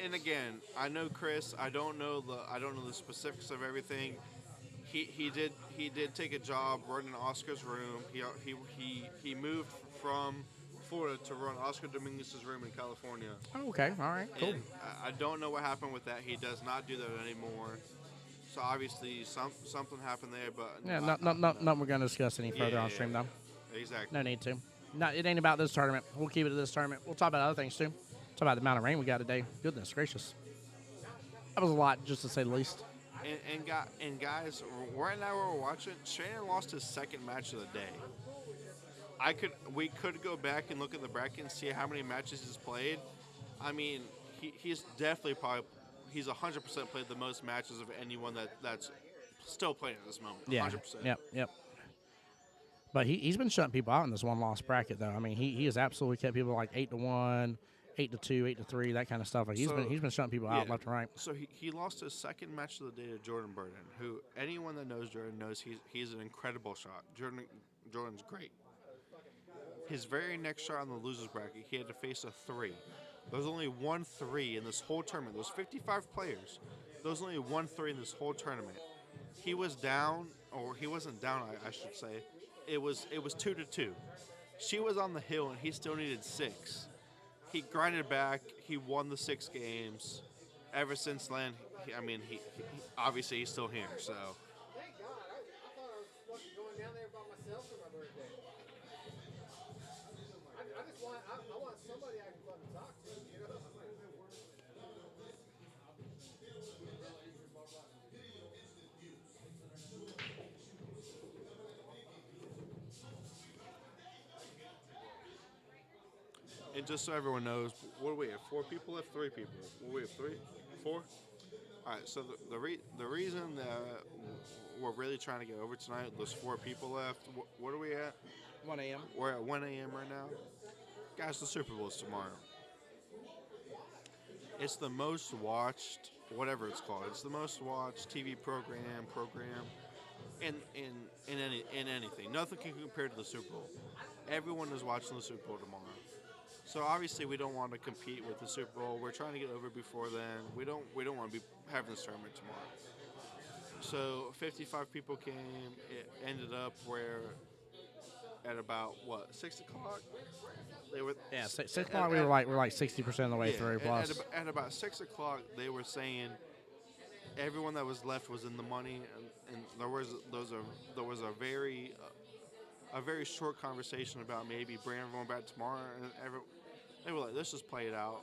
And again, I know Chris. I don't know the specifics of everything. He did take a job running Oscar's room. He moved from Florida to run Oscar Dominguez's room in California. Oh, okay, all right, cool. And I don't know what happened with that. He does not do that anymore. So obviously something happened there, but Yeah, not we're going to discuss any further on stream though. Exactly. No need to. No, it ain't about this tournament. We'll keep it to this tournament. We'll talk about other things too. Talk about the amount of rain we got today. Goodness gracious, that was a lot, just to say the least. And guys, right now we're watching. Shannon lost his second match of the day. We could go back and look at the bracket and see how many matches he's played. I mean, he's definitely he's 100% played the most matches of anyone that's still playing at this moment. Yeah. 100%. Yep. But he's been shutting people out in this one loss bracket though. I mean, he has absolutely kept people like 8-1, 8-2, 8-3, that kind of stuff. Like he's been shutting people out left and right. So he lost his second match of the day to Jordan Burden, who anyone that knows Jordan knows he's an incredible shot. Jordan's great. His very next shot on the losers bracket, he had to face a 3. There was only 1 3 in this whole tournament. There was 55 players. There was only 1 3 in this whole tournament. He was down, or he wasn't down, I should say. It was 2-2. She was on the hill, and he still needed 6. He grinded back. He won the 6 games. Ever since then, he obviously he's still here. So. Thank God. I thought I was fucking going down there by myself for my birthday. I want somebody I can fucking talk to, you know? And just so everyone knows, what do we have? 4 people left? 3 people. What do we have? 3? 4? All right. So the reason that we're really trying to get over tonight, there's 4 people left. What are we at? 1 a.m. We're at 1 a.m. right now. Guys, the Super Bowl is tomorrow. It's the most watched, whatever it's called. It's the most watched TV program in anything. Nothing can compare to the Super Bowl. Everyone is watching the Super Bowl tomorrow. So obviously we don't want to compete with the Super Bowl. We're trying to get over before then. We don't want to be having this tournament tomorrow. So 55 people came. It ended up where at about 6 o'clock. They were 6 o'clock. We're like 60% of the way through. Plus, at about 6 o'clock, they were saying everyone that was left was in the money, and there was a very short conversation about maybe bringing everyone back tomorrow, and they were like, let's just play it out.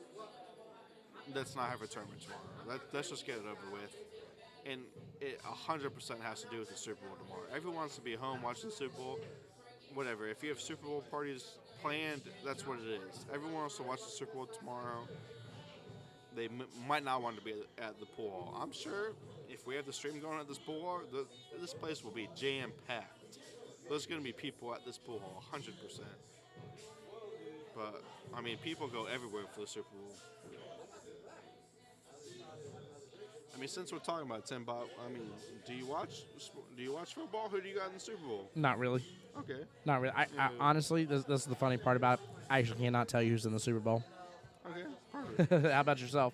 Let's not have a tournament tomorrow. Let's just get it over with. And it 100% has to do with the Super Bowl tomorrow. Everyone wants to be home watching the Super Bowl. Whatever. If you have Super Bowl parties planned, that's what it is. Everyone wants to watch the Super Bowl tomorrow. They might not want to be at the pool hall. I'm sure if we have the stream going at this pool hall, this place will be jam-packed. There's going to be people at this pool hall, 100%. But, I mean, people go everywhere for the Super Bowl. I mean, since we're talking about Tim Bob, I mean, do you watch football? Who do you got in the Super Bowl? not really. Okay. Not really. I honestly, this is the funny part about it. I actually cannot tell you who's in the Super Bowl. Okay, perfect. How about yourself?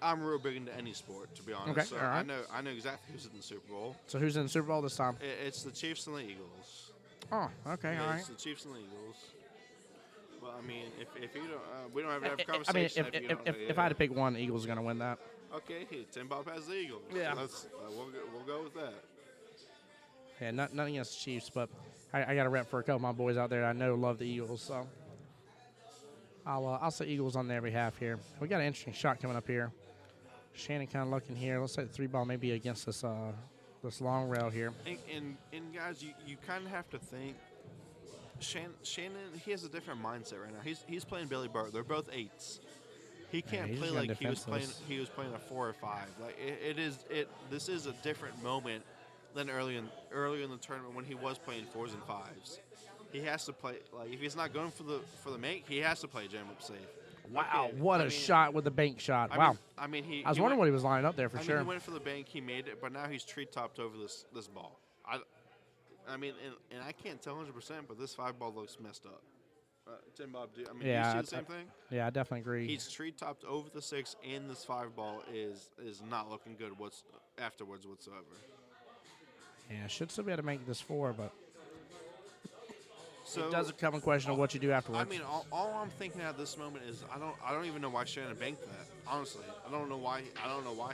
I'm real big into any sport, to be honest. Okay, So all right. I know exactly who's in the Super Bowl. So who's in the Super Bowl this time? It's the Chiefs and the Eagles. Oh, okay, all right. It's the Chiefs and the Eagles. Well, I mean, if you don't, we don't have to have a I mean, conversation. if I had to pick one, the Eagles are going to win that. Okay, 10 Bob has the Eagles. Yeah. We'll go with that. Yeah, nothing against the Chiefs, but I got a rep for a couple of my boys out there I know love the Eagles, so I'll say Eagles on their behalf here. We got an interesting shot coming up here. Shannon kind of looking here. Looks like the 3 ball may be against this this long rail here. And guys, you kind of have to think. Shannon, he has a different mindset right now. He's playing Billy Bart. They're both 8s. He can't he's play gonna like defense he was playing a 4 or 5. Like this is a different moment than early in the tournament when he was playing 4s and 5s. He has to play like if he's not going for the make, he has to play jam up safe. Wow, Okay, what a shot with the bank shot. Wow. I mean, I was wondering what he was lining up there for sure. He went for the bank, he made it, but now he's tree topped over this ball. I mean, and I can't tell 100%, but this 5 ball looks messed up. Tim Bob, do you see the same thing? Yeah, I definitely agree. He's tree topped over the 6, and this 5 ball is not looking good afterwards whatsoever. Yeah, should still be able to make this 4, but so it does come in question of what you do afterwards. I mean, all I'm thinking at this moment is I don't even know why Shannon banked that. Honestly, I don't know why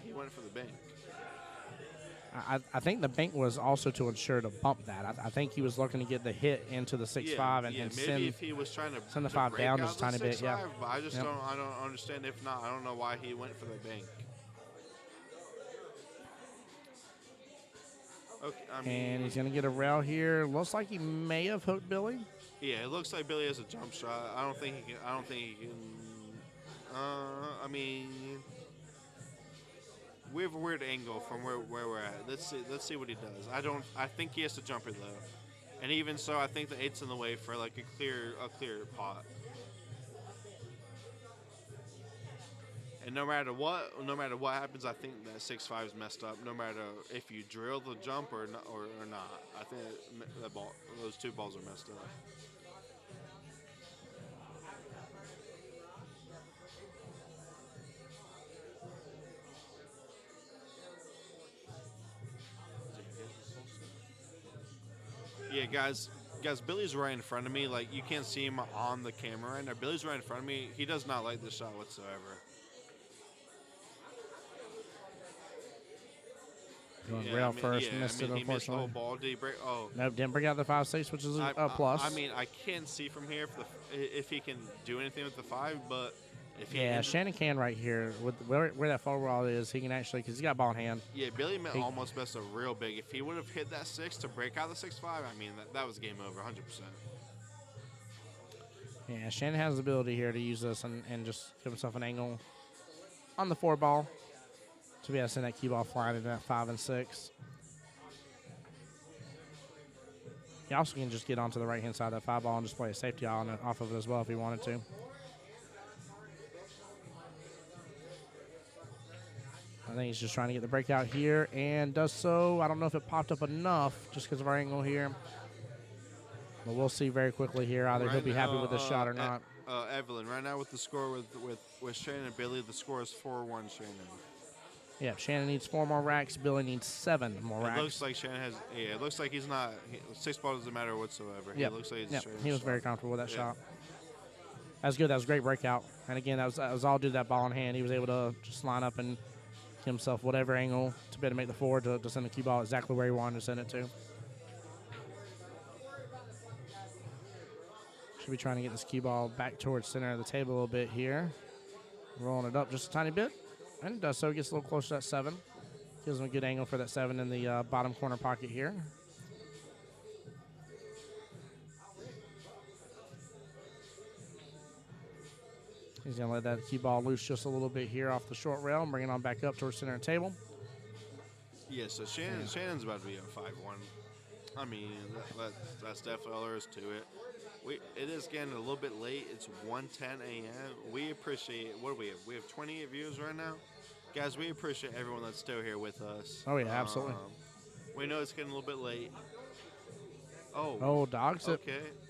he went for the bank. I think the bank was also to ensure to bump that. I think he was looking to get the hit into the 6-5 and maybe send if he was trying to send the to 5 break down out just a the tiny bit. 6-5, Yeah, but I just don't understand. If not, I don't know why he went for the bank. Okay, I mean, and he's going to get a rail here. Looks like he may have hooked Billy. yeah, it looks like Billy has a jump shot. I don't think he can. I mean, we have a weird angle from where we're at. Let's see what he does. I think he has to jump it though, and even so, I think the 8's in the way for like a clear pot. And no matter what happens, I think that 6-5 is messed up. No matter if you drill the jump or not, I think those 2 balls are messed up. Yeah, guys, Billy's right in front of me. Like, you can't see him on the camera right now. Billy's right in front of me. He does not like this shot whatsoever. Going rail first, missed it, he missed the whole unfortunately. ball. Did he break? Oh. Nope, didn't break out the 5-6, which is a plus. I mean, I can't see from here if he can do anything with the 5, but if he Shannon can right here. With where that forward ball is, he can actually, because he's got ball in hand. Yeah, Billy almost messed up real big. If he would have hit that 6 to break out the 6-5, I mean, that was game over, 100%. Yeah, Shannon has the ability here to use this and just give himself an angle on the 4 ball to be able to send that cue ball flying into that 5 and 6. He also can just get onto the right-hand side of that 5 ball and just play a safety off of it as well if he wanted to. I think he's just trying to get the breakout here and does so. I don't know if it popped up enough just because of our angle here. But we'll see very quickly here. Either he'll be happy with this shot or not. Evelyn, right now with the score with Shannon and Billy, the score is 4-1 Shannon. Yeah, Shannon needs 4 more racks. Billy needs 7 more racks. It looks like Shannon has. Yeah, it looks like he's not. 6 ball doesn't matter whatsoever. Yep. He looks like he's yep. straight He was shot. very comfortable with that shot. That was good. That was a great breakout. And again, that was all due to that ball in hand. He was able to just line up and give himself whatever angle to be able to make the forward to send the cue ball exactly where he wanted to send it to. Should be trying to get this cue ball back towards center of the table a little bit here. Rolling it up just a tiny bit. And it does so. Gets a little closer to that 7. Gives him a good angle for that 7 in the bottom corner pocket here. He's going to let that cue ball loose just a little bit here off the short rail and bring it on back up towards center of the table. Yeah, so Shannon's about to be a 5-1. I mean, that's definitely all there is to it. It is getting a little bit late. It's 1:10 a.m. We appreciate, what do we have? We have 28 viewers right now. Guys, we appreciate everyone that's still here with us. Oh, yeah, absolutely. We know it's getting a little bit late. Oh, dogs it.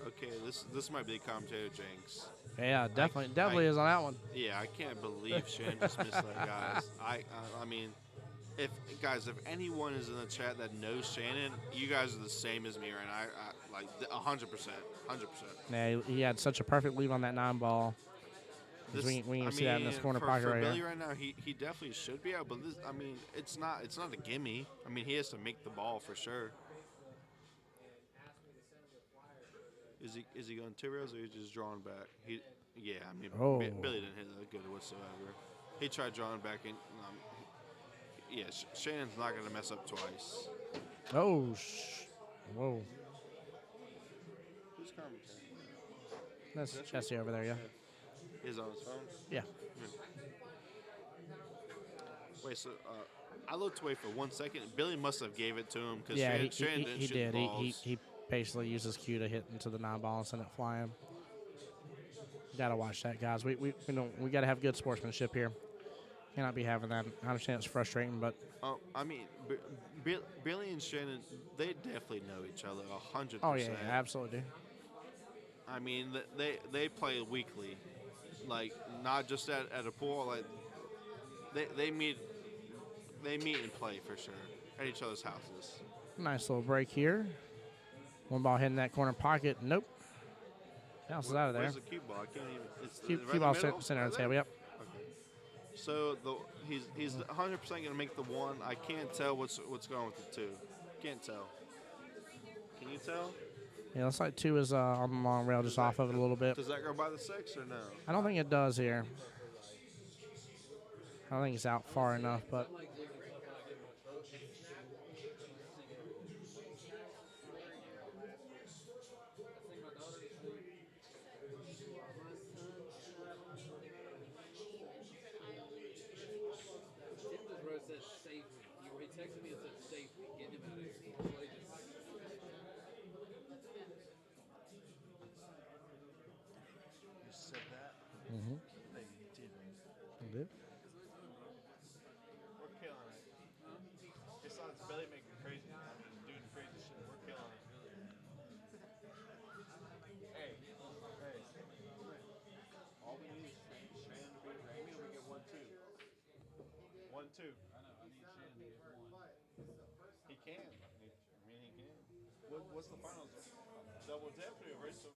Okay. This might be commentator jinx. Yeah, definitely is on that one. Yeah, I can't believe Shane just missed that, guys. I mean, If guys, if anyone is in the chat that knows Shannon, you guys are the same as me right now. I like 100%, 100%. Yeah, he had such a perfect lead on that 9 ball. We can see that in this corner pocket for right Billy here. right now, he definitely should be out. But this, I mean, it's not a gimme. I mean, he has to make the ball for sure. Is he going 2 rails or is he just drawing back? Yeah, I mean, Oh. Billy didn't hit that good whatsoever. He tried drawing back and yeah, Shannon's not going to mess up twice. Oh, whoa. Who's commentating? That's Jesse over there, yeah. He's on his phone? Yeah. Wait, so I looked away for 1 second. Billy must have gave it to him because Yeah, Shannon didn't he shoot did. the balls. He basically used his cue to hit into the 9 ball and send it flying. Gotta watch that, guys. We gotta have good sportsmanship here. Cannot be having that. I understand it's frustrating, but I mean, Billy and Shannon, they definitely know each other 100%. oh yeah, absolutely. I mean, they play weekly, like not just at a pool. Like they meet and play for sure at each other's houses. Nice little break here. 1 ball hitting that corner pocket. Nope. Bounces out of there. Where's the cue ball? I can't even. It's Cue right in the ball middle? center Right of the there? table. Yep. Okay. So he's 100% going to make the 1. I can't tell what's going on with the 2. Can't tell. Can you tell? Yeah, looks like 2 is on the long rail, just off of it a little bit. Does that go by the 6 or no? I don't think it does here. I don't think it's out far enough, but Tim just wrote said save me. He texted me and said save me. Get him out of here. So he just, You said that? Mhm. No, you didn't. I did. We're killing it. Besides Billy making crazy, doing crazy shit, we're killing it. Hey. All we need is Shannon to beat Raymond, and we get 1-2. 1-2. I know. I need Shannon to get 1. He can. I mean, he can. What's the finals? Double jeopardy, right? So.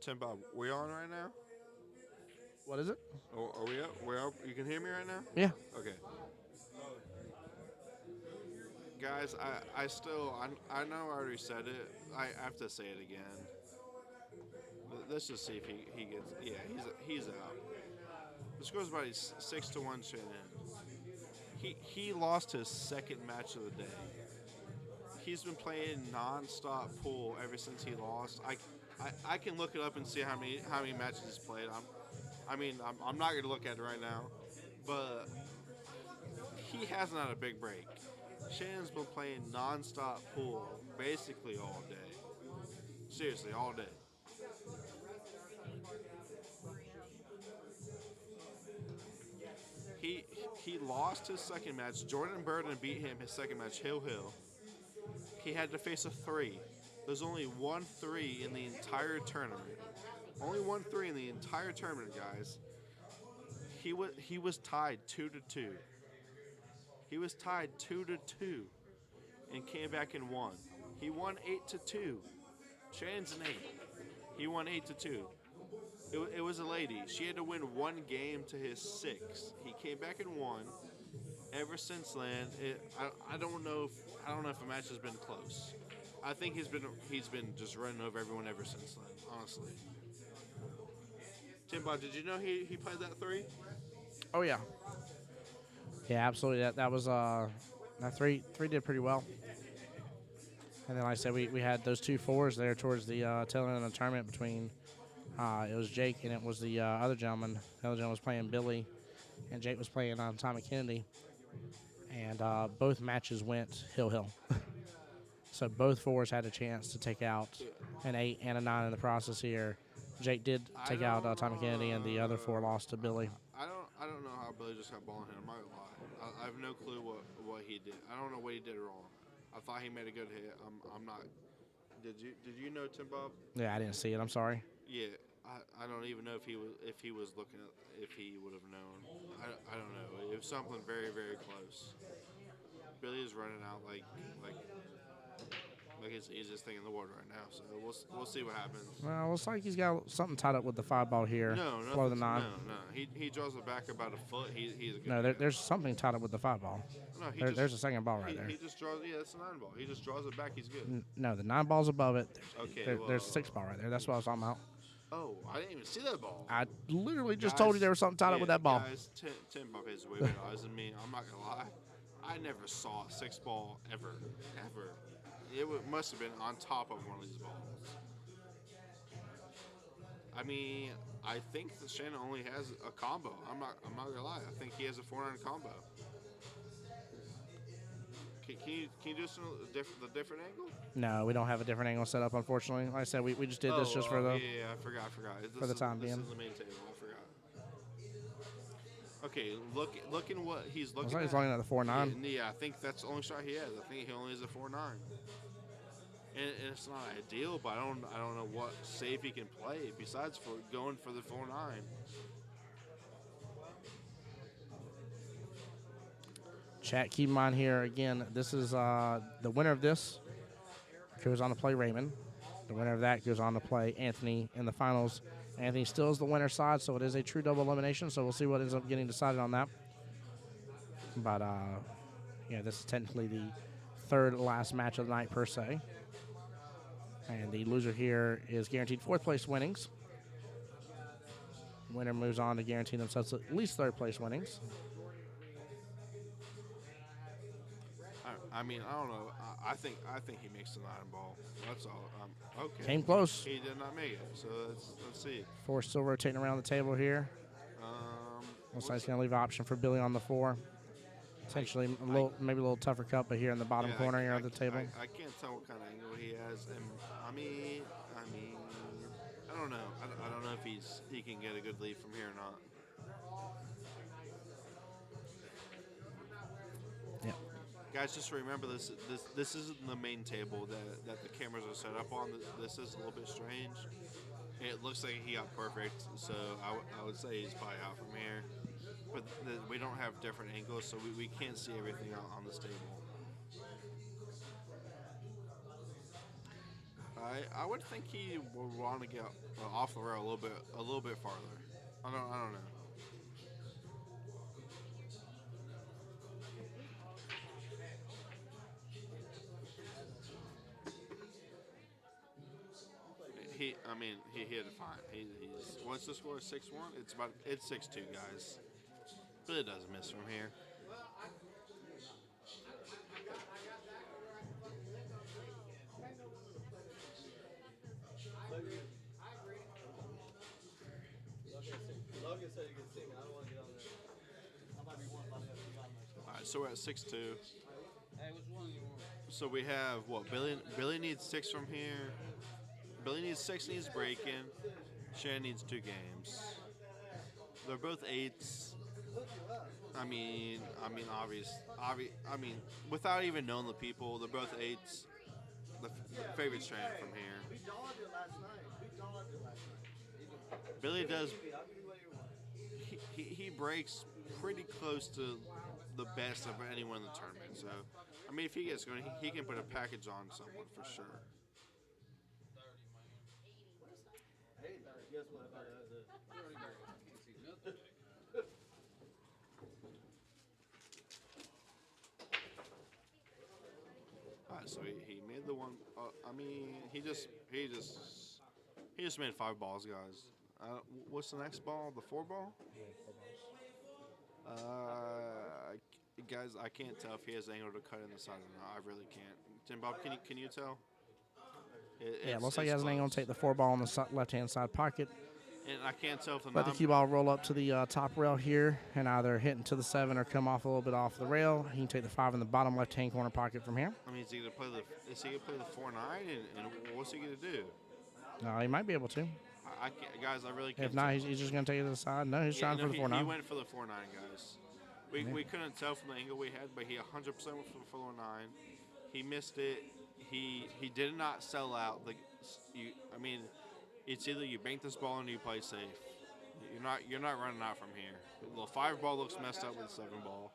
Tim Bob, we on right now? What is it? Are we up? We're up. You can hear me right now? Yeah. Okay. Guys, I know I already said it. I have to say it again. Let's just see if he gets. Yeah, he's out. The score's about 6-1 Shannon. He lost his second match of the day. he's been playing non-stop pool ever since he lost. I can look it up and see how many matches he's played. I'm not gonna look at it right now, but he hasn't had a big break. Shannon's been playing non-stop pool basically all day. Seriously, all day. He lost his second match. Jordan Burden beat him his second match, Hill. He had to face a 3. There's only 1 3 in the entire tournament. Only 1 3 in the entire tournament, guys. He was tied 2-2. He was tied 2-2 and came back and won. He won 8-2. Shannon's an 8. He won 8-2. It was a lady. She had to win 1 game to his 6. He came back and won. Ever since then, I don't know if a match has been close. I think he's been just running over everyone ever since then. Honestly. Timbo, did you know he played that 3? Oh yeah. Yeah, absolutely. That was that three did pretty well. And then, like I said, we had those 2 4s there towards the tail end of the tournament between it was Jake and it was the other gentleman. The other gentleman was playing Billy, and Jake was playing Tommy Kennedy. And both matches went Hill. So both 4s had a chance to take out an 8 and a 9 in the process here. Jake did take out Tommy Kennedy, and the other 4 lost to Billy. I don't know how Billy just got ball in him. I'm not gonna lie. I have no clue what he did. I don't know what he did wrong. I thought he made a good hit. I'm not. Did you know Tim Bob? Yeah, I didn't see it. I'm sorry. Yeah, I don't even know if he was looking at if he would have known. I don't know. It was something very very close. Billy is running out like it's the easiest thing in the world right now. So we'll see what happens. Well, looks like he's got something tied up with the 5 ball here. No, below the 9. No. He draws it back about a foot. He's a good. No, there's something tied up with the 5 ball. No, There's a second ball right there. He just draws. Yeah, it's a 9 ball. He just draws it back. He's good. No, the 9 ball's above it. Okay, There's a 6 ball right there. That's what I was talking about. Oh, I didn't even see that ball. I literally just told you there was something tied up with that ball. Guys, Tim Bob is way better odds than me. I'm not gonna lie. I never saw a 6 ball ever. It must have been on top of one of these balls. I mean, I think that Shannon only has a combo. I'm not gonna lie. I think he has a 4-9 combo. Can you do the different angle? No, we don't have a different angle set up, unfortunately. Like I said, we just did this just for the. Yeah, I forgot. For the time being. This is the main table. I forgot. Okay, look in what he's looking Looks like at. he's looking at the 4-9. Yeah, I think that's the only shot he has. I think he only has a 4-9. And it's not ideal, but I don't know what save he can play besides for going for the 4-9. Chat, keep in mind here, again, this is the winner of this goes on to play Raymond. The winner of that goes on to play Anthony in the finals. Anthony still is the winner's side, so it is a true double elimination, so we'll see what ends up getting decided on that. But, yeah, this is technically the 3rd last match of the night per se. And the loser here is guaranteed 4th place winnings. Winner moves on to guarantee themselves at least 3rd place winnings. I mean, I don't know. I think he makes the 9 ball. That's all. Okay. Came close. He did not make it. So let's see. 4 still rotating around the table here. Looks like he's going to leave an option for Billy on the 4. Potentially maybe a little tougher cut, but here in the bottom corner here of the table. I can't tell what kind of angle he has, and I mean, I don't know. I don't know if he can get a good lead from here or not. Yeah. Guys, just remember this isn't the main table that the cameras are set up on. This is a little bit strange. It looks like he got perfect, so I would say he's probably out from here. But we don't have different angles, so we can't see everything on this table. I would think he would want to get off the rail a little bit farther. I don't know. He hit it fine. He's what's the score? 6-1. It's 6-2, guys. But it doesn't miss from here. All right, so we're at 6-2. Hey, which one you want? So we have what? Billy needs 6 from here. Billy needs 6, needs breaking. Shannon needs 2 games. They're both 8s. I mean, without even knowing the people, they're both 8s. The favorite Shannon from here. Billy does. He breaks pretty close to the best of anyone in the tournament. So, I mean, if he gets going, he can put a package on someone for sure. 30, man. 30 grand. Can't see nothing. All right, so he made the one. I mean, he just made 5 balls, guys. What's the next ball? The 4 ball? Guys, I can't tell if he has angle to cut in the side or not. I really can't. Tim Bob, can you tell? Yeah, looks like he has an angle to take the 4 ball on the left-hand side pocket. And I can't tell if the Let the cue ball roll up to the top rail here and either hit into the 7 or come off a little bit off the rail. He can take the 5 in the bottom left-hand corner pocket from here. I mean, is he gonna play the 4-9 and what's he gonna do? No, he might be able to. I can't, guys. I really can't. If not, he's just going to take it to the side. No, he's trying for the 4-9. He went for the 4-9, guys. We couldn't tell from the angle we had, but he 100% went for the 4-9. He missed it. He did not sell out. I mean, it's either you bank this ball and you play safe. You're not running out from here. The 5 ball looks messed up with the 7 ball.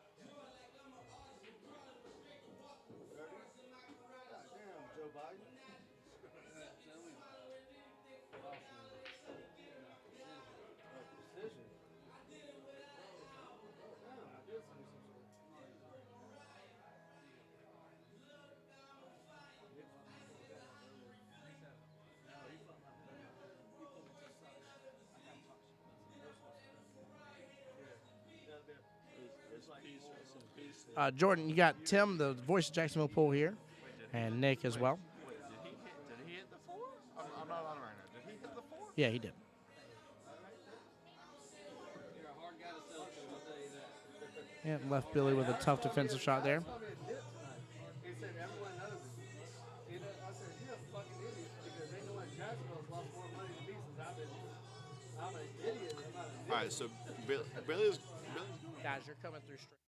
Jordan, you got Tim, the voice of Jacksonville Pool here, and Nick as well. Wait, did he hit the 4? I'm not on right now. Did he hit the 4? Yeah, he did. You're a hard guy to sell to, I'll tell you that. Yeah, left Billy with a tough defensive shot there. He said everyone knows it. I said, you're a fucking idiot because ain't no one in Jacksonville's lost more money than me since I'm an idiot. I'm not an idiot. All right, so Billy's. Guys, you're coming through straight.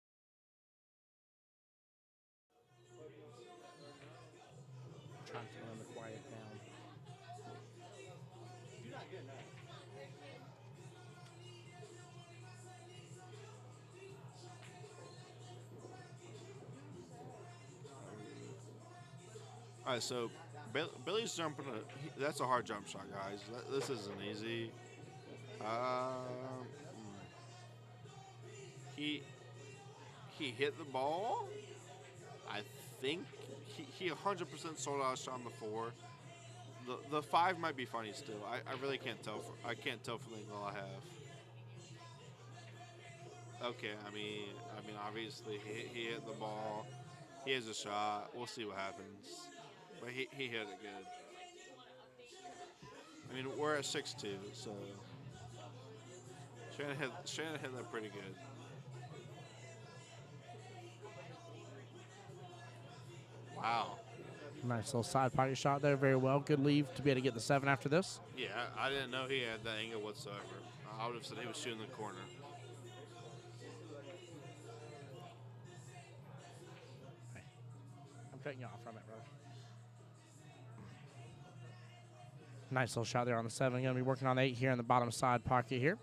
Trying to run the quiet down. All right, so Billy's jumping. That's a hard jump shot, guys. This isn't easy. He hit the ball. I think he 100% sold out a shot on the 4. The 5 might be funny still. I really can't tell. I can't tell from the angle I have. Okay, I mean, obviously he hit the ball. He has a shot. We'll see what happens. But he hit it good. I mean, we're at 6-2, so Shannon hit that pretty good. Wow. Nice little side pocket shot there. Very well. Good leave to be able to get the 7 after this. Yeah, I didn't know he had that angle whatsoever. I would have said he was shooting the corner. I'm cutting you off from it, brother. Nice little shot there on the 7. Going to be working on the 8 here in the bottom side pocket here.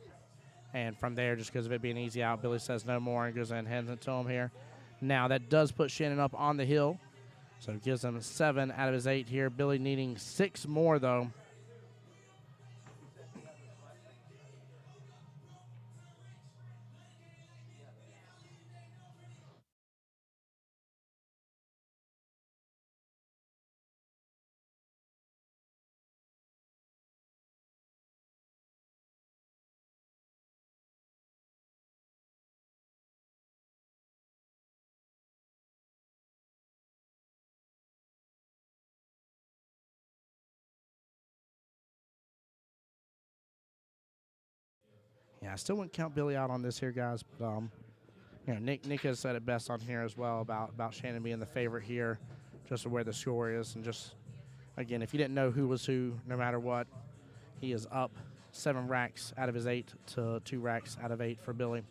And from there, just because of it being easy out, Billy says no more and goes in and hands it to him here. Now, that does put Shannon up on the hill. So it gives him 7 out of his 8 here. Billy needing 6 more, though. Yeah, I still wouldn't count Billy out on this here, guys. But you know, Nick has said it best on here as well about Shannon being the favorite here, just where the score is, and just again, if you didn't know who was who, no matter what, he is up 7 racks out of his 8 to 2 racks out of 8 for Billy.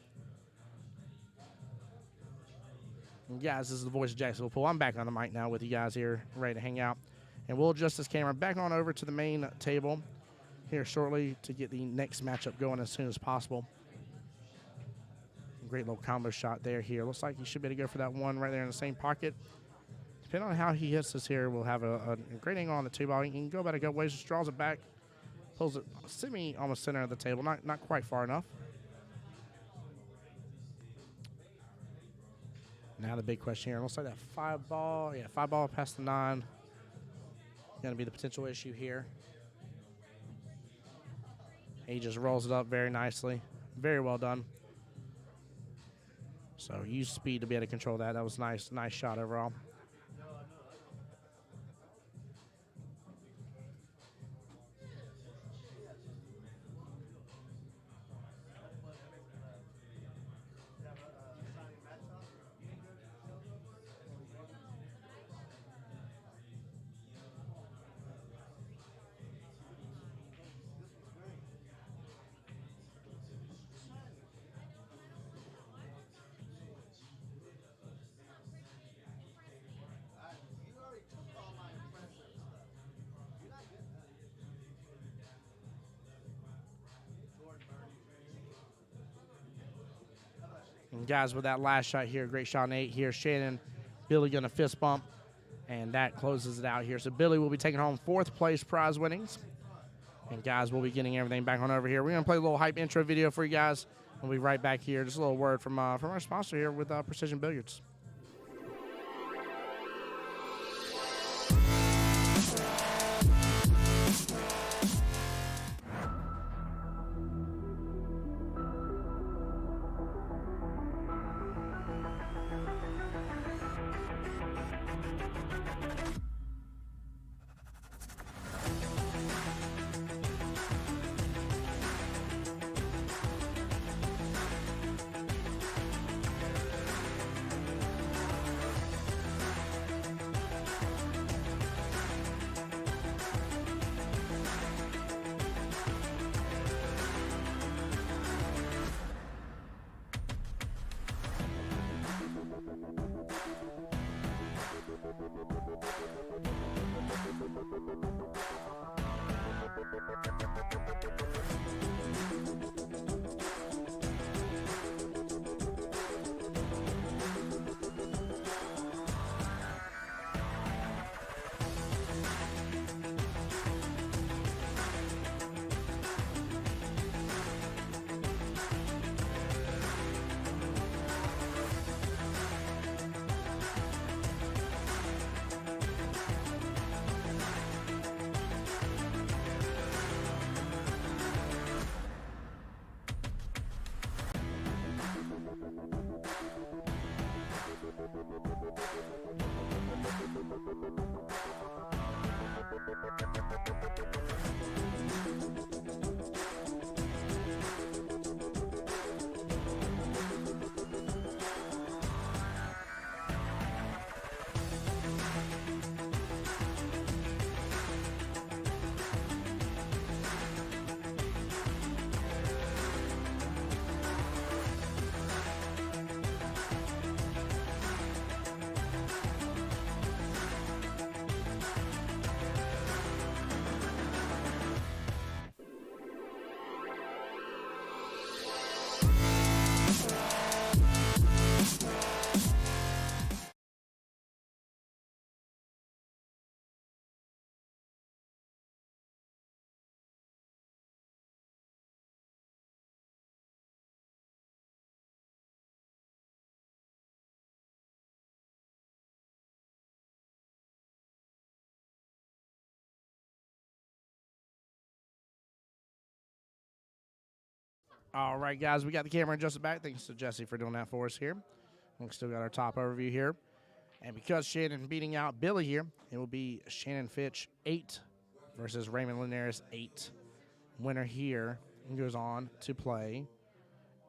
And guys, this is the voice of Jacksonville Pool. I'm back on the mic now with you guys here, ready to hang out. And we'll adjust this camera back on over to the main table here shortly to get the next matchup going as soon as possible. Great little combo shot there here. Looks like he should be able to go for that one right there in the same pocket. Depending on how he hits this here, we'll have a great angle on the 2-ball. He can go about a couple ways, just draws it back, pulls it semi almost center of the table, not quite far enough. Now the big question here, looks like that 5-ball, 5-ball past the 9. Going to be the potential issue here. He just rolls it up very nicely. Very well done. So use speed to be able to control that. That was nice shot overall. And guys, with that last shot here, great shot on 8 here. Shannon, Billy going to fist bump, and that closes it out here. So Billy will be taking home 4th place prize winnings. And guys, we'll be getting everything back on over here. We're going to play a little hype intro video for you guys. We'll be right back here. Just a little word from our sponsor here with Precision Billiards. All right, guys, we got the camera adjusted back. Thanks to Jesse for doing that for us here. We still got our top overview here. And because Shannon beating out Billy here, it will be Shannon Fitch 8 versus Raymond Lineras 8. Winner here goes on to play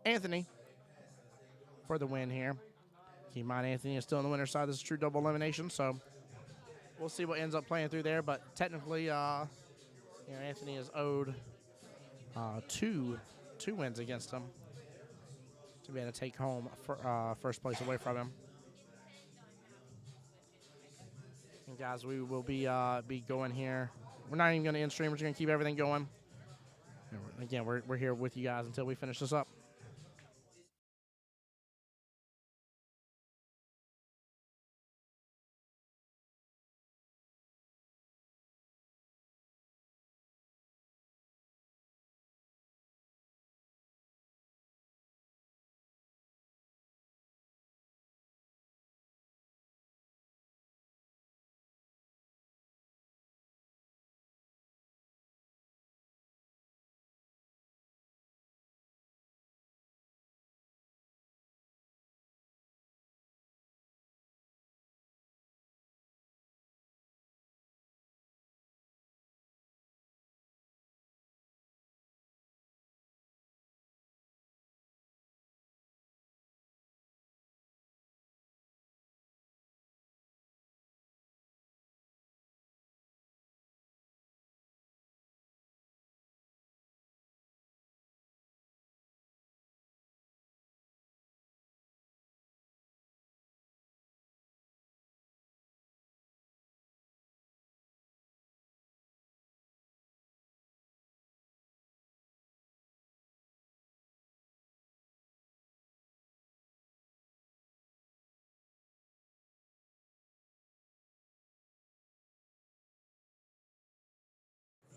Anthony for the win here. Keep in mind, Anthony is still on the winner's side. This is true double elimination, so we'll see what ends up playing through there. But technically, Anthony is owed two wins against him to be able to take home first place away from him. And guys, we will be going here. We're not even going to end stream. We're just going to keep everything going. And again, we're here with you guys until we finish this up.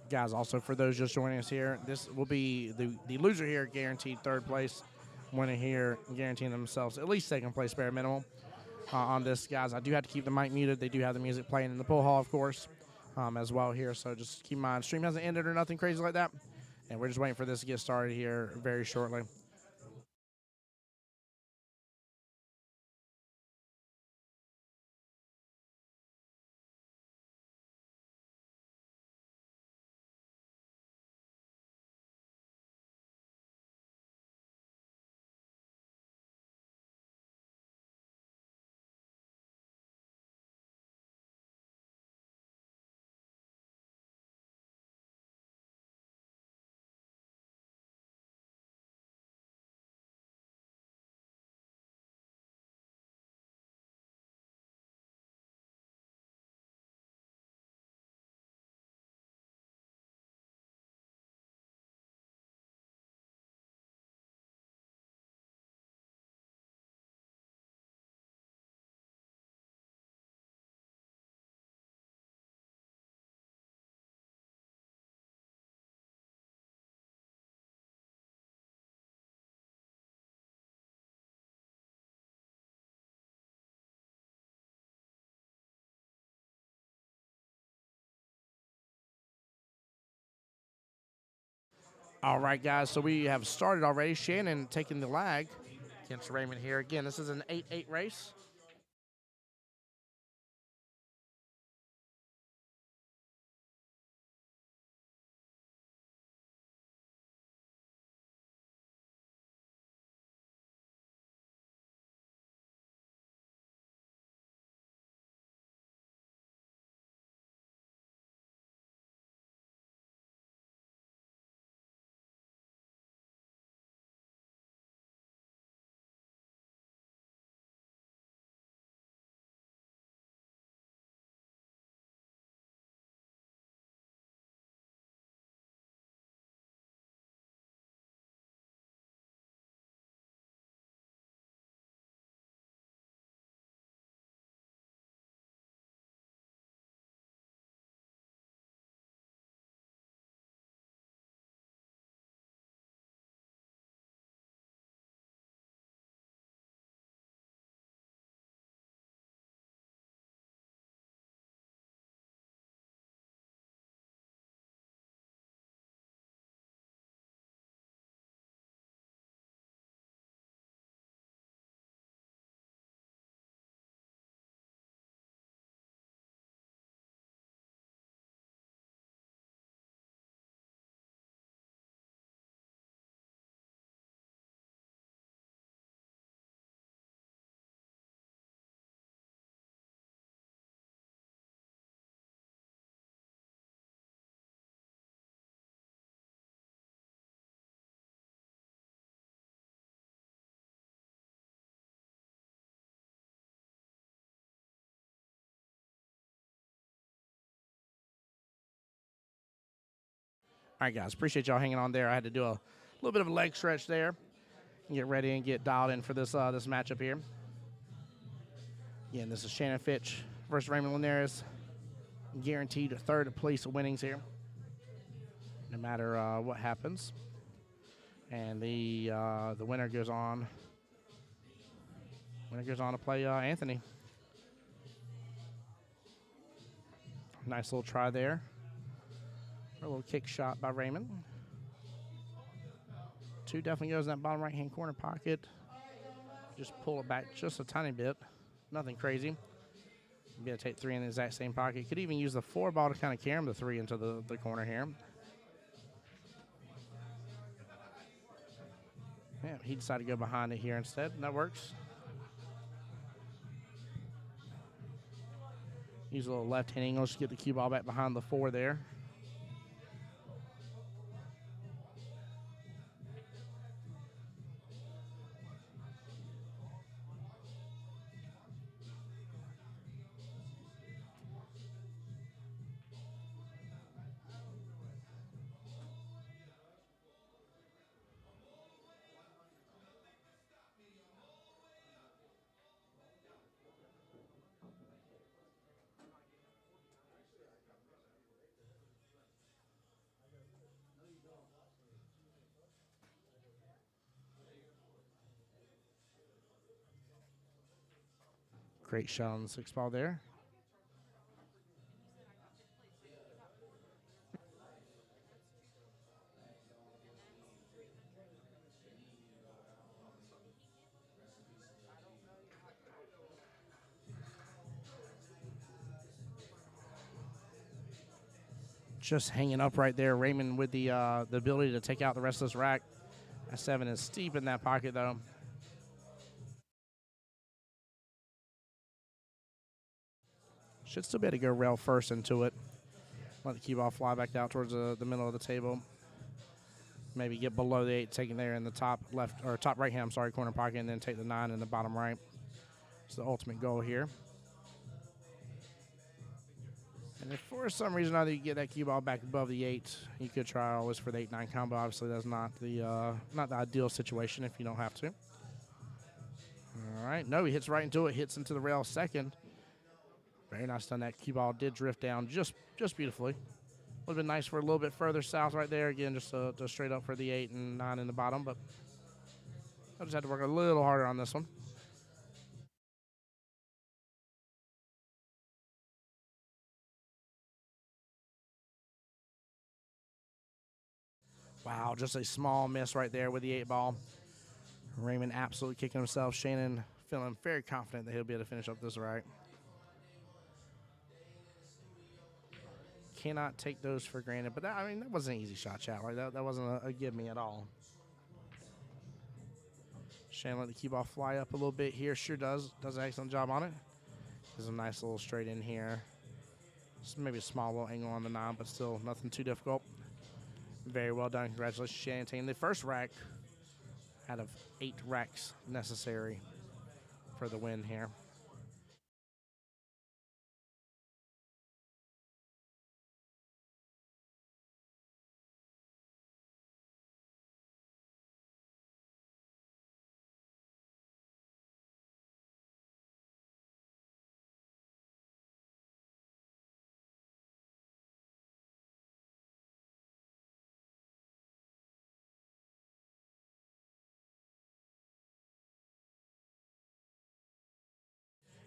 Guys, also for those just joining us here, this will be the loser here guaranteed third place. Winner here guaranteeing themselves at least second place bare minimum on this. Guys, I do have to keep the mic muted. They do have the music playing in the pool hall, of course, as well here. So just keep in mind, stream hasn't ended or nothing crazy like that. And we're just waiting for this to get started here very shortly. All right, guys, so we have started already. Shannon taking the lag against Raymond here. Again, this is an 8-8 race. right, guys, appreciate y'all hanging on there. I had to do a little bit of a leg stretch there. Get ready and get dialed in for this this matchup here. Again, this is Shannon Fitch versus Raymond Lineras. Guaranteed a third place of winnings here, no matter what happens. And the winner goes on. Winner goes on to play Anthony. Nice little try there. A little kick shot by Raymond. 2 definitely goes in that bottom right-hand corner pocket. Just pull it back just a tiny bit. Nothing crazy. Be able to take 3 in the exact same pocket. Could even use the 4 ball to kind of carry him the 3 into the corner here. Yeah, he decided to go behind it here instead, and that works. Use a little left-hand English to get the cue ball back behind the 4 there. Great shot on the 6 ball there. Just hanging up right there. Raymond with the ability to take out the rest of this rack. That 7 is steep in that pocket, though. Should still be able to go rail first into it. Let the cue ball fly back out towards the middle of the table. Maybe get below the 8, taking there in the top left or top right hand, I'm sorry, corner pocket, and then take the 9 in the bottom right. It's the ultimate goal here. And if for some reason either you get that cue ball back above the 8, you could try always for the 8-9 combo. Obviously, that's not the ideal situation if you don't have to. All right, no, he hits right into it, hits into the rail second. Very nice done. That cue ball did drift down just beautifully. Would have been nice for a little bit further south right there. Again, just straight up for the 8 and 9 in the bottom, but I just had to work a little harder on this one. Wow, just a small miss right there with the 8 ball. Raymond absolutely kicking himself. Shannon feeling very confident that he'll be able to finish up this right. Cannot take those for granted, but that wasn't an easy shot, chat. Like that wasn't a give me at all. Shannon let the cue ball fly up a little bit here. Sure does an excellent job on it. There's a nice little straight in here. Just maybe a small little angle on the 9, but still nothing too difficult. Very well done. Congratulations, Shannon, taking the first rack out of 8 racks necessary for the win here.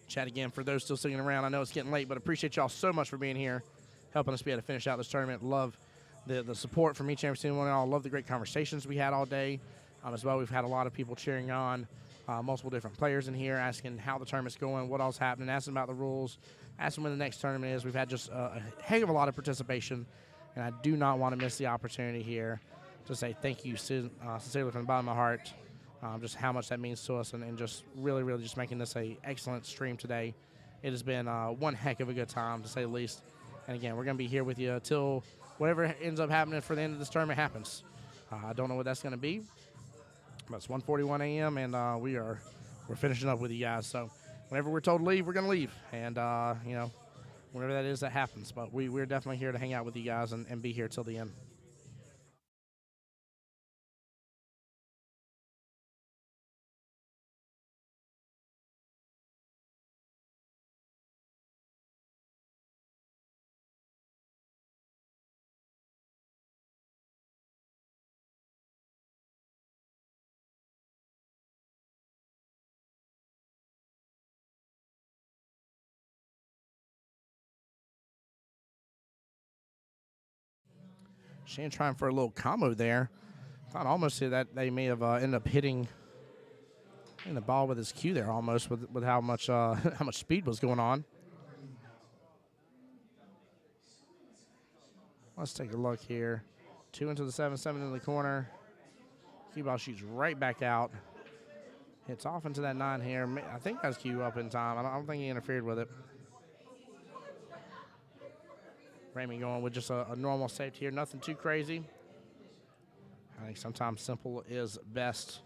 Chat again for those still sticking around. I know it's getting late, but appreciate y'all so much for being here, helping us be able to finish out this tournament. Love the support from each and every single one of y'all. Love the great conversations we had all day. As well, we've had a lot of people cheering on multiple different players in here, asking how the tournament's going, what all's happening, asking about the rules, asking when the next tournament is. We've had just a heck of a lot of participation, and I do not want to miss the opportunity here to say thank you sincerely from the bottom of my heart. Just how much that means to us, and just really just making this a excellent stream today. It has been one heck of a good time, to say the least. And again, we're going to be here with you till whatever ends up happening for the end of this tournament happens. I don't know what that's going to be, but it's 1:41 a.m. and we're finishing up with you guys. So whenever we're told to leave, we're going to leave, and whenever that is, that happens. But we're definitely here to hang out with you guys and be here till the end. Shannon trying for a little combo there. Thought almost that they may have ended up hitting in the ball with his cue there almost with how much how much speed was going on. Let's take a look here. 2 into the 7-7 in the corner. Cue ball shoots right back out. Hits off into that 9 here. I think that's cue up in time. I don't think he interfered with it. Raymond going with just a normal safety here. Nothing too crazy. I think sometimes simple is best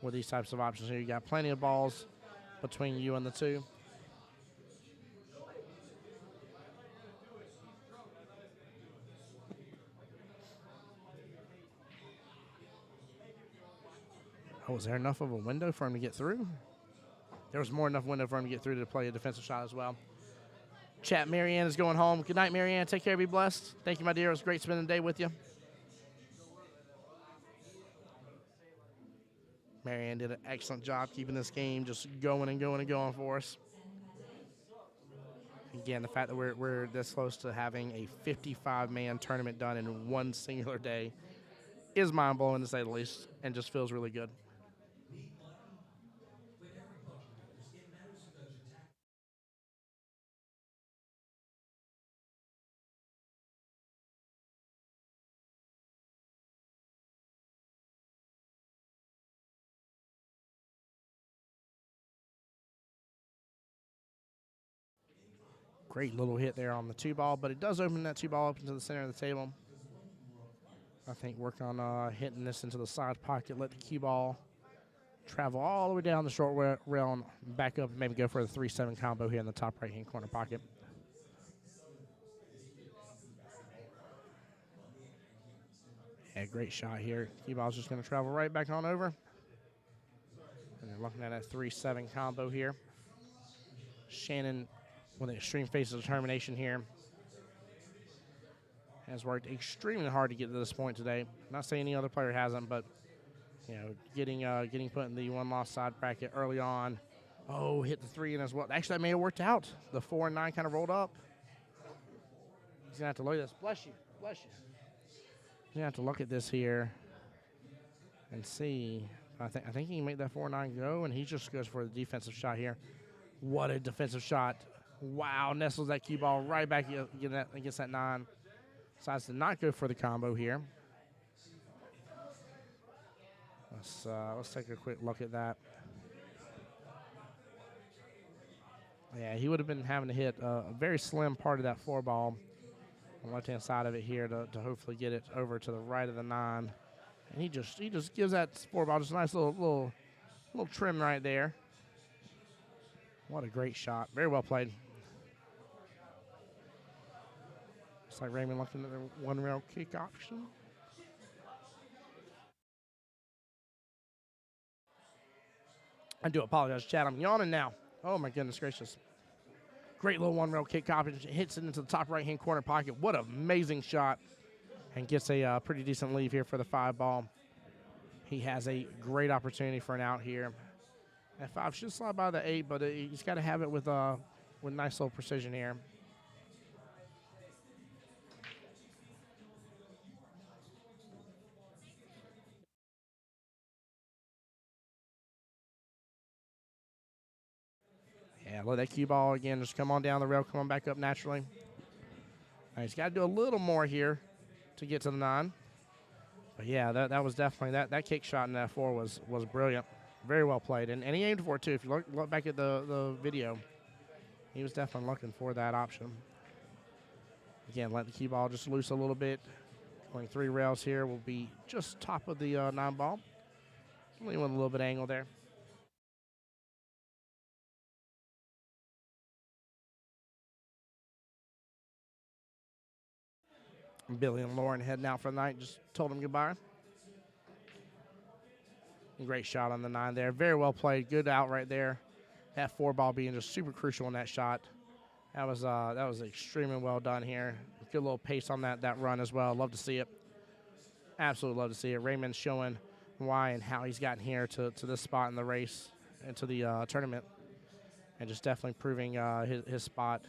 with these types of options here. You got plenty of balls between you and the 2. Oh, was there enough of a window for him to get through? There was more enough window for him to get through to play a defensive shot as well. Chat, Marianne is going home. Good night, Marianne. Take care. Be blessed. Thank you, my dear. It was great spending the day with you. Marianne did an excellent job keeping this game just going and going and going for us. Again, the fact that we're this close to having a 55-man tournament done in one singular day is mind-blowing, to say the least, and just feels really good. Great little hit there on the 2-ball, but it does open that 2-ball up into the center of the table. I think work on hitting this into the side pocket, let the cue ball travel all the way down the short rail and back up and maybe go for the 3-7 combo here in the top right-hand corner pocket. Yeah, great shot here. Cue ball's just going to travel right back on over. And they're looking at that 3-7 combo here. Shannon with an extreme face of determination here. Has worked extremely hard to get to this point today. Not saying any other player hasn't, but you know, getting put in the one-loss side bracket early on. Oh, hit the 3 in as well. Actually, that may have worked out. The 4 and 9 kind of rolled up. He's gonna have to look at this. Bless you, bless you. He's gonna have to look at this here and see. I think he can make that 4-9 go, and he just goes for the defensive shot here. What a defensive shot! Wow, nestles that cue ball right back against that 9. Decides to not go for the combo here. Let's take a quick look at that. Yeah, he would have been having to hit a very slim part of that 4-ball on the left-hand side of it here to hopefully get it over to the right of the 9. And he just gives that 4-ball just a nice little trim right there. What a great shot. Very well played. Looks like Raymond looking at the one-rail kick option. I do apologize, Chad. I'm yawning now. Oh, my goodness gracious. Great little one-rail kick option. Hits it into the top right-hand corner pocket. What an amazing shot. And gets a pretty decent leave here for the 5-ball. He has a great opportunity for an out here. That 5 should slide by the 8, but he's got to have it with nice little precision here. Yeah, let that cue ball again just come on down the rail, come on back up naturally. Now he's got to do a little more here to get to the 9. But yeah, that was definitely that kick shot in that 4 was brilliant. Very well played. And he aimed for it too. If you look back at the video, he was definitely looking for that option. Again, let the cue ball just loose a little bit. Going 3 rails here will be just top of the 9-ball. Only with a little bit of angle there. Billy and Lauren heading out for the night. Just told them goodbye. Great shot on the 9 there. Very well played. Good out right there. That 4-ball being just super crucial in that shot. That was extremely well done here. Good little pace on that run as well. Love to see it. Absolutely love to see it. Raymond showing why and how he's gotten here to this spot in the race and to the tournament. And just definitely proving his spot.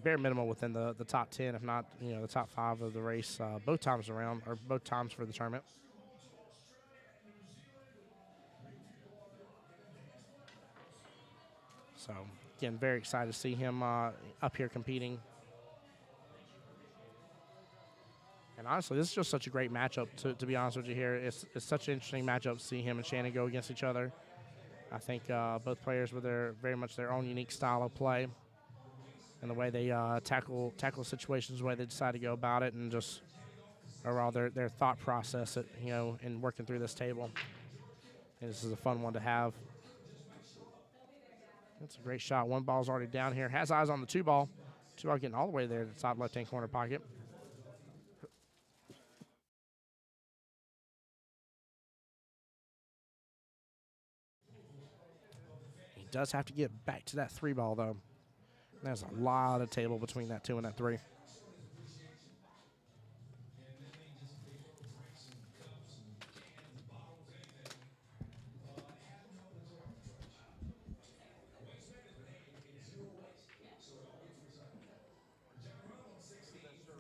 bare minimal within the top 10, if not the top 5 of the race, both times around or both times for the tournament. So again, very excited to see him up here competing. And honestly, this is just such a great matchup. To be honest with you, here it's such an interesting matchup to see him and Shannon go against each other. I think both players with very much their own unique style of play, and the way they tackle situations, the way they decide to go about it, and just overall their thought process, in working through this table. And this is a fun one to have. That's a great shot. One ball's already down here. Has eyes on the 2 ball. 2 ball getting all the way there to the top left-hand corner pocket. He does have to get back to that 3 ball, though. There's a lot of table between that 2 and that 3.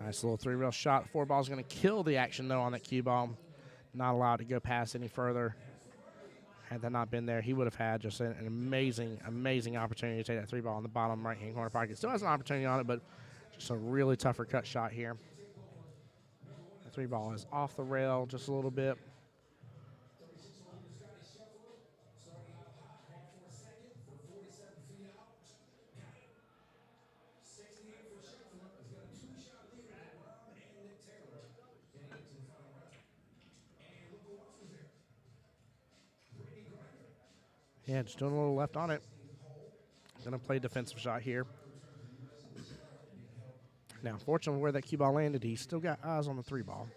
Nice little 3-rail shot. 4 ball's going to kill the action, though, on that cue ball. Not allowed to go past any further. Had that not been there, he would have had just an amazing, amazing opportunity to take that 3 ball in the bottom right-hand corner pocket. Still has an opportunity on it, but just a really tougher cut shot here. The 3 ball is off the rail just a little bit. Yeah, just doing a little left on it. Gonna play defensive shot here. Now, unfortunately, where that cue ball landed, he's still got eyes on the 3 ball.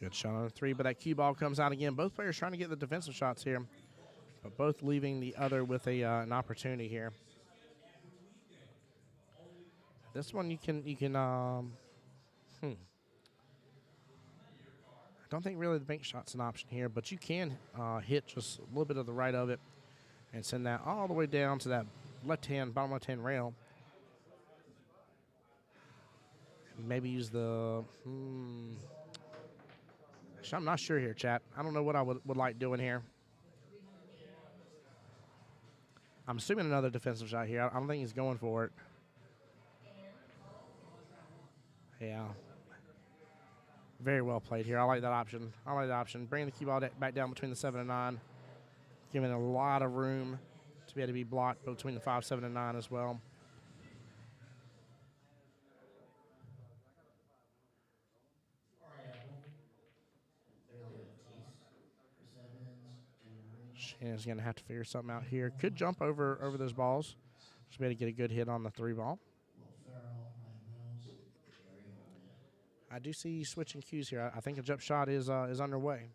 Good shot on the 3, but that cue ball comes out again. Both players trying to get the defensive shots here, but both leaving the other with an opportunity here. This one I don't think really the bank shot's an option here, but you can hit just a little bit of the right of it and send that all the way down to that bottom left-hand rail. Maybe use the, I'm not sure here, chat. I don't know what I would like doing here. I'm assuming another defensive shot here. I don't think he's going for it. Yeah. Very well played here. I like that option. Bringing the cue ball back down between the 7 and 9. Giving a lot of room to be able to be blocked between the 5, 7, and 9 as well. Shannon's going to have to figure something out here. Could jump over those balls. Just be able to get a good hit on the 3 ball. I do see switching cues here. I think a jump shot is underway.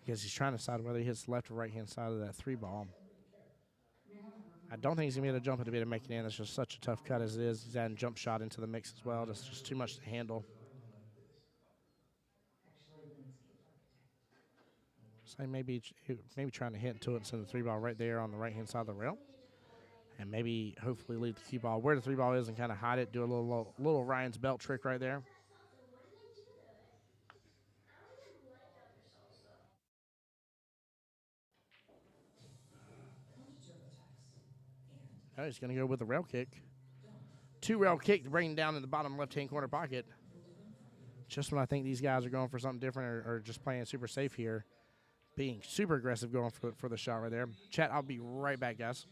Because he's trying to decide whether he hits the left or right-hand side of that 3 ball. I don't think he's going to be able to jump it to be able to make it in. It's just such a tough cut as it is. He's adding jump shot into the mix as well. That's just too much to handle. So maybe trying to hit into it and send the 3 ball right there on the right-hand side of the rail. And maybe hopefully leave the cue ball where the 3 ball is and kind of hide it. Do a little Ryan's belt trick right there. Oh, he's going to go with the rail kick. 2 rail kick to bring him down in the bottom left-hand corner pocket. Just when I think these guys are going for something different or just playing super safe here. Being super aggressive going for the shot right there. Chat, I'll be right back, guys.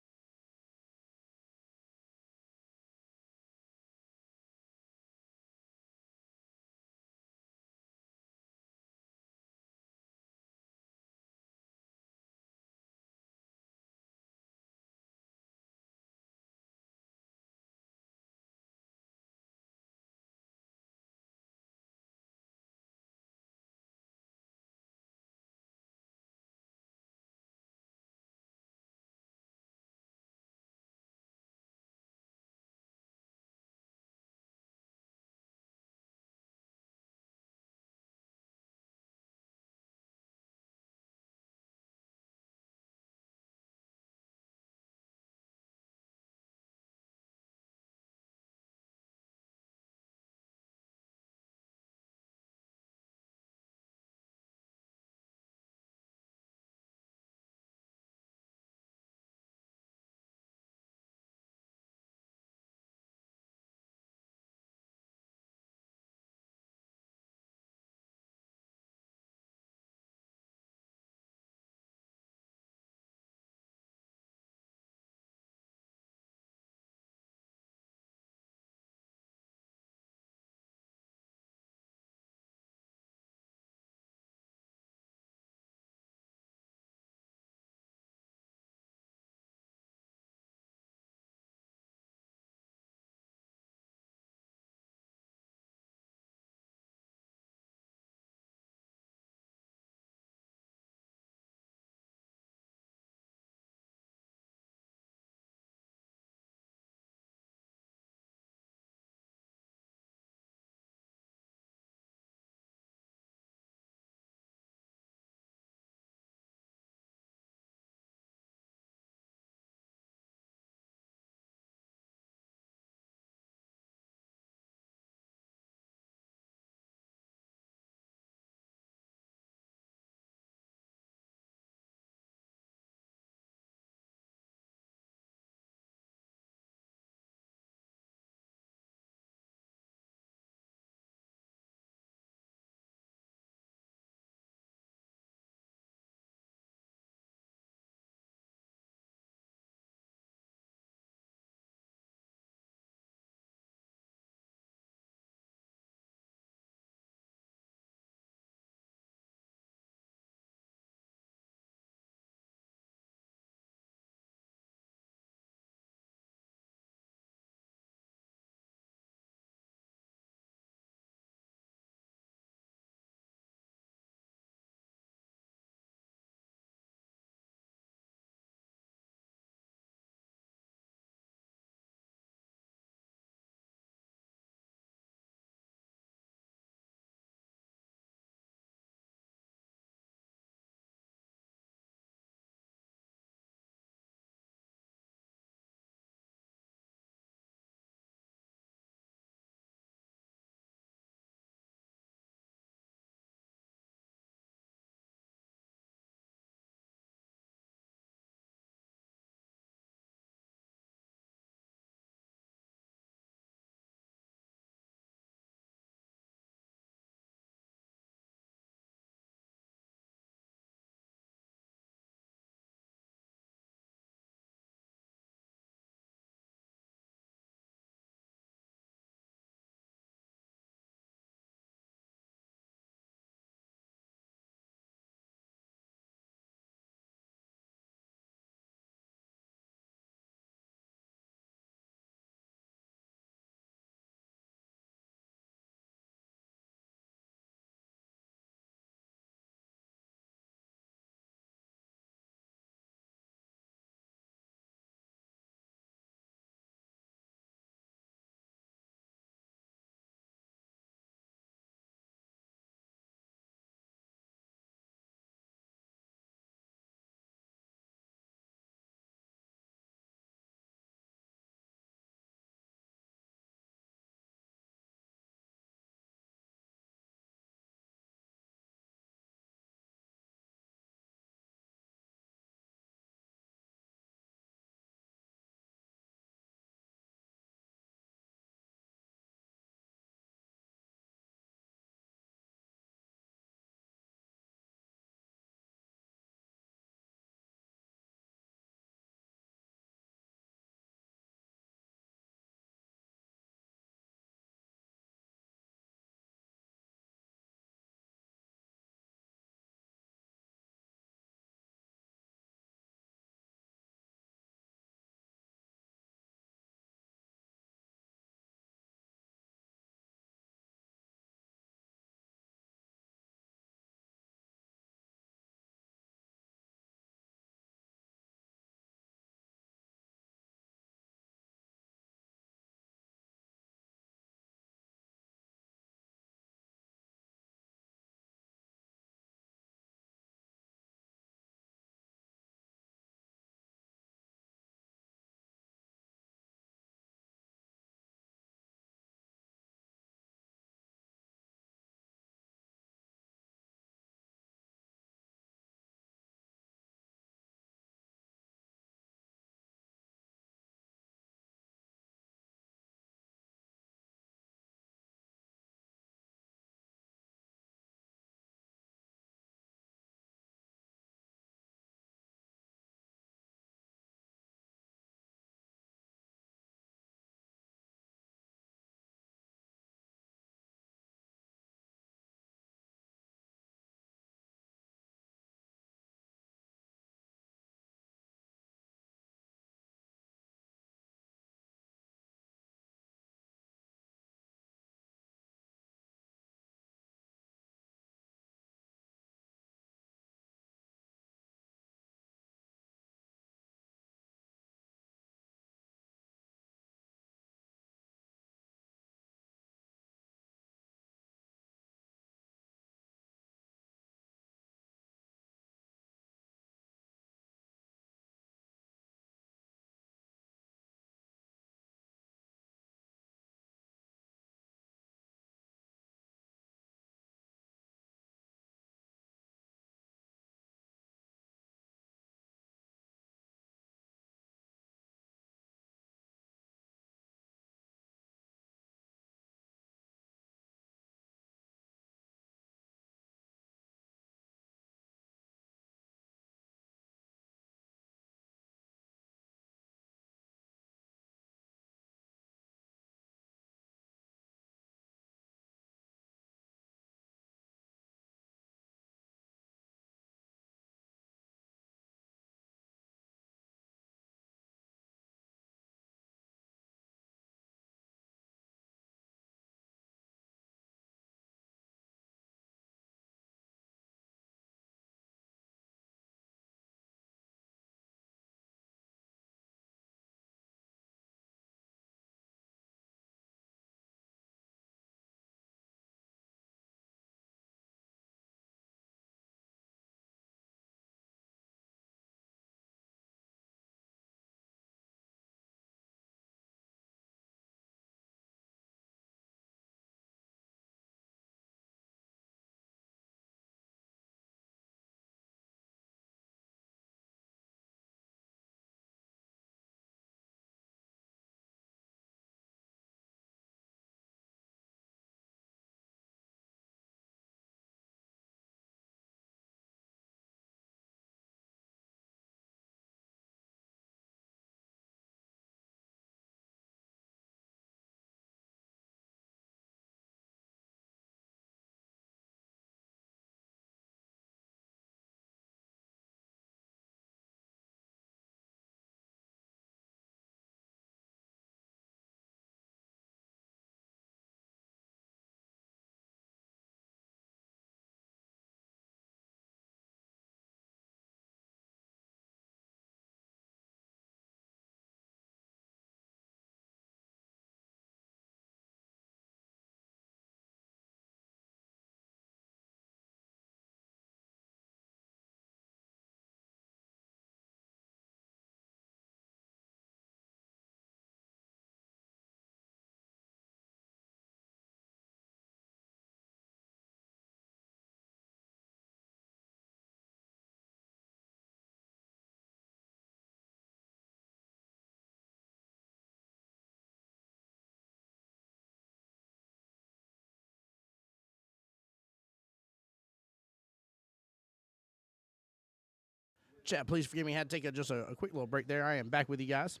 Chat, please forgive me. I had to take just a quick little break there. I am back with you guys.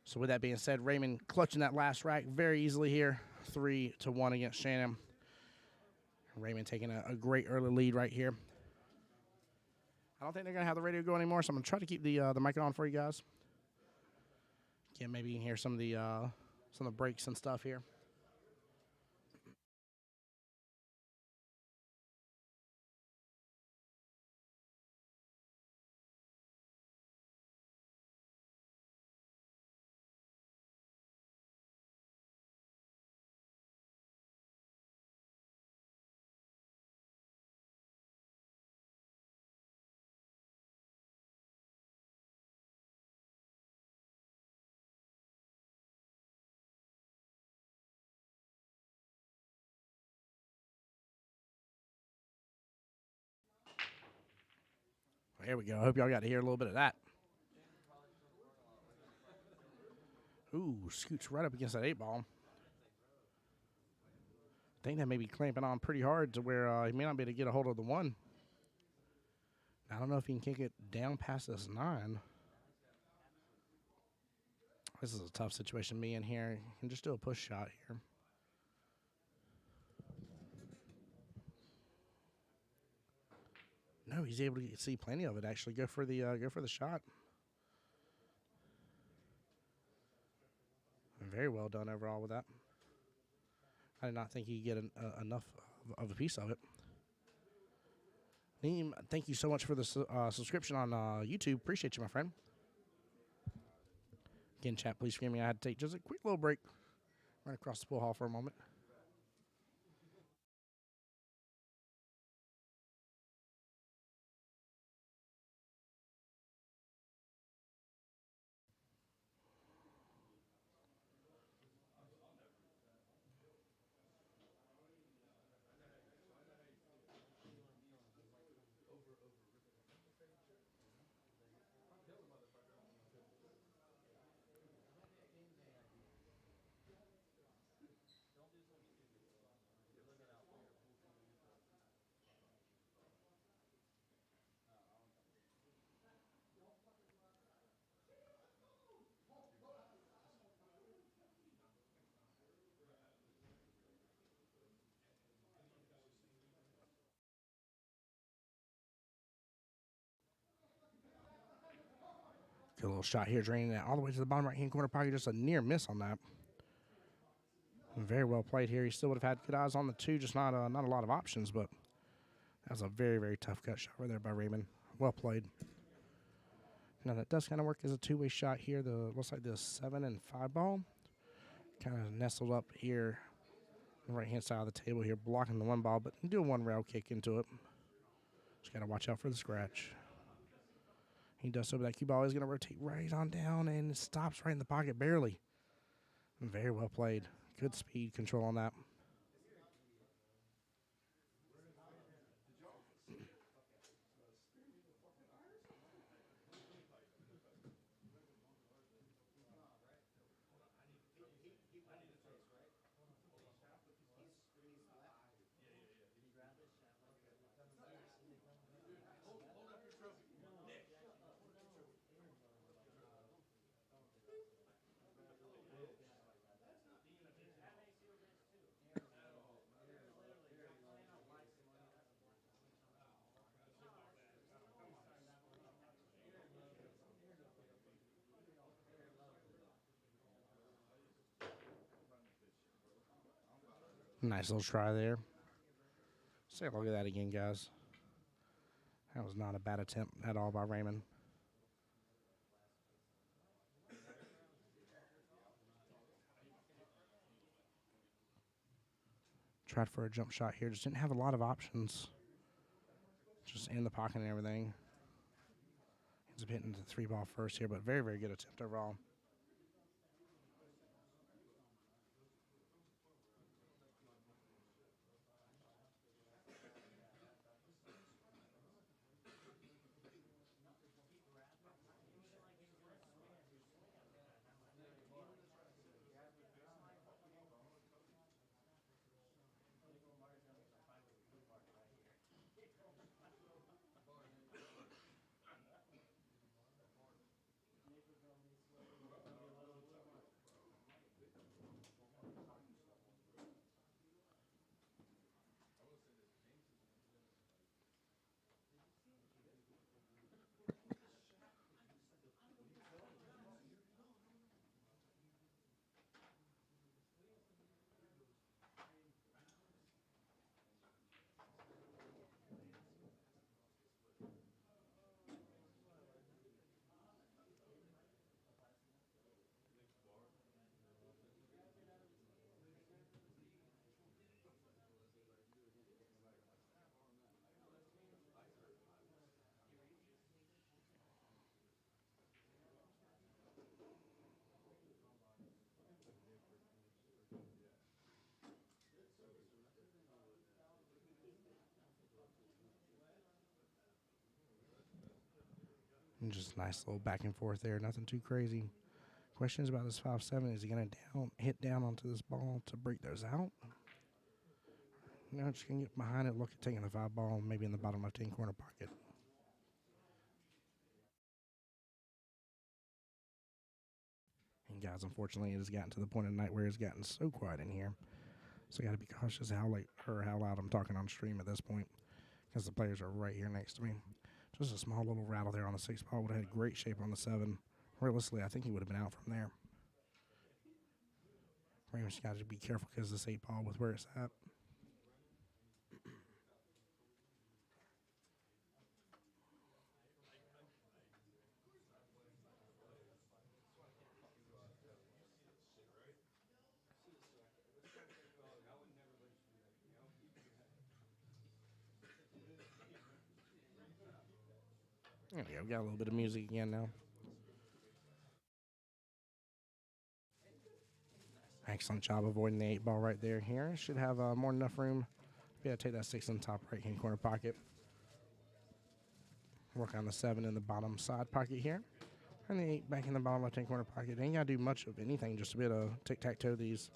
So with that being said, Raymond clutching that last rack very easily here. 3-1 against Shannon. Raymond taking a great early lead right here. I don't think they're going to have the radio go anymore, so I'm going to try to keep the mic on for you guys. Again, maybe you can hear some of the breaks and stuff here. There we go. I hope y'all got to hear a little bit of that. Ooh, scoots right up against that 8-ball. I think that may be clamping on pretty hard to where he may not be able to get a hold of the 1. I don't know if he can kick it down past this 9. This is a tough situation to be in here. You can just do a push shot here. No, he's able to see plenty of it. Actually, go for the shot. Very well done overall with that. I did not think he'd get enough of a piece of it. Neem, thank you so much for the subscription on YouTube. Appreciate you, my friend. Again, chat, please forgive me. I had to take just a quick little break right across the pool hall for a moment. Good little shot here, draining that all the way to the bottom right-hand corner pocket. Just a near miss on that. Very well played here. He still would have had good eyes on the 2, just not a lot of options, but that was a very, very tough cut shot right there by Raymond. Well played. Now that does kind of work as a two-way shot here. Looks like the 7 and 5 ball. Kind of nestled up here on the right-hand side of the table here, blocking the 1 ball, but do a 1 rail kick into it. Just got to watch out for the scratch. He does so, but that cue ball is going to rotate right on down and stops right in the pocket, barely. Very well played. Good speed control on that. Nice little try there. Let's take a look at that again, guys. That was not a bad attempt at all by Raymond. Tried for a jump shot here. Just didn't have a lot of options. Just in the pocket and everything. Ends up hitting the 3 ball first here, but very, very good attempt overall. And just a nice little back and forth there. Nothing too crazy. Questions about this 5-7. Is he going to hit down onto this ball to break those out? No, just going to get behind it, look at taking the 5 ball, maybe in the bottom left-hand corner pocket. And guys, unfortunately, it has gotten to the point of the night where it's gotten so quiet in here. So I got to be cautious how loud I'm talking on stream at this point, because the players are right here next to me. Just a small little rattle there on the 6 ball would have had great shape on the 7. Realistically, I think he would have been out from there. Raymond's got to be careful because this 8 ball with where it's at. There we go. We got a little bit of music again now. Excellent job avoiding the 8 ball right there. Here should have more than enough room. Be able to take that 6 in the top right hand corner pocket. Work on the 7 in the bottom side pocket here. And the 8 back in the bottom left hand corner pocket. Ain't got to do much of anything just to be able to tic-tac-toe these.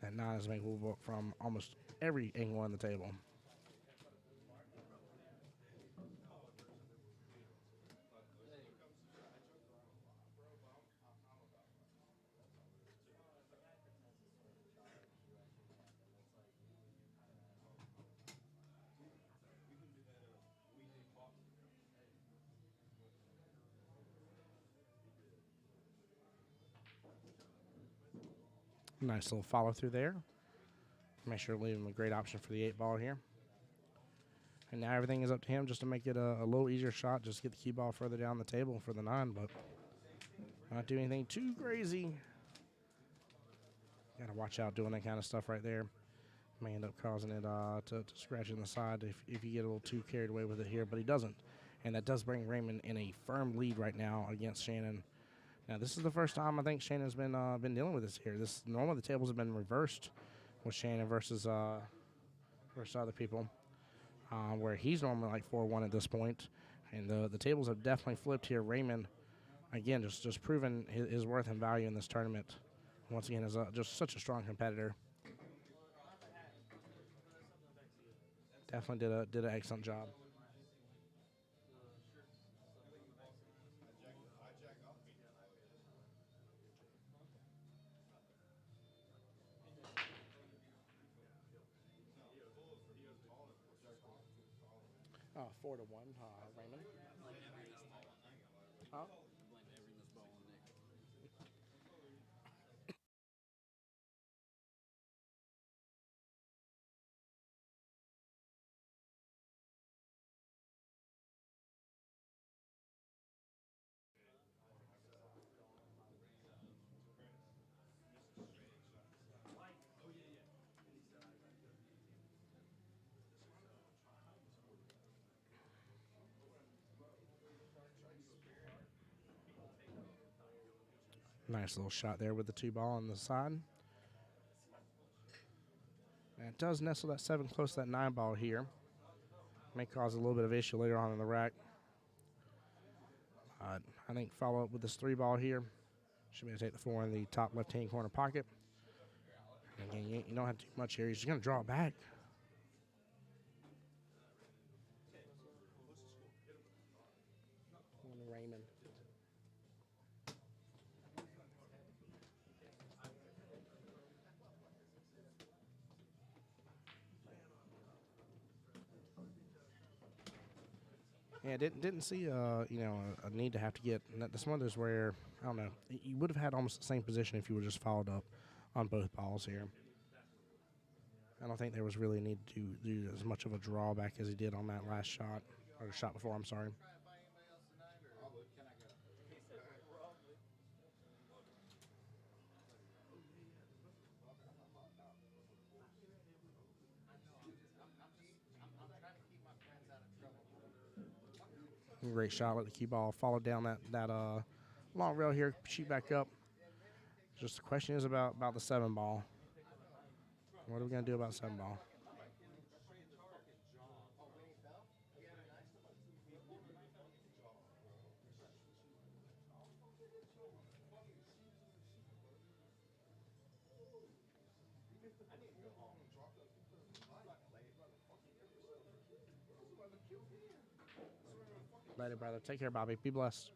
That 9 is making work from almost every angle on the table. Nice little follow through there. Make sure to leave him a great option for the 8 ball here. And now everything is up to him just to make it a little easier shot. Just get the cue ball further down the table for the 9, but not do anything too crazy. Got to watch out doing that kind of stuff right there. May end up causing it to scratch in the side if you get a little too carried away with it here, but he doesn't. And that does bring Raymond in a firm lead right now against Shannon. Now, this is the first time I think Shannon's been dealing with this here. Normally the tables have been reversed with Shannon versus other people, where he's normally like 4-1 at this point. And the tables have definitely flipped here. Raymond, again, just proving his worth and value in this tournament. Once again, is just such a strong competitor. Definitely did an excellent job. Oh, 4-1, Raymond. Huh? Nice little shot there with the 2 ball on the side. And it does nestle that 7 close to that 9 ball here. May cause a little bit of issue later on in the rack. I think follow up with this 3 ball here. Should be able to take the 4 in the top left-hand corner pocket. And again, you don't have to do much here. He's just going to draw it back. Raymond. Yeah, didn't see a need to have to get. That's one of those where I don't know. You would have had almost the same position if you would just followed up on both balls here. I don't think there was really a need to do as much of a drawback as he did on that last shot or the shot before. I'm sorry. Great shot. Let the cue ball follow down that long rail here. Shoot back up. Just the question is about the 7 ball. What are we gonna do about 7 ball? Later, brother. Take care, Bobby. Be blessed.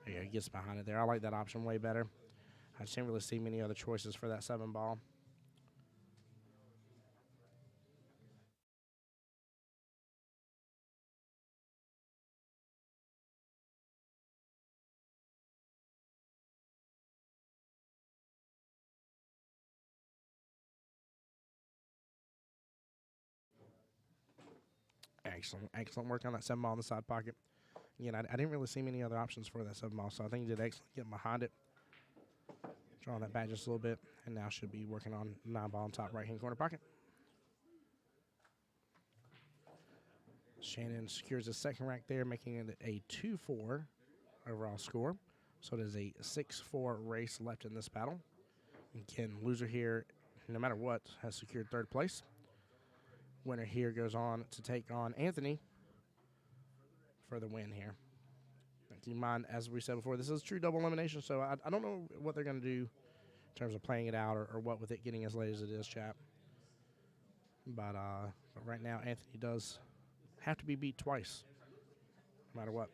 Yeah, he gets behind it there. I like that option way better. I just didn't really see many other choices for that 7 ball. Excellent work on that 7 ball in the side pocket. Again, I didn't really see many other options for that 7 ball, so I think he did excellent getting behind it. Drawing that back just a little bit, and now should be working on 9 ball in top right-hand corner pocket. Shannon secures the second rack there, making it a 2-4 overall score. So it is a 6-4 race left in this battle. Again, loser here, no matter what, has secured 3rd place. Winner here goes on to take on Anthony for the win here. Keep in mind, as we said before, this is true double elimination, so I don't know what they're going to do in terms of playing it out or what with it getting as late as it is, chat. But right now, Anthony does have to be beat twice, no matter what.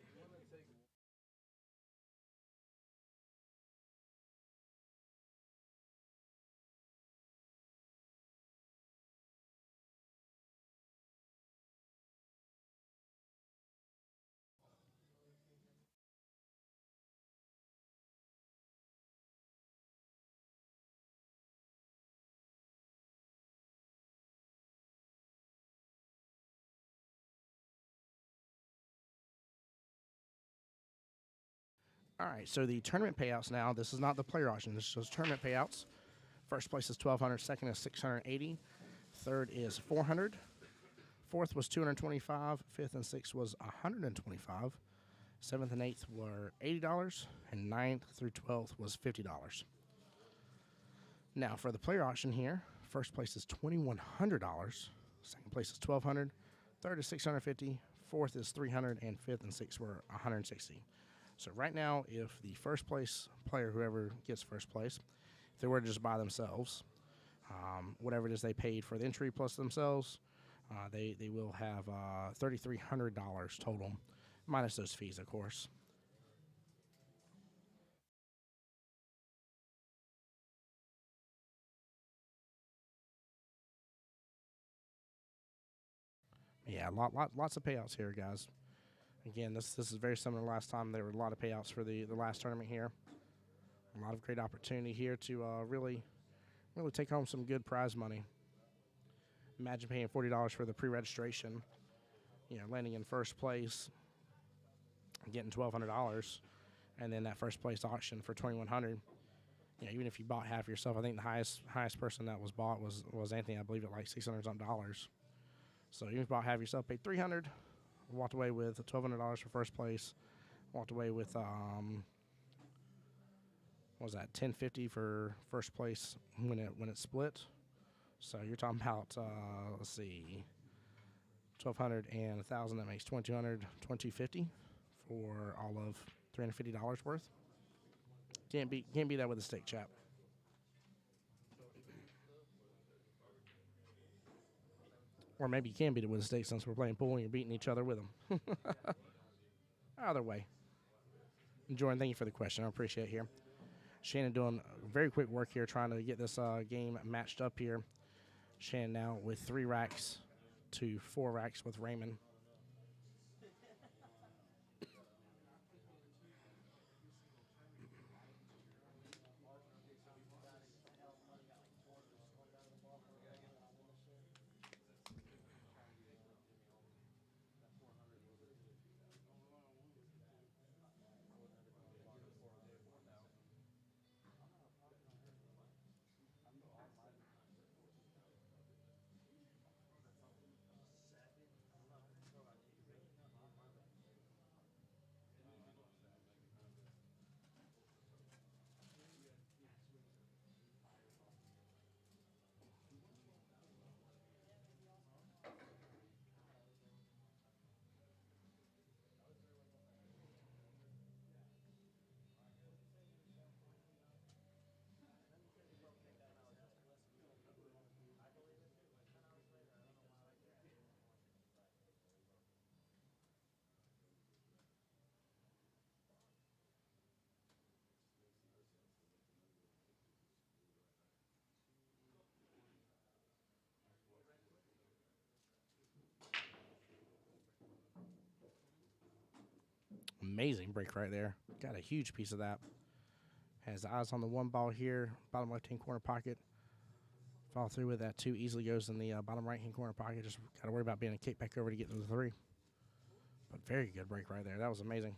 All right, so the tournament payouts now. This is not the player auction. This shows tournament payouts. First place is $1,200. Second is $680. Third is $400. Fourth was $225. Fifth and sixth was $125. Seventh and eighth were $80, and ninth through 12th was $50. Now for the player auction here, first place is $2,100. Second place is $1,200. Third is $650. Fourth is $300, and fifth and sixth were $160. So right now, if the first place player, whoever gets first place, if they were to just buy themselves, whatever it is they paid for the entry plus themselves, they will have $3,300 total, minus those fees, of course. Yeah, lots of payouts here, guys. Again, this is very similar to last time. There were a lot of payouts for the last tournament here. A lot of great opportunity here to really take home some good prize money. Imagine paying $40 for the pre-registration, landing in first place, getting $1,200, and then that first place auction for $2,100. Even if you bought half yourself, I think the highest person that was bought was Anthony. I believe at like $600 something. So even if you bought half yourself, paid $300, walked away with $1,200 for first place, walked away with what was that, $1,050 for first place when it split. So you're talking about let's see, 1,200 and 1,000. That makes 2,200, 2,250 for all of $350 worth. Can't beat that with a stick, chap. Or maybe you can beat it with a stick since we're playing pool and you're beating each other with them. Either way. Jordan, thank you for the question. I appreciate it here. Shannon doing very quick work here trying to get this game matched up here. Shannon now with 3 racks to 4 racks with Raymond. Amazing break right there. Got a huge piece of that. Has eyes on the one ball here, bottom left-hand corner pocket. Follow through with that 2 easily goes in the bottom right-hand corner pocket. Just got to worry about being a kick back over to get to the 3. But very good break right there. That was amazing.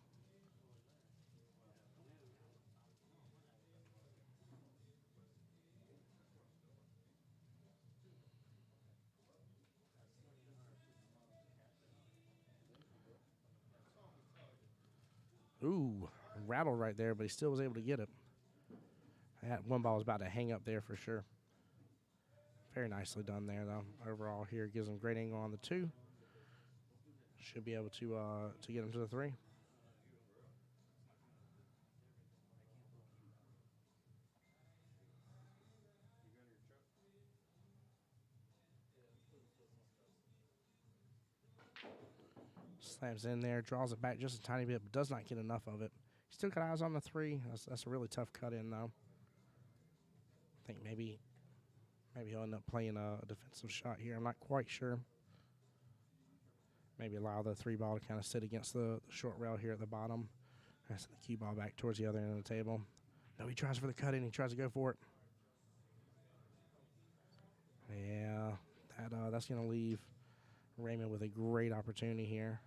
Ooh, rattled right there, but he still was able to get it. That one ball was about to hang up there for sure. Very nicely done there, though. Overall here gives him great angle on the 2. Should be able to get him to the 3. Slams in there, draws it back just a tiny bit, but does not get enough of it. Still got eyes on the 3. That's a really tough cut in, though. I think maybe he'll end up playing a defensive shot here. I'm not quite sure. Maybe allow the 3 ball to kind of sit against the short rail here at the bottom. That's the cue ball back towards the other end of the table. No, he tries for the cut in. He tries to go for it. Yeah, that's going to leave Raymond with a great opportunity here.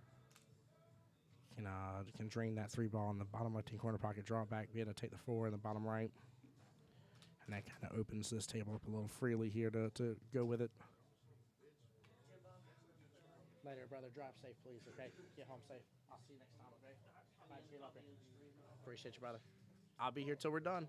Can drain that 3 ball in the bottom left-hand corner pocket, draw it back, be able to take the 4 in the bottom right. And that kind of opens this table up a little freely here to go with it. Later, brother. Drive safe, please, okay? Get home safe. I'll see you next time, okay? Bye, see you later. Appreciate you, brother. I'll be here till we're done.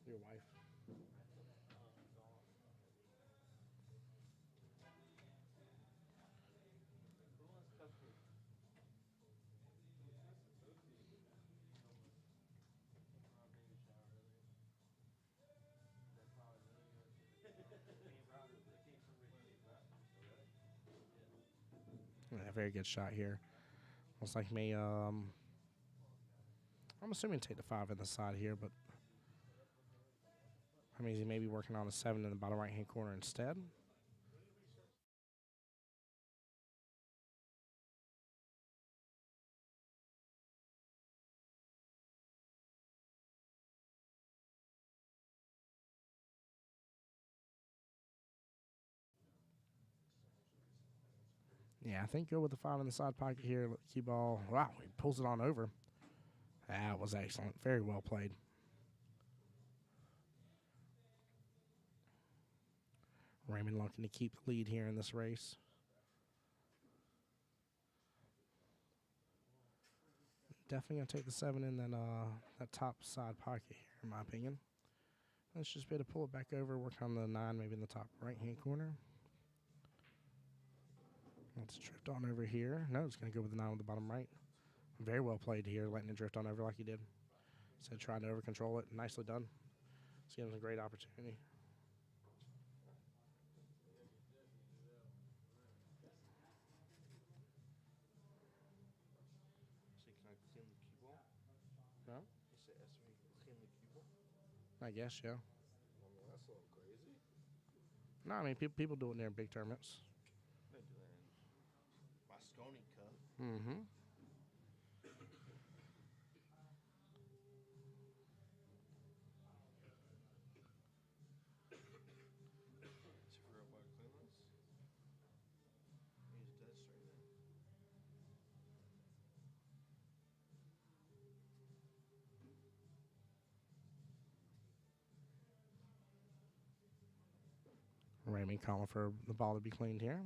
Your wife. Yeah, very good shot here. Looks like me. I'm assuming take the 5 in the side here, but that means he may be working on a 7 in the bottom right-hand corner instead. Yeah, I think go with the 5 in the side pocket here. Let the cue ball. Wow, he pulls it on over. That was excellent. Very well played. Raymond looking to keep the lead here in this race. Definitely going to take the 7 in that top side pocket here, in my opinion. Let's just be able to pull it back over, work on the 9 maybe in the top right-hand corner. Let's drift on over here. No, it's going to go with the 9 with the bottom right. Very well played here, letting it drift on over like he did. Instead of trying to over control it. Nicely done. It's giving him a great opportunity. No? I guess, yeah. That's a little crazy. No, I mean, people do it in their big tournaments. They do that in Moscone Cup. Mm-hmm. Is he for real about cleanliness? He's dead straight in. Raymond calling for the ball to be cleaned here.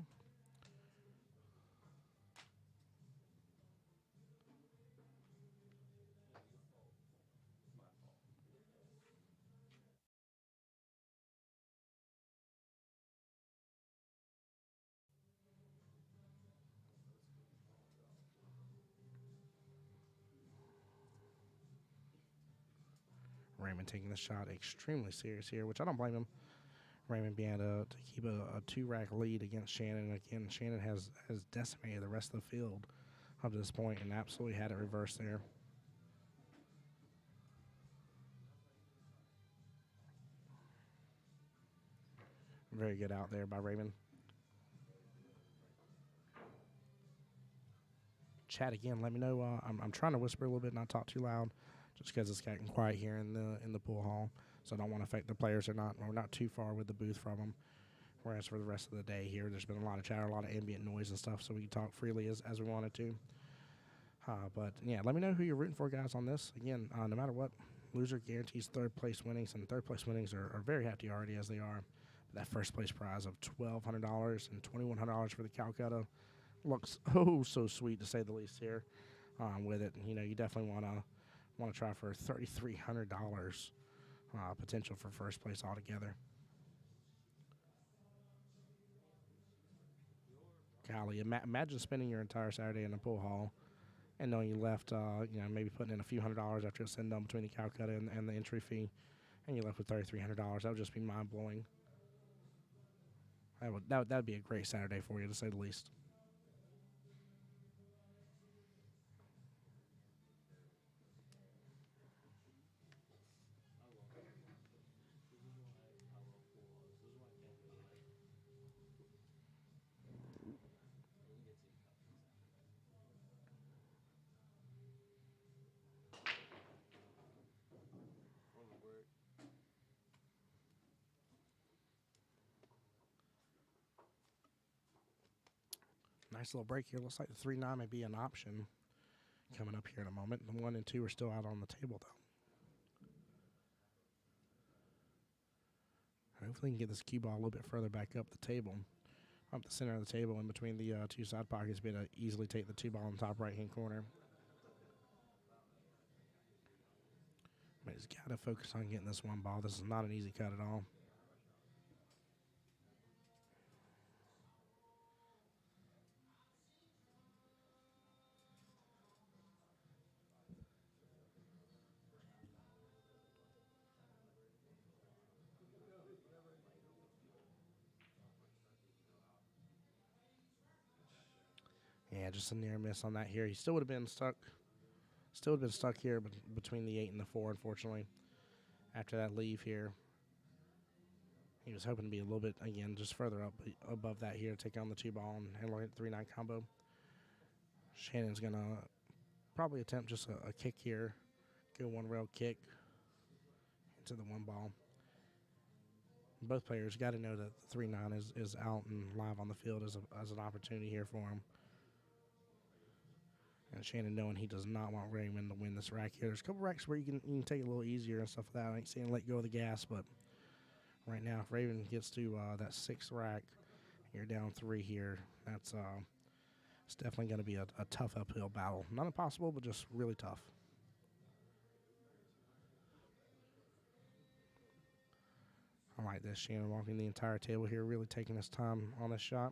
Raymond taking the shot extremely serious here, which I don't blame him. Raymond being able to keep a 2-rack lead against Shannon. Again, Shannon has decimated the rest of the field up to this point and absolutely had it reversed there. Very good out there by Raymond. Chat again. Let me know. I'm trying to whisper a little bit, not talk too loud, just because it's getting quiet here in the pool hall. So I don't want to affect the players. We're not too far with the booth from them. Whereas for the rest of the day here, there's been a lot of chatter, a lot of ambient noise and stuff, so we can talk freely as we wanted to. But yeah, let me know who you're rooting for, guys, on this. Again, no matter what, loser guarantees third place winnings, and third place winnings are very hefty already as they are. But that first place prize of $1,200 and $2,100 for the Calcutta looks so sweet, to say the least here. With it, you definitely want to try for $3,300 potential for first place altogether. Golly, imagine spending your entire Saturday in a pool hall and knowing you left, maybe putting in a few $100s after a send down between the Calcutta and the entry fee, and you left with $3,300. That would just be mind blowing. That would be a great Saturday for you, to say the least. Nice little break here. Looks like the 3-9 may be an option coming up here in a moment. The 1 and 2 are still out on the table, though. Hopefully, we can get this cue ball a little bit further back up the table, up the center of the table, in between the two side pockets, be able to easily take the 2 ball in the top right-hand corner. But he's got to focus on getting this 1 ball. This is not an easy cut at all. Yeah, just a near miss on that here. He still would have been stuck. Still would have been stuck here between the 8 and the 4, unfortunately, after that leave here. He was hoping to be a little bit, again, just further up above that here, take on the 2 ball and handle it 3-9 combo. Shannon's going to probably attempt just a kick here. Go 1 rail kick into the 1 ball. Both players got to know that the 3-9 is out and live on the field as an opportunity here for him. And Shannon knowing he does not want Raymond to win this rack here. There's a couple racks where you can take it a little easier and stuff like that. I ain't saying let go of the gas, but right now, if Raymond gets to that 6th rack, you're down 3 here. That's it's definitely going to be a tough uphill battle. Not impossible, but just really tough. I like this. Shannon walking the entire table here, really taking his time on this shot.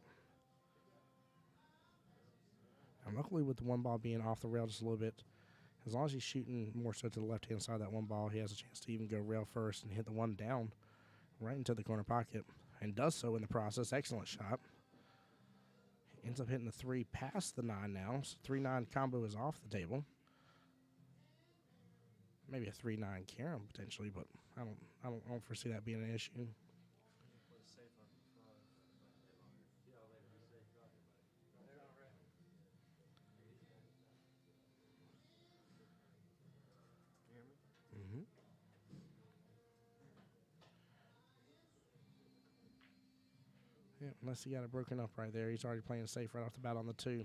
And luckily, with the 1 ball being off the rail just a little bit, as long as he's shooting more so to the left-hand side of that 1 ball, he has a chance to even go rail first and hit the 1 down right into the corner pocket, and does so in the process. Excellent shot. Ends up hitting the 3 past the 9 now. So 3-9 combo is off the table. Maybe a 3-9 carom potentially, but I don't foresee that being an issue. Yeah, unless he got it broken up right there. He's already playing safe right off the bat on the 2.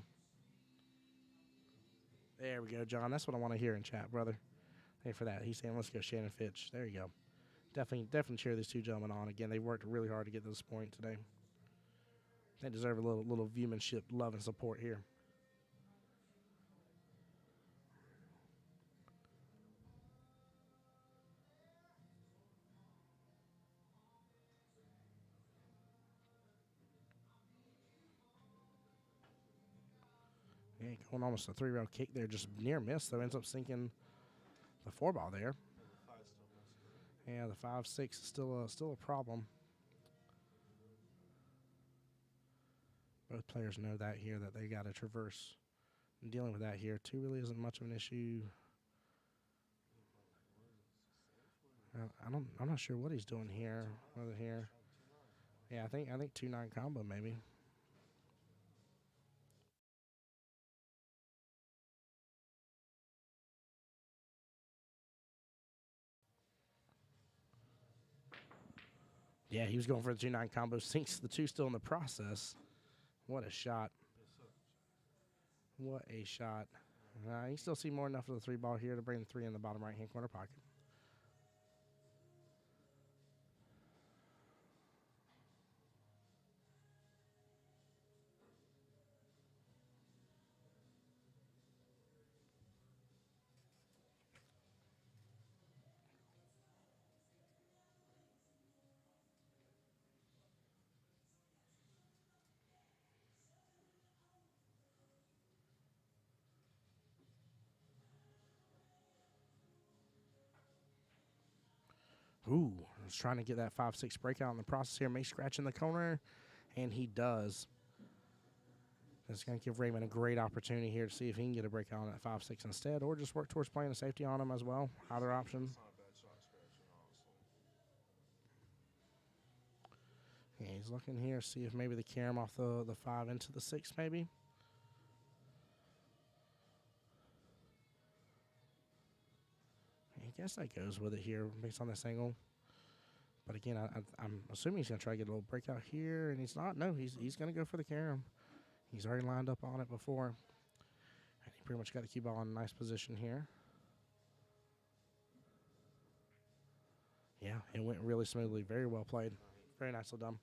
There we go, John. That's what I want to hear in chat, brother. Thank you for that. He's saying, let's go Shannon Fitch. There you go. Definitely cheer these 2 gentlemen on. Again, they worked really hard to get to this point today. They deserve a little viewmanship, love, and support here. Yeah, going almost a 3-rail kick there. Just near miss, though. Ends up sinking the 4 ball there. Yeah, the 5-6 is still a problem. Both players know that here, that they got to traverse. And dealing with that here, 2 really isn't much of an issue. I'm not sure what he's doing here. Whether here, yeah, I think 2-9 combo maybe. Yeah, he was going for the 2-9 combo. Sinks the 2 still in the process. What a shot. What a shot. You still see more enough of the 3 ball here to bring the 3 in the bottom right-hand corner pocket. Ooh, I was trying to get that 5-6 breakout in the process here. May scratch in the corner, and he does. That's going to give Raymond a great opportunity here to see if he can get a breakout on that 5-6 instead, or just work towards playing a safety on him as well. Either option. Yeah, he's looking here, see if maybe the carom off the 5 into the 6 maybe. I guess that goes with it here based on this angle. But again, I'm assuming he's going to try to get a little breakout here, and he's not. No, he's going to go for the carom. He's already lined up on it before. And he pretty much got the cue ball in a nice position here. Yeah, it went really smoothly. Very well played. Very nicely done.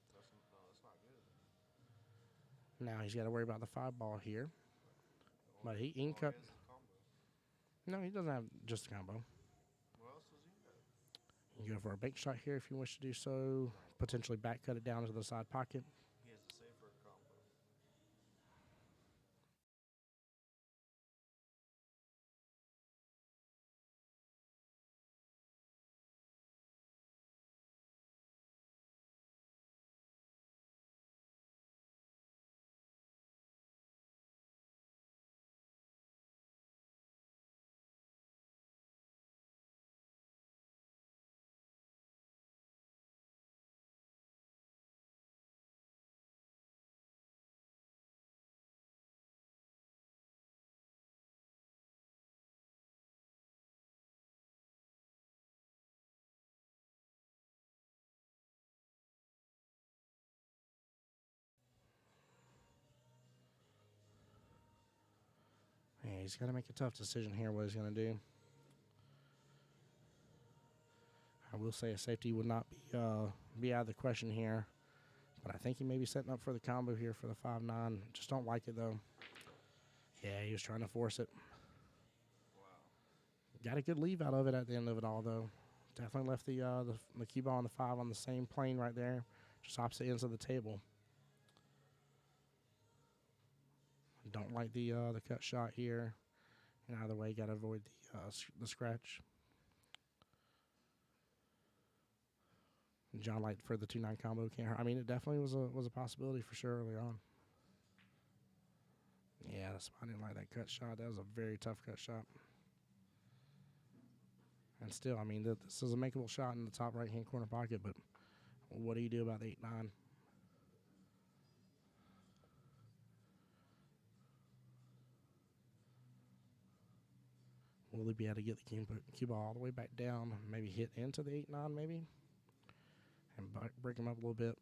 Now he's got to worry about the 5 ball here. But he can cut. No, he doesn't have just a combo. You go for a bank shot here if you wish to do so. Potentially back cut it down into the side pocket. He has a safer combo. Yeah, he's got to make a tough decision here what he's going to do. I will say a safety would not be out of the question here. But I think he may be setting up for the combo here for the 5-9. Just don't like it, though. Yeah, he was trying to force it. Wow. Got a good leave out of it at the end of it all, though. Definitely left the cue ball and the 5 on the same plane right there. Just opposite ends of the table. Don't like the cut shot here. And either way, got to avoid the scratch. John Light for the 2-9 combo can't hurt. I mean, it definitely was a possibility for sure early on. Yeah, I didn't like that cut shot. That was a very tough cut shot. And still, I mean, this is a makeable shot in the top right-hand corner pocket, but what do you do about the 8-9? Will he be able to get the cue ball all the way back down, maybe hit into the 8-9 maybe? And break him up a little bit.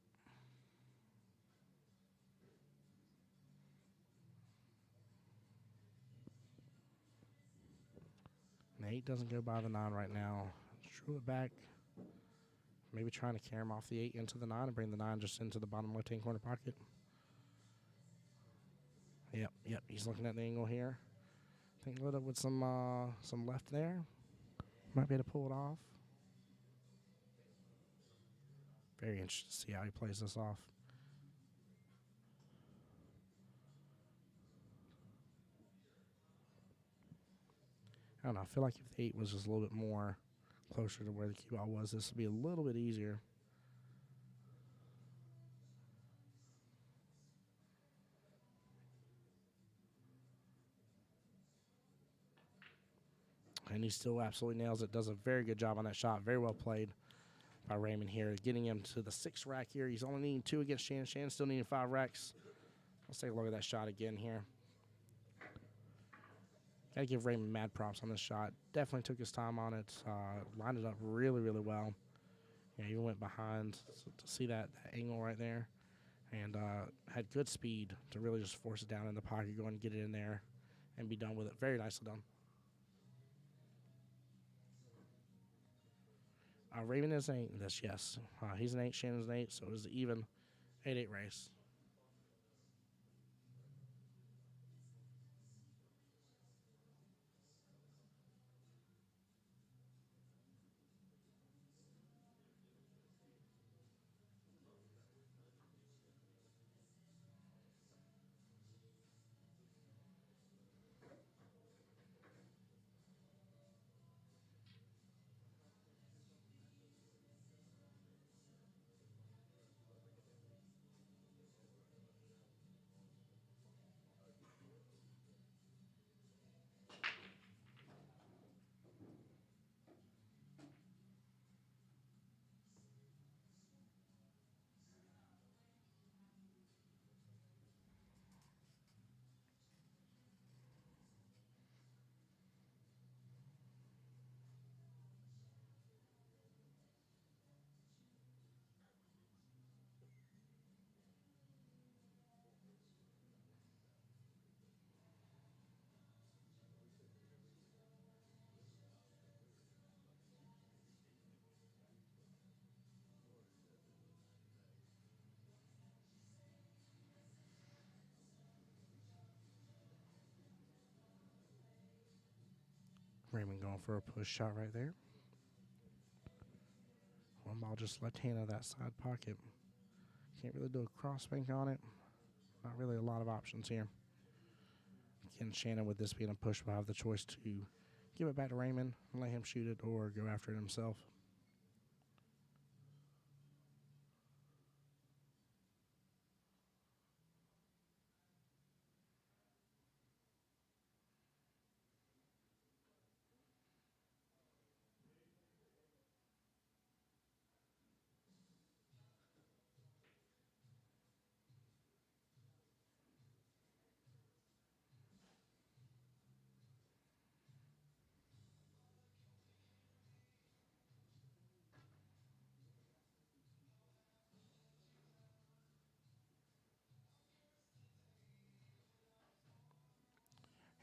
And the 8 doesn't go by the 9 right now. Drew it back. Maybe trying to carry him off the 8 into the 9 and bring the 9 just into the bottom left-hand corner pocket. Yep. He's looking at the angle here. I think lit up with some left there. Might be able to pull it off. Very interested to see how he plays this off. I don't know. I feel like if the 8 was just a little bit more closer to where the cue ball was, this will be a little bit easier. And he still absolutely nails it. Does a very good job on that shot. Very well played by Raymond here. Getting him to the 6th rack here. He's only needing 2 against Shannon. Shannon still needing 5 racks. Let's take a look at that shot again here. Got to give Raymond mad props on this shot. Definitely took his time on it. Lined it up really, really well. Yeah, even went behind to see that angle right there. And had good speed to really just force it down in the pocket, go and get it in there and be done with it. Very nicely done. Raymond is an 8 in this, yes. He's an 8, Shannon's an 8, so it is an even 8-8 race. Raymond going for a push shot right there. One ball just left hand of that side pocket. Can't really do a cross bank on it. Not really a lot of options here. Again, Shannon, with this being a push, will have the choice to give it back to Raymond and let him shoot it or go after it himself.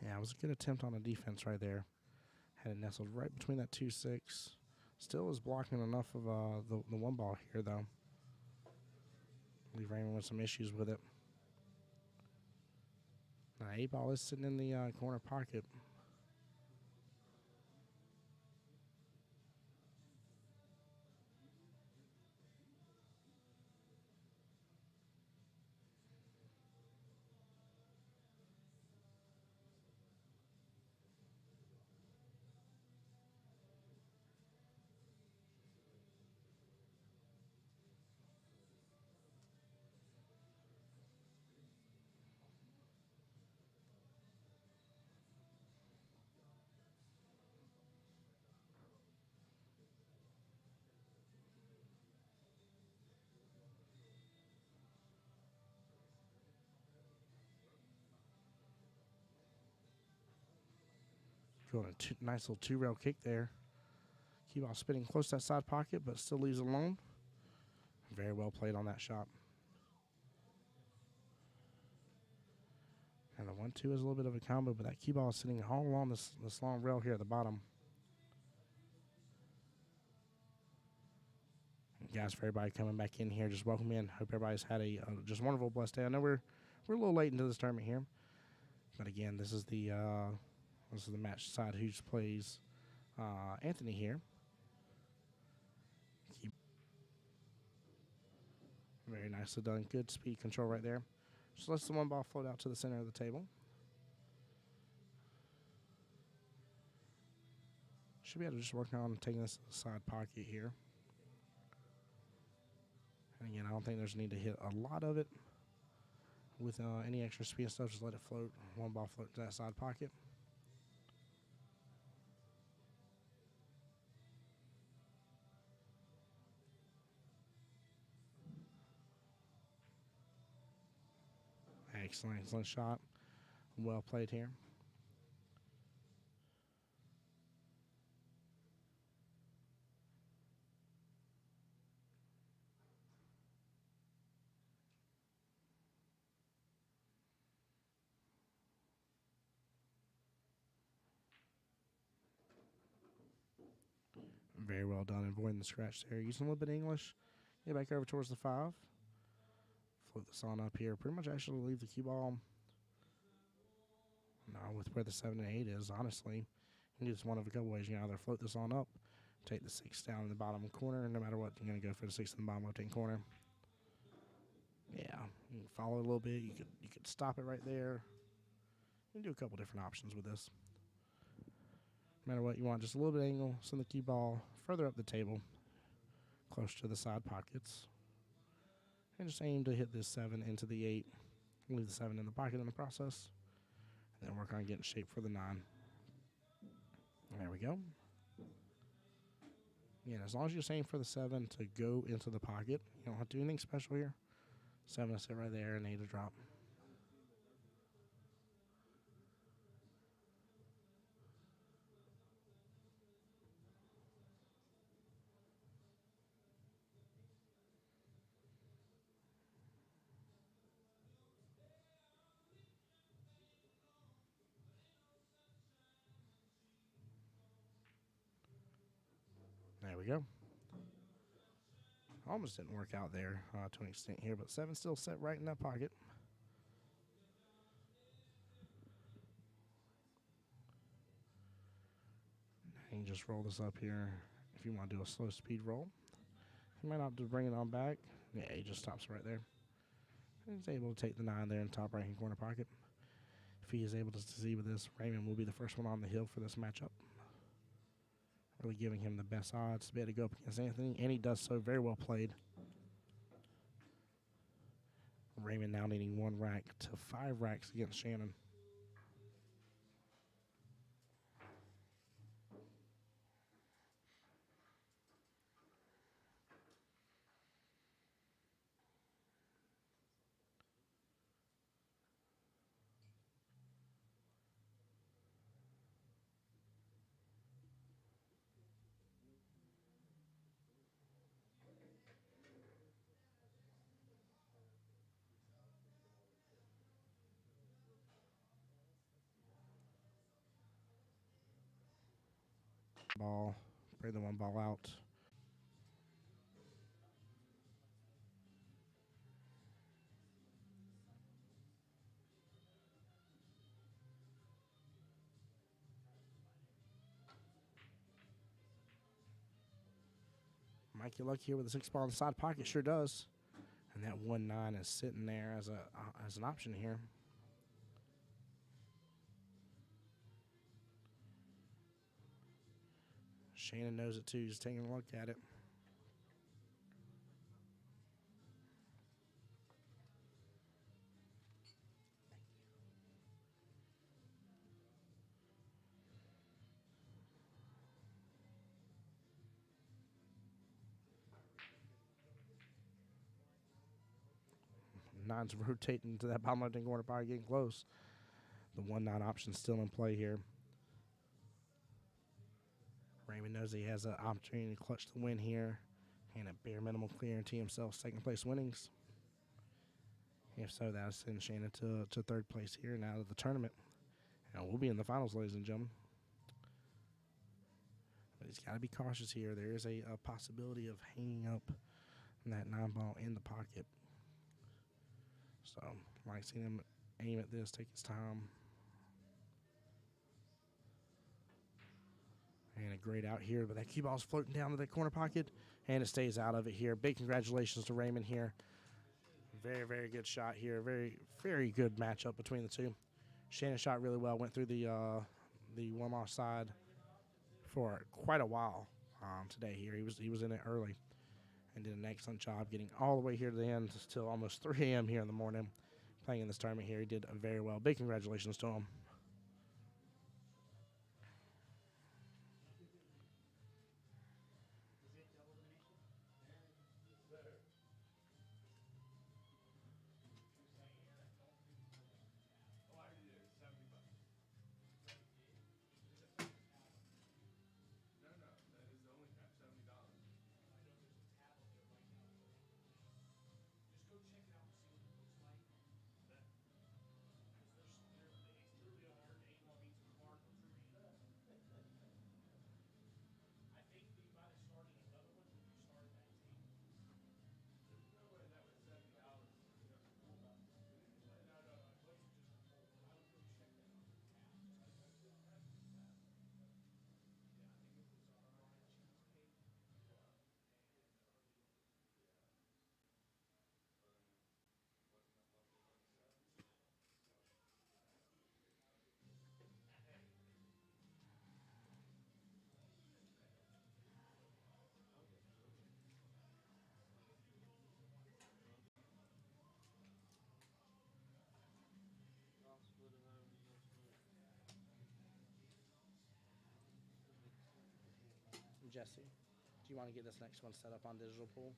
Yeah, it was a good attempt on the defense right there. Had it nestled right between that 2-6. Still is blocking enough of the one ball here, though. Leave Raymond with some issues with it. Now, 8 ball is sitting in the corner pocket. Going a nice little 2-rail kick there. Cue ball spinning close to that side pocket, but still leaves it alone. Very well played on that shot. And the 1-2 is a little bit of a combo, but that cue ball is sitting all along this long rail here at the bottom. And guys, for everybody coming back in here, just welcome in. Hope everybody's had a just wonderful, blessed day. I know we're a little late into this tournament here, but again, this is the match side who plays Anthony here. Very nicely done. Good speed control right there. Just lets the one ball float out to the center of the table. Should be able to just work on taking this side pocket here. And again, I don't think there's a need to hit a lot of it with any extra speed and stuff. Just let it float. One ball float to that side pocket. Excellent shot. Well played here. Very well done, avoiding the scratch there. Using a little bit of English. Get back over towards the 5. Float this on up here. Pretty much actually leave the cue ball. No, with where the 7 and 8 is, honestly. You can do this one of a couple ways. You can either float this on up, take the 6 down in the bottom corner, and no matter what, you're going to go for the 6 in the bottom left-hand corner. Yeah, you can follow it a little bit. You could stop it right there. You can do a couple different options with this. No matter what you want, just a little bit of angle, send the cue ball further up the table, close to the side pockets. And just aim to hit this 7 into the 8. Leave the 7 in the pocket in the process. And then work on getting shape for the 9. There we go. Yeah, as long as you're aiming for the 7 to go into the pocket, you don't have to do anything special here. 7 to sit right there and 8 to drop. There we go. Almost didn't work out there to an extent here, but 7 still set right in that pocket. You can just roll this up here if you want to do a slow speed roll. You might not have to bring it on back. Yeah, he just stops right there. He's able to take the 9 there in top right hand corner pocket. If he is able to succeed with this, Raymond will be the first one on the hill for this matchup. Really giving him the best odds to be able to go up against Anthony, and he does so. Very well played. Raymond now needing 1 rack to 5 racks against Shannon. Ball, bring the 1 ball out. Might get lucky here with the 6 ball in the side pocket, sure does. And that 1-9 is sitting there as an option here. Shannon knows it too. He's taking a look at it. Nine's rotating to that bottom left-hand corner pocket, getting close. The 1-9 option still in play here. Raymond knows he has an opportunity to clutch the win here and a bare minimum guarantee himself second place winnings. If so, that'll send Shannon to 3rd place here and out of the tournament. And we'll be in the finals, ladies and gentlemen. But he's got to be cautious here. There is a possibility of hanging up that 9 ball in the pocket. So, like seeing him aim at this, take his time. And a great out here, but that cue ball's floating down to that corner pocket, and it stays out of it here. Big congratulations to Raymond here. Very, very good shot here. Very, very good matchup between the two. Shannon shot really well, went through the one-off side for quite a while today here. He was in it early and did an excellent job getting all the way here to the end till almost 3 a.m. here in the morning playing in this tournament here. He did very well. Big congratulations to him. Jesse, do you want to get this next one set up on digital pool?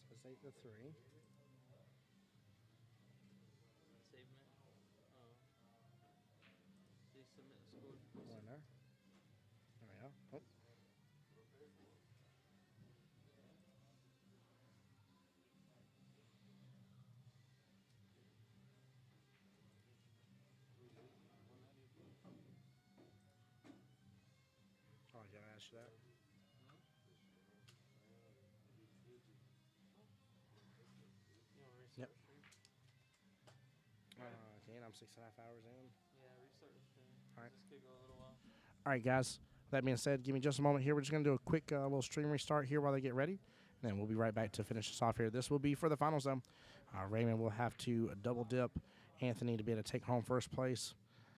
So it's 8-3. Savement. Oh. They submit the score. Winner. There we go. Oh. Oh, I gotta ask you that. Yep. Again, I'm 6.5 hours in. Yeah, restart the stream. All right. This could go a little while. All right, guys. With that being said, give me just a moment here. We're just going to do a quick little stream restart here while they get ready. And then we'll be right back to finish this off here. This will be for the finals, though. Raymond will have to double dip Anthony to be able to take home first place.